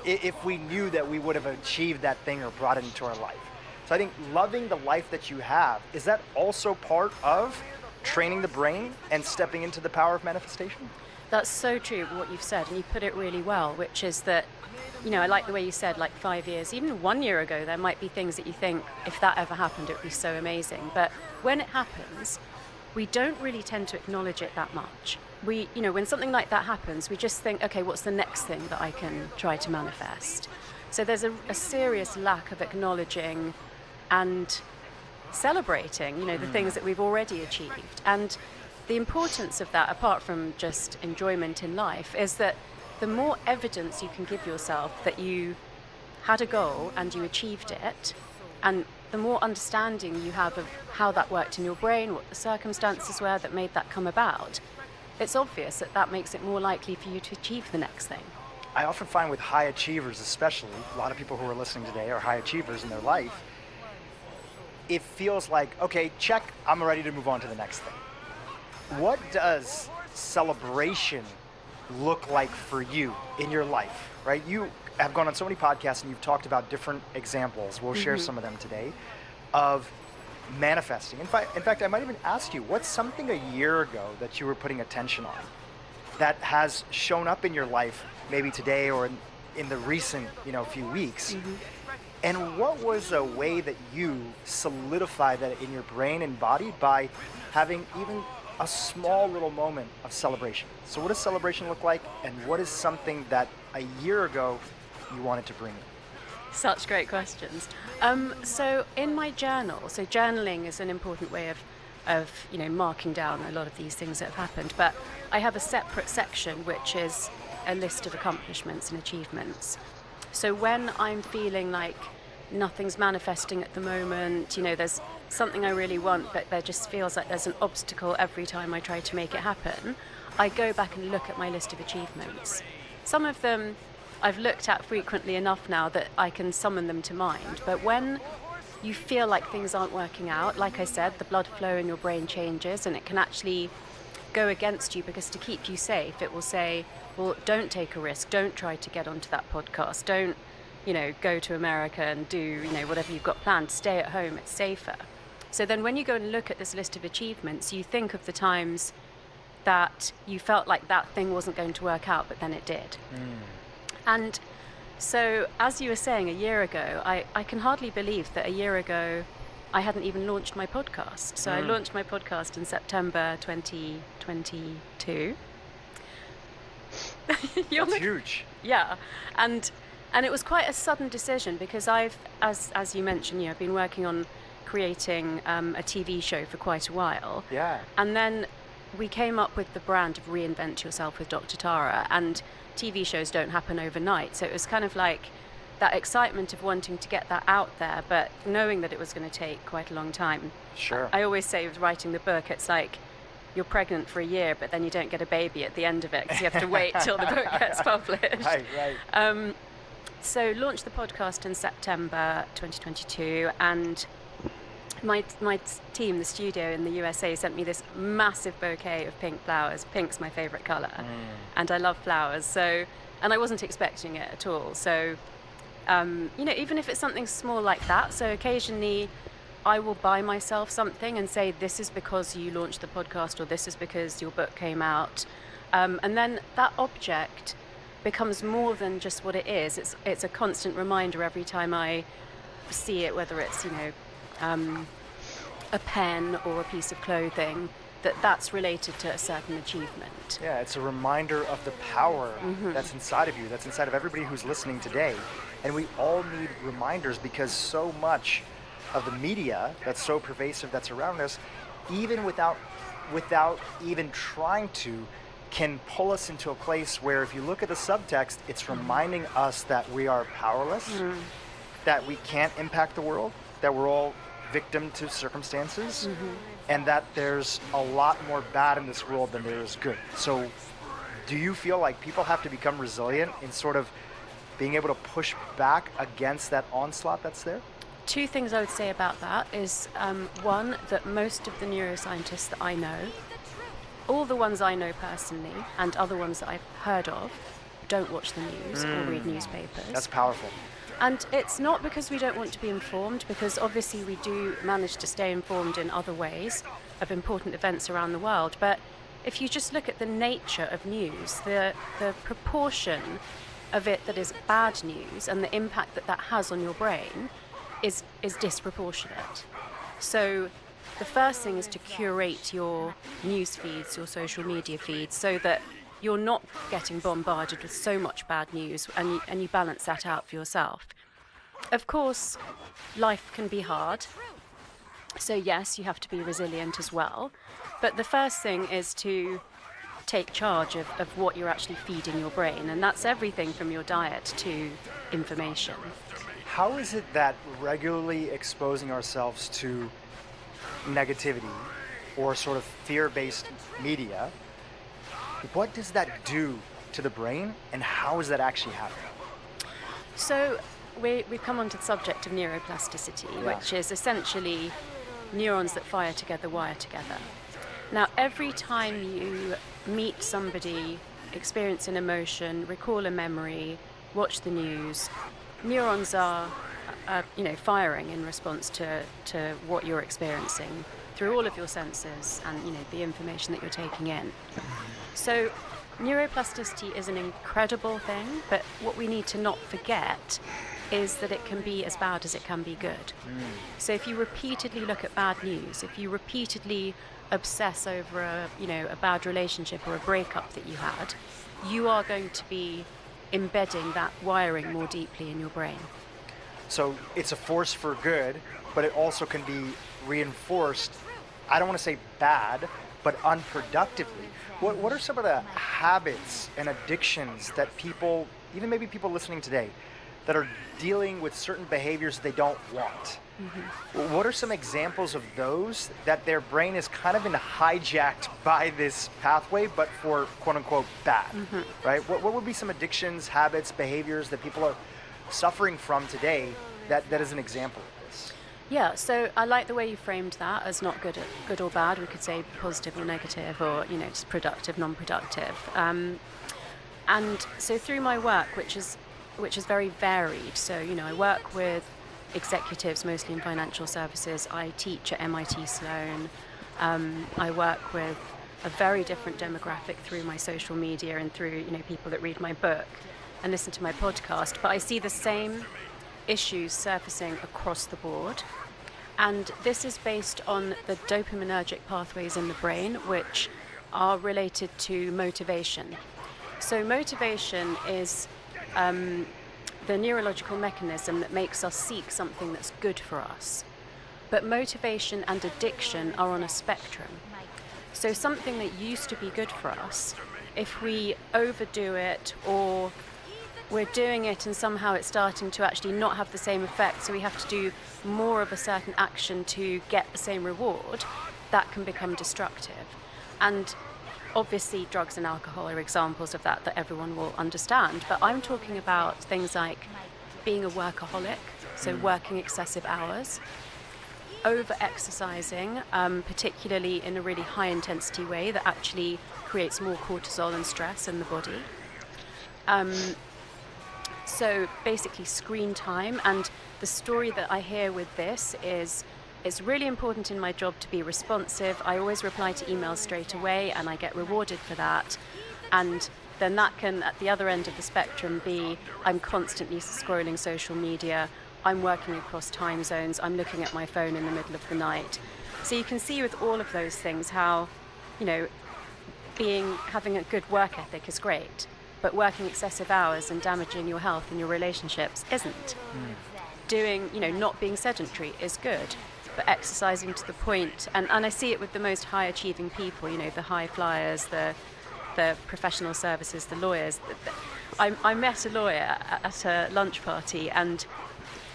if we knew that we would have achieved that thing or brought it into our life. So I think loving the life that you have, is that also part of training the brain and stepping into the power of manifestation? That's so true, what you've said, and you put it really well, which is that, you know, I like the way you said, like 5 years, even 1 year ago, there might be things that you think, if that ever happened, it would be so amazing. But when it happens, we don't really tend to acknowledge it that much. We, you know, when something like that happens, we just think, okay, what's the next thing that I can try to manifest? So there's a serious lack of acknowledging and celebrating, you know, the things that we've already achieved. And the importance of that, apart from just enjoyment in life, is that the more evidence you can give yourself that you had a goal and you achieved it, and the more understanding you have of how that worked in your brain, what the circumstances were that made that come about, it's obvious that that makes it more likely for you to achieve the next thing. I often find with high achievers, especially, a lot of people who are listening today are high achievers in their life, it feels like, okay, check, I'm ready to move on to the next thing. What does celebration look like for you in your life, right? You have gone on so many podcasts and you've talked about different examples, we'll share some of them today, of manifesting. In fact, I might even ask you, what's something a year ago that you were putting attention on that has shown up in your life maybe today or in the recent, you know, few weeks? And what was a way that you solidified that in your brain and body by having even a small little moment of celebration? So what does celebration look like, and what is something that a year ago you wanted to bring in? Such great questions. So in my journal, so journaling is an important way of marking down a lot of these things that have happened. But I have a separate section which is a list of accomplishments and achievements. So when I'm feeling like nothing's manifesting at the moment, there's something I really want, but there just feels like there's an obstacle every time I try to make it happen, I go back and look at my list of achievements. Some of them I've looked at frequently enough now that I can summon them to mind. But when you feel like things aren't working out, like I said, the blood flow in your brain changes, and it can actually go against you, because to keep you safe, it will say, well, don't take a risk, don't try to get onto that podcast, don't, go to America and do, whatever you've got planned, stay at home, it's safer. So then when you go and look at this list of achievements, you think of the times that you felt like that thing wasn't going to work out, but then it did. And so, as you were saying, a year ago, I can hardly believe that a year ago I hadn't even launched my podcast. So I launched my podcast in September 2022. That's huge. Yeah, and it was quite a sudden decision, because I've, as you mentioned, I've been working on creating a TV show for quite a while. Yeah. And then we came up with the brand of Reinvent Yourself with Dr. Tara, and TV shows don't happen overnight. So it was kind of like that excitement of wanting to get that out there, but knowing that it was going to take quite a long time. Sure. I always say with writing the book, it's like you're pregnant for a year, but then you don't get a baby at the end of it, because you have to wait till the book gets published. Right. So launched the podcast in September 2022, and my team, the studio in the USA, sent me this massive bouquet of pink flowers. Pink's my favorite color, and I love flowers. So, and I wasn't expecting it at all. So, even if it's something small like that, so occasionally I will buy myself something and say, this is because you launched the podcast, or this is because your book came out. And then that object becomes more than just what it is. It's a constant reminder every time I see it, whether it's, a pen or a piece of clothing, that's related to a certain achievement. Yeah, it's a reminder of the power that's inside of you, that's inside of everybody who's listening today. And we all need reminders, because so much of the media that's so pervasive that's around us, even without even trying to, can pull us into a place where, if you look at the subtext, it's reminding us that we are powerless, that we can't impact the world, that we're all victim to circumstances, and that there's a lot more bad in this world than there is good. So do you feel like people have to become resilient in sort of being able to push back against that onslaught that's there? Two things I would say about that is, one, that most of the neuroscientists that I know, all the ones I know personally and other ones that I've heard of, don't watch the news or read newspapers. That's powerful. And it's not because we don't want to be informed, because obviously we do manage to stay informed in other ways of important events around the world. But if you just look at the nature of news, the proportion of it that is bad news and the impact that has on your brain is disproportionate. So the first thing is to curate your news feeds, your social media feeds, so that you're not getting bombarded with so much bad news, and you balance that out for yourself. Of course, life can be hard. So yes, you have to be resilient as well. But the first thing is to take charge of what you're actually feeding your brain. And that's everything from your diet to information. How is it that regularly exposing ourselves to negativity or sort of fear-based media, what does that do to the brain, and how is that actually happening? So we've come onto the subject of neuroplasticity, which is essentially neurons that fire together, wire together. Now, every time you meet somebody, experience an emotion, recall a memory, watch the news, neurons are firing in response to what you're experiencing through all of your senses and the information that you're taking in. So neuroplasticity is an incredible thing, but what we need to not forget is that it can be as bad as it can be good. So if you repeatedly look at bad news, if you repeatedly obsess over a bad relationship or a breakup that you had, you are going to be embedding that wiring more deeply in your brain. So it's a force for good, but it also can be reinforced, I don't want to say bad, but unproductively. What are some of the habits and addictions that people, even maybe people listening today, that are dealing with certain behaviors they don't want? Mm-hmm. What are some examples of those that their brain is kind of been hijacked by this pathway, but for quote unquote bad, right? What would be some addictions, habits, behaviors that people are suffering from today that is an example of this? Yeah, so I like the way you framed that as not good or bad. We could say positive or negative, or just productive, non-productive. And so through my work, which is very varied. So I work with executives, mostly in financial services. I teach at MIT Sloan. I work with a very different demographic through my social media and through people that read my book and listen to my podcast. But I see the same issues surfacing across the board. And this is based on the dopaminergic pathways in the brain, which are related to motivation. So motivation is the neurological mechanism that makes us seek something that's good for us. But motivation and addiction are on a spectrum. So something that used to be good for us, if we overdo it or we're doing it and somehow it's starting to actually not have the same effect, so we have to do more of a certain action to get the same reward, that can become destructive. And obviously drugs and alcohol are examples of that everyone will understand, but I'm talking about things like being a workaholic, so working excessive hours, over-exercising, particularly in a really high-intensity way that actually creates more cortisol and stress in the body. So basically screen time, and the story that I hear with this is it's really important in my job to be responsive. I always reply to emails straight away and I get rewarded for that. And then that can, at the other end of the spectrum, be I'm constantly scrolling social media, I'm working across time zones, I'm looking at my phone in the middle of the night. So you can see with all of those things how, having a good work ethic is great, but working excessive hours and damaging your health and your relationships isn't. Doing, not being sedentary is good, but exercising to the point, and I see it with the most high achieving people, the high flyers, the professional services, the lawyers. I met a lawyer at a lunch party, and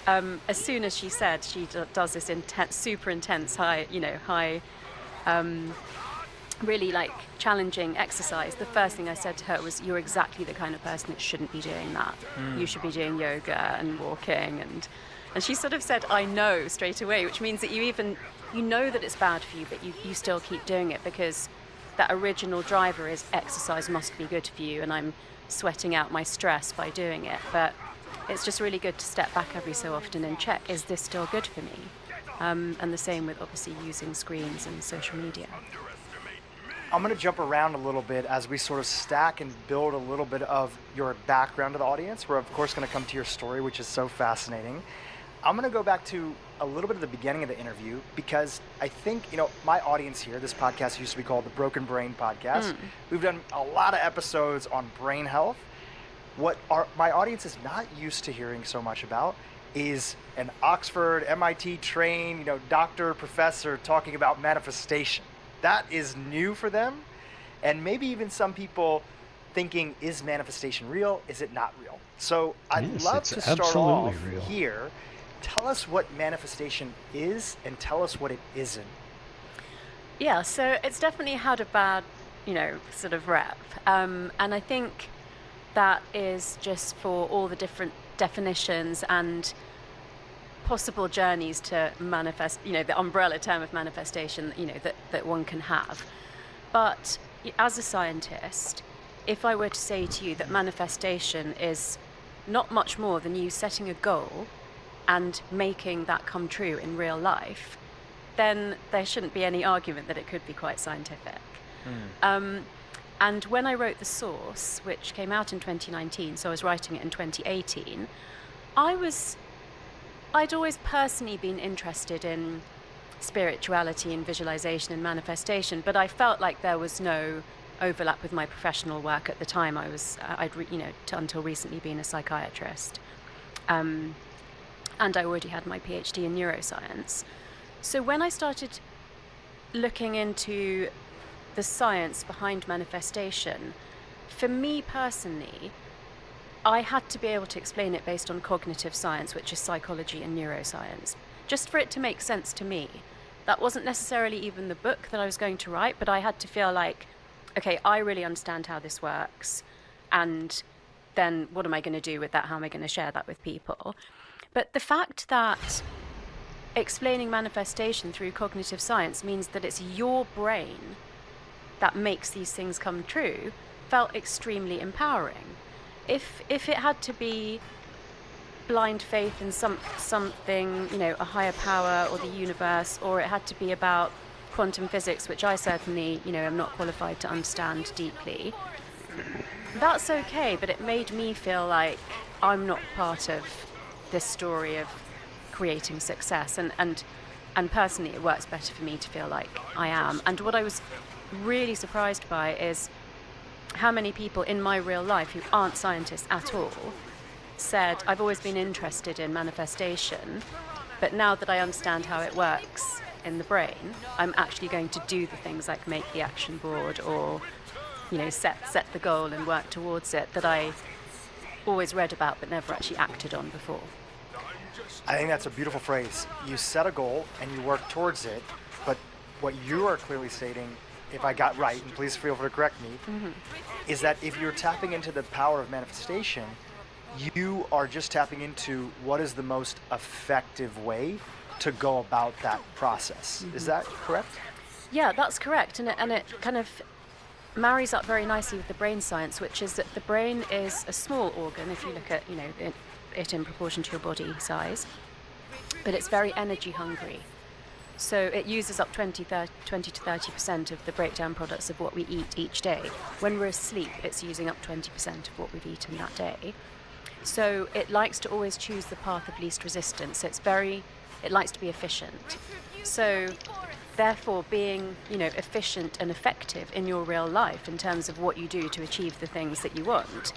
as soon as she said she does this intense, super intense, high, really challenging exercise, the first thing I said to her was, you're exactly the kind of person that shouldn't be doing that. You should be doing yoga and walking, and she sort of said, I know, straight away, which means that you know that it's bad for you, but you still keep doing it because that original driver is exercise must be good for you, and I'm sweating out my stress by doing it. But it's just really good to step back every so often and check, is this still good for me? And the same with obviously using screens and social media. I'm going to jump around a little bit as we sort of stack and build a little bit of your background to the audience. We're of course going to come to your story, which is so fascinating. I'm going to go back to a little bit of the beginning of the interview because I think, my audience here, this podcast used to be called the Broken Brain Podcast. We've done a lot of episodes on brain health. What my audience is not used to hearing so much about is an Oxford, MIT trained, doctor, professor talking about manifestation. That is new for them. And maybe even some people thinking, is manifestation real? Is it not real? So I'd love to start off here. Tell us what manifestation is and tell us what it isn't. Yeah, so it's definitely had a bad, sort of rep. And I think that is just for all the different definitions and possible journeys to manifest, the umbrella term of manifestation, that one can have. But as a scientist, if I were to say to you that manifestation is not much more than you setting a goal and making that come true in real life, then there shouldn't be any argument that it could be quite scientific. And when I wrote The Source, which came out in 2019, so I was writing it in 2018, I'd always personally been interested in spirituality and visualization and manifestation, but I felt like there was no overlap with my professional work. At the time, until recently been a psychiatrist. And I already had my PhD in neuroscience. So when I started looking into the science behind manifestation, for me personally, I had to be able to explain it based on cognitive science, which is psychology and neuroscience, just for it to make sense to me. That wasn't necessarily even the book that I was going to write, but I had to feel like, okay, I really understand how this works, and then what am I going to do with that? How am I going to share that with people? But the fact that explaining manifestation through cognitive science means that it's your brain that makes these things come true felt extremely empowering. If it had to be blind faith in something, a higher power or the universe, or it had to be about quantum physics, which I certainly, am not qualified to understand deeply, that's okay, but it made me feel like I'm not part of this story of creating success, and personally it works better for me to feel like I am. And what I was really surprised by is how many people in my real life who aren't scientists at all said, I've always been interested in manifestation, but now that I understand how it works in the brain, I'm actually going to do the things like make the action board or set the goal and work towards it that I always read about but never actually acted on before. I think that's a beautiful phrase. You set a goal and you work towards it, but what you are clearly stating, if I got right, and please feel free to correct me, is that if you're tapping into the power of manifestation, you are just tapping into what is the most effective way to go about that process. Is that correct? Yeah, that's correct. And it kind of marries up very nicely with the brain science, which is that the brain is a small organ if you look at it in proportion to your body size, but it's very energy hungry. So it uses up 20 to 30% of the breakdown products of what we eat each day. When we're asleep, it's using up 20% of what we've eaten that day. So it likes to always choose the path of least resistance. It likes to be efficient. So therefore, being efficient and effective in your real life in terms of what you do to achieve the things that you want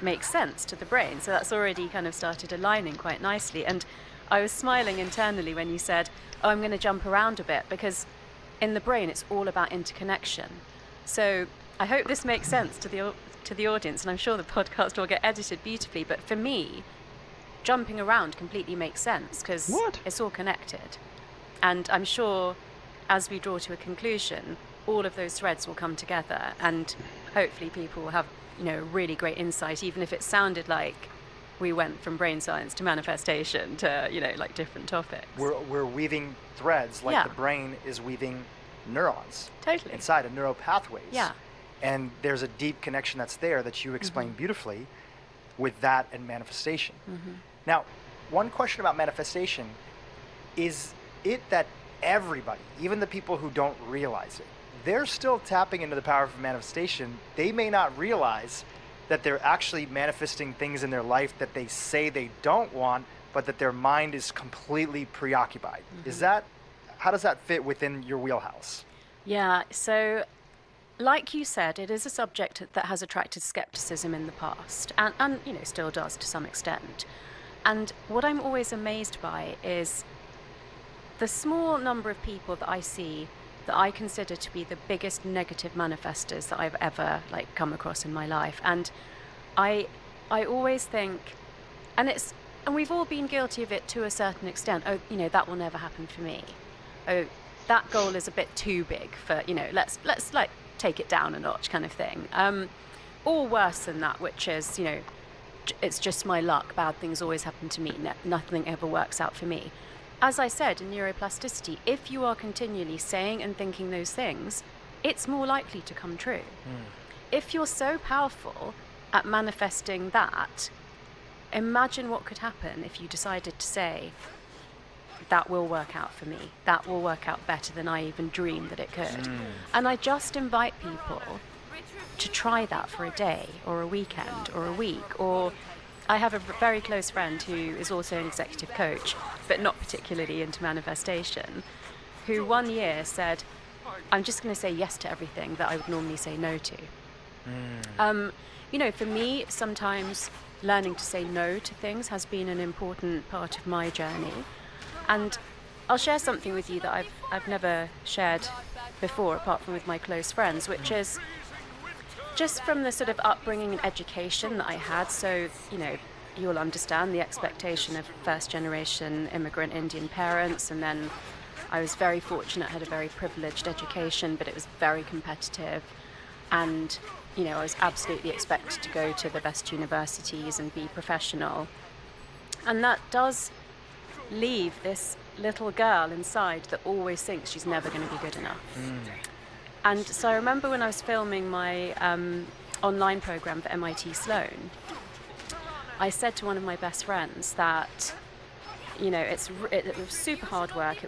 makes sense to the brain. So that's already kind of started aligning quite nicely. And I was smiling internally when you said, oh, I'm going to jump around a bit, because in the brain it's all about interconnection. So I hope this makes sense to the audience, and I'm sure the podcast will get edited beautifully, but for me, jumping around completely makes sense because it's all connected. And I'm sure as we draw to a conclusion, all of those threads will come together, and hopefully people will have really great insight, even if it sounded like we went from brain science to manifestation to like different topics. We're weaving threads like the brain is weaving neurons inside of neural pathways. Yeah. And there's a deep connection that's there that you explained beautifully with that and manifestation. Now, one question about manifestation is it that everybody, even the people who don't realize it, they're still tapping into the power of manifestation. They may not realize that they're actually manifesting things in their life that they say they don't want, but that their mind is completely preoccupied. How does that fit within your wheelhouse? Yeah, so like you said, it is a subject that has attracted skepticism in the past, and still does to some extent. And what I'm always amazed by is the small number of people that I see that I consider to be the biggest negative manifestors that I've ever come across in my life. And I always think, and we've all been guilty of it to a certain extent. Oh, that will never happen for me. Oh, that goal is a bit too big for, let's take it down a notch kind of thing. Or worse than that, which is, it's just my luck. Bad things always happen to me. Nothing ever works out for me. As I said in neuroplasticity, if you are continually saying and thinking those things, it's more likely to come true. If you're so powerful at manifesting that, imagine what could happen if you decided to say, that will work out for me. That will work out better than I even dreamed that it could. And I just invite people to try that for a day or a weekend or a week. Or I have a very close friend who is also an executive coach, but not particularly into manifestation, who one year said, I'm just going to say yes to everything that I would normally say no to. You know, for me, sometimes learning to say no to things has been an important part of my journey. And I'll share something with you that I've never shared before, apart from with my close friends, which is just from the sort of upbringing and education that I had. So, you know, you'll understand the expectation of first-generation immigrant Indian parents, and then I was very fortunate, had a very privileged education, but it was very competitive. And, you know, I was absolutely expected to go to the best universities and be professional. And that does leave this little girl inside that always thinks she's never going to be good enough. And so I remember when I was filming my online program for MIT Sloan, I said to one of my best friends that, you know, it was super hard work.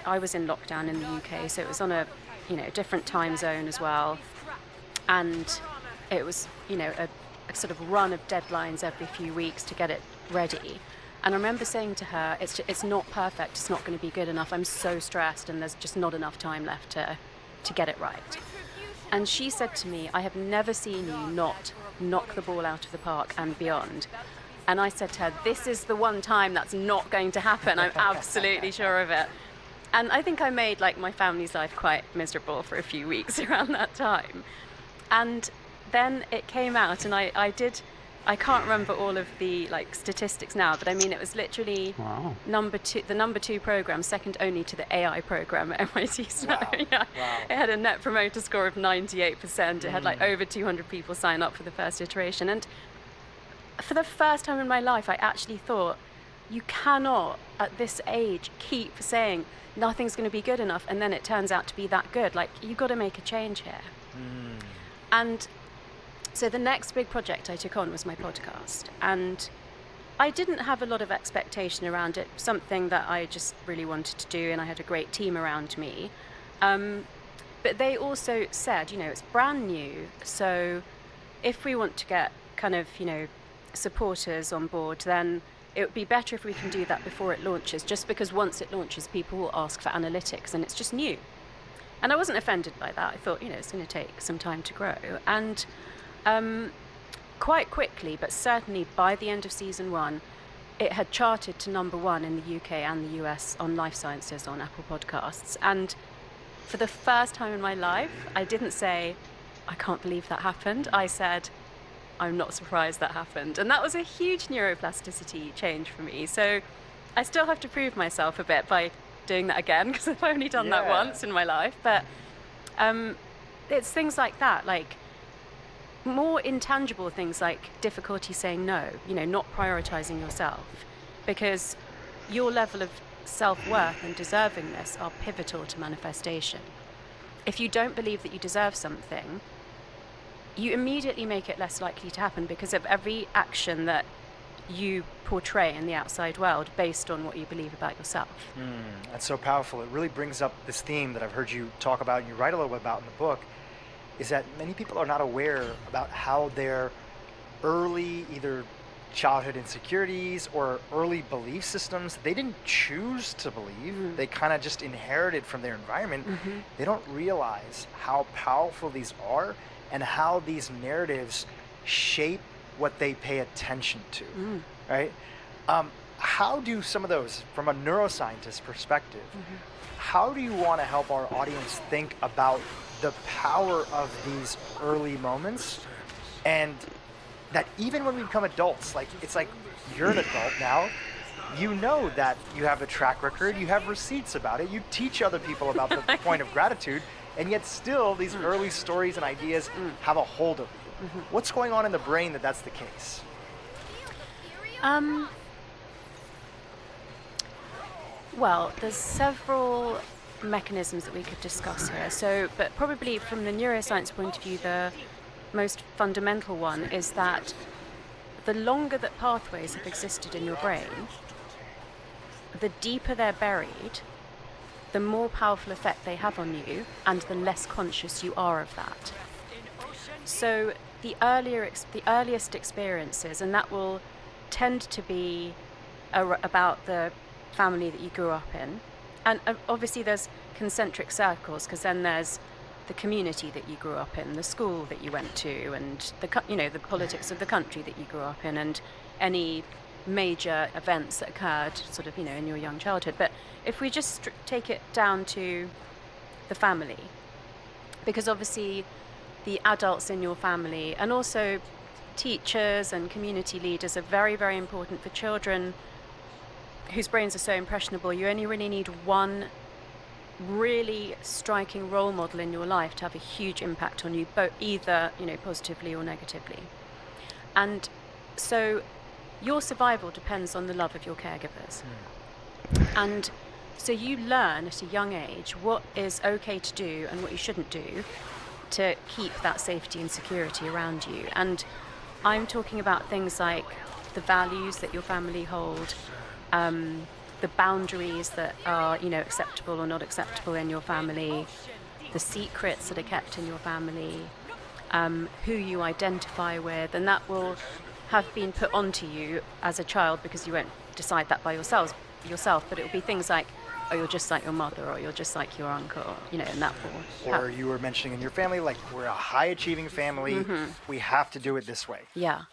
I was in lockdown in the UK, so it was on a, you know, different time zone as well. And it was, you know, a sort of run of deadlines every few weeks to get it ready. And I remember saying to her, it's not perfect, it's not going to be good enough. I'm so stressed and there's just not enough time left to get it right. And she said to me, I have never seen you not knock the ball out of the park and beyond. And I said to her, this is the one time that's not going to happen. I'm absolutely sure of it. And I think I made like my family's life quite miserable for a few weeks around that time. And then it came out, and I can't remember all of the like statistics now, but I mean it was literally the number two program, second only to the AI program at MIT Sloan. Wow. Yeah. Wow. It had a net promoter score of 98%. It had like over 200 people sign up for the first iteration. And for the first time in my life, I actually thought, you cannot at this age keep saying nothing's going to be good enough, and then it turns out to be that good. Like, you got to make a change here. And so the next big project I took on was my podcast, and I didn't have a lot of expectation around it, something that I just really wanted to do, and I had a great team around me. But they also said, you know, it's brand new, so if we want to get kind of, you know, supporters on board, then it would be better if we can do that before it launches, just because once it launches, people will ask for analytics, and it's just new. And I wasn't offended by that. I thought, you know, it's going to take some time to grow. And quite quickly, but certainly by the end of season 1, it had charted to #1 in the UK and the US on life sciences on Apple Podcasts. And for the first time in my life, I didn't say, I can't believe that happened. I said, I'm not surprised that happened. And that was a huge neuroplasticity change for me. So I still have to prove myself a bit by doing that again, because I've only done that once in my life. But it's things like that, like more intangible things like difficulty saying no, you know, not prioritizing yourself, because your level of self-worth and deservingness are pivotal to manifestation. If you don't believe that you deserve something, you immediately make it less likely to happen because of every action that you portray in the outside world based on what you believe about yourself. That's so powerful. It really brings up this theme that I've heard you talk about and you write a little bit about in the book, is that many people are not aware about how their early either childhood insecurities or early belief systems they didn't choose to believe, they kind of just inherited from their environment. They don't realize how powerful these are and how these narratives shape what they pay attention to, right? How do some of those, from a neuroscientist perspective, how do you want to help our audience think about the power of these early moments, and that even when we become adults, like it's like you're an adult now, you know that you have a track record, you have receipts about it, you teach other people about the point of gratitude, and yet still these early stories and ideas have a hold of you. What's going on in the brain that that's the case? Well, there's several mechanisms that we could discuss here. So, but probably from the neuroscience point of view, the most fundamental one is that the longer that pathways have existed in your brain, the deeper they're buried, the more powerful effect they have on you, and the less conscious you are of that. So the earliest experiences, and that will tend to be about the family that you grew up in, and obviously there's concentric circles, because then there's the community that you grew up in, the school that you went to, and the politics of the country that you grew up in, and any major events that occurred sort of, in your young childhood. But if we just take it down to the family, because obviously the adults in your family and also teachers and community leaders are very, very important for children whose brains are so impressionable. You only really need one really striking role model in your life to have a huge impact on you, both either positively or negatively. And so your survival depends on the love of your caregivers. And so you learn at a young age what is okay to do and what you shouldn't do to keep that safety and security around you. And I'm talking about things like the values that your family hold, the boundaries that are, acceptable or not acceptable in your family, the secrets that are kept in your family, who you identify with, and that will have been put onto you as a child, because you won't decide that by yourself, but it will be things like, oh, you're just like your mother, or you're just like your uncle, and that will... Or you were mentioning in your family, like, we're a high-achieving family, we have to do it this way. Yeah.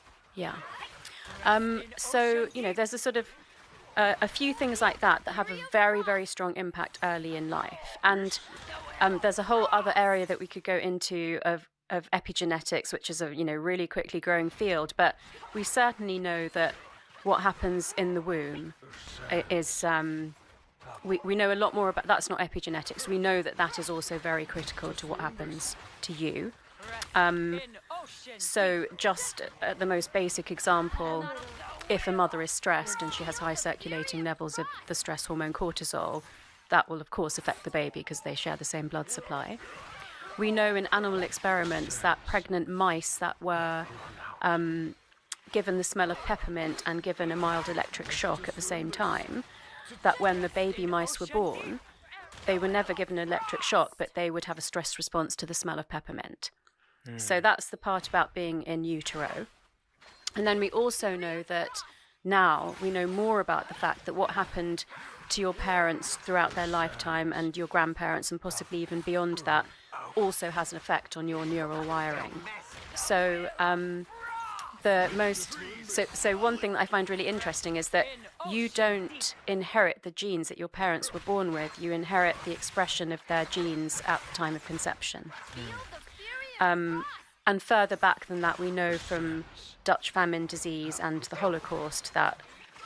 So, there's a sort of a few things like that have a very, very strong impact early in life. And there's a whole other area that we could go into of epigenetics, which is a really quickly growing field. But we certainly know that what happens in the womb is we know a lot more about. That's not epigenetics. We know that is also very critical to what happens to you. So just at the most basic example, if a mother is stressed and she has high circulating levels of the stress hormone cortisol, that will of course affect the baby because they share the same blood supply. We know in animal experiments that pregnant mice that were given the smell of peppermint and given a mild electric shock at the same time, that when the baby mice were born, they were never given an electric shock, but they would have a stress response to the smell of peppermint. So that's the part about being in utero. And then we also know that now we know more about the fact that what happened to your parents throughout their lifetime and your grandparents and possibly even beyond that also has an effect on your neural wiring. So so one thing that I find really interesting is that you don't inherit the genes that your parents were born with, you inherit the expression of their genes at the time of conception. And further back than that, we know from Dutch famine disease and the Holocaust that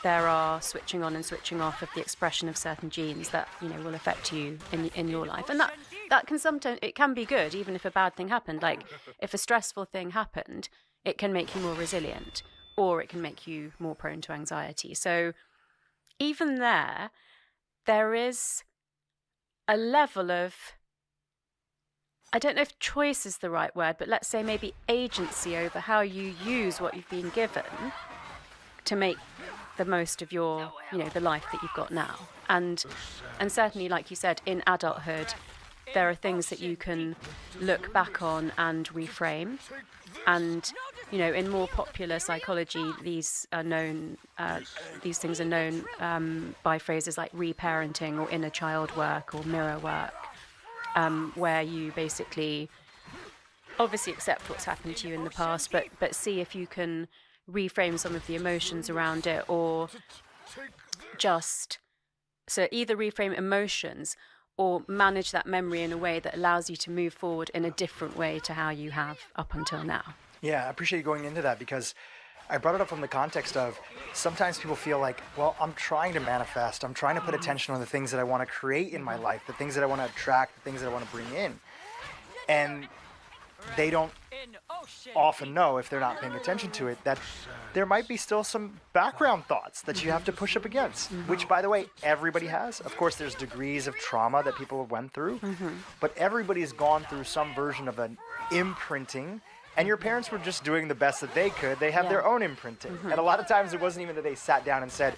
there are switching on and switching off of the expression of certain genes that will affect you in your life. And that can sometimes, it can be good, even if a bad thing happened. Like if a stressful thing happened, it can make you more resilient, or it can make you more prone to anxiety. So even there is a level of, I don't know if choice is the right word, but let's say maybe agency over how you use what you've been given to make the most of your, the life that you've got now. And certainly, like you said, in adulthood, there are things that you can look back on and reframe. And, in more popular psychology, these things are known by phrases like reparenting or inner child work or mirror work. Where you basically obviously accept what's happened to you in the past, but see if you can reframe some of the emotions around it, or so either reframe emotions or manage that memory in a way that allows you to move forward in a different way to how you have up until now. Yeah, I appreciate you going into that, because I brought it up from the context of sometimes people feel like, well, I'm trying to manifest. I'm trying to put attention on the things that I want to create in my life, the things that I want to attract, the things that I want to bring in. And they don't often know, if they're not paying attention to it, that there might be still some background thoughts that you have to push up against, which, by the way, everybody has. Of course, there's degrees of trauma that people went through, but everybody's gone through some version of an imprinting. And your parents were just doing the best that they could. They have their own imprinting. And a lot of times it wasn't even that they sat down and said,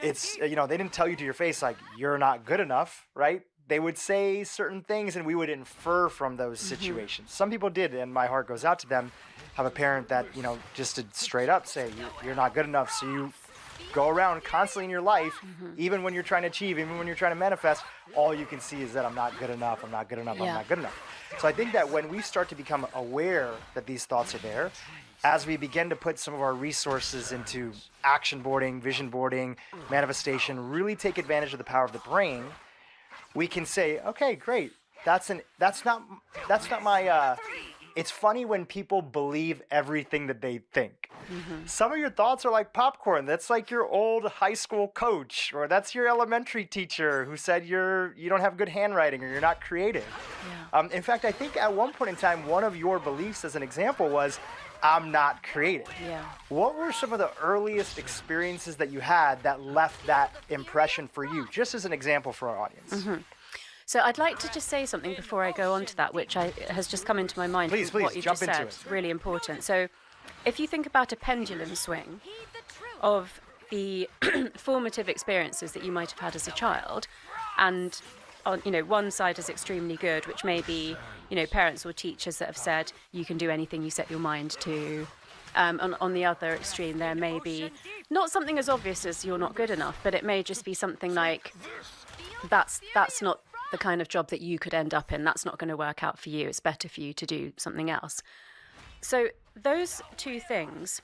it's, they didn't tell you to your face, like, you're not good enough, right? They would say certain things and we would infer from those situations. Some people did, and my heart goes out to them, have a parent that, just to straight up say, you're not good enough, so go around constantly in your life, even when you're trying to achieve, even when you're trying to manifest, all you can see is that I'm not good enough, I'm not good enough, I'm not good enough. So I think that when we start to become aware that these thoughts are there, as we begin to put some of our resources into action boarding, vision boarding, manifestation, really take advantage of the power of the brain, we can say, okay, great. That's not my. It's funny when people believe everything that they think. Some of your thoughts are like popcorn. That's like your old high school coach, or that's your elementary teacher who said you don't have good handwriting or you're not creative. Yeah. In fact, I think at one point in time, one of your beliefs, as an example, was, I'm not creative. Yeah. What were some of the earliest experiences that you had that left that impression for you? Just as an example for our audience. So I'd like to just say something before I go on to that, which has just come into my mind. Please, what you jump just into said. Really important. So if you think about a pendulum swing of the formative experiences that you might have had as a child, and on, one side is extremely good, which may be, parents or teachers that have said you can do anything you set your mind to. On the other extreme, there may be not something as obvious as you're not good enough, but it may just be something like that's not the kind of job that you could end up in. That's not going to work out for you. It's better for you to do something else. So those two things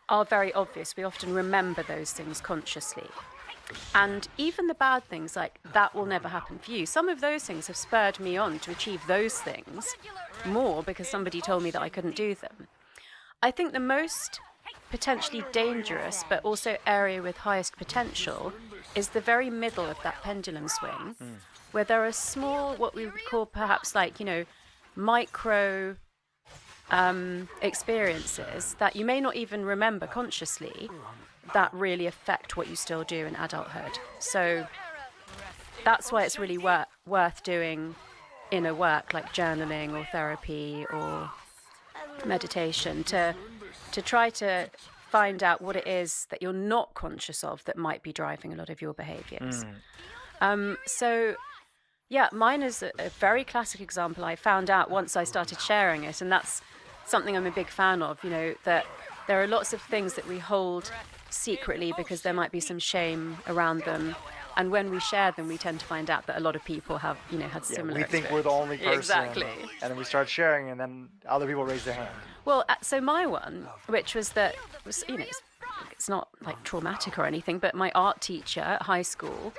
are very obvious. We often remember those things consciously. And even the bad things, like that will never happen for you, some of those things have spurred me on to achieve those things more because somebody told me that I couldn't do them. I think the most potentially dangerous but also area with highest potential is the very middle of that pendulum swing, where there are small, what we would call perhaps like, micro experiences that you may not even remember consciously that really affect what you still do in adulthood. So that's why it's really worth doing inner work like journaling or therapy or meditation to try to find out what it is that you're not conscious of that might be driving a lot of your behaviors. So yeah, mine is a very classic example. I found out once I started sharing it, and that's something I'm a big fan of, that there are lots of things that we hold secretly because there might be some shame around them. And when we share them, we tend to find out that a lot of people have, had similar we think we're the only person. Exactly. And then we start sharing, and then other people raise their hand. Well, so my one, which was that, it's not like traumatic or anything, but my art teacher at high school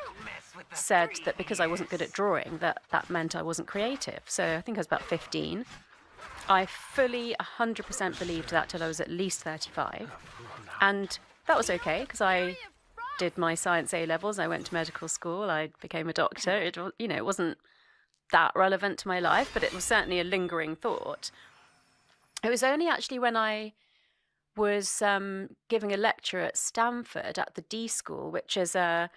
said that because I wasn't good at drawing, that meant I wasn't creative. So I think I was about 15. I fully 100% believed that till I was at least 35. And that was okay, because I did my science A-levels, I went to medical school, I became a doctor. It wasn't that relevant to my life, but it was certainly a lingering thought. It was only actually when I was giving a lecture at Stanford at the D School, which is a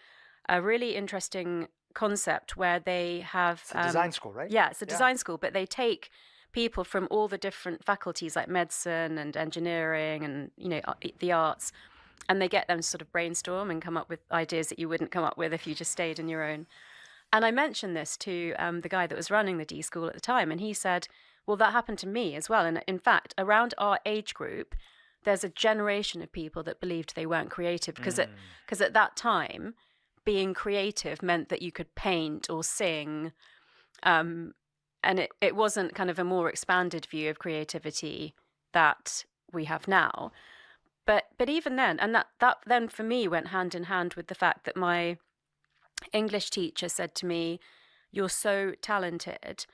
really interesting concept where they have... It's a design school, right? Yeah, it's a design school, but they take people from all the different faculties like medicine and engineering and, the arts, and they get them to sort of brainstorm and come up with ideas that you wouldn't come up with if you just stayed in your own. And I mentioned this to the guy that was running the D School at the time, and he said, well, that happened to me as well. And in fact, around our age group, there's a generation of people that believed they weren't creative because at that time, being creative meant that you could paint or sing, and it wasn't kind of a more expanded view of creativity that we have now. But even then, and that then for me went hand in hand with the fact that my English teacher said to me, you're so talented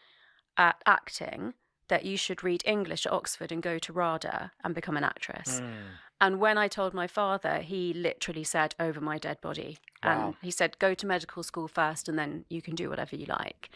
at acting that you should read English at Oxford and go to RADA and become an actress. And when I told my father, he literally said, over my dead body. Wow. And he said, go to medical school first and then you can do whatever you like.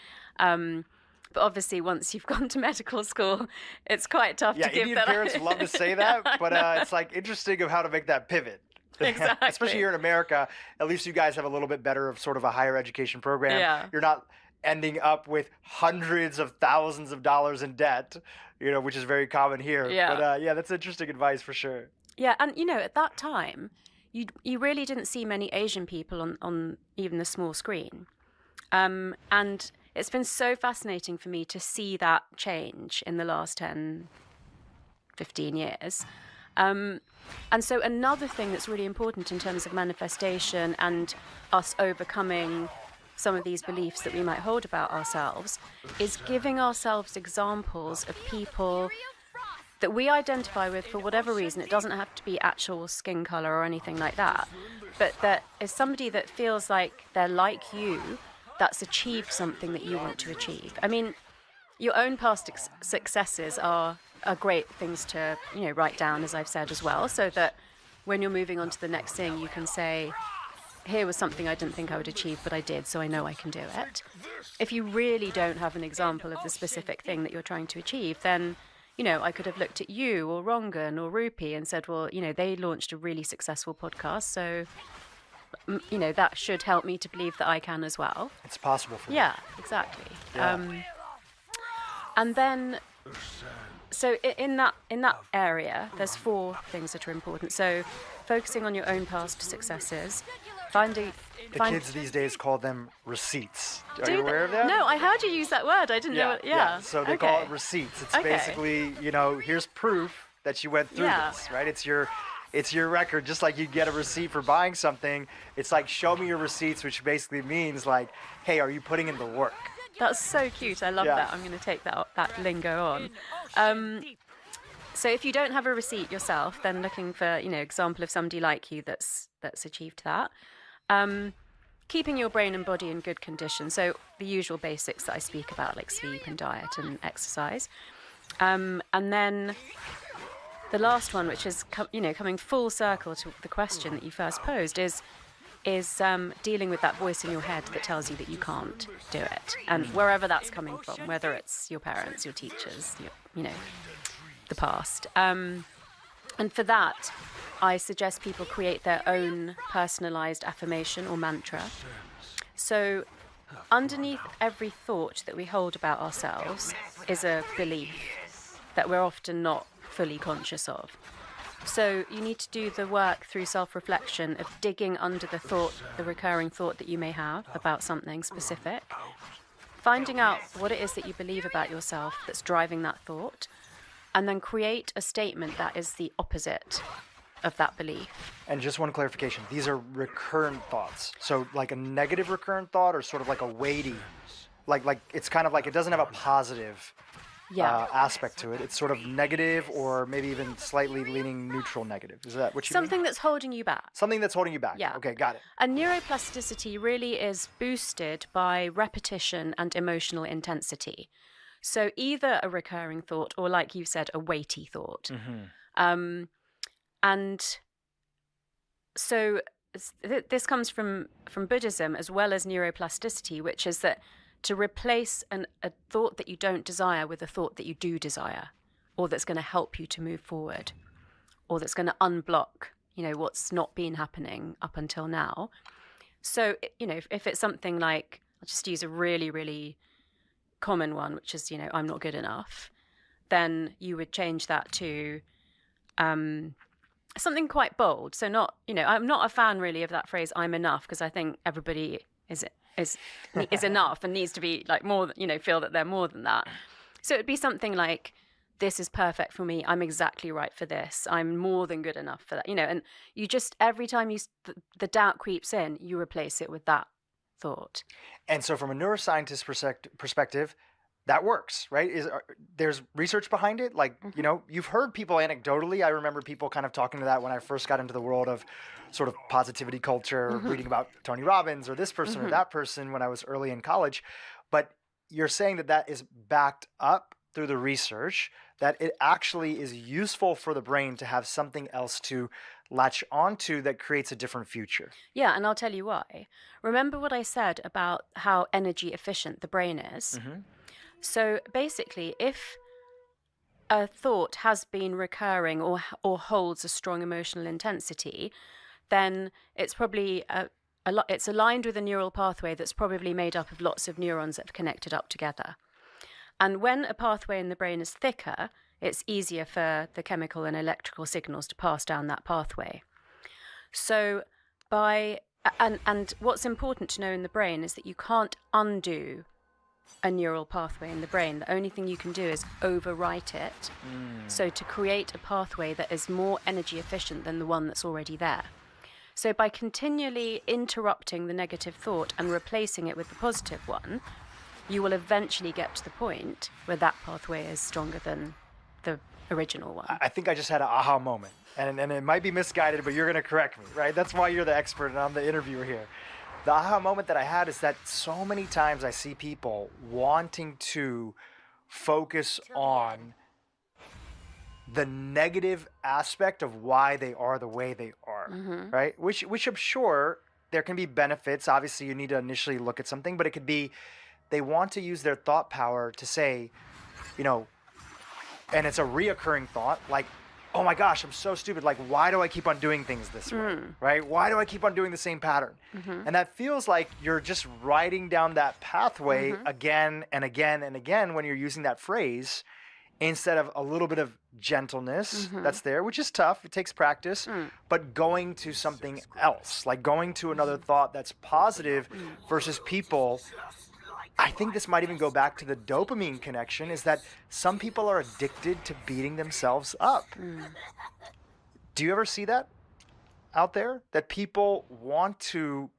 But obviously, once you've gone to medical school, it's quite tough to give Indian that. parents love to say that, but it's like interesting of how to make that pivot. Exactly. Especially here in America, at least you guys have a little bit better of sort of a higher education program. Yeah. You're not ending up with hundreds of thousands of dollars in debt, which is very common here. Yeah. But that's interesting advice for sure. Yeah, and at that time, you really didn't see many Asian people on even the small screen. And it's been so fascinating for me to see that change in the last 10, 15 years. And so another thing that's really important in terms of manifestation and us overcoming some of these beliefs that we might hold about ourselves is giving ourselves examples of people that we identify with for whatever reason. It doesn't have to be actual skin color or anything like that, but that is somebody that feels like they're like you, that's achieved something that you want to achieve. I mean, your own past successes are great things to, write down, as I've said as well, so that when you're moving on to the next thing, you can say, here was something I didn't think I would achieve, but I did, so I know I can do it. If you really don't have an example of the specific thing that you're trying to achieve, then, I could have looked at you or Rongan or Rupi and said, well, they launched a really successful podcast, so, that should help me to believe that I can as well. It's possible for me. Yeah, exactly. Yeah. And then, so in that area, there's 4 things that are important. So, focusing on your own past successes, The kids these days call them receipts. Are you aware of that? No, I heard you use that word. I didn't know it. Yeah. So they call it receipts. It's basically, here's proof that you went through this, right? It's your record, just like you get a receipt for buying something. It's like, show me your receipts, which basically means like, hey, are you putting in the work? That's so cute. I love that. I'm going to take that lingo on. So if you don't have a receipt yourself, then looking for, example of somebody like you that's achieved that. Keeping your brain and body in good condition. So the usual basics that I speak about, like sleep and diet and exercise. And then the last one, which is, coming full circle to the question that you first posed, is dealing with that voice in your head that tells you that you can't do it. And wherever that's coming from, whether it's your parents, your teachers, the past. And for that, I suggest people create their own personalized affirmation or mantra. So underneath every thought that we hold about ourselves is a belief that we're often not fully conscious of. So you need to do the work through self-reflection of digging under the recurring thought that you may have about something specific, finding out what it is that you believe about yourself that's driving that thought, and then create a statement that is the opposite of that belief. And just one clarification, these are recurrent thoughts. So like a negative recurrent thought, or sort of like a weighty, like it's kind of like it doesn't have a positive aspect to it. It's sort of negative, or maybe even slightly leaning neutral negative. Is that what you mean? Something that's holding you back. Something that's holding you back. Yeah. Okay, got it. And neuroplasticity really is boosted by repetition and emotional intensity. So either a recurring thought, or like you said, a weighty thought. Mm-hmm. And so this comes from Buddhism as well as neuroplasticity, which is that to replace a thought that you don't desire with a thought that you do desire, or that's going to help you to move forward, or that's going to unblock, what's not been happening up until now. So, if it's something like, I'll just use a really, really common one, which is, I'm not good enough, then you would change that to something quite bold. So not, I'm not a fan really of that phrase, I'm enough, because I think everybody is enough and needs to be like more, feel that they're more than that. So it'd be something like, this is perfect for me. I'm exactly right for this. I'm more than good enough for that, and you just, every time the doubt creeps in, you replace it with that thought. And so from a neuroscientist perspective, that works, right? There's research behind it. Like, you've heard people anecdotally. I remember people kind of talking to that when I first got into the world of sort of positivity culture, reading about Tony Robbins or this person or that person when I was early in college. But you're saying that is backed up through the research, that it actually is useful for the brain to have something else to latch onto that creates a different future. Yeah, and I'll tell you why. Remember what I said about how energy efficient the brain is? So basically, if a thought has been recurring or holds a strong emotional intensity, then it's probably it's aligned with a neural pathway that's probably made up of lots of neurons that have connected up together. And when a pathway in the brain is thicker, it's easier for the chemical and electrical signals to pass down that pathway. So and what's important to know in the brain is that you can't undo a neural pathway in the brain. The only thing you can do is overwrite it. So to create a pathway that is more energy efficient than the one that's already there. So by continually interrupting the negative thought and replacing it with the positive one, you will eventually get to the point where that pathway is stronger than the original one. I think I just had an aha moment, and it might be misguided, but you're going to correct me, right? That's why you're the expert and I'm the interviewer here. The aha moment that I had is that so many times I see people wanting to focus on the negative aspect of why they are the way they are, right? Which I'm sure there can be benefits. Obviously, you need to initially look at something, but it could be they want to use their thought power to say, you know, and it's a reoccurring thought, like, oh my gosh, I'm so stupid. Like, why do I keep on doing things this way, right? Why do I keep on doing the same pattern? And that feels like you're just riding down that pathway again and again and again when you're using that phrase, instead of a little bit of gentleness that's there, which is tough. It takes practice, but going to something else, like going to another thought that's positive versus people. I think this might even go back to the dopamine connection, is that some people are addicted to beating themselves up. Do you ever see that out there? That people want to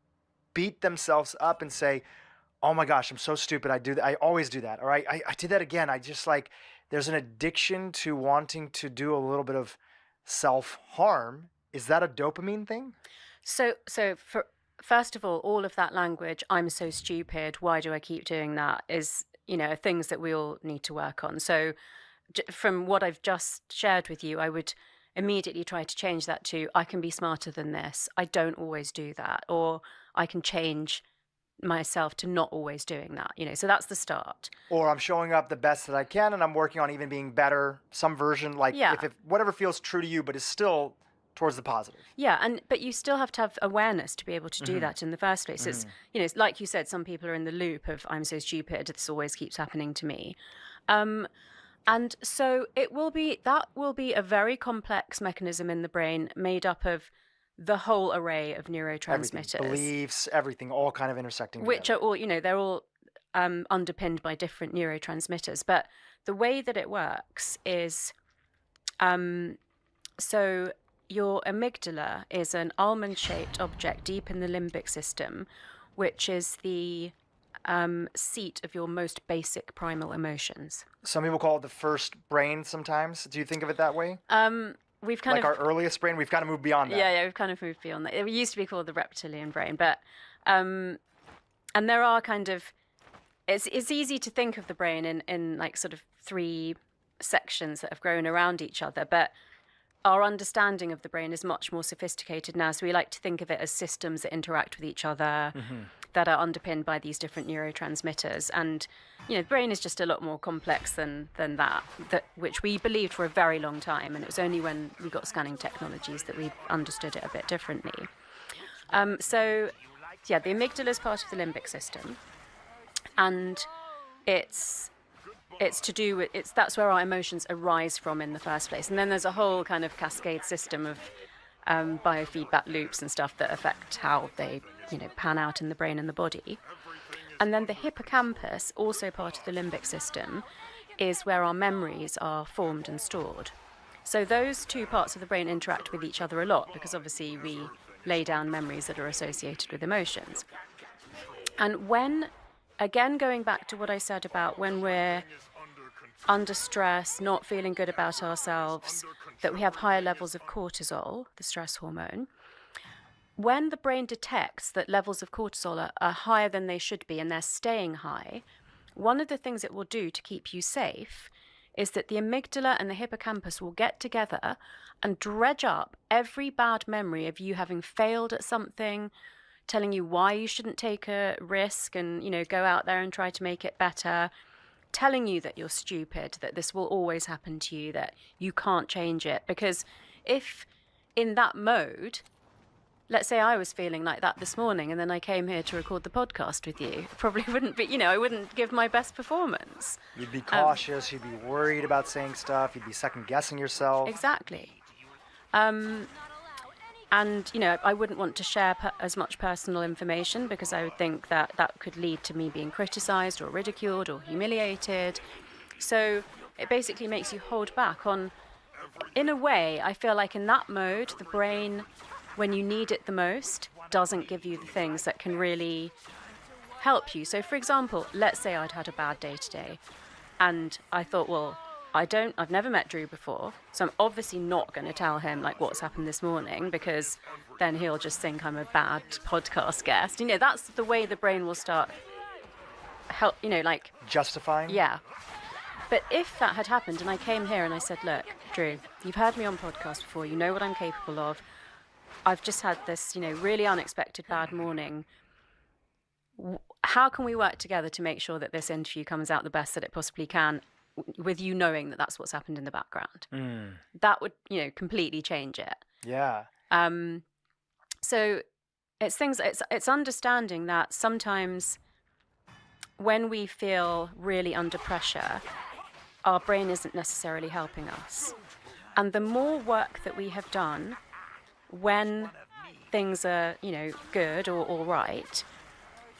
beat themselves up and say, oh my gosh, I'm so stupid. I always do that. Or I did that again. I just like, there's an addiction to wanting to do a little bit of self-harm. Is that a dopamine thing? So first of all of that language, I'm so stupid, why do I keep doing that, is, you know, things that we all need to work on. So from what I've just shared with you, I would immediately try to change that to, I can be smarter than this. I don't always do that. Or I can change myself to not always doing that, you know, so that's the start. Or I'm showing up the best that I can and I'm working on even being better, some version, like if whatever feels true to you, but is still towards the positive. Yeah, but you still have to have awareness to be able to do that in the first place. It's, you know, it's like you said, some people are in the loop of, I'm so stupid, this always keeps happening to me. And so that will be a very complex mechanism in the brain made up of the whole array of neurotransmitters. Everything, beliefs, everything, all kind of intersecting which together. are all, you know, they're all underpinned by different neurotransmitters. But the way that it works is, so your amygdala is an almond-shaped object deep in the limbic system, which is the seat of your most basic primal emotions. Some people call it the first brain sometimes. Do you think of it that way? We've kind of, our earliest brain, we've kind of moved beyond that. Yeah, we've kind of moved beyond that. It used to be called the reptilian brain, but and there are kind of, it's easy to think of the brain in like sort of three sections that have grown around each other, but our understanding of the brain is much more sophisticated now. So we like to think of it as systems that interact with each other, that are underpinned by these different neurotransmitters. And, you know, the brain is just a lot more complex than that, which we believed for a very long time. And it was only when we got scanning technologies that we understood it a bit differently. So, yeah, the amygdala is part of the limbic system. And it's to do with, that's where our emotions arise from in the first place. And then there's a whole kind of cascade system of biofeedback loops and stuff that affect how they, you know, pan out in the brain and the body. And then the hippocampus, also part of the limbic system, is where our memories are formed and stored. So those two parts of the brain interact with each other a lot, because obviously we lay down memories that are associated with emotions. And when, again, going back to what I said about when we're under stress, not feeling good about ourselves, that we have higher levels of cortisol, the stress hormone. When the brain detects that levels of cortisol are higher than they should be and they're staying high, one of the things it will do to keep you safe is that the amygdala and the hippocampus will get together and dredge up every bad memory of you having failed at something, telling you why you shouldn't take a risk and, you know, go out there and try to make it better, telling you that you're stupid, that this will always happen to you, that you can't change it. Because if in that mode, let's say I was feeling like that this morning and then I came here to record the podcast with you, probably wouldn't be, you know, I wouldn't give my best performance. You'd be cautious, you'd be worried about saying stuff, you'd be second guessing yourself. Exactly. And, I wouldn't want to share as much personal information because I would think that that could lead to me being criticized or ridiculed or humiliated. So it basically makes you hold back on, in a way, I feel like in that mode, the brain, when you need it the most, doesn't give you the things that can really help you. So, for example, let's say I'd had a bad day today and I thought, well, I've never met Drew before, so I'm obviously not going to tell him like what's happened this morning because then he'll just think I'm a bad podcast guest. That's the way the brain will start justifying. Yeah. But if that had happened and I came here and I said, look, Drew, you've heard me on podcast before, you know what I'm capable of. I've just had this, really unexpected bad morning. How can we work together to make sure that this interview comes out the best that it possibly can, with you knowing that that's what's happened in the background? That would, completely change it. Yeah. So it's understanding that sometimes when we feel really under pressure, our brain isn't necessarily helping us. And the more work that we have done when things are, good or all right,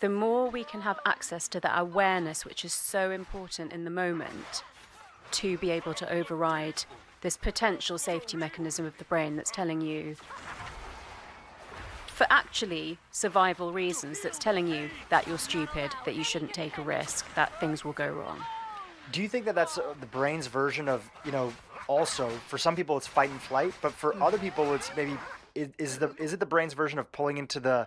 the more we can have access to that awareness, which is so important in the moment, to be able to override this potential safety mechanism of the brain that's telling you, for actually survival reasons, that's telling you that you're stupid, that you shouldn't take a risk, that things will go wrong. Do you think that that's the brain's version of, also, for some people it's fight and flight, but for other people it's maybe, is it the brain's version of pulling into the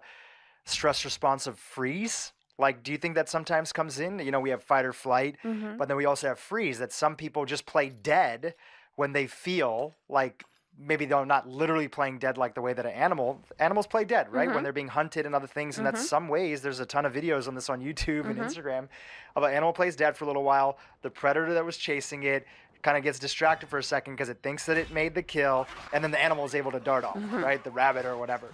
stress response of freeze? Like, do you think that sometimes comes in? We have fight or flight, but then we also have freeze, that some people just play dead when they feel like maybe they're not literally playing dead like the way that animals play dead, right? When they're being hunted and other things. And that's some ways, there's a ton of videos on this on YouTube and Instagram of an animal plays dead for a little while. The predator that was chasing it kind of gets distracted for a second because it thinks that it made the kill. And then the animal is able to dart off, right? The rabbit or whatever.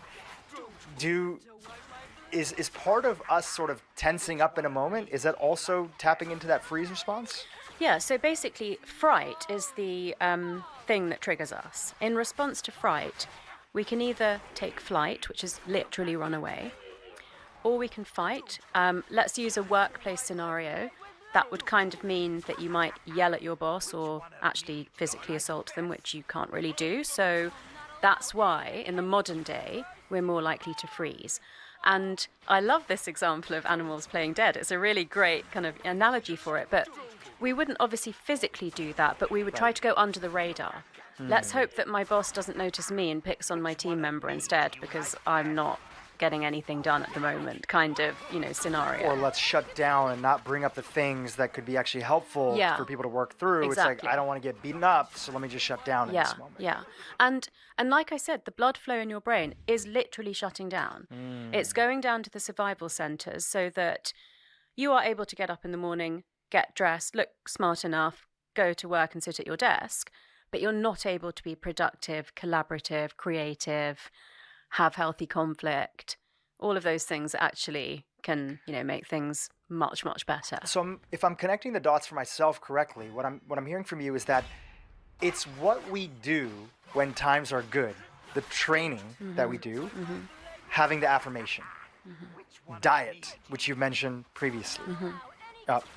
Is part of us sort of tensing up in a moment, is that also tapping into that freeze response? Yeah, so basically fright is the thing that triggers us. In response to fright, we can either take flight, which is literally run away, or we can fight. Let's use a workplace scenario. That would kind of mean that you might yell at your boss or actually physically assault them, which you can't really do. So that's why in the modern day, we're more likely to freeze. And I love this example of animals playing dead. It's a really great kind of analogy for it. But we wouldn't obviously physically do that, but we would try to go under the radar. Let's hope that my boss doesn't notice me and picks on my team member instead because I'm not getting anything done at the moment kind of, scenario. Or let's shut down and not bring up the things that could be actually helpful for people to work through. Exactly. It's like, I don't want to get beaten up, so let me just shut down in this moment. Yeah. And like I said, the blood flow in your brain is literally shutting down. It's going down to the survival centers so that you are able to get up in the morning, get dressed, look smart enough, go to work and sit at your desk, but you're not able to be productive, collaborative, creative, have healthy conflict. All of those things actually can, make things much, much better. So if I'm connecting the dots for myself correctly, what I'm hearing from you is that it's what we do when times are good, the training that we do, having the affirmation, diet, which you mentioned previously,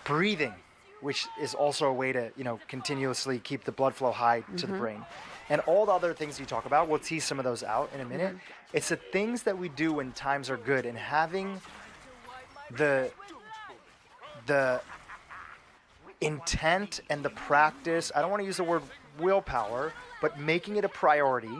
breathing, which is also a way to, continuously keep the blood flow high to the brain. And all the other things you talk about, we'll tease some of those out in a minute. It's the things that we do when times are good, and having the intent and the practice, I don't want to use the word willpower, but making it a priority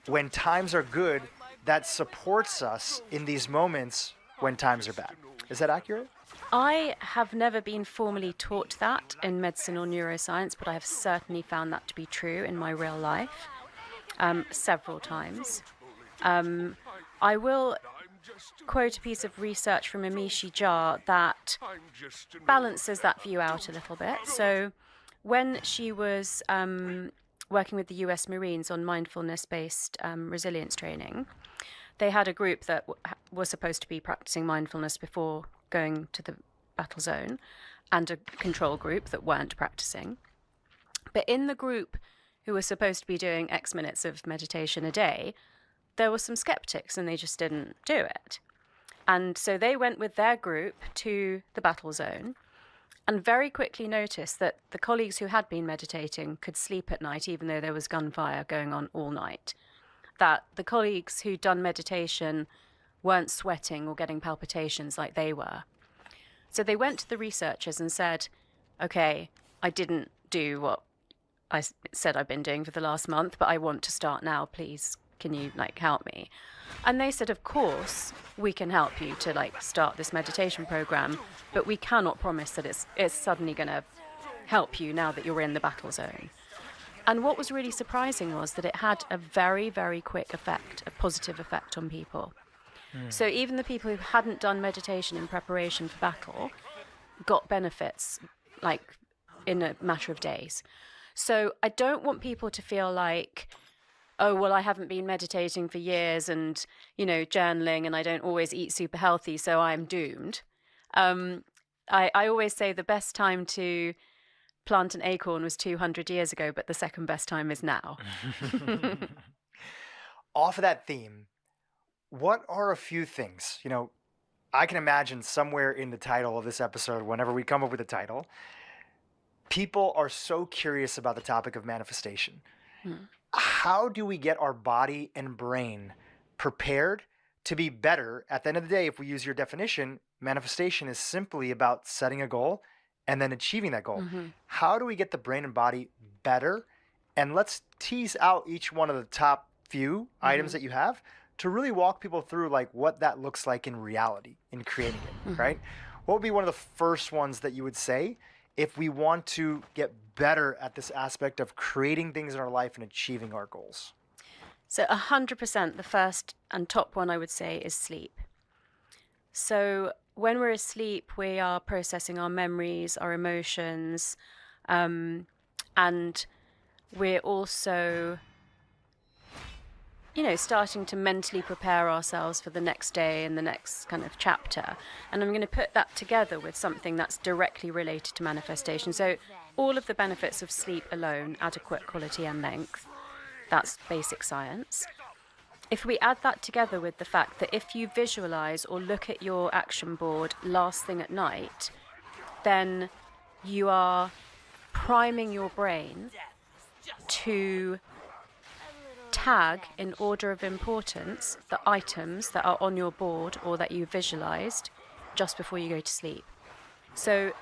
when times are good, that supports us in these moments when times are bad. Is that accurate? I have never been formally taught that in medicine or neuroscience, but I have certainly found that to be true in my real life several times. I will quote a piece of research from Amishi Jha that balances that view out a little bit. So when she was working with the US Marines on mindfulness-based resilience training, they had a group that was supposed to be practicing mindfulness before going to the battle zone, and a control group that weren't practicing. But in the group who were supposed to be doing X minutes of meditation a day, there were some skeptics and they just didn't do it. And so they went with their group to the battle zone and very quickly noticed that the colleagues who had been meditating could sleep at night, even though there was gunfire going on all night. That the colleagues who'd done meditation weren't sweating or getting palpitations like they were. So they went to the researchers and said, okay, I didn't do what I said I've been doing for the last month, but I want to start now, please. Can you help me? And they said, of course, we can help you to start this meditation program, but we cannot promise that it's suddenly going to help you now that you're in the battle zone. And what was really surprising was that it had a very, very quick effect, a positive effect on people. So even the people who hadn't done meditation in preparation for battle got benefits in a matter of days. So I don't want people to feel like, oh, well, I haven't been meditating for years and, journaling, and I don't always eat super healthy, so I'm doomed. I always say the best time to plant an acorn was 200 years ago, but the second best time is now. Off of that theme, what are a few things, I can imagine somewhere in the title of this episode, whenever we come up with a title, people are so curious about the topic of manifestation. How do we get our body and brain prepared to be better? At the end of the day, if we use your definition, manifestation is simply about setting a goal and then achieving that goal. How do we get the brain and body better? And let's tease out each one of the top few items that you have to really walk people through what that looks like in reality, in creating it, right? What would be one of the first ones that you would say if we want to get better at this aspect of creating things in our life and achieving our goals? So 100%, the first and top one I would say is sleep. So when we're asleep, we are processing our memories, our emotions, and we're also, starting to mentally prepare ourselves for the next day and the next kind of chapter. And I'm going to put that together with something that's directly related to manifestation. So all of the benefits of sleep alone, adequate quality and length, that's basic science. If we add that together with the fact that if you visualize or look at your action board last thing at night, then you are priming your brain to tag in order of importance the items that are on your board or that you visualized just before you go to sleep. So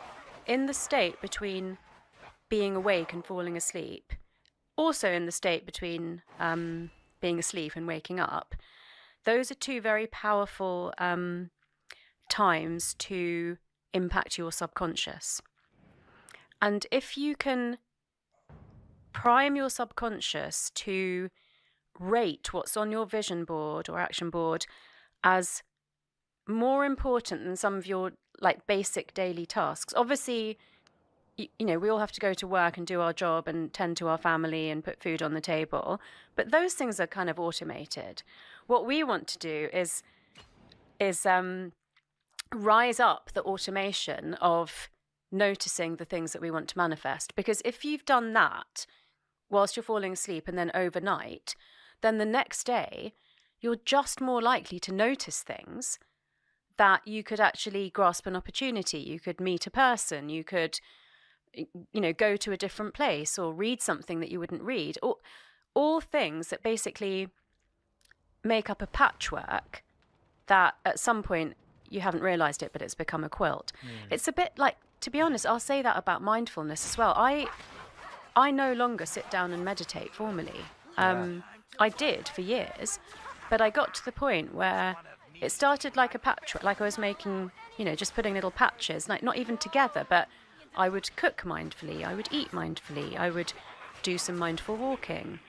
in the state between being awake and falling asleep, also in the state between being asleep and waking up, those are two very powerful times to impact your subconscious. And if you can prime your subconscious to rate what's on your vision board or action board as more important than some of your basic daily tasks. Obviously, we all have to go to work and do our job and tend to our family and put food on the table, but those things are kind of automated. What we want to do is rise up the automation of noticing the things that we want to manifest. Because if you've done that whilst you're falling asleep and then overnight, then the next day you're just more likely to notice things that you could actually grasp an opportunity. You could meet a person, you could go to a different place or read something that you wouldn't read. All things that basically make up a patchwork that at some point you haven't realized it, but it's become a quilt. It's a bit to be honest, I'll say that about mindfulness as well. I no longer sit down and meditate formally. I did for years, but I got to the point where it started like a patchwork, like I was making, just putting little patches, not even together, but I would cook mindfully, I would eat mindfully, I would do some mindful walking,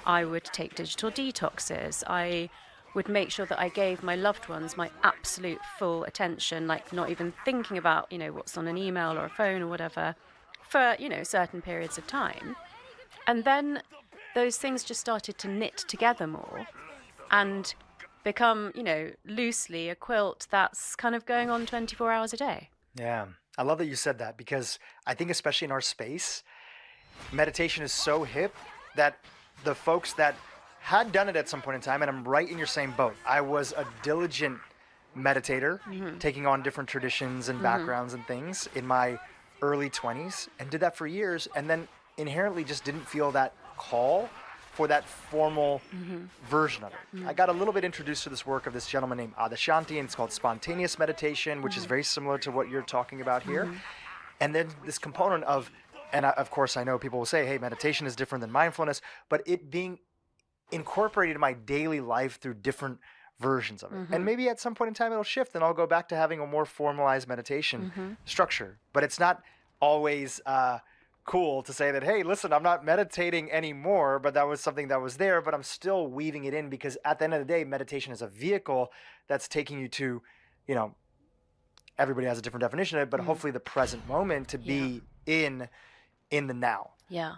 I would take digital detoxes, I would make sure that I gave my loved ones my absolute full attention, not even thinking about, what's on an email or a phone or whatever, for, certain periods of time. And then those things just started to knit together more and become, loosely a quilt that's kind of going on 24 hours a day. Yeah. I love that you said that, because I think especially in our space, meditation is so hip that the folks that had done it at some point in time, and I'm right in your same boat. I was a diligent meditator, taking on different traditions and backgrounds and things in my early 20s, and did that for years, and then inherently just didn't feel that call for that formal version of it. I got a little bit introduced to this work of this gentleman named Adashanti, and it's called spontaneous meditation, which is very similar to what you're talking about here. And then this component of, and of course I know people will say, hey, meditation is different than mindfulness, but it being incorporated in my daily life through different versions of it. And maybe at some point in time it'll shift and I'll go back to having a more formalized meditation structure. But it's not always cool to say that, hey, listen, I'm not meditating anymore, but that was something that was there, but I'm still weaving it in, because at the end of the day, meditation is a vehicle that's taking you to, you know, everybody has a different definition of it, but hopefully the present moment, to be in the now. Yeah.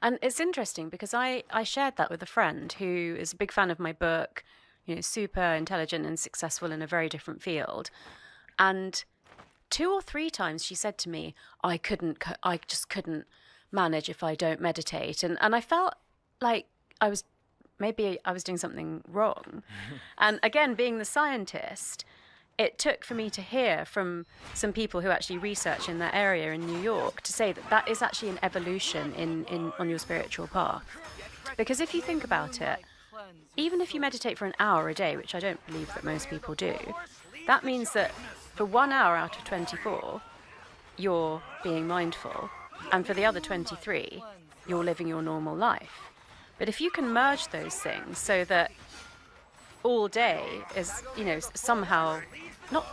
And it's interesting because I shared that with a friend who is a big fan of my book, you know, super intelligent and successful in a very different field. And 2 or 3 times she said to me, I just couldn't manage if I don't meditate. And I felt like maybe I was doing something wrong. And again, being the scientist, it took for me to hear from some people who actually research in that area in New York to say that that is actually an evolution on your spiritual path. Because if you think about it, even if you meditate for an hour a day, which I don't believe that most people do, that means that for 1 hour out of 24, you're being mindful. And for the other 23, you're living your normal life. But if you can merge those things so that all day is, you know, somehow, not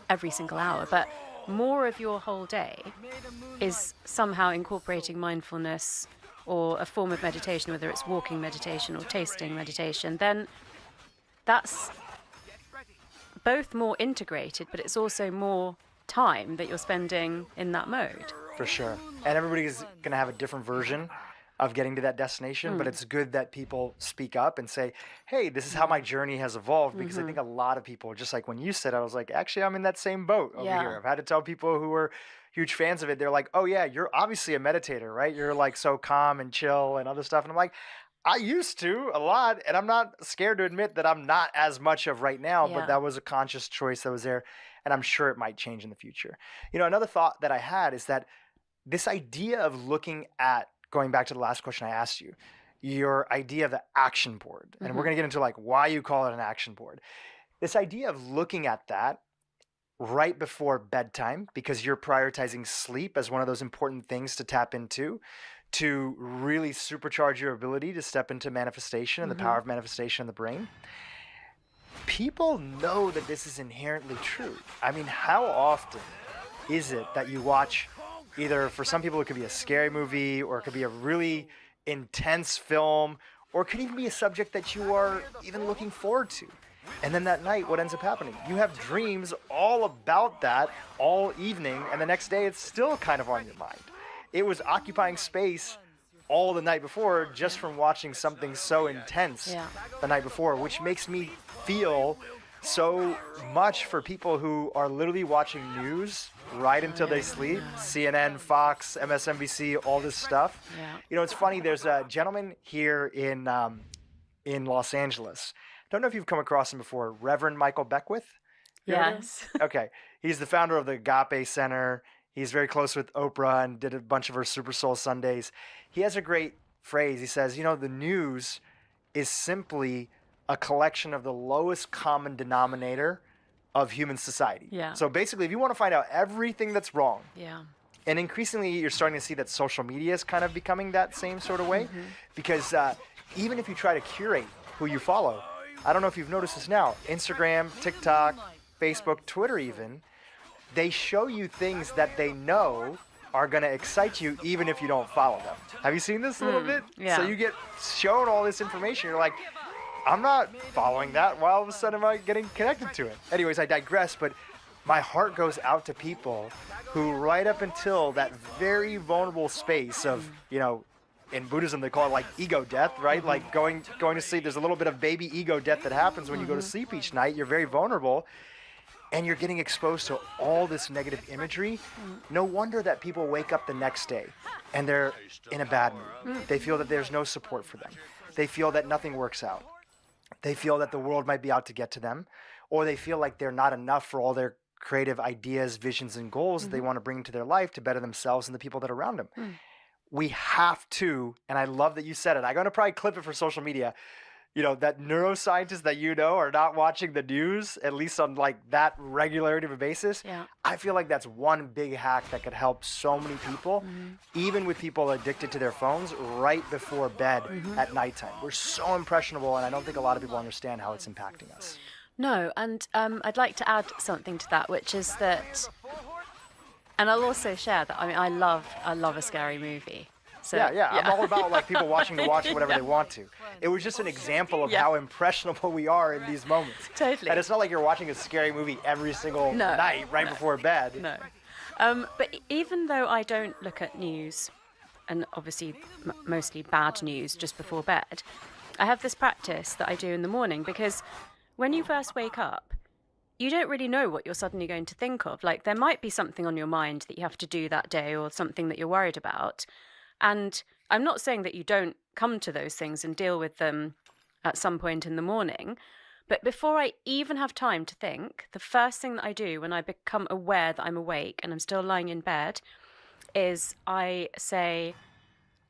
every single hour, but more of your whole day is somehow incorporating mindfulness or a form of meditation, whether it's walking meditation or tasting meditation, then that's both more integrated, but it's also more time that you're spending in that mode. For sure. And everybody's going to have a different version of getting to that destination, but it's good that people speak up and say, hey, this is how my journey has evolved, because I think a lot of people, just like when you said, I was like, actually, I'm in that same boat over here. I've had to tell people who were huge fans of it, they're like, oh yeah, you're obviously a meditator, right? You're like so calm and chill and other stuff. And I'm like, I used to a lot, and I'm not scared to admit that I'm not as much of right now, but that was a conscious choice that was there, and I'm sure it might change in the future. You know, another thought that I had is that this idea of looking at, going back to the last question I asked you, your idea of the action board, and we're going to get into like why you call it an action board. This idea of looking at that right before bedtime, because you're prioritizing sleep as one of those important things to tap into, to really supercharge your ability to step into manifestation and the power of manifestation in the brain. People know that this is inherently true. I mean, how often is it that you watch, either for some people it could be a scary movie, or it could be a really intense film, or it could even be a subject that you are even looking forward to. And then that night, what ends up happening? You have dreams all about that all evening, and the next day it's still kind of on your mind. It was occupying space all the night before just from watching something so intense the night before, which makes me feel so much for people who are literally watching news right until they sleep. CNN, Fox, MSNBC, all this stuff. You know, it's funny, there's a gentleman here in Los Angeles. Don't know if you've come across him before, Reverend Michael Beckwith. Yes. Okay. He's the founder of the Agape Center. He's very close with Oprah and did a bunch of her Super Soul Sundays. He has a great phrase. He says, you know, the news is simply a collection of the lowest common denominator of human society. So basically, if you want to find out everything that's wrong, and increasingly you're starting to see that social media is kind of becoming that same sort of way, because even if you try to curate who you follow, I don't know if you've noticed this now, Instagram, TikTok, Facebook, Twitter even, they show you things that they know are going to excite you even if you don't follow them. Have you seen this a little bit? So you get shown all this information. You're like, I'm not following that. Why all of a sudden am I getting connected to it? Anyways, I digress, but my heart goes out to people who right up until that very vulnerable space of, you know, in Buddhism they call it like ego death, right? Like going to sleep, there's a little bit of baby ego death that happens when you go to sleep each night. You're very vulnerable. And you're getting exposed to all this negative imagery. No wonder that people wake up the next day and they're in a bad mood. They feel that there's no support for them. they feel that nothing works out. They feel that the world might be out to get to them, or they feel like they're not enough for all their creative ideas, visions, and goals that they want to bring into their life to better themselves and the people that are around them. We have to, and I love that you said it. I'm going to probably clip it for social media. You know, that neuroscientists that you know are not watching the news, at least on like that regularity of a basis. Yeah. I feel like that's one big hack that could help so many people, even with people addicted to their phones right before bed at nighttime. We're so impressionable, and I don't think a lot of people understand how it's impacting us. No, and I'd like to add something to that, which is that, and I'll also share that, I mean, I love a scary movie. So, yeah. I'm all about like people watching to watch whatever they want to. It was just an example of how impressionable we are in these moments. Totally. And it's not like you're watching a scary movie every single night right before bed. No. But even though I don't look at news, and obviously mostly bad news just before bed, I have this practice that I do in the morning, because when you first wake up, you don't really know what you're suddenly going to think of. Like, there might be something on your mind that you have to do that day, or something that you're worried about. And I'm not saying that you don't come to those things and deal with them at some point in the morning, but before I even have time to think, the first thing that I do when I become aware that I'm awake and I'm still lying in bed is I say,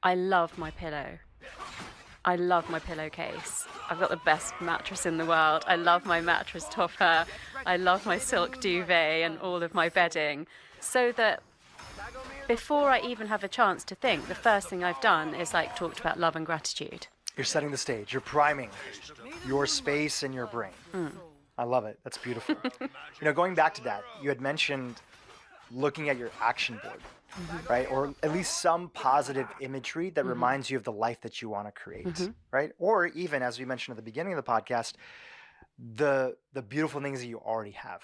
I love my pillow. I love my pillowcase. I've got the best mattress in the world. I love my mattress topper. I love my silk duvet and all of my bedding. So that before I even have a chance to think, the first thing I've done is like talked about love and gratitude. You're setting the stage. You're priming your space and your brain. I love it. That's beautiful. Going back to that, you had mentioned looking at your action board, right? Or at least some positive imagery that reminds you of the life that you want to create, right? Or even, as we mentioned at the beginning of the podcast, the beautiful things that you already have,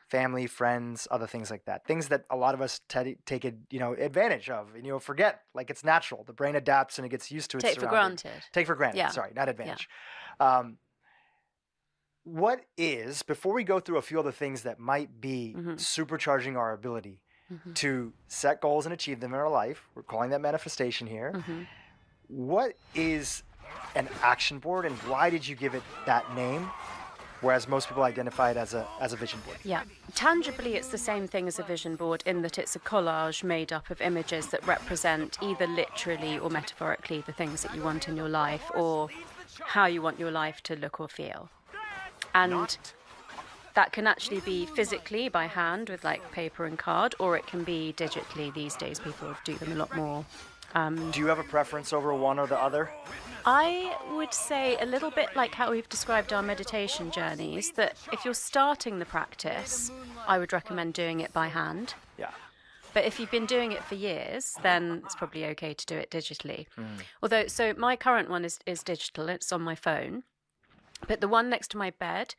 family, friends, other things like that, things that a lot of us take advantage of and forget. Like, it's natural. The brain adapts and it gets used to its Take for granted. Take for granted. Yeah. Sorry, not advantage. Yeah. What is, before we go through a few other things that might be supercharging our ability to set goals and achieve them in our life, we're calling that manifestation here. What is an action board, and why did you give it that name? Whereas most people identify it as a vision board. Yeah. Tangibly, it's the same thing as a vision board in that it's a collage made up of images that represent either literally or metaphorically the things that you want in your life, or how you want your life to look or feel. And that can actually be physically by hand with like paper and card, or it can be digitally. These days people do them a lot more. Do you have a preference over one or the other? I would say a little bit like how we've described our meditation journeys, that if you're starting the practice, I would recommend doing it by hand. Yeah. But if you've been doing it for years, then it's probably okay to do it digitally. Although, so my current one is digital, it's on my phone. But the one next to my bed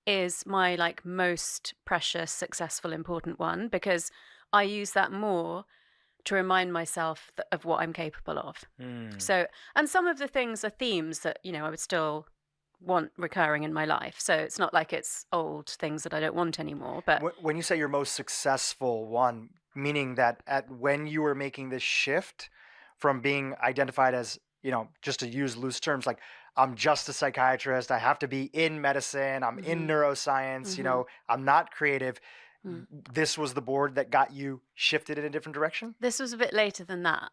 is my like most precious, successful, important one, because I use that more to remind myself of what I'm capable of. So, and some of the things are themes that, I would still want recurring in my life. So it's not like it's old things that I don't want anymore. But when you say your most successful one, meaning that when you were making this shift from being identified as, just to use loose terms, like I'm just a psychiatrist, I have to be in medicine, I'm in neuroscience, I'm not creative. This was the board that got you shifted in a different direction? This was a bit later than that.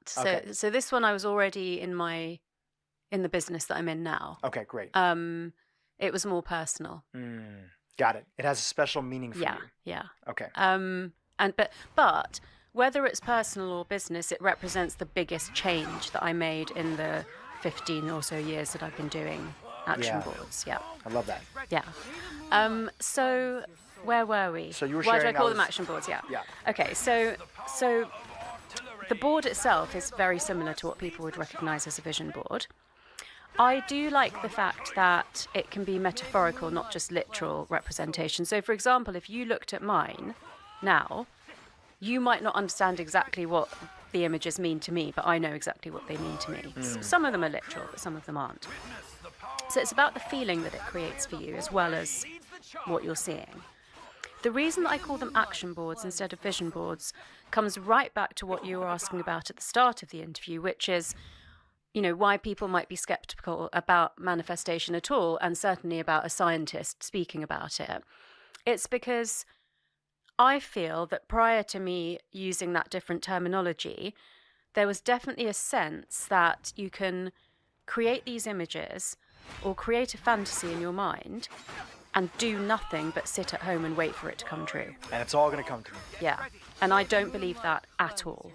So this one I was already in the business that I'm in now. Okay, great. It was more personal. Got it. It has a special meaning for you. Yeah. Okay. But whether it's personal or business, it represents the biggest change that I made in the 15 or so years that I've been doing action boards. Yeah. I love that. Yeah. So where were we? So you were Why sharing. do I call them action boards? Yeah. Okay. So the board itself is very similar to what people would recognize as a vision board. I do like the fact that it can be metaphorical, not just literal representation. So, for example, if you looked at mine now, you might not understand exactly what the images mean to me, but I know exactly what they mean to me. Some of them are literal, but some of them aren't. So it's about the feeling that it creates for you as well as what you're seeing. The reason that I call them action boards instead of vision boards comes right back to what you were asking about at the start of the interview, which is why people might be skeptical about manifestation at all, and certainly about a scientist speaking about it. It's because I feel that prior to me using that different terminology, there was definitely a sense that you can create these images or create a fantasy in your mind and do nothing but sit at home and wait for it to come true. And it's all going to come true. Yeah, and I don't believe that at all.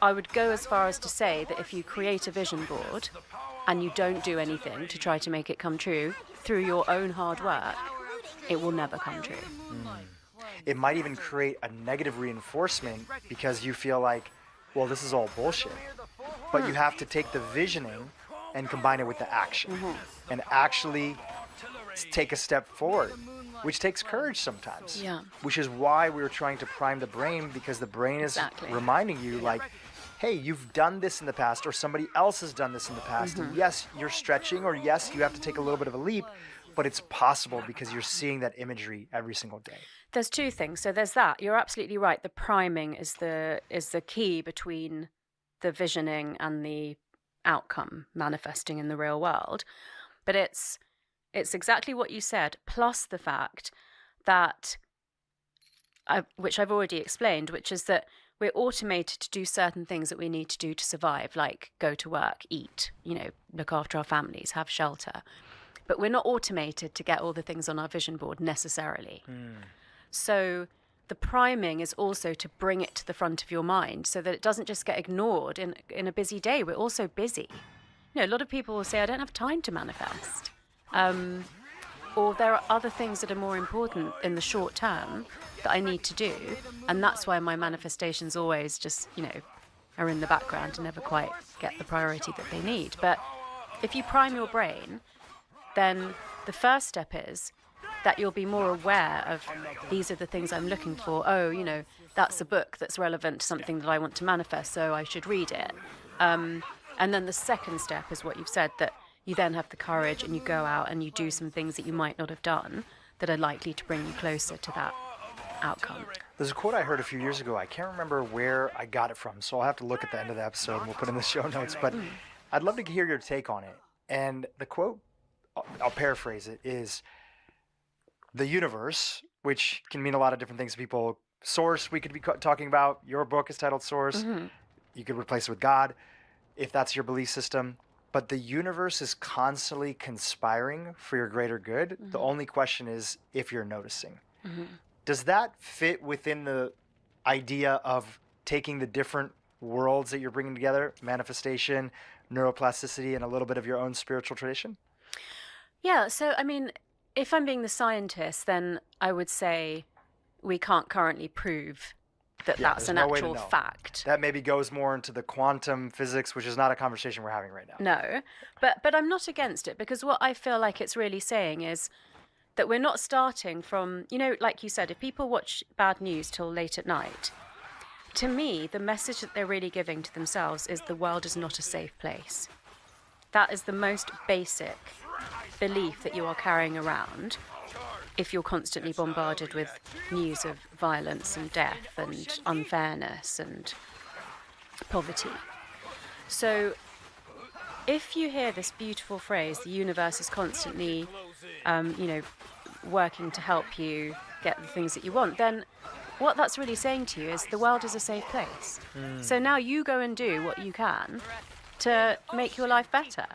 I would go as far as to say that if you create a vision board and you don't do anything to try to make it come true through your own hard work, it will never come true. It might even create a negative reinforcement because you feel like, well, this is all bullshit. But you have to take the visioning and combine it with the action and actually take a step forward, which takes courage sometimes. Yeah. Which is why we were trying to prime the brain, because the brain is reminding you, like, hey, you've done this in the past, or somebody else has done this in the past. And yes, you're stretching, or yes, you have to take a little bit of a leap, but it's possible because you're seeing that imagery every single day. There's two things. So there's that. You're absolutely right. The priming is the key between the visioning and the outcome manifesting in the real world. But it's exactly what you said, plus the fact that, which I've already explained, which is that we're automated to do certain things that we need to do to survive, like go to work, eat, look after our families, have shelter. But we're not automated to get all the things on our vision board necessarily. So the priming is also to bring it to the front of your mind so that it doesn't just get ignored in a busy day. We're also busy. A lot of people will say, I don't have time to manifest. Or there are other things that are more important in the short term that I need to do. And that's why my manifestations always just, are in the background and never quite get the priority that they need. But if you prime your brain, then the first step is that you'll be more aware of, these are the things I'm looking for. Oh, that's a book that's relevant to something that I want to manifest, so I should read it. And then the second step is what you've said, that you then have the courage and you go out and you do some things that you might not have done that are likely to bring you closer to that outcome. There's a quote I heard a few years ago. I can't remember where I got it from, so I'll have to look at the end of the episode and we'll put it in the show notes. But I'd love to hear your take on it. And the quote, I'll paraphrase it, is the universe, which can mean a lot of different things to people. Source, we could be talking about. Your book is titled Source. You could replace it with God, if that's your belief system. But the universe is constantly conspiring for your greater good. The only question is if you're noticing. Does that fit within the idea of taking the different worlds that you're bringing together, manifestation, neuroplasticity, and a little bit of your own spiritual tradition? Yeah, so, if I'm being the scientist, then I would say we can't currently prove that that's an actual fact. That maybe goes more into the quantum physics, which is not a conversation we're having right now. No, but I'm not against it, because what I feel like it's really saying is that we're not starting from, like you said, if people watch bad news till late at night, to me, the message that they're really giving to themselves is the world is not a safe place. That is the most basic belief that you are carrying around if you're constantly bombarded with news of violence and death and unfairness and poverty. So if you hear this beautiful phrase, the universe is constantly, working to help you get the things that you want, then what that's really saying to you is the world is a safe place. So now you go and do what you can to make your life better.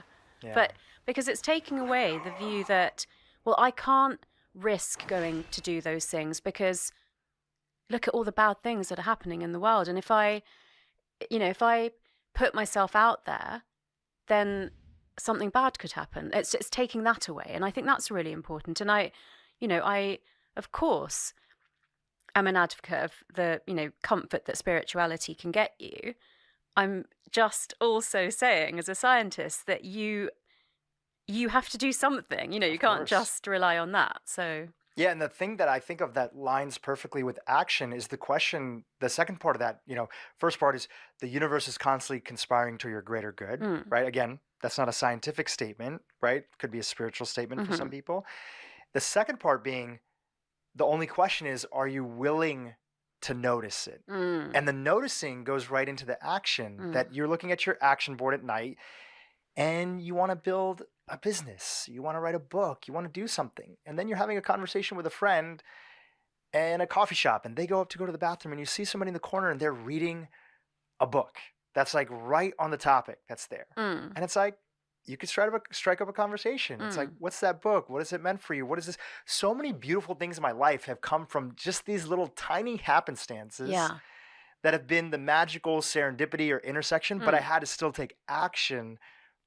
But because it's taking away the view that, well, I can't risk going to do those things because look at all the bad things that are happening in the world. And if I put myself out there, then something bad could happen. It's taking that away. And I think that's really important. And I, of course, am an advocate of the, comfort that spirituality can get you. I'm just also saying as a scientist that you have to do something, you can't just rely on that. So yeah, and the thing that I think of that lines perfectly with action is the question, the second part of that, first part is the universe is constantly conspiring to your greater good, right? Again, that's not a scientific statement, right? Could be a spiritual statement for some people. The second part being, the only question is, are you willing to notice it. And the noticing goes right into the action that you're looking at your action board at night and you want to build a business, you want to write a book, you want to do something. And then you're having a conversation with a friend in a coffee shop and they go to the bathroom and you see somebody in the corner and they're reading a book that's like right on the topic that's there. And it's like, you could strike up a conversation. It's like, what's that book? What is it meant for you? What is this? So many beautiful things in my life have come from just these little tiny happenstances that have been the magical serendipity or intersection, but I had to still take action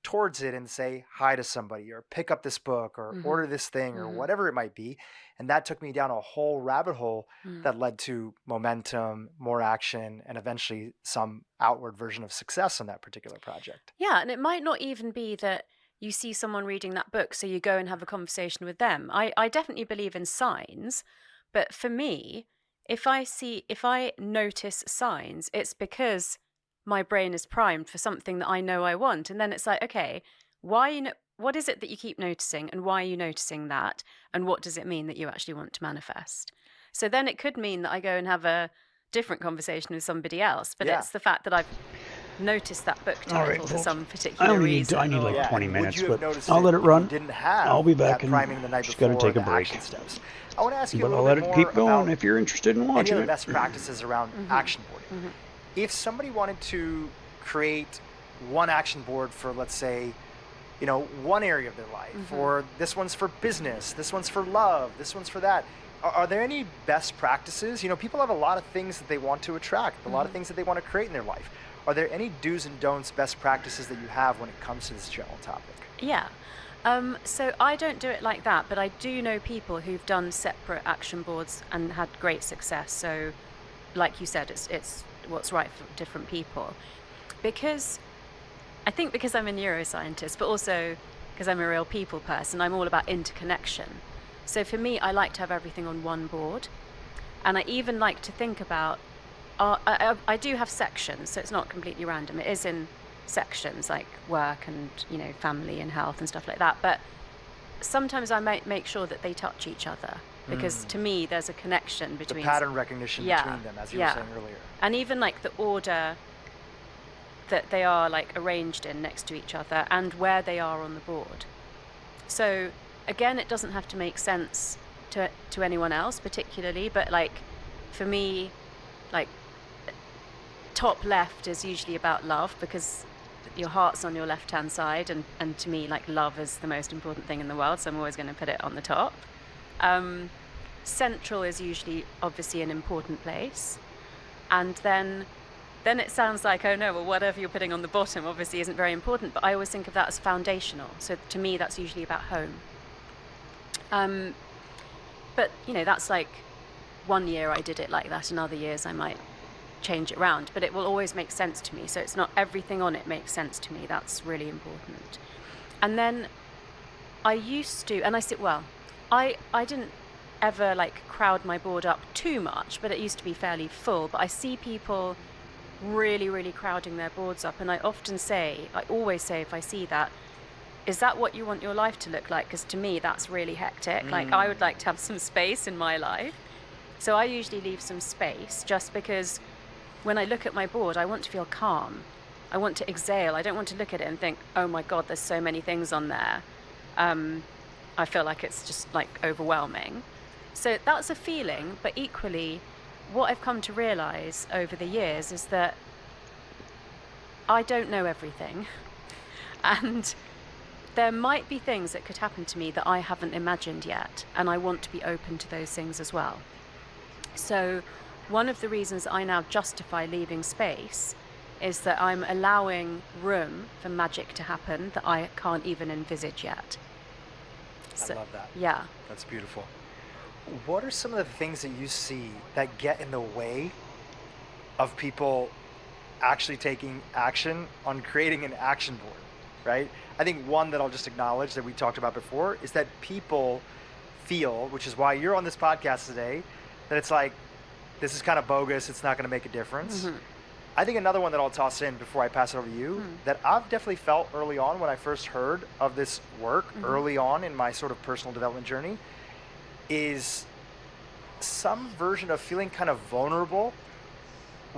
towards it and say hi to somebody or pick up this book or order this thing or whatever it might be. And that took me down a whole rabbit hole that led to momentum, more action, and eventually some outward version of success on that particular project. Yeah, and it might not even be that you see someone reading that book, so you go and have a conversation with them. I definitely believe in signs, but for me, if I notice signs, it's because my brain is primed for something that I know I want. And then it's like, okay, what is it that you keep noticing and why are you noticing that? And what does it mean that you actually want to manifest? So then it could mean that I go and have a different conversation with somebody else, but it's the fact that I've noticed that book title for some particular reason. I need like 20 minutes, but noticed I'll let it run. Didn't have I'll be back and priming the night just got to take a the break. action steps. I want to ask you But a I'll little let bit it more keep going about if you're interested in any watching of the it. best practices around action boarding. If somebody wanted to create one action board for, let's say, one area of their life, or this one's for business, this one's for love, this one's for that. Are there any best practices? People have a lot of things that they want to attract, a lot of things that they want to create in their life. Are there any do's and don'ts, best practices that you have when it comes to this general topic? Yeah. So I don't do it like that, but I do know people who've done separate action boards and had great success. So, like you said, it's what's right for different people. I think because I'm a neuroscientist, but also because I'm a real people person, I'm all about interconnection. So for me, I like to have everything on one board. And I even like to think about, I do have sections, so it's not completely random. It is in sections like work and, family and health and stuff like that. But sometimes I might make sure that they touch each other because to me, there's a connection between... The pattern recognition between them, as you were saying earlier. And even like the order that they are like arranged in next to each other and where they are on the board. So again, it doesn't have to make sense to anyone else particularly, but like for me, like top left is usually about love because your heart's on your left hand side, and to me, like, love is the most important thing in the world, so I'm always going to put it on the top. Central is usually obviously an important place, and then it sounds like, oh no, well, whatever you're putting on the bottom obviously isn't very important, but I always think of that as foundational. So to me, that's usually about home. But that's like 1 year I did it like that, and other years I might change it around, but it will always make sense to me. So it's not everything on it makes sense to me. That's really important. And then I used to, and I said, well, I didn't ever like crowd my board up too much, but it used to be fairly full. But I see people really, really crowding their boards up, and I always say if I see that, is that what you want your life to look like? Because to me, that's really hectic. Like, I would like to have some space in my life. So I usually leave some space just because when I look at my board, I want to feel calm. I want to exhale. I don't want to look at it and think, oh my God, there's so many things on there. I feel like it's just like overwhelming. So that's a feeling, but equally, what I've come to realize over the years is that I don't know everything. And there might be things that could happen to me that I haven't imagined yet, and I want to be open to those things as well. So one of the reasons I now justify leaving space is that I'm allowing room for magic to happen that I can't even envisage yet. I love that. Yeah. That's beautiful. What are some of the things that you see that get in the way of people actually taking action on creating an action board, right? I think one that I'll just acknowledge that we talked about before is that people feel, which is why you're on this podcast today, that it's like, this is kind of bogus, it's not going to make a difference. Mm-hmm. I think another one that I'll toss in before I pass it over to you, that I've definitely felt early on when I first heard of this work, early on in my sort of personal development journey, is some version of feeling kind of vulnerable,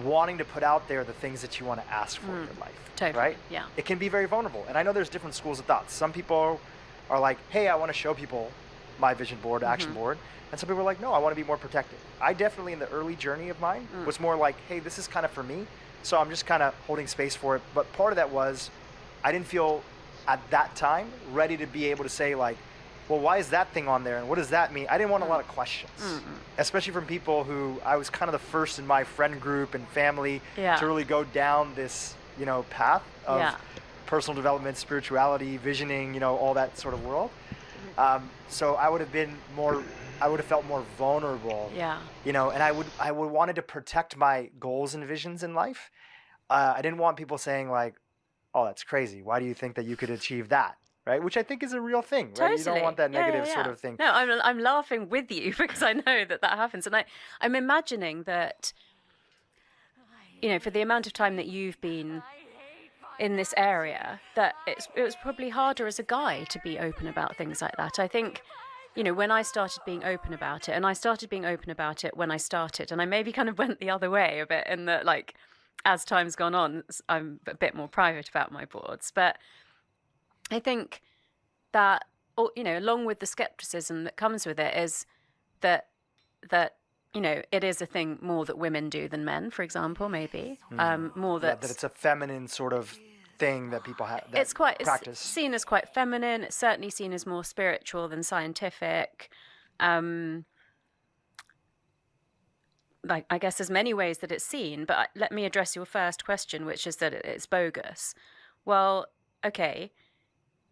wanting to put out there the things that you want to ask for in your life. Totally. Right? Yeah. It can be very vulnerable. And I know there's different schools of thought. Some people are like, hey, I want to show people my vision board, action board. And some people are like, no, I want to be more protected. I definitely, in the early journey of mine, was more like, hey, this is kind of for me. So I'm just kind of holding space for it. But part of that was I didn't feel at that time ready to be able to say, like, well, why is that thing on there? And what does that mean? I didn't want a lot of questions, especially from people who I was kind of the first in my friend group and family to really go down this, path of personal development, spirituality, visioning, all that sort of world. So I would have felt more vulnerable, and I would wanted to protect my goals and visions in life. I didn't want people saying like, oh, that's crazy. Why do you think that you could achieve that? Right, which I think is a real thing, right? Totally. You don't want that negative sort of thing. No, I'm laughing with you because I know that happens, and I'm imagining that, for the amount of time that you've been in this area, that it was probably harder as a guy to be open about things like that. I think, when I started being open about it, and I started being open about it when I started, and I maybe kind of went the other way a bit in that, like, as time's gone on, I'm a bit more private about my boards, but I think that, along with the skepticism that comes with it, is that it is a thing more that women do than men, for example, maybe. More that it's a feminine sort of thing that people have. That it's seen as quite feminine. It's certainly seen as more spiritual than scientific. I guess there's many ways that it's seen, but let me address your first question, which is that it's bogus. Well, okay.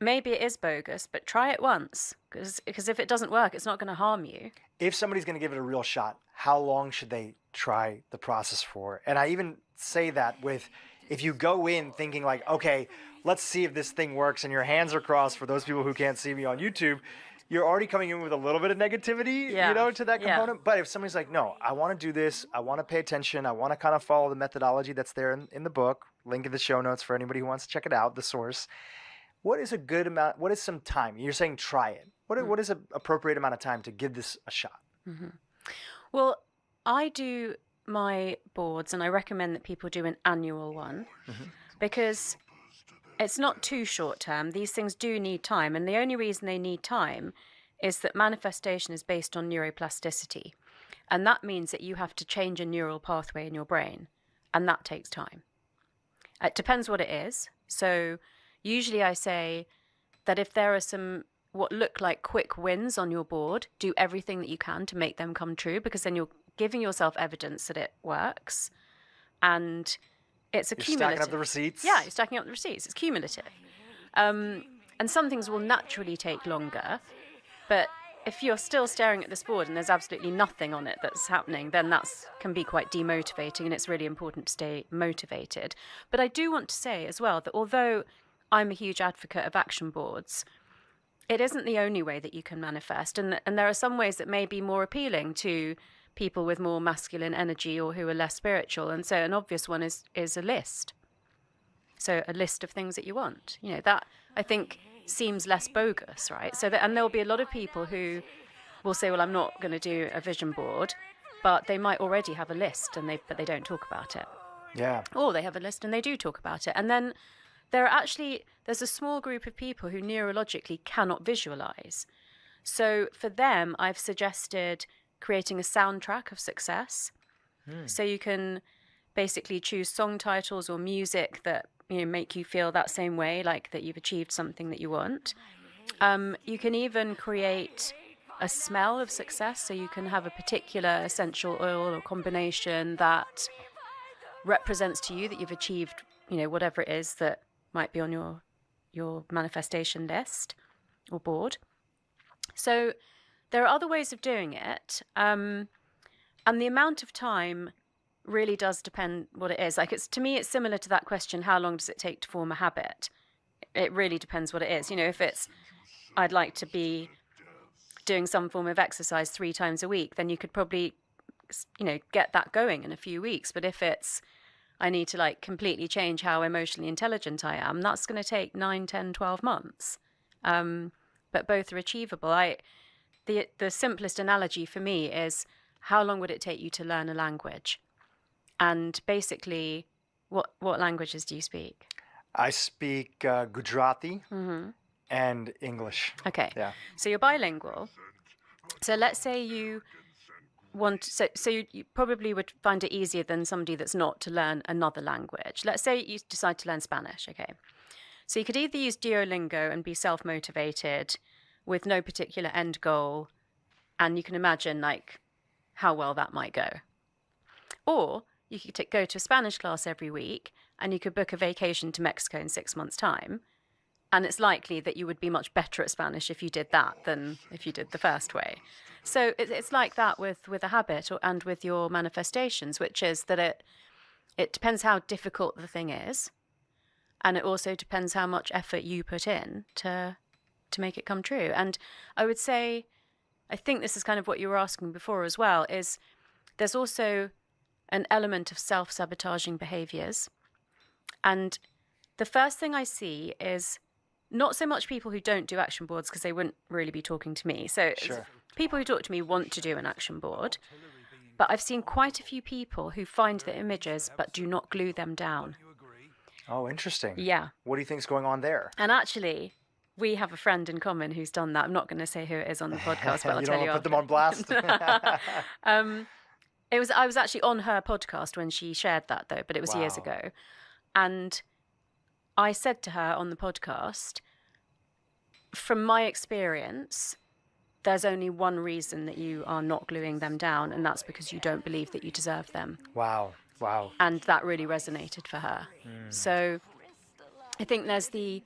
Maybe it is bogus, but try it once, because if it doesn't work, it's not going to harm you. If somebody's going to give it a real shot, how long should they try the process for? And I even say that with, if you go in thinking like, okay, let's see if this thing works, and your hands are crossed, for those people who can't see me on YouTube, you're already coming in with a little bit of negativity, to that component. But if somebody's like, no, I want to do this, I want to pay attention, I want to kind of follow the methodology that's there in the book, link in the show notes for anybody who wants to check it out, the source. What is a good amount? What is some time? You're saying try it. What is an appropriate amount of time to give this a shot? Well, I do my boards, and I recommend that people do an annual one, because it's not too short term. These things do need time, and the only reason they need time is that manifestation is based on neuroplasticity, and that means that you have to change a neural pathway in your brain, and that takes time. It depends what it is. So usually I say that if there are some what look like quick wins on your board, do everything that you can to make them come true, because then you're giving yourself evidence that it works, and it's You're cumulative. stacking up the receipts. Yeah, you're stacking up the receipts. It's cumulative. And some things will naturally take longer, but if you're still staring at this board and there's absolutely nothing on it that's happening, then that can be quite demotivating, and it's really important to stay motivated. But I do want to say as well that although I'm a huge advocate of action boards, it isn't the only way that you can manifest, and there are some ways that may be more appealing to people with more masculine energy or who are less spiritual. And so an obvious one is a list. So a list of things that you want. That I think seems less bogus, right? And there'll be a lot of people who will say, well, I'm not going to do a vision board, but they might already have a list but they don't talk about it. Yeah. Or they have a list and they do talk about it. And then there's a small group of people who neurologically cannot visualize. So for them, I've suggested creating a soundtrack of success. So you can basically choose song titles or music that make you feel that same way, like that you've achieved something that you want. You can even create a smell of success, so you can have a particular essential oil or combination that represents to you that you've achieved, whatever it is that might be on your manifestation list or board. So there are other ways of doing it, and the amount of time really does depend what it is. Like, to me, it's similar to that question, how long does it take to form a habit? It really depends what it is. If it's, I'd like to be doing some form of exercise 3 times a week, then you could probably, get that going in a few weeks. But if it's, I need to completely change how emotionally intelligent I am, that's going to take 9, 10, 12 months. But both are achievable. The simplest analogy for me is how long would it take you to learn a language? And basically, what languages do you speak? I speak Gujarati and English. Okay. Yeah. So you're bilingual. So let's say you you probably would find it easier than somebody that's not to learn another language. Let's say you decide to learn Spanish, okay? So you could either use Duolingo and be self-motivated with no particular end goal, and you can imagine like how well that might go. Or you could go to a Spanish class every week, and you could book a vacation to Mexico in 6 months' time. And it's likely that you would be much better at Spanish if you did that than if you did the first way. So it's like that with a habit and with your manifestations, which is that it depends how difficult the thing is. And it also depends how much effort you put in to make it come true. And I would say, I think this is kind of what you were asking before as well, is there's also an element of self-sabotaging behaviors. And the first thing I see is not so much people who don't do action boards, because they wouldn't really be talking to me. So people who talk to me want to do an action board. But I've seen quite a few people who find the images but do not glue them down. Oh, interesting. Yeah. What do you think is going on there? And actually, we have a friend in common who's done that. I'm not going to say who it is on the podcast, but I'll tell you. You don't want to put them on blast? I was actually on her podcast when she shared that, though, but it was years ago. And I said to her on the podcast, from my experience, there's only one reason that you are not gluing them down, and that's because you don't believe that you deserve them. Wow. And that really resonated for her. So I think there's the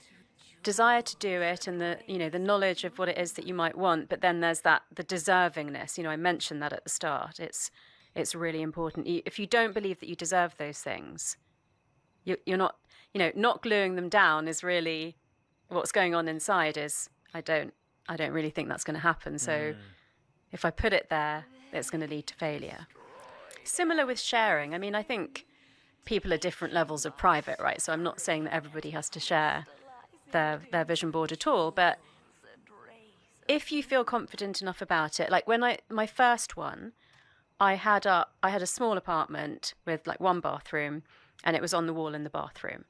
desire to do it and the knowledge of what it is that you might want, but then there's the deservingness. I mentioned that at the start. It's really important. If you don't believe that you deserve those things, you're not, not gluing them down is really what's going on inside is I don't really think that's going to happen. So if I put it there, it's going to lead to failure. Similar with sharing. I mean, I think people are different levels of private, right? So I'm not saying that everybody has to share their vision board at all, but if you feel confident enough about it, like when my first one, I had a small apartment with like one bathroom, and it was on the wall in the bathroom.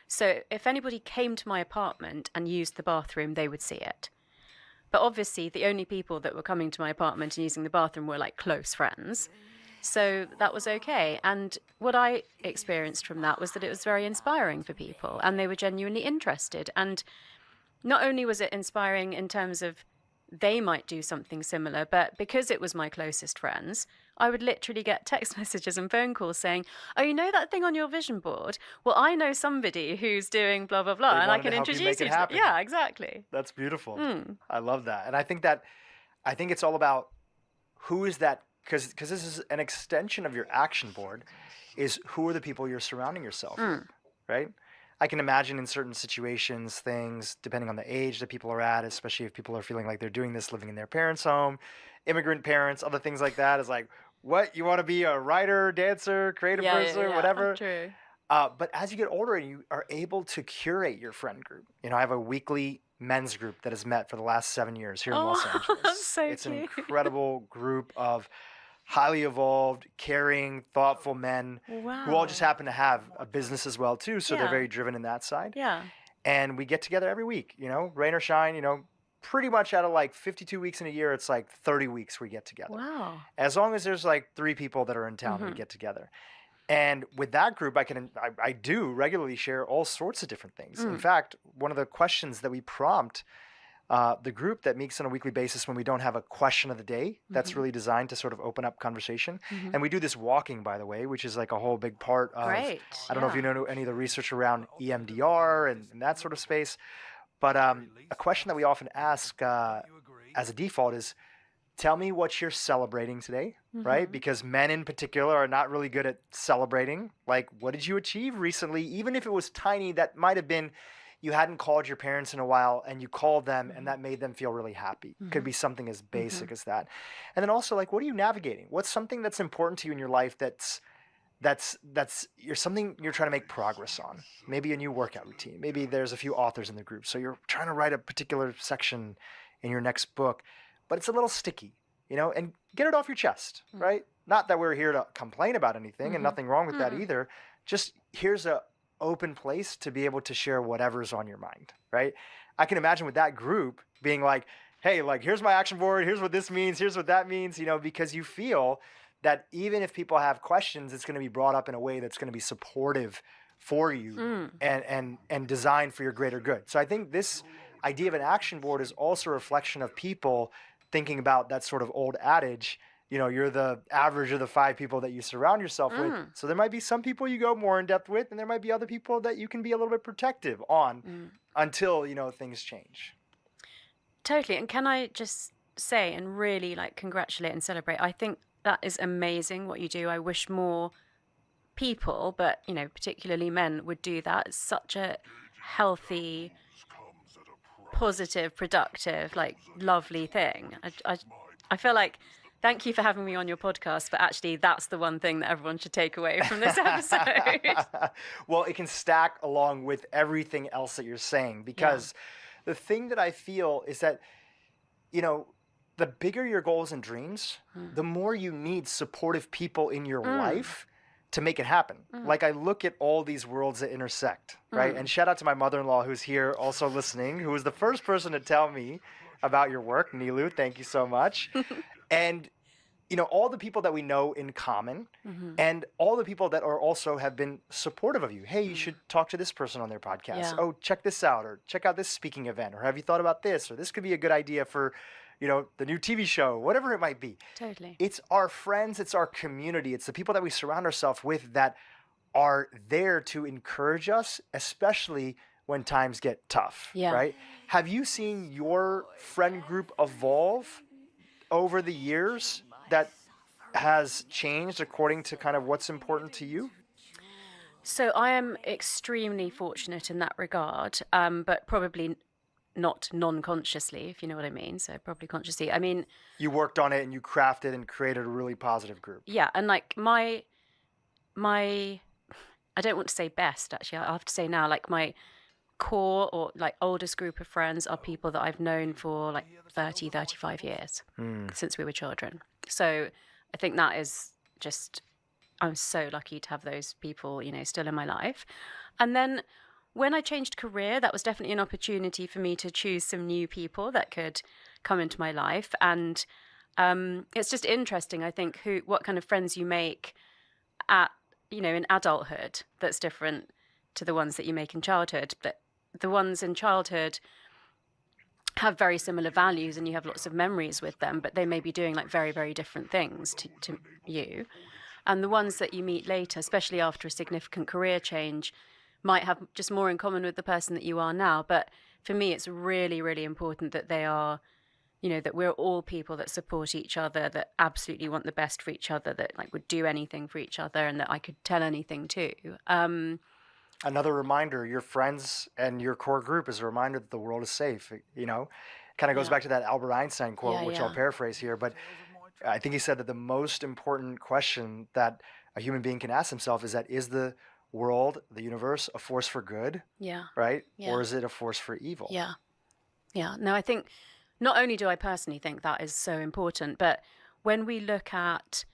So if anybody came to my apartment and used the bathroom, they would see it. But obviously, the only people that were coming to my apartment and using the bathroom were like close friends. So that was okay. And what I experienced from that was that it was very inspiring for people, and they were genuinely interested. And not only was it inspiring in terms of they might do something similar, but because it was my closest friends, I would literally get text messages and phone calls saying, "Oh, you know that thing on your vision board? Well, I know somebody who's doing blah, blah, blah, and I can introduce you to." Yeah, exactly. That's beautiful. I love that. And I think it's all about who is that, because this is an extension of your action board, is who are the people you're surrounding yourself with, right? I can imagine in certain situations, things, depending on the age that people are at, especially if people are feeling like they're doing this, living in their parents' home, immigrant parents, other things like that, is like, what, you want to be a writer, dancer, creative person, whatever? True. But as you get older, you are able to curate your friend group. I have a weekly men's group that has met for the last 7 years here in Los Angeles. It's an incredible group of highly evolved, caring, thoughtful men who all just happen to have a business as well too, so they're very driven in that side. Yeah. And we get together every week, rain or shine, pretty much out of like 52 weeks in a year, it's like 30 weeks we get together. Wow. As long as there's like 3 people that are in town, we get together. And with that group, I do regularly share all sorts of different things. In fact, one of the questions that we prompt the group that meets on a weekly basis when we don't have a question of the day, that's really designed to sort of open up conversation. And we do this walking, by the way, which is like a whole big part of, I don't know if you know any of the research around EMDR and that sort of space, but a question that we often ask as a default is, tell me what you're celebrating today, right? Because men in particular are not really good at celebrating. Like, what did you achieve recently? Even if it was tiny, that might have been, you hadn't called your parents in a while and you called them and that made them feel really happy. Could be something as basic as that. And then also, like, what are you navigating? What's something that's important to you in your life that's something you're trying to make progress on? Maybe a new workout routine. Maybe there's a few authors in the group, so you're trying to write a particular section in your next book, but it's a little sticky. and get it off your chest, right? Not that we're here to complain about anything and nothing wrong with that either. Just here's a open place to be able to share whatever's on your mind, right? I can imagine with that group being like, hey, like, here's my action board, here's what this means, here's what that means, because you feel that even if people have questions, it's going to be brought up in a way that's going to be supportive for you and designed for your greater good. So I think this idea of an action board is also a reflection of people thinking about that sort of old adage, you're the average of the 5 people that you surround yourself with. So there might be some people you go more in depth with, and there might be other people that you can be a little bit protective on until, things change. Totally. And can I just say and really congratulate and celebrate? I think that is amazing what you do. I wish more people, but, particularly men, would do that. It's such a healthy, positive, productive, lovely thing. I feel like, thank you for having me on your podcast, but actually that's the one thing that everyone should take away from this episode. Well, it can stack along with everything else that you're saying, because the thing that I feel is that, the bigger your goals and dreams, the more you need supportive people in your life to make it happen. Like, I look at all these worlds that intersect, right? And shout out to my mother-in-law who's here also listening, who was the first person to tell me about your work. Nilu, thank you so much. And, all the people that we know in common and all the people that are also have been supportive of you. Hey, you should talk to this person on their podcast. Yeah. Oh, check this out, or check out this speaking event, or have you thought about this? Or this could be a good idea for, the new TV show, whatever it might be. Totally. It's our friends, it's our community, it's the people that we surround ourselves with that are there to encourage us, especially when times get tough, right? Have you seen your friend group evolve over the years that has changed according to kind of what's important to you? So I am extremely fortunate in that regard, but probably not non-consciously, if you know what I mean. So probably consciously. I mean, you worked on it and you crafted and created a really positive group. Yeah, and my I don't want to say best, actually. I have to say now, my core or oldest group of friends are people that I've known for 30, 35 years since we were children. So I think that is just, I'm so lucky to have those people, still in my life. And then when I changed career, that was definitely an opportunity for me to choose some new people that could come into my life. And it's just interesting, I think, what kind of friends you make at, in adulthood that's different to the ones that you make in childhood. But the ones in childhood have very similar values and you have lots of memories with them, but they may be doing very, very different things to you. And the ones that you meet later, especially after a significant career change, might have just more in common with the person that you are now. But for me, it's really, really important that they are, that we're all people that support each other, that absolutely want the best for each other, that would do anything for each other, and that I could tell anything to. Another reminder, your friends and your core group is a reminder that the world is safe. Kind of goes back to that Albert Einstein quote, which I'll paraphrase here. But I think he said that the most important question that a human being can ask himself is that, is the world, the universe, a force for good? Yeah. Right? Yeah. Or is it a force for evil? Yeah. Yeah. No, I think not only do I personally think that is so important, but when we look at,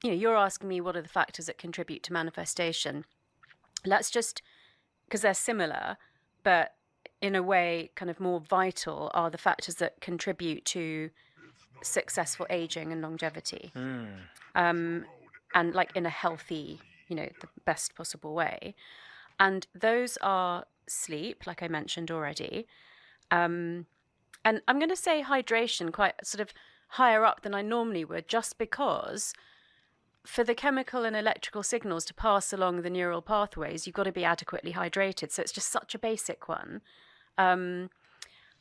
you're asking me what are the factors that contribute to manifestation. Let's just, because they're similar, but in a way kind of more vital are the factors that contribute to successful aging and longevity. And in a healthy, the best possible way. And those are sleep, like I mentioned already. And I'm going to say hydration quite sort of higher up than I normally would, just because for the chemical and electrical signals to pass along the neural pathways, you've got to be adequately hydrated. So it's just such a basic one. And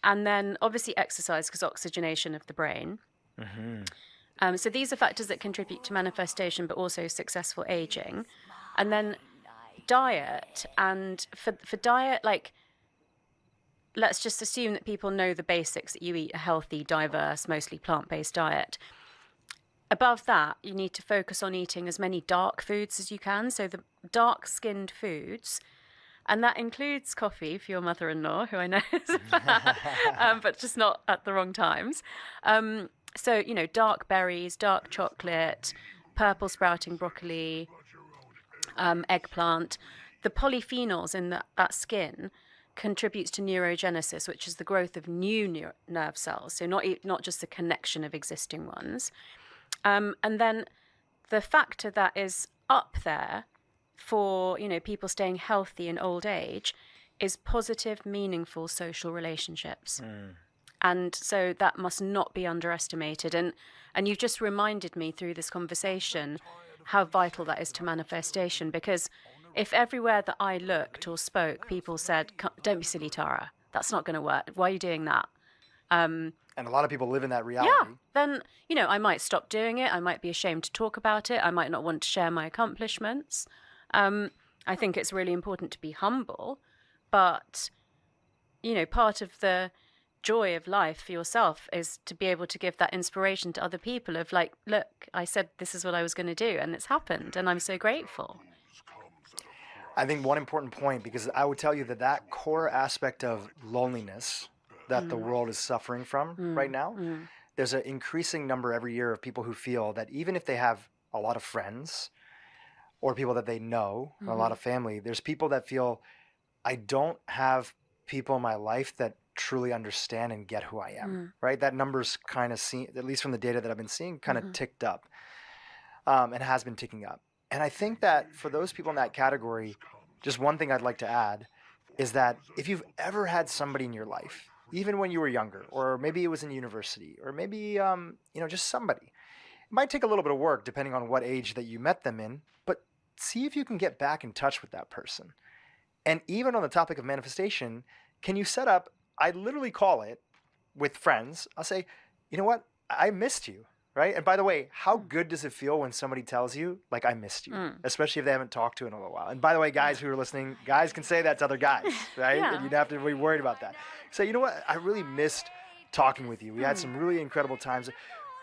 then obviously exercise, because oxygenation of the brain. So these are factors that contribute to manifestation, but also successful aging. And then diet. And for diet, let's just assume that people know the basics, that you eat a healthy, diverse, mostly plant-based diet. Above that, you need to focus on eating as many dark foods as you can. So the dark-skinned foods, and that includes coffee for your mother-in-law, who I know is but just not at the wrong times. So, dark berries, dark chocolate, purple sprouting broccoli, eggplant. The polyphenols in that skin contributes to neurogenesis, which is the growth of new nerve cells. So not just the connection of existing ones. And then the factor that is up there for, people staying healthy in old age is positive, meaningful social relationships. And so that must not be underestimated. And you've just reminded me through this conversation how vital that is to manifestation, because if everywhere that I looked or spoke, people said, "Don't be silly, Tara. That's not going to work. Why are you doing that?" And a lot of people live in that reality. Yeah, then, I might stop doing it. I might be ashamed to talk about it. I might not want to share my accomplishments. I think it's really important to be humble, but, part of the joy of life for yourself is to be able to give that inspiration to other people of like, look, I said this is what I was going to do and it's happened and I'm so grateful. I think one important point, because I would tell you that core aspect of loneliness that the world is suffering from right now, there's an increasing number every year of people who feel that even if they have a lot of friends or people that they know, a lot of family, there's people that feel, I don't have people in my life that truly understand and get who I am, right? That number's kind of seen, at least from the data that I've been seeing, kind of ticked up and has been ticking up. And I think that for those people in that category, just one thing I'd like to add is that if you've ever had somebody in your life, even when you were younger, or maybe it was in university, or maybe, just somebody, it might take a little bit of work depending on what age that you met them in, but see if you can get back in touch with that person. And even on the topic of manifestation, can you set up, I literally call it with friends, I'll say, you know what, I missed you, right? And by the way, how good does it feel when somebody tells you, like, I missed you, especially if they haven't talked to in a little while? And by the way, guys who are listening, guys can say that to other guys, right? Yeah. And you don't have to be worried about that. Say, you know what, I really missed talking with you. We had some really incredible times.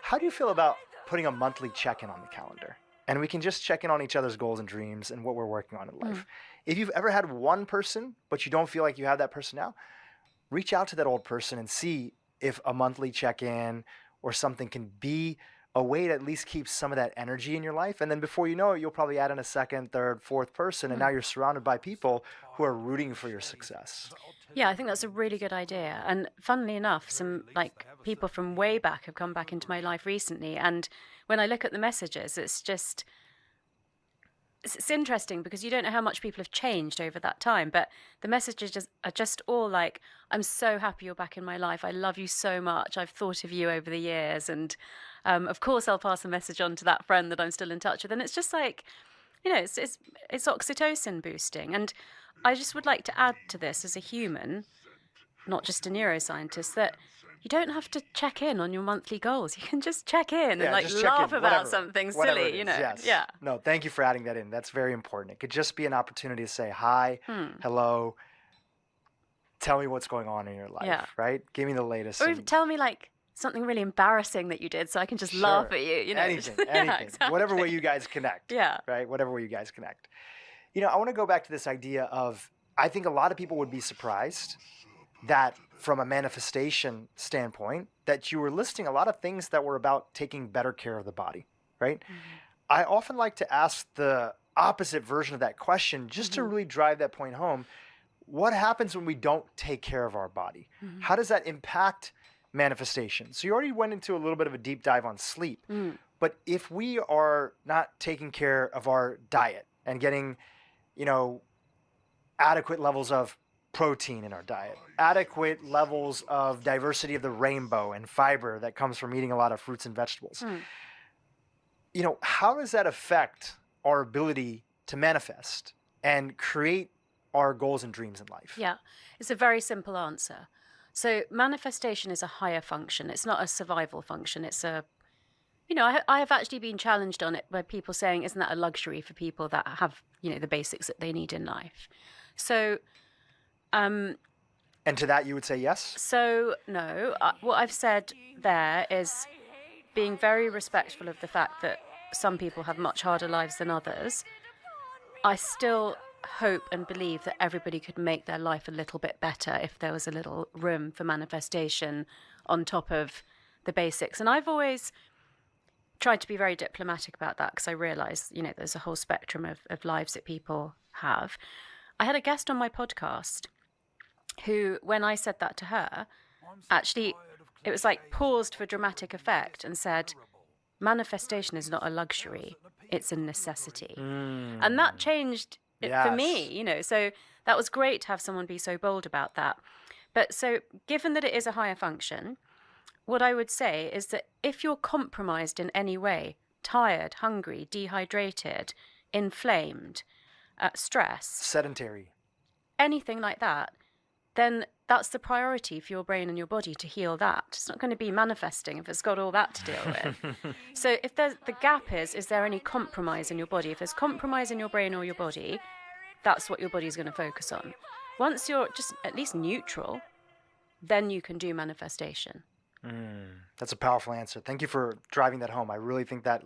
How do you feel about putting a monthly check-in on the calendar? And we can just check in on each other's goals and dreams and what we're working on in life. If you've ever had one person, but you don't feel like you have that person now, reach out to that old person and see if a monthly check-in or something can be a way to at least keep some of that energy in your life. And then before you know it, you'll probably add in a second, third, fourth person. And now you're surrounded by people who are rooting for your success. Yeah, I think that's a really good idea. And funnily enough, some people from way back have come back into my life recently. And when I look at the messages, it's interesting because you don't know how much people have changed over that time. But the messages are just all like, I'm so happy you're back in my life. I love you so much. I've thought of you over the years. And of course, I'll pass a message on to that friend that I'm still in touch with. And it's just like, it's oxytocin boosting. And I just would like to add to this as a human, not just a neuroscientist, that you don't have to check in on your monthly goals. You can just check in and laugh about something silly, Yes. Yeah. No, thank you for adding that in. That's very important. It could just be an opportunity to say hi, hello, tell me what's going on in your life, right? Give me the latest. Or even tell me something really embarrassing that you did so I can just laugh at you, Anything. Yeah, exactly. Whatever way you guys connect. Yeah. Right? Whatever way you guys connect. I want to go back to this idea of, I think a lot of people would be surprised that from a manifestation standpoint, that you were listing a lot of things that were about taking better care of the body, right? I often like to ask the opposite version of that question just to really drive that point home. What happens when we don't take care of our body? How does that impact manifestation? So you already went into a little bit of a deep dive on sleep, but if we are not taking care of our diet and getting, adequate levels of protein in our diet, adequate levels of diversity of the rainbow and fiber that comes from eating a lot of fruits and vegetables, how does that affect our ability to manifest and create our goals and dreams in life? Yeah, it's a very simple answer. So manifestation is a higher function. It's not a survival function. It's a, I have actually been challenged on it by people saying, isn't that a luxury for people that have, the basics that they need in life? So, and to that you would say yes? So, no. What I've said there is being very respectful of the fact that some people have much harder lives than others. I still hope and believe that everybody could make their life a little bit better if there was a little room for manifestation on top of the basics. And I've always tried to be very diplomatic about that because I realise, you know, there's a whole spectrum of lives that people have. I had a guest on my podcast who, when I said that to her, actually, it was like paused for dramatic effect and said, manifestation is not a luxury, it's a necessity. And that changed it for me, you know, so that was great to have someone be so bold about that. But so given that it is a higher function, what I would say is that if you're compromised in any way, tired, hungry, dehydrated, inflamed, stressed, sedentary, anything like that, then that's the priority for your brain and your body to heal that. It's not going to be manifesting if it's got all that to deal with. So if there's the gap is there any compromise in your body? If there's compromise in your brain or your body, that's what your body is going to focus on. Once you're just at least neutral, then you can do manifestation. That's a powerful answer. Thank you for driving that home. I really think that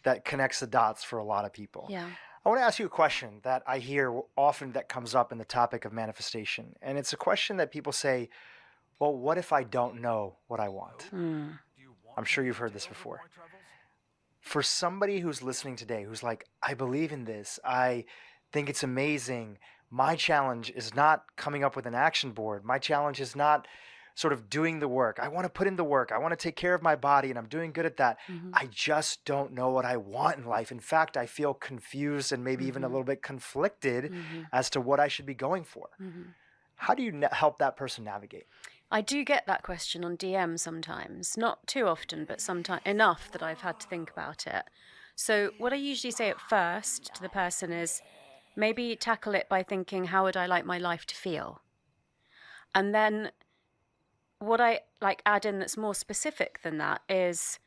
that connects the dots for a lot of people. Yeah. I want to ask you a question that I hear often that comes up in the topic of manifestation. And it's a question that people say, well, what if I don't know what I want? I'm sure you've heard this before. For somebody who's listening today, who's like, I believe in this, I think it's amazing. My challenge is not coming up with an action board. My challenge is not sort of doing the work. I want to put in the work. I want to take care of my body, and I'm doing good at that. I just don't know what I want in life. In fact, I feel confused and maybe even a little bit conflicted as to what I should be going for. How do you help that person navigate? I do get that question on DM sometimes. Not too often, but sometimes enough that I've had to think about it. So what I usually say at first to the person is maybe tackle it by thinking, how would I like my life to feel? And then what I add in that's more specific than that is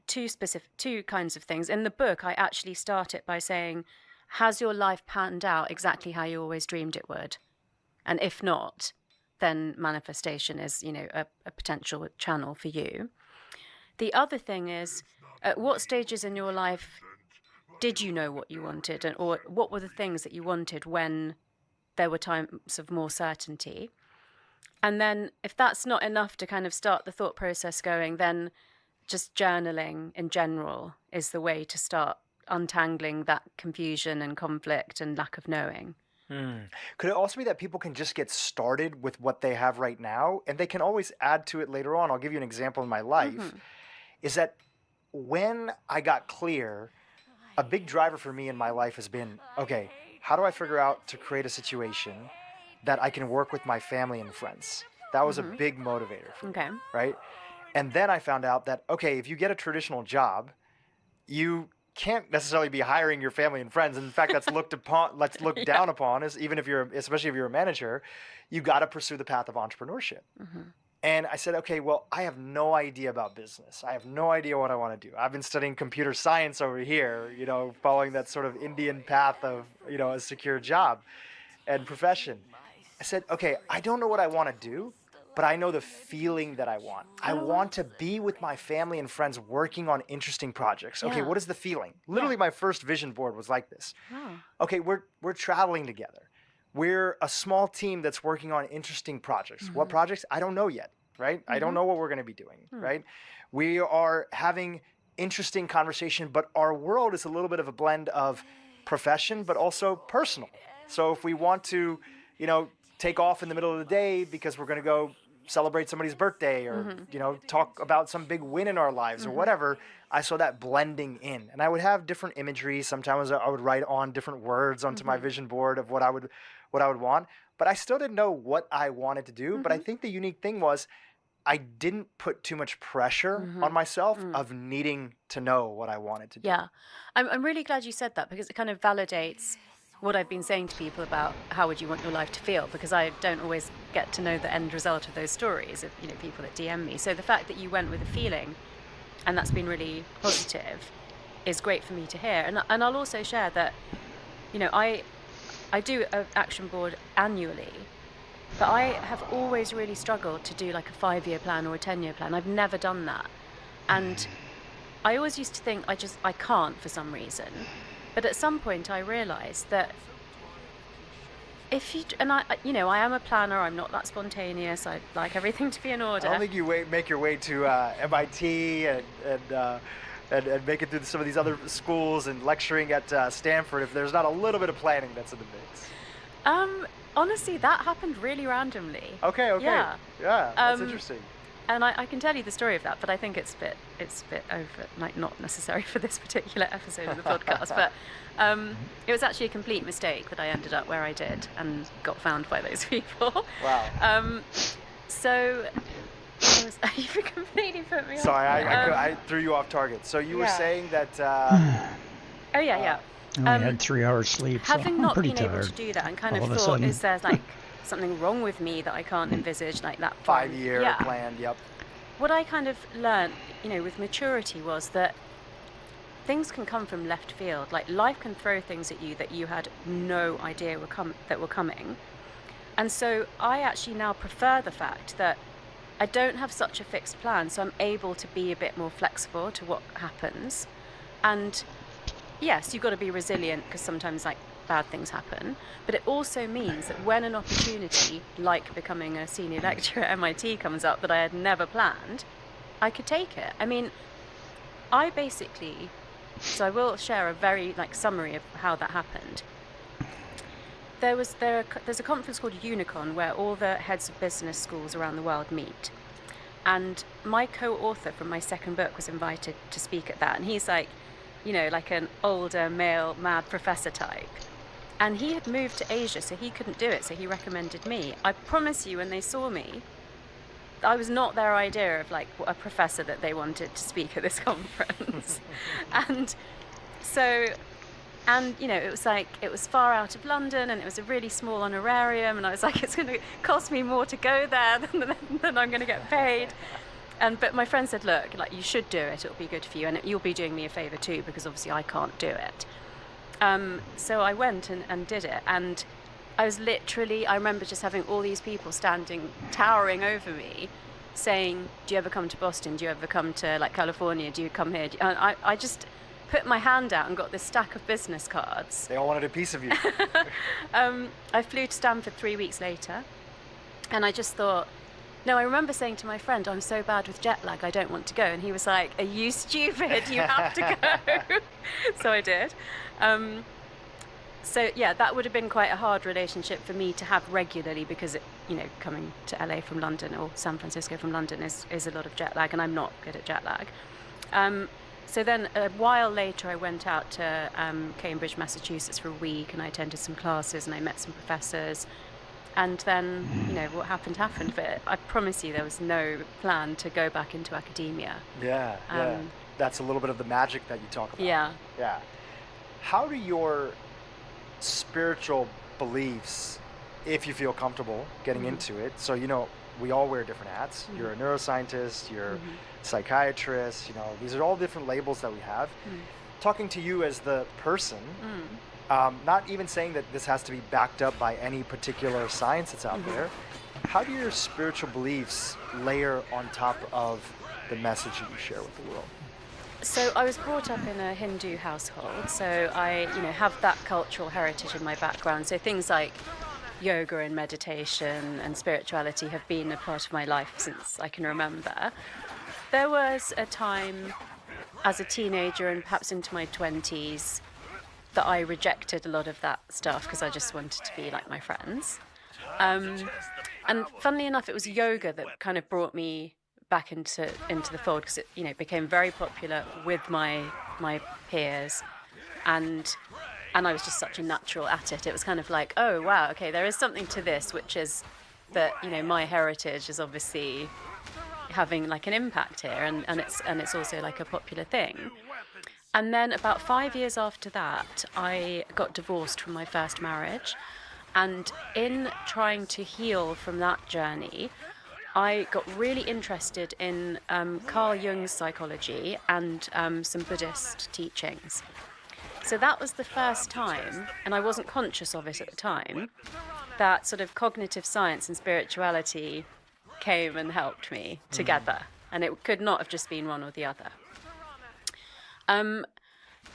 two kinds of things. In the book, I actually start it by saying, has your life panned out exactly how you always dreamed it would? And if not, then manifestation is, you know, a potential channel for you. The other thing is, at what stages in your life did you know what you wanted, or what were the things that you wanted when there were times of more certainty? And then if that's not enough to kind of start the thought process going, then just journaling in general is the way to start untangling that confusion and conflict and lack of knowing. Could it also be that people can just get started with what they have right now and they can always add to it later on? I'll give you an example in my life. Is that when I got clear, a big driver for me in my life has been, okay, how do I figure out to create a situation that I can work with my family and friends? That was a big motivator for me, right? And then I found out that, okay, if you get a traditional job, you can't necessarily be hiring your family and friends. In fact, that's looked down upon, as even if especially if you're a manager, you got to pursue the path of entrepreneurship. And I said, okay, well, I have no idea about business. I have no idea what I want to do. I've been studying computer science over here, you know, following that sort of Indian path of, you know, a secure job and profession. I said, okay, I don't know what I want to do, but I know the feeling that I want. I want to be with my family and friends working on interesting projects. Okay, what is the feeling? Literally, my first vision board was like this. Okay, we're traveling together. We're a small team that's working on interesting projects. What projects? I don't know yet, right? I don't know what we're going to be doing, right? We are having interesting conversation, but our world is a little bit of a blend of profession, but also personal. So if we want to, you know, take off in the middle of the day because we're going to go celebrate somebody's birthday or, you know, talk about some big win in our lives or whatever, I saw that blending in. And I would have different imagery. Sometimes I would write on different words onto my vision board of what I would want. But I still didn't know what I wanted to do. But I think the unique thing was I didn't put too much pressure on myself of needing to know what I wanted to do. Yeah. I'm really glad you said that because it kind of validates what I've been saying to people about how would you want your life to feel, because I don't always get to know the end result of those stories of, you know, people that DM me. So the fact that you went with a feeling, and that's been really positive, is great for me to hear. And I'll also share that, you know, I do an action board annually, but I have always really struggled to do like a 5-year plan or a 10-year plan. I've never done that. And I always used to think I can't for some reason. But at some point I realised that if you and I, I am a planner. I'm not that spontaneous. I like everything to be in order. I don't think you make your way to MIT and make it through some of these other schools and lecturing at Stanford if there's not a little bit of planning that's in the mix. Honestly, that happened really randomly. Okay. Yeah. That's interesting. And I can tell you the story of that, but I think it's a bit over, like not necessary for this particular episode of the podcast. But it was actually a complete mistake that I ended up where I did and got found by those people. Wow. So you completely put me off. Sorry, I threw you off target. So you were saying that. Oh yeah. I had 3 hours sleep. Having so not pretty been tired. able to do that and kind All of of a thought, sudden. is there like something wrong with me that I can't envisage, like that 5-year plan? Yep. What I kind of learned, with maturity was that things can come from left field. Like life can throw things at you that you had no idea were coming. And so I actually now prefer the fact that I don't have such a fixed plan, so I'm able to be a bit more flexible to what happens. And yes, you've got to be resilient because sometimes like bad things happen, but it also means that when an opportunity like becoming a senior lecturer at MIT comes up that I had never planned, I could take it. I mean, so I will share a very summary of how that happened. There's a conference called Unicon where all the heads of business schools around the world meet. And my co-author from my second book was invited to speak at that. And he's like an older male mad professor type. And he had moved to Asia, so he couldn't do it, so he recommended me. I promise you, when they saw me, I was not their idea of a professor that they wanted to speak at this conference. And so, it was far out of London, and it was a really small honorarium, and I was like, it's going to cost me more to go there than I'm going to get paid. But my friend said, look, you should do it. It'll be good for you, and you'll be doing me a favor too, because obviously I can't do it. So I went and did it, and I remember just having all these people towering over me, saying, do you ever come to Boston? Do you ever come to California? Do you come here? And I just put my hand out and got this stack of business cards. They all wanted a piece of you. I flew to Stanford 3 weeks later, and I just thought, no, I remember saying to my friend, I'm so bad with jet lag, I don't want to go. And he was like, are you stupid? You have to go. So I did. So yeah, that would have been quite a hard relationship for me to have regularly because, coming to LA from London or San Francisco from London is a lot of jet lag, and I'm not good at jet lag. So then a while later, I went out to Cambridge, Massachusetts for a week, and I attended some classes and I met some professors. And then, what happened, but I promise you there was no plan to go back into academia. Yeah. That's a little bit of the magic that you talk about. Yeah. How do your spiritual beliefs, if you feel comfortable getting into it, so, we all wear different hats. You're a neuroscientist, you're a psychiatrist, these are all different labels that we have. Talking to you as the person, not even saying that this has to be backed up by any particular science that's out there. How do your spiritual beliefs layer on top of the message that you share with the world? So I was brought up in a Hindu household, so I, have that cultural heritage in my background. So things like yoga and meditation and spirituality have been a part of my life since I can remember. There was a time as a teenager and perhaps into my 20s that I rejected a lot of that stuff because I just wanted to be like my friends. And funnily enough, it was yoga that kind of brought me back into the fold because it became very popular with my peers, and I was just such a natural at it. It was kind of like, oh wow, okay, there is something to this, which is that my heritage is obviously having an impact here, and it's also a popular thing. And then about 5 years after that, I got divorced from my first marriage. And in trying to heal from that journey, I got really interested in Carl Jung's psychology and some Buddhist teachings. So that was the first time, and I wasn't conscious of it at the time, that sort of cognitive science and spirituality came and helped me together. And it could not have just been one or the other.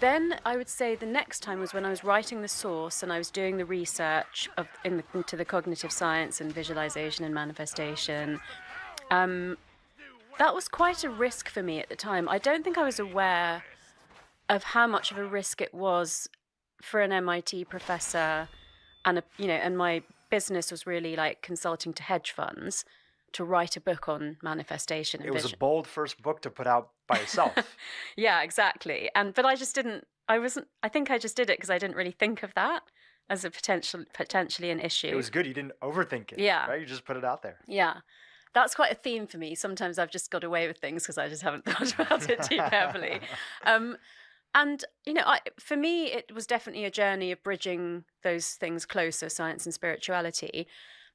Then I would say the next time was when I was writing the source and I was doing the research into the cognitive science and visualization and manifestation. That was quite a risk for me at the time. I don't think I was aware of how much of a risk it was for an MIT professor, and and my business was really like consulting to hedge funds to write a book on manifestation and It was vision. a bold first book to put out by yourself. Yeah, exactly. But I just didn't. I think I just did it because I didn't really think of that as a potentially an issue. It was good. You didn't overthink it. Yeah. Right? You just put it out there. Yeah. That's quite a theme for me. Sometimes I've just got away with things because I just haven't thought about it too carefully. And, for me, it was definitely a journey of bridging those things closer, science and spirituality.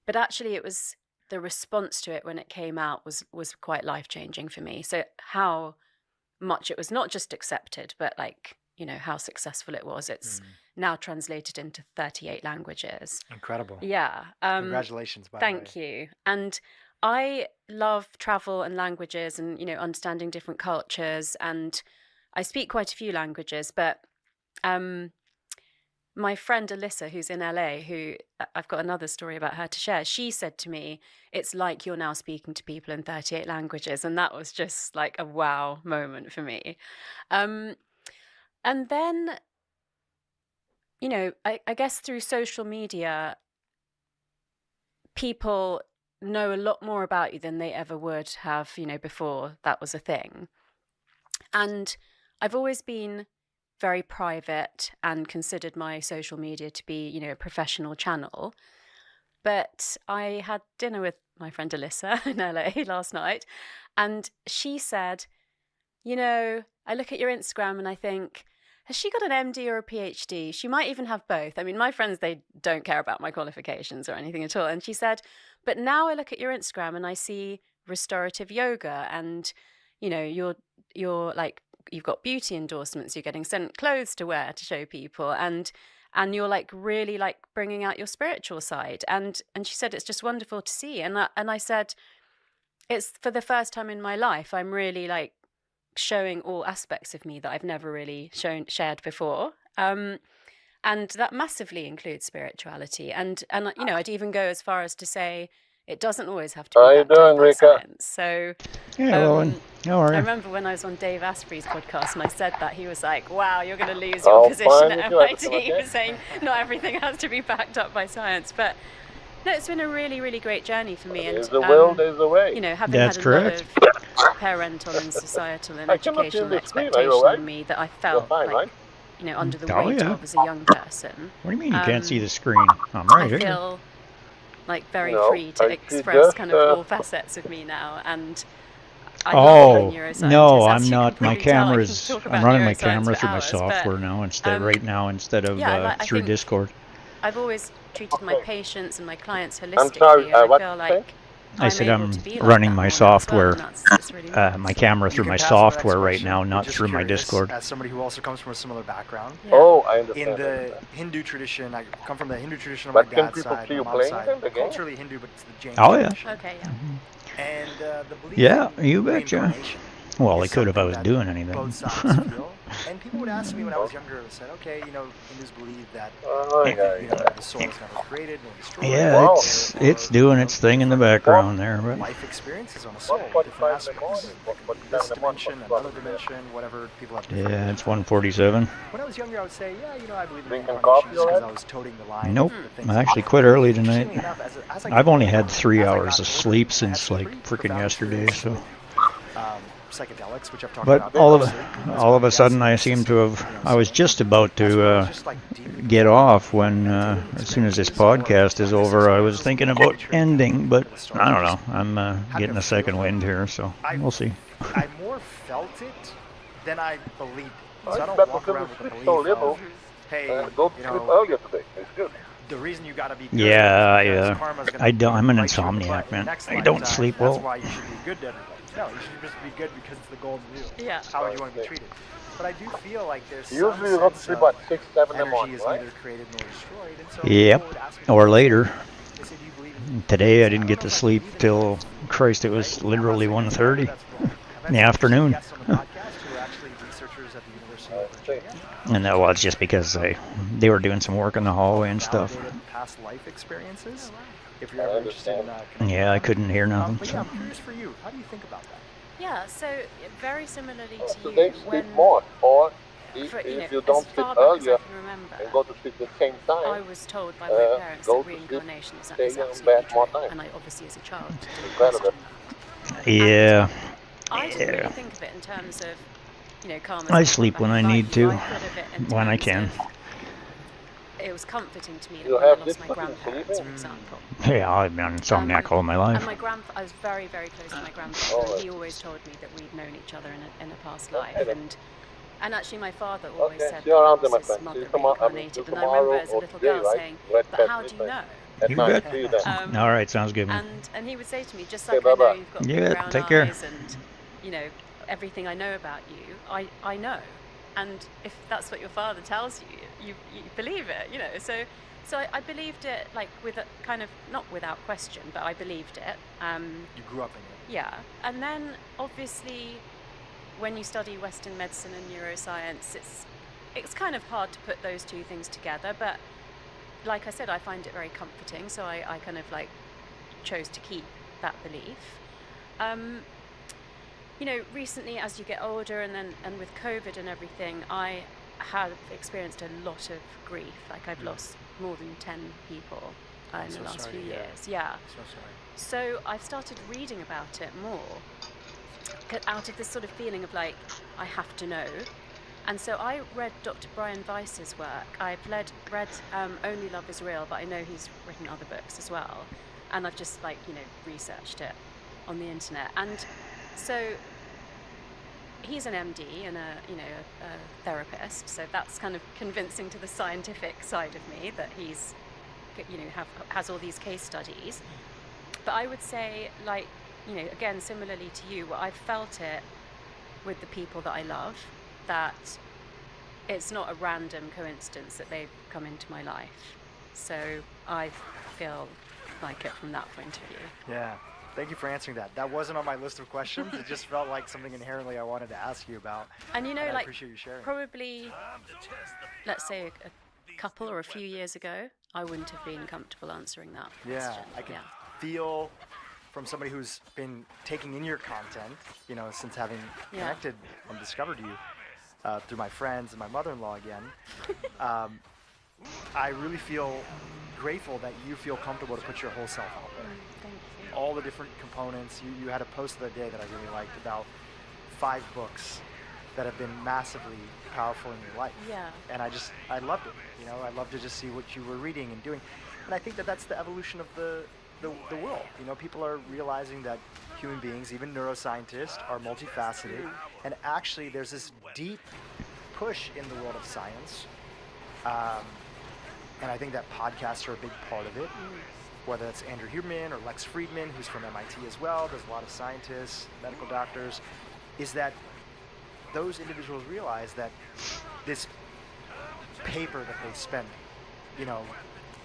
But actually, it was the response to it when it came out was quite life-changing for me. So how much it was not just accepted, but how successful it was. It's now translated into 38 languages. Incredible. Yeah. Congratulations, by the way. Thank you. And I love travel and languages and, understanding different cultures. And I speak quite a few languages, but my friend Alyssa, who's in LA, who I've got another story about her to share, she said to me, it's like you're now speaking to people in 38 languages. And that was just like a wow moment for me. And then, I guess through social media, people know a lot more about you than they ever would have, before that was a thing. And I've always been very private and considered my social media to be, a professional channel. But I had dinner with my friend Alyssa in LA last night, and she said, I look at your Instagram and I think, has she got an MD or a PhD? She might even have both. I mean, my friends, they don't care about my qualifications or anything at all. And she said, but now I look at your Instagram and I see restorative yoga and, you're like, you've got beauty endorsements, you're getting sent clothes to wear to show people, and you're like really like bringing out your spiritual side. And she said, it's just wonderful to see. And I said, it's for the first time in my life, I'm really like showing all aspects of me that I've never really shared before. And that massively includes spirituality. And I'd even go as far as to say it doesn't always have to be backed up by science. So Owen. How are you? I remember when I was on Dave Asprey's podcast and I said that, he was like, wow, you're going to lose your position at MIT. He was saying not everything has to be backed up by science. But no, it's been a really, really great journey for me. And, the will, there's the way. Having That's had correct. a lot of parental and societal and educational expectation on me that I felt under the weight of as a young person. What do you mean you can't see the screen? I'm right I here. feel like very free to express kind of all facets of me now. And I'm not a neuroscientist, no, as I'm you not. can My probably tell. I camera's. can talk about I'm running my neuroscience camera for through my hours, software but, now instead of I through think Discord. I've always treated my patients and my clients holistically. And I feel like I said able I'm to be like running that my more now as well, software, and that's really nice. my camera through You my can pass on the next software right question, now, but not just through my curious, Discord. As somebody who also comes from a similar background, Yeah. Oh, I understand. in the Hindu tradition, I come from the Hindu tradition on my dad's side, my mom's side, culturally Hindu, but it's the Jain Oh, yeah. tradition. Okay, yeah. And the belief Yeah, in you betcha. reincarnation Well, is they could if I something was that doing anything. both sides feel. And people would ask me when I was younger, I said, okay, Hindus believe that the soul is never created nor destroyed. Yeah, it's doing its thing in the background there, but Life experiences on a soul, different aspects. This dimension, another dimension, whatever people have different. yeah, it's 147. When I was younger, I would say, I believe in Drinking reincarnation coffee just because already? I was toting the line. Nope, of the things I that actually I quit did. early tonight. Interestingly enough, as I I've got only older, had 3 as I hours got of older, sleep I had since some like pretty freaking profound yesterday. experiences So, with, psychedelics, which I've talked but about. all previously, of a sudden, I seem to have. I was just about to get off when, as soon as this podcast is over, I was thinking about ending, but I don't know. I'm getting a second wind here, so we'll see. I more felt it than I believed it. So I don't walk around with the belief of, hey, Go to sleep earlier today. It's good. the reason you got to be good Yeah, is because yeah. karma's gonna I don't. I'm an bite you in the insomniac, butt in the man. next I don't lifetime. sleep That's well. why you should be good to everybody. No, you should just be good because it's the golden rule. Yeah. How would you want to be treated? But I do feel like there's Usually some you go to sense sleep of at 6, 7 in the energy morning, is right? neither created nor destroyed. And so Yep. people would ask me, Or later. they say, do you believe in Today I didn't get to sleep till, Christ, it was literally 1:30 in the afternoon. guests on the podcast who are actually researchers at the University of Virginia. And that was just because they were doing some work in the hallway and stuff. Validated past life experiences. Oh, wow. If you're ever interested in connecting Yeah, I with them. couldn't hear nothing. But So. yeah, I'm curious for you. How do you think about that? Yeah, so very similarly to So you, they sleep when more, or for, if you you know, don't as sleep far back as earlier I can remember, and go to sleep at the same I time, was told by my parents go that to sleep, reincarnation is stay in absolutely bed more true, time. and I obviously as a child didn't Incredible. question that. Yeah. I didn't Yeah. really think of it in terms of, karma's I gonna sleep come when back I and need bite you. to, I thought of it in when I terms can. of, it was comforting to me that You when I have lost my difficulty grandparents, for sleeping? example. Yeah, I've been insomniac all my And life. my I was very, very close to my grandfather, Oh, and he always told me that we'd known each other in a past life. Okay, And actually, my father always Okay, said see you that around I there, was my his friend. See mother you tomorrow. reincarnated. And I Tomorrow remember as a or little today, girl right? saying, Red "But past how do you midnight. know?" At You night. bet. See you then. All right, sounds good, man. And he would say to me, just Okay, like I know bye-bye. you've got Yeah, big brown take care. eyes and, everything I know about you, I know. And if that's what your father tells you, you believe it, So I believed it, like, with a kind of, not without question, but I believed it. You grew up in it. Yeah. And then, obviously, when you study Western medicine and neuroscience, it's kind of hard to put those two things together. But like I said, I find it very comforting. So I kind of, like, chose to keep that belief. Recently, as you get older and with COVID and everything, I have experienced a lot of grief. Like, I've lost more than 10 people in the last few years. Yeah. So sorry. So I've started reading about it more, out of this sort of feeling of, like, I have to know. And so I read Dr. Brian Weiss's work. I've read Only Love Is Real, but I know he's written other books as well. And I've just, like, researched it on the internet. And so he's an MD and a therapist, so that's kind of convincing to the scientific side of me that he's, has all these case studies. But I would say, like, again, similarly to you, I've felt it with the people that I love, that it's not a random coincidence that they've come into my life. So I feel like it from that point of view. Yeah. Thank you for answering that. That wasn't on my list of questions. It just felt like something inherently I wanted to ask you about. And I like, appreciate you sharing. probably, let's say a couple or a few years ago, I wouldn't have been comfortable answering that question. I can feel from somebody who's been taking in your content, since having connected and discovered you through my friends and my mother-in-law again. I really feel grateful that you feel comfortable to put your whole self out there. Thank you. All the different components. You had a post the other day that I really liked about 5 books that have been massively powerful in your life. Yeah. And I loved it. I loved to just see what you were reading and doing. And I think that that's the evolution of the world. People are realizing that human beings, even neuroscientists, are multifaceted. And actually, there's this deep push in the world of science. And I think that podcasts are a big part of it. Whether it's Andrew Huberman or Lex Friedman, who's from MIT as well, there's a lot of scientists, medical doctors, is that those individuals realize that this paper that they spent,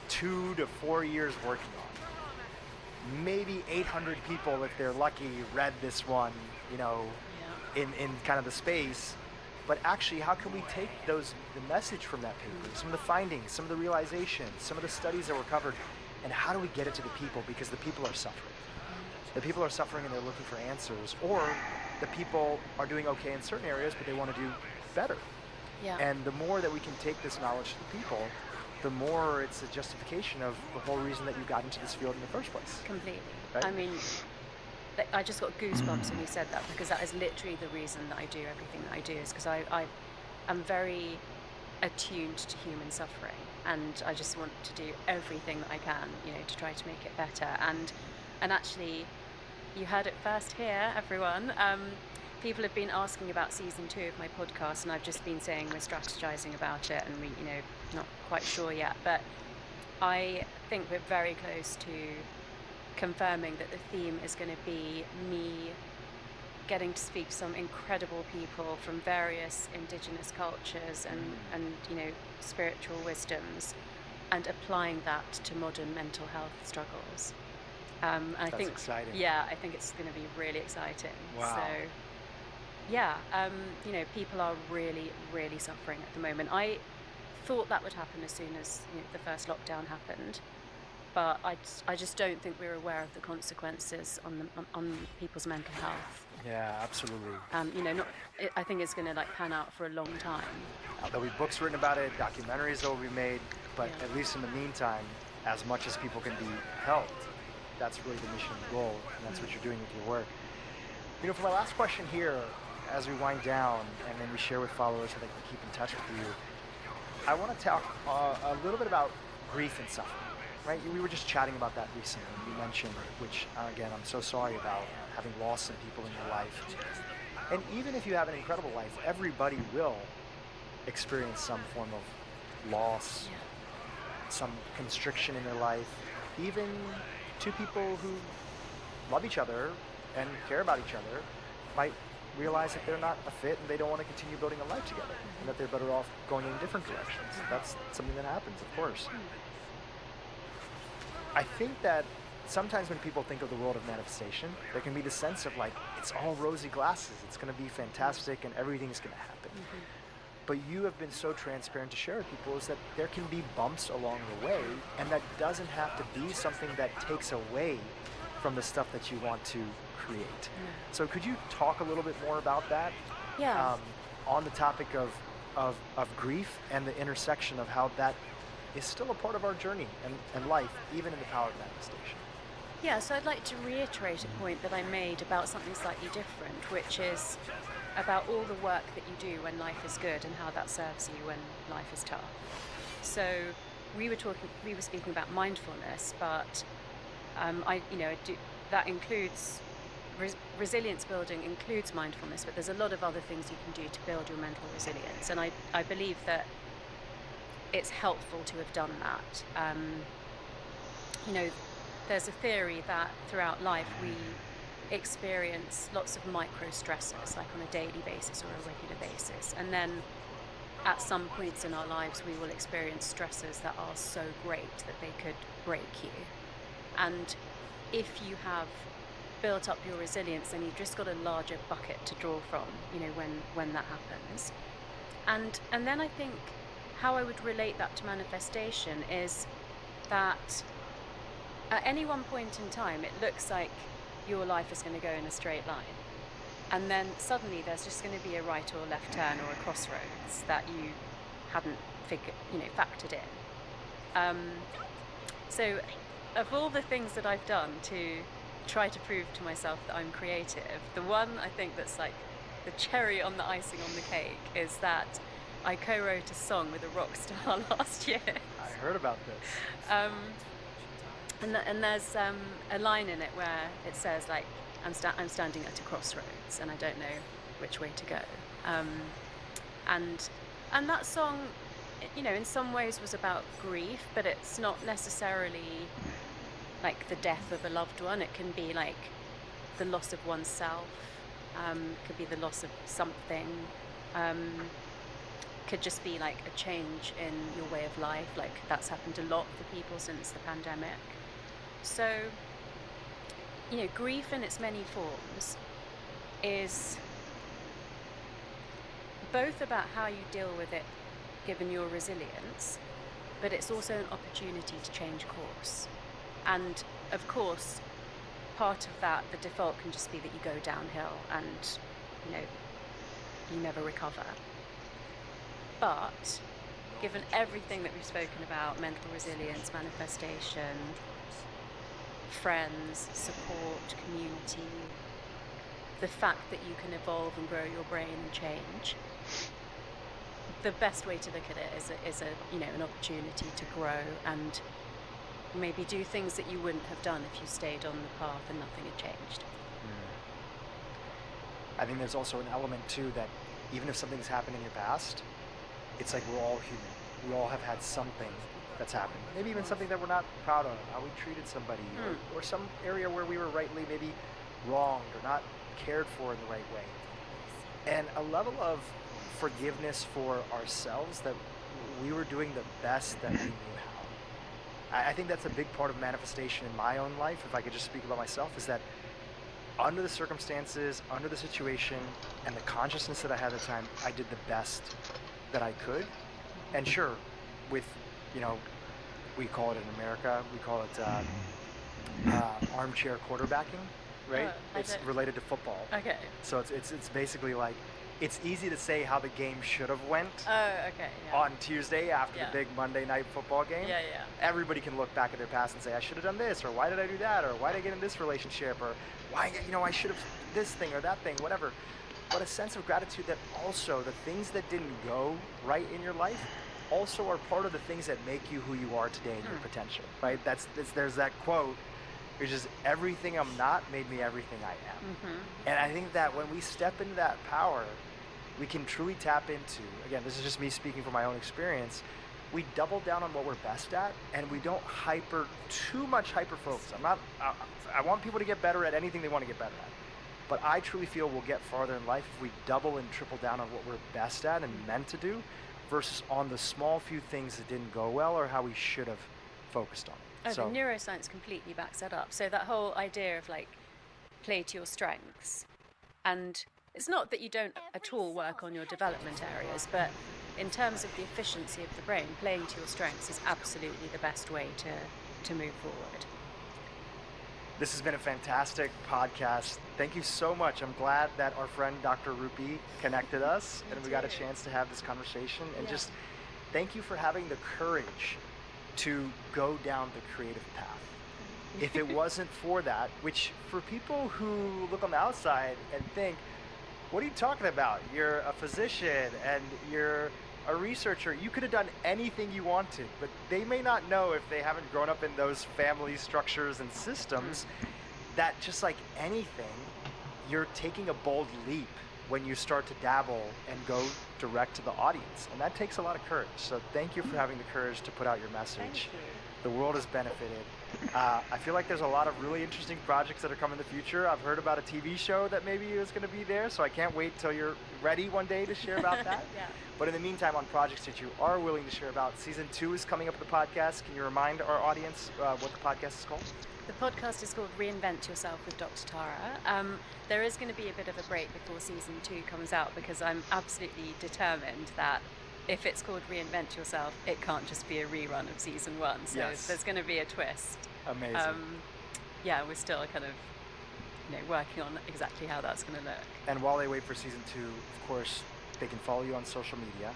2 to 4 years working on, maybe 800 people, if they're lucky, read this one, in kind of the space. But actually, how can we take the message from that paper, some of the findings, some of the realizations, some of the studies that were covered, and how do we get it to the people? Because the people are suffering. The people are suffering and they're looking for answers. Or the people are doing okay in certain areas, but they want to do better. Yeah. And the more that we can take this knowledge to the people, the more it's a justification of the whole reason that you got into this field in the first place. Completely. Right? I mean, I just got goosebumps when you said that, because that is literally the reason that I do everything that I do, is because I'm very attuned to human suffering, and I just want to do everything that I can, to try to make it better. And actually, you heard it first here, everyone. People have been asking about season 2 of my podcast, and I've just been saying we're strategizing about it, and we, not quite sure yet. But I think we're very close to confirming that the theme is going to be me getting to speak to some incredible people from various indigenous cultures and spiritual wisdoms, and applying that to modern mental health struggles. And I think exciting. Yeah, I think it's going to be really exciting. Wow. So yeah, people are really, really suffering at the moment. I thought that would happen as soon as the first lockdown happened, but I just don't think we're aware of the consequences on people's mental health. Yeah, absolutely. I think it's going to pan out for a long time. There'll be books written about it, documentaries that will be made, but at least in the meantime, as much as people can be helped, that's really the mission and goal, and that's what you're doing with your work. For my last question here, as we wind down and then we share with followers so they can keep in touch with you, I want to talk a little bit about grief and suffering, right? We were just chatting about that recently. You mentioned, which again, I'm so sorry about having lost some people in your life. And even if you have an incredible life, everybody will experience some form of loss, some constriction in their life. Even two people who love each other and care about each other might realize that they're not a fit and they don't want to continue building a life together, and that they're better off going in different directions. That's something that happens, of course. I think that sometimes when people think of the world of manifestation, there can be the sense of it's all rosy glasses, it's going to be fantastic and everything's going to happen. But you have been so transparent to share with people is that there can be bumps along the way, and that doesn't have to be something that takes away from the stuff that you want to create. So could you talk a little bit more about that? Yeah. On the topic of grief and the intersection of how that is still a part of our journey and life, even in the power of manifestation. Yeah, so I'd like to reiterate a point that I made about something slightly different, which is about all the work that you do when life is good and how that serves you when life is tough. So we were speaking about mindfulness, but that includes resilience building includes mindfulness, but there's a lot of other things you can do to build your mental resilience, and I believe that it's helpful to have done that. There's a theory that throughout life we experience lots of micro stressors, like on a daily basis or a regular basis, and then at some points in our lives we will experience stressors that are so great that they could break you. And if you have built up your resilience, then you've just got a larger bucket to draw from, when that happens. And then I think how I would relate that to manifestation is that at any one point in time, it looks like your life is going to go in a straight line. And then suddenly there's just going to be a right or left turn or a crossroads that you hadn't factored in. So of all the things that I've done to try to prove to myself that I'm creative, the one I think that's like the cherry on the icing on the cake is that I co-wrote a song with a rock star last year. I heard about this. And there's a line in it where it says I'm standing at a crossroads and I don't know which way to go. And that song, in some ways was about grief, but it's not necessarily like the death of a loved one. It can be like the loss of oneself. Could be the loss of something. Could just be like a change in your way of life. Like that's happened a lot for people since the pandemic. So, grief in its many forms is both about how you deal with it given your resilience, but it's also an opportunity to change course. And of course, part of that, the default can just be that you go downhill and, you never recover. But given everything that we've spoken about, mental resilience, manifestation, friends, support, community, the fact that you can evolve and grow your brain and change, the best way to look at it is an opportunity to grow and maybe do things that you wouldn't have done if you stayed on the path and nothing had changed. I think there's also an element too that even if something's happened in your past, it's like we're all human. We all have had something that's happened. Maybe even something that we're not proud of, how we treated somebody, or some area where we were rightly maybe wronged or not cared for in the right way. And a level of forgiveness for ourselves that we were doing the best that we knew how. I think that's a big part of manifestation in my own life, if I could just speak about myself, is that under the circumstances, under the situation, and the consciousness that I had at the time, I did the best that I could. And sure, with, you know, we call it in America, we call it armchair quarterbacking, right? It's related to football. Okay. So it's basically like, it's easy to say how the game should have went. Oh, okay. Yeah. On Tuesday after the big Monday night football game. Yeah, yeah. Everybody can look back at their past and say, I should have done this, or why did I do that, or why did I get in this relationship, or why, you know, I should have this thing or that thing, whatever. But a sense of gratitude that also the things that didn't go right in your life also are part of the things that make you who you are today and your potential, right? There's that quote, which is, everything I'm not made me everything I am. And I think that when we step into that power, we can truly tap into, again, this is just me speaking from my own experience, we double down on what we're best at, and we don't too much hyper focus. I want people to get better at anything they want to get better at. But I truly feel we'll get farther in life if we double and triple down on what we're best at and meant to do, versus on the small few things that didn't go well or how we should have focused on. Oh, So, the neuroscience completely backs that up. So that whole idea of like, play to your strengths. And it's not that you don't at all work on your development areas, but in terms of the efficiency of the brain, playing to your strengths is absolutely the best way to move forward. this has been a fantastic podcast. Thank you so much. I'm glad that our friend Dr. Rupi connected us and we got a chance to have this conversation. And just thank you for having the courage to go down the creative path. If it wasn't for that, which for people who look on the outside and think, what are you talking about? You're a physician and you're a researcher. You could have done anything you wanted, but they may not know, if they haven't grown up in those family structures and systems, that just like anything, you're taking a bold leap when you start to dabble and go direct to the audience. And that takes a lot of courage. So thank you for having the courage to put out your message. Thank you. The world has benefited. I feel like there's a lot of really interesting projects that are coming in the future. I've heard about a TV show that maybe is going to be there, so I can't wait till you're ready one day to share about that. Yeah. But in the meantime, on projects that you are willing to share about, season 2 is coming up with the podcast. Can you remind our audience what the podcast is called? The podcast is called Reinvent Yourself with Dr. Tara. There is going to be a bit of a break before season 2 comes out, because I'm absolutely determined that if it's called Reinvent Yourself, it can't just be a rerun of season 1. So there's going to be a twist. Amazing. Yeah, we're still kind of working on exactly how that's going to look. And while they wait for season 2, of course, they can follow you on social media,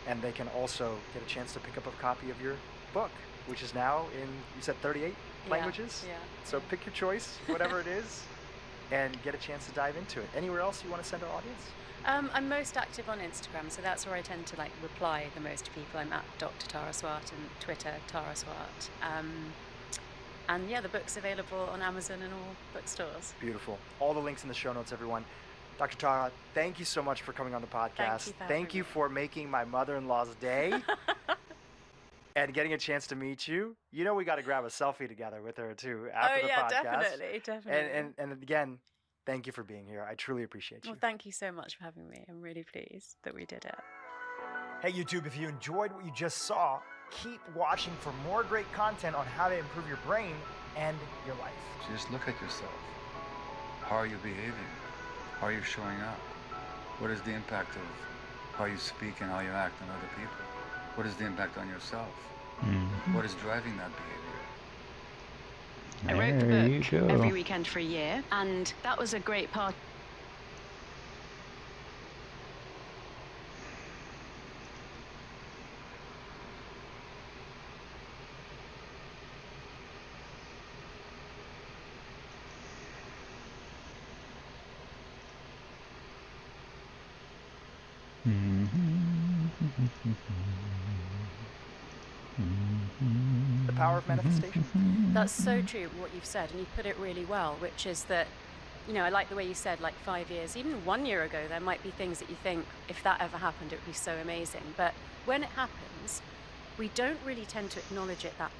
and they can also get a chance to pick up a copy of your book, which is now in, you said 38 languages? Yeah. So pick your choice, whatever it is, and get a chance to dive into it. Anywhere else you want to send our audience? I'm most active on Instagram, so that's where I tend to reply the most to people. I'm at Dr. Tara Swart, and Twitter, Tara Swart. And yeah, the book's available on Amazon and all bookstores. Beautiful. All the links in the show notes, everyone. Dr. Tara, thank you so much for coming on the podcast. Thank you for making my mother-in-law's day and getting a chance to meet you. You know, we got to grab a selfie together with her too after the podcast. Definitely. And again, thank you for being here. I truly appreciate you. Well, thank you so much for having me. I'm really pleased that we did it. Hey YouTube, if you enjoyed what you just saw, keep watching for more great content on how to improve your brain and your life. Just look at yourself. How are you behaving? How are you showing up? What is the impact of how you speak and how you act on other people? What is the impact on yourself? What is driving that behavior? I wrote the book every weekend for a year, and that was a great part. The power of manifestation. That's so true, what you've said, and you put it really well, which is that, I like the way you said, 5 years, even 1 year ago, there might be things that you think, if that ever happened, it would be so amazing. But when it happens, we don't really tend to acknowledge it that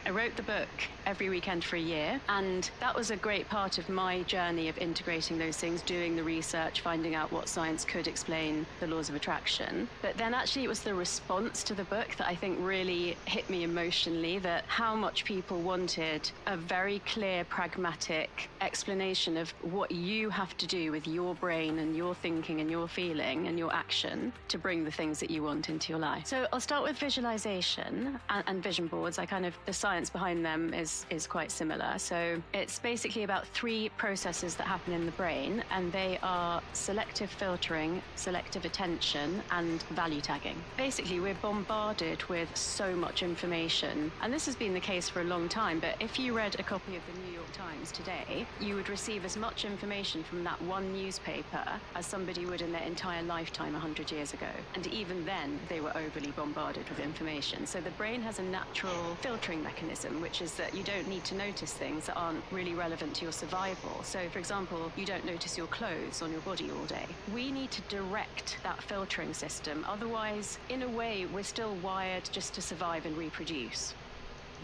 I wrote the book every weekend for a year, and that was a great part of my journey of integrating those things, doing the research, finding out what science could explain the laws of attraction. But then actually it was the response to the book that I think really hit me emotionally, that how much people wanted a very clear, pragmatic explanation of what you have to do with your brain and your thinking and your feeling and your action to bring the things that you want into your life. So I'll start with visualization and vision boards. The science behind them is quite similar. So it's basically about 3 processes that happen in the brain, and they are selective filtering, selective attention, and value tagging. Basically, we're bombarded with so much information, and this has been the case for a long time, but if you read a copy of the New York Times today, you would receive as much information from that one newspaper as somebody would in their entire lifetime 100 years ago. And even then, they were overly bombarded with information. So the brain has a natural filtering mechanism, which is that you don't need to notice things that aren't really relevant to your survival. So, for example, you don't notice your clothes on your body all day. We need to direct that filtering system. Otherwise, in a way, we're still wired just to survive and reproduce.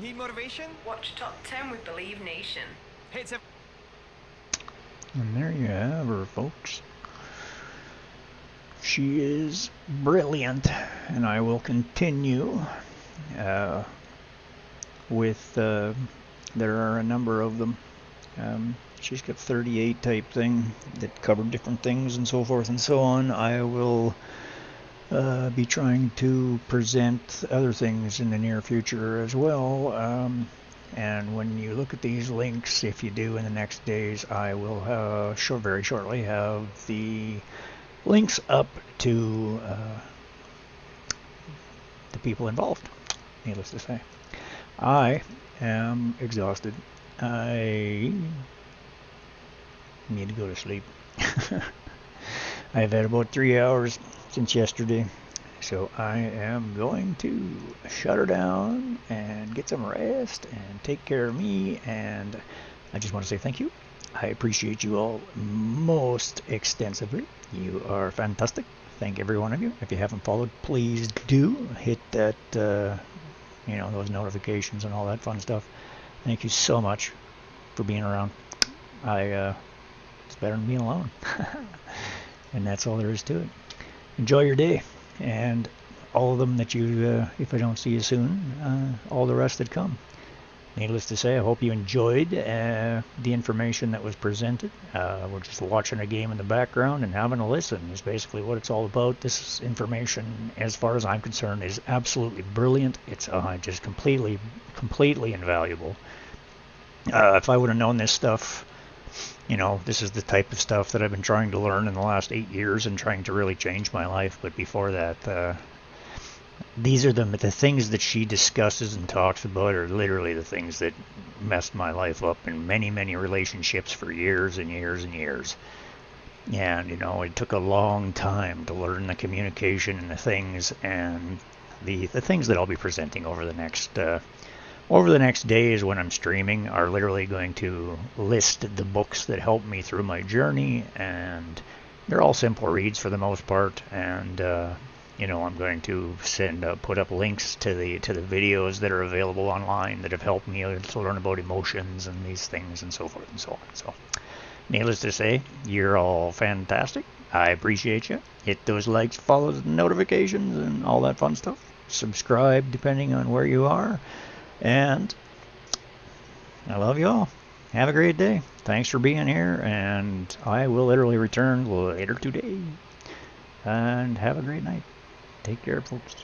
Need motivation? Watch Top 10 with Believe Nation. And there you have her, folks. She is brilliant, and I will continue with, there are a number of them. She's got 38 type thing that cover different things and so forth and so on. I will be trying to present other things in the near future as well. And when you look at these links, if you do in the next days, I will very shortly have the links up to the people involved, needless to say. I am exhausted. I need to go to sleep. I've had about 3 hours since yesterday, so I am going to shut her down and get some rest and take care of me, and I just want to say thank you. I appreciate you all most extensively. You are fantastic. Thank every one of you. If you haven't followed, please do hit that, those notifications and all that fun stuff. Thank you so much for being around. It's better than being alone. And that's all there is to it. Enjoy your day, and all of them that you, if I don't see you soon, all the rest that come. Needless to say, I hope you enjoyed the information that was presented. We're just watching a game in the background and having a listen is basically what it's all about. This information, as far as I'm concerned, is absolutely brilliant. It's just completely invaluable. If I would have known this stuff, this is the type of stuff that I've been trying to learn in the last 8 years and trying to really change my life. But before that, these are the things that she discusses and talks about are literally the things that messed my life up in many, many relationships for years and years and years. And, it took a long time to learn the communication and the things, and the things that I'll be presenting over the next days when I'm streaming are literally going to list the books that helped me through my journey, and they're all simple reads for the most part, and I'm going to put up links to the videos that are available online that have helped me to learn about emotions and these things and so forth and so on. So, needless to say, you're all fantastic. I appreciate you. Hit those likes, follow the notifications, and all that fun stuff. Subscribe depending on where you are. And I love you all. Have a great day. Thanks for being here, and I will literally return later today. And have a great night. Take care, folks.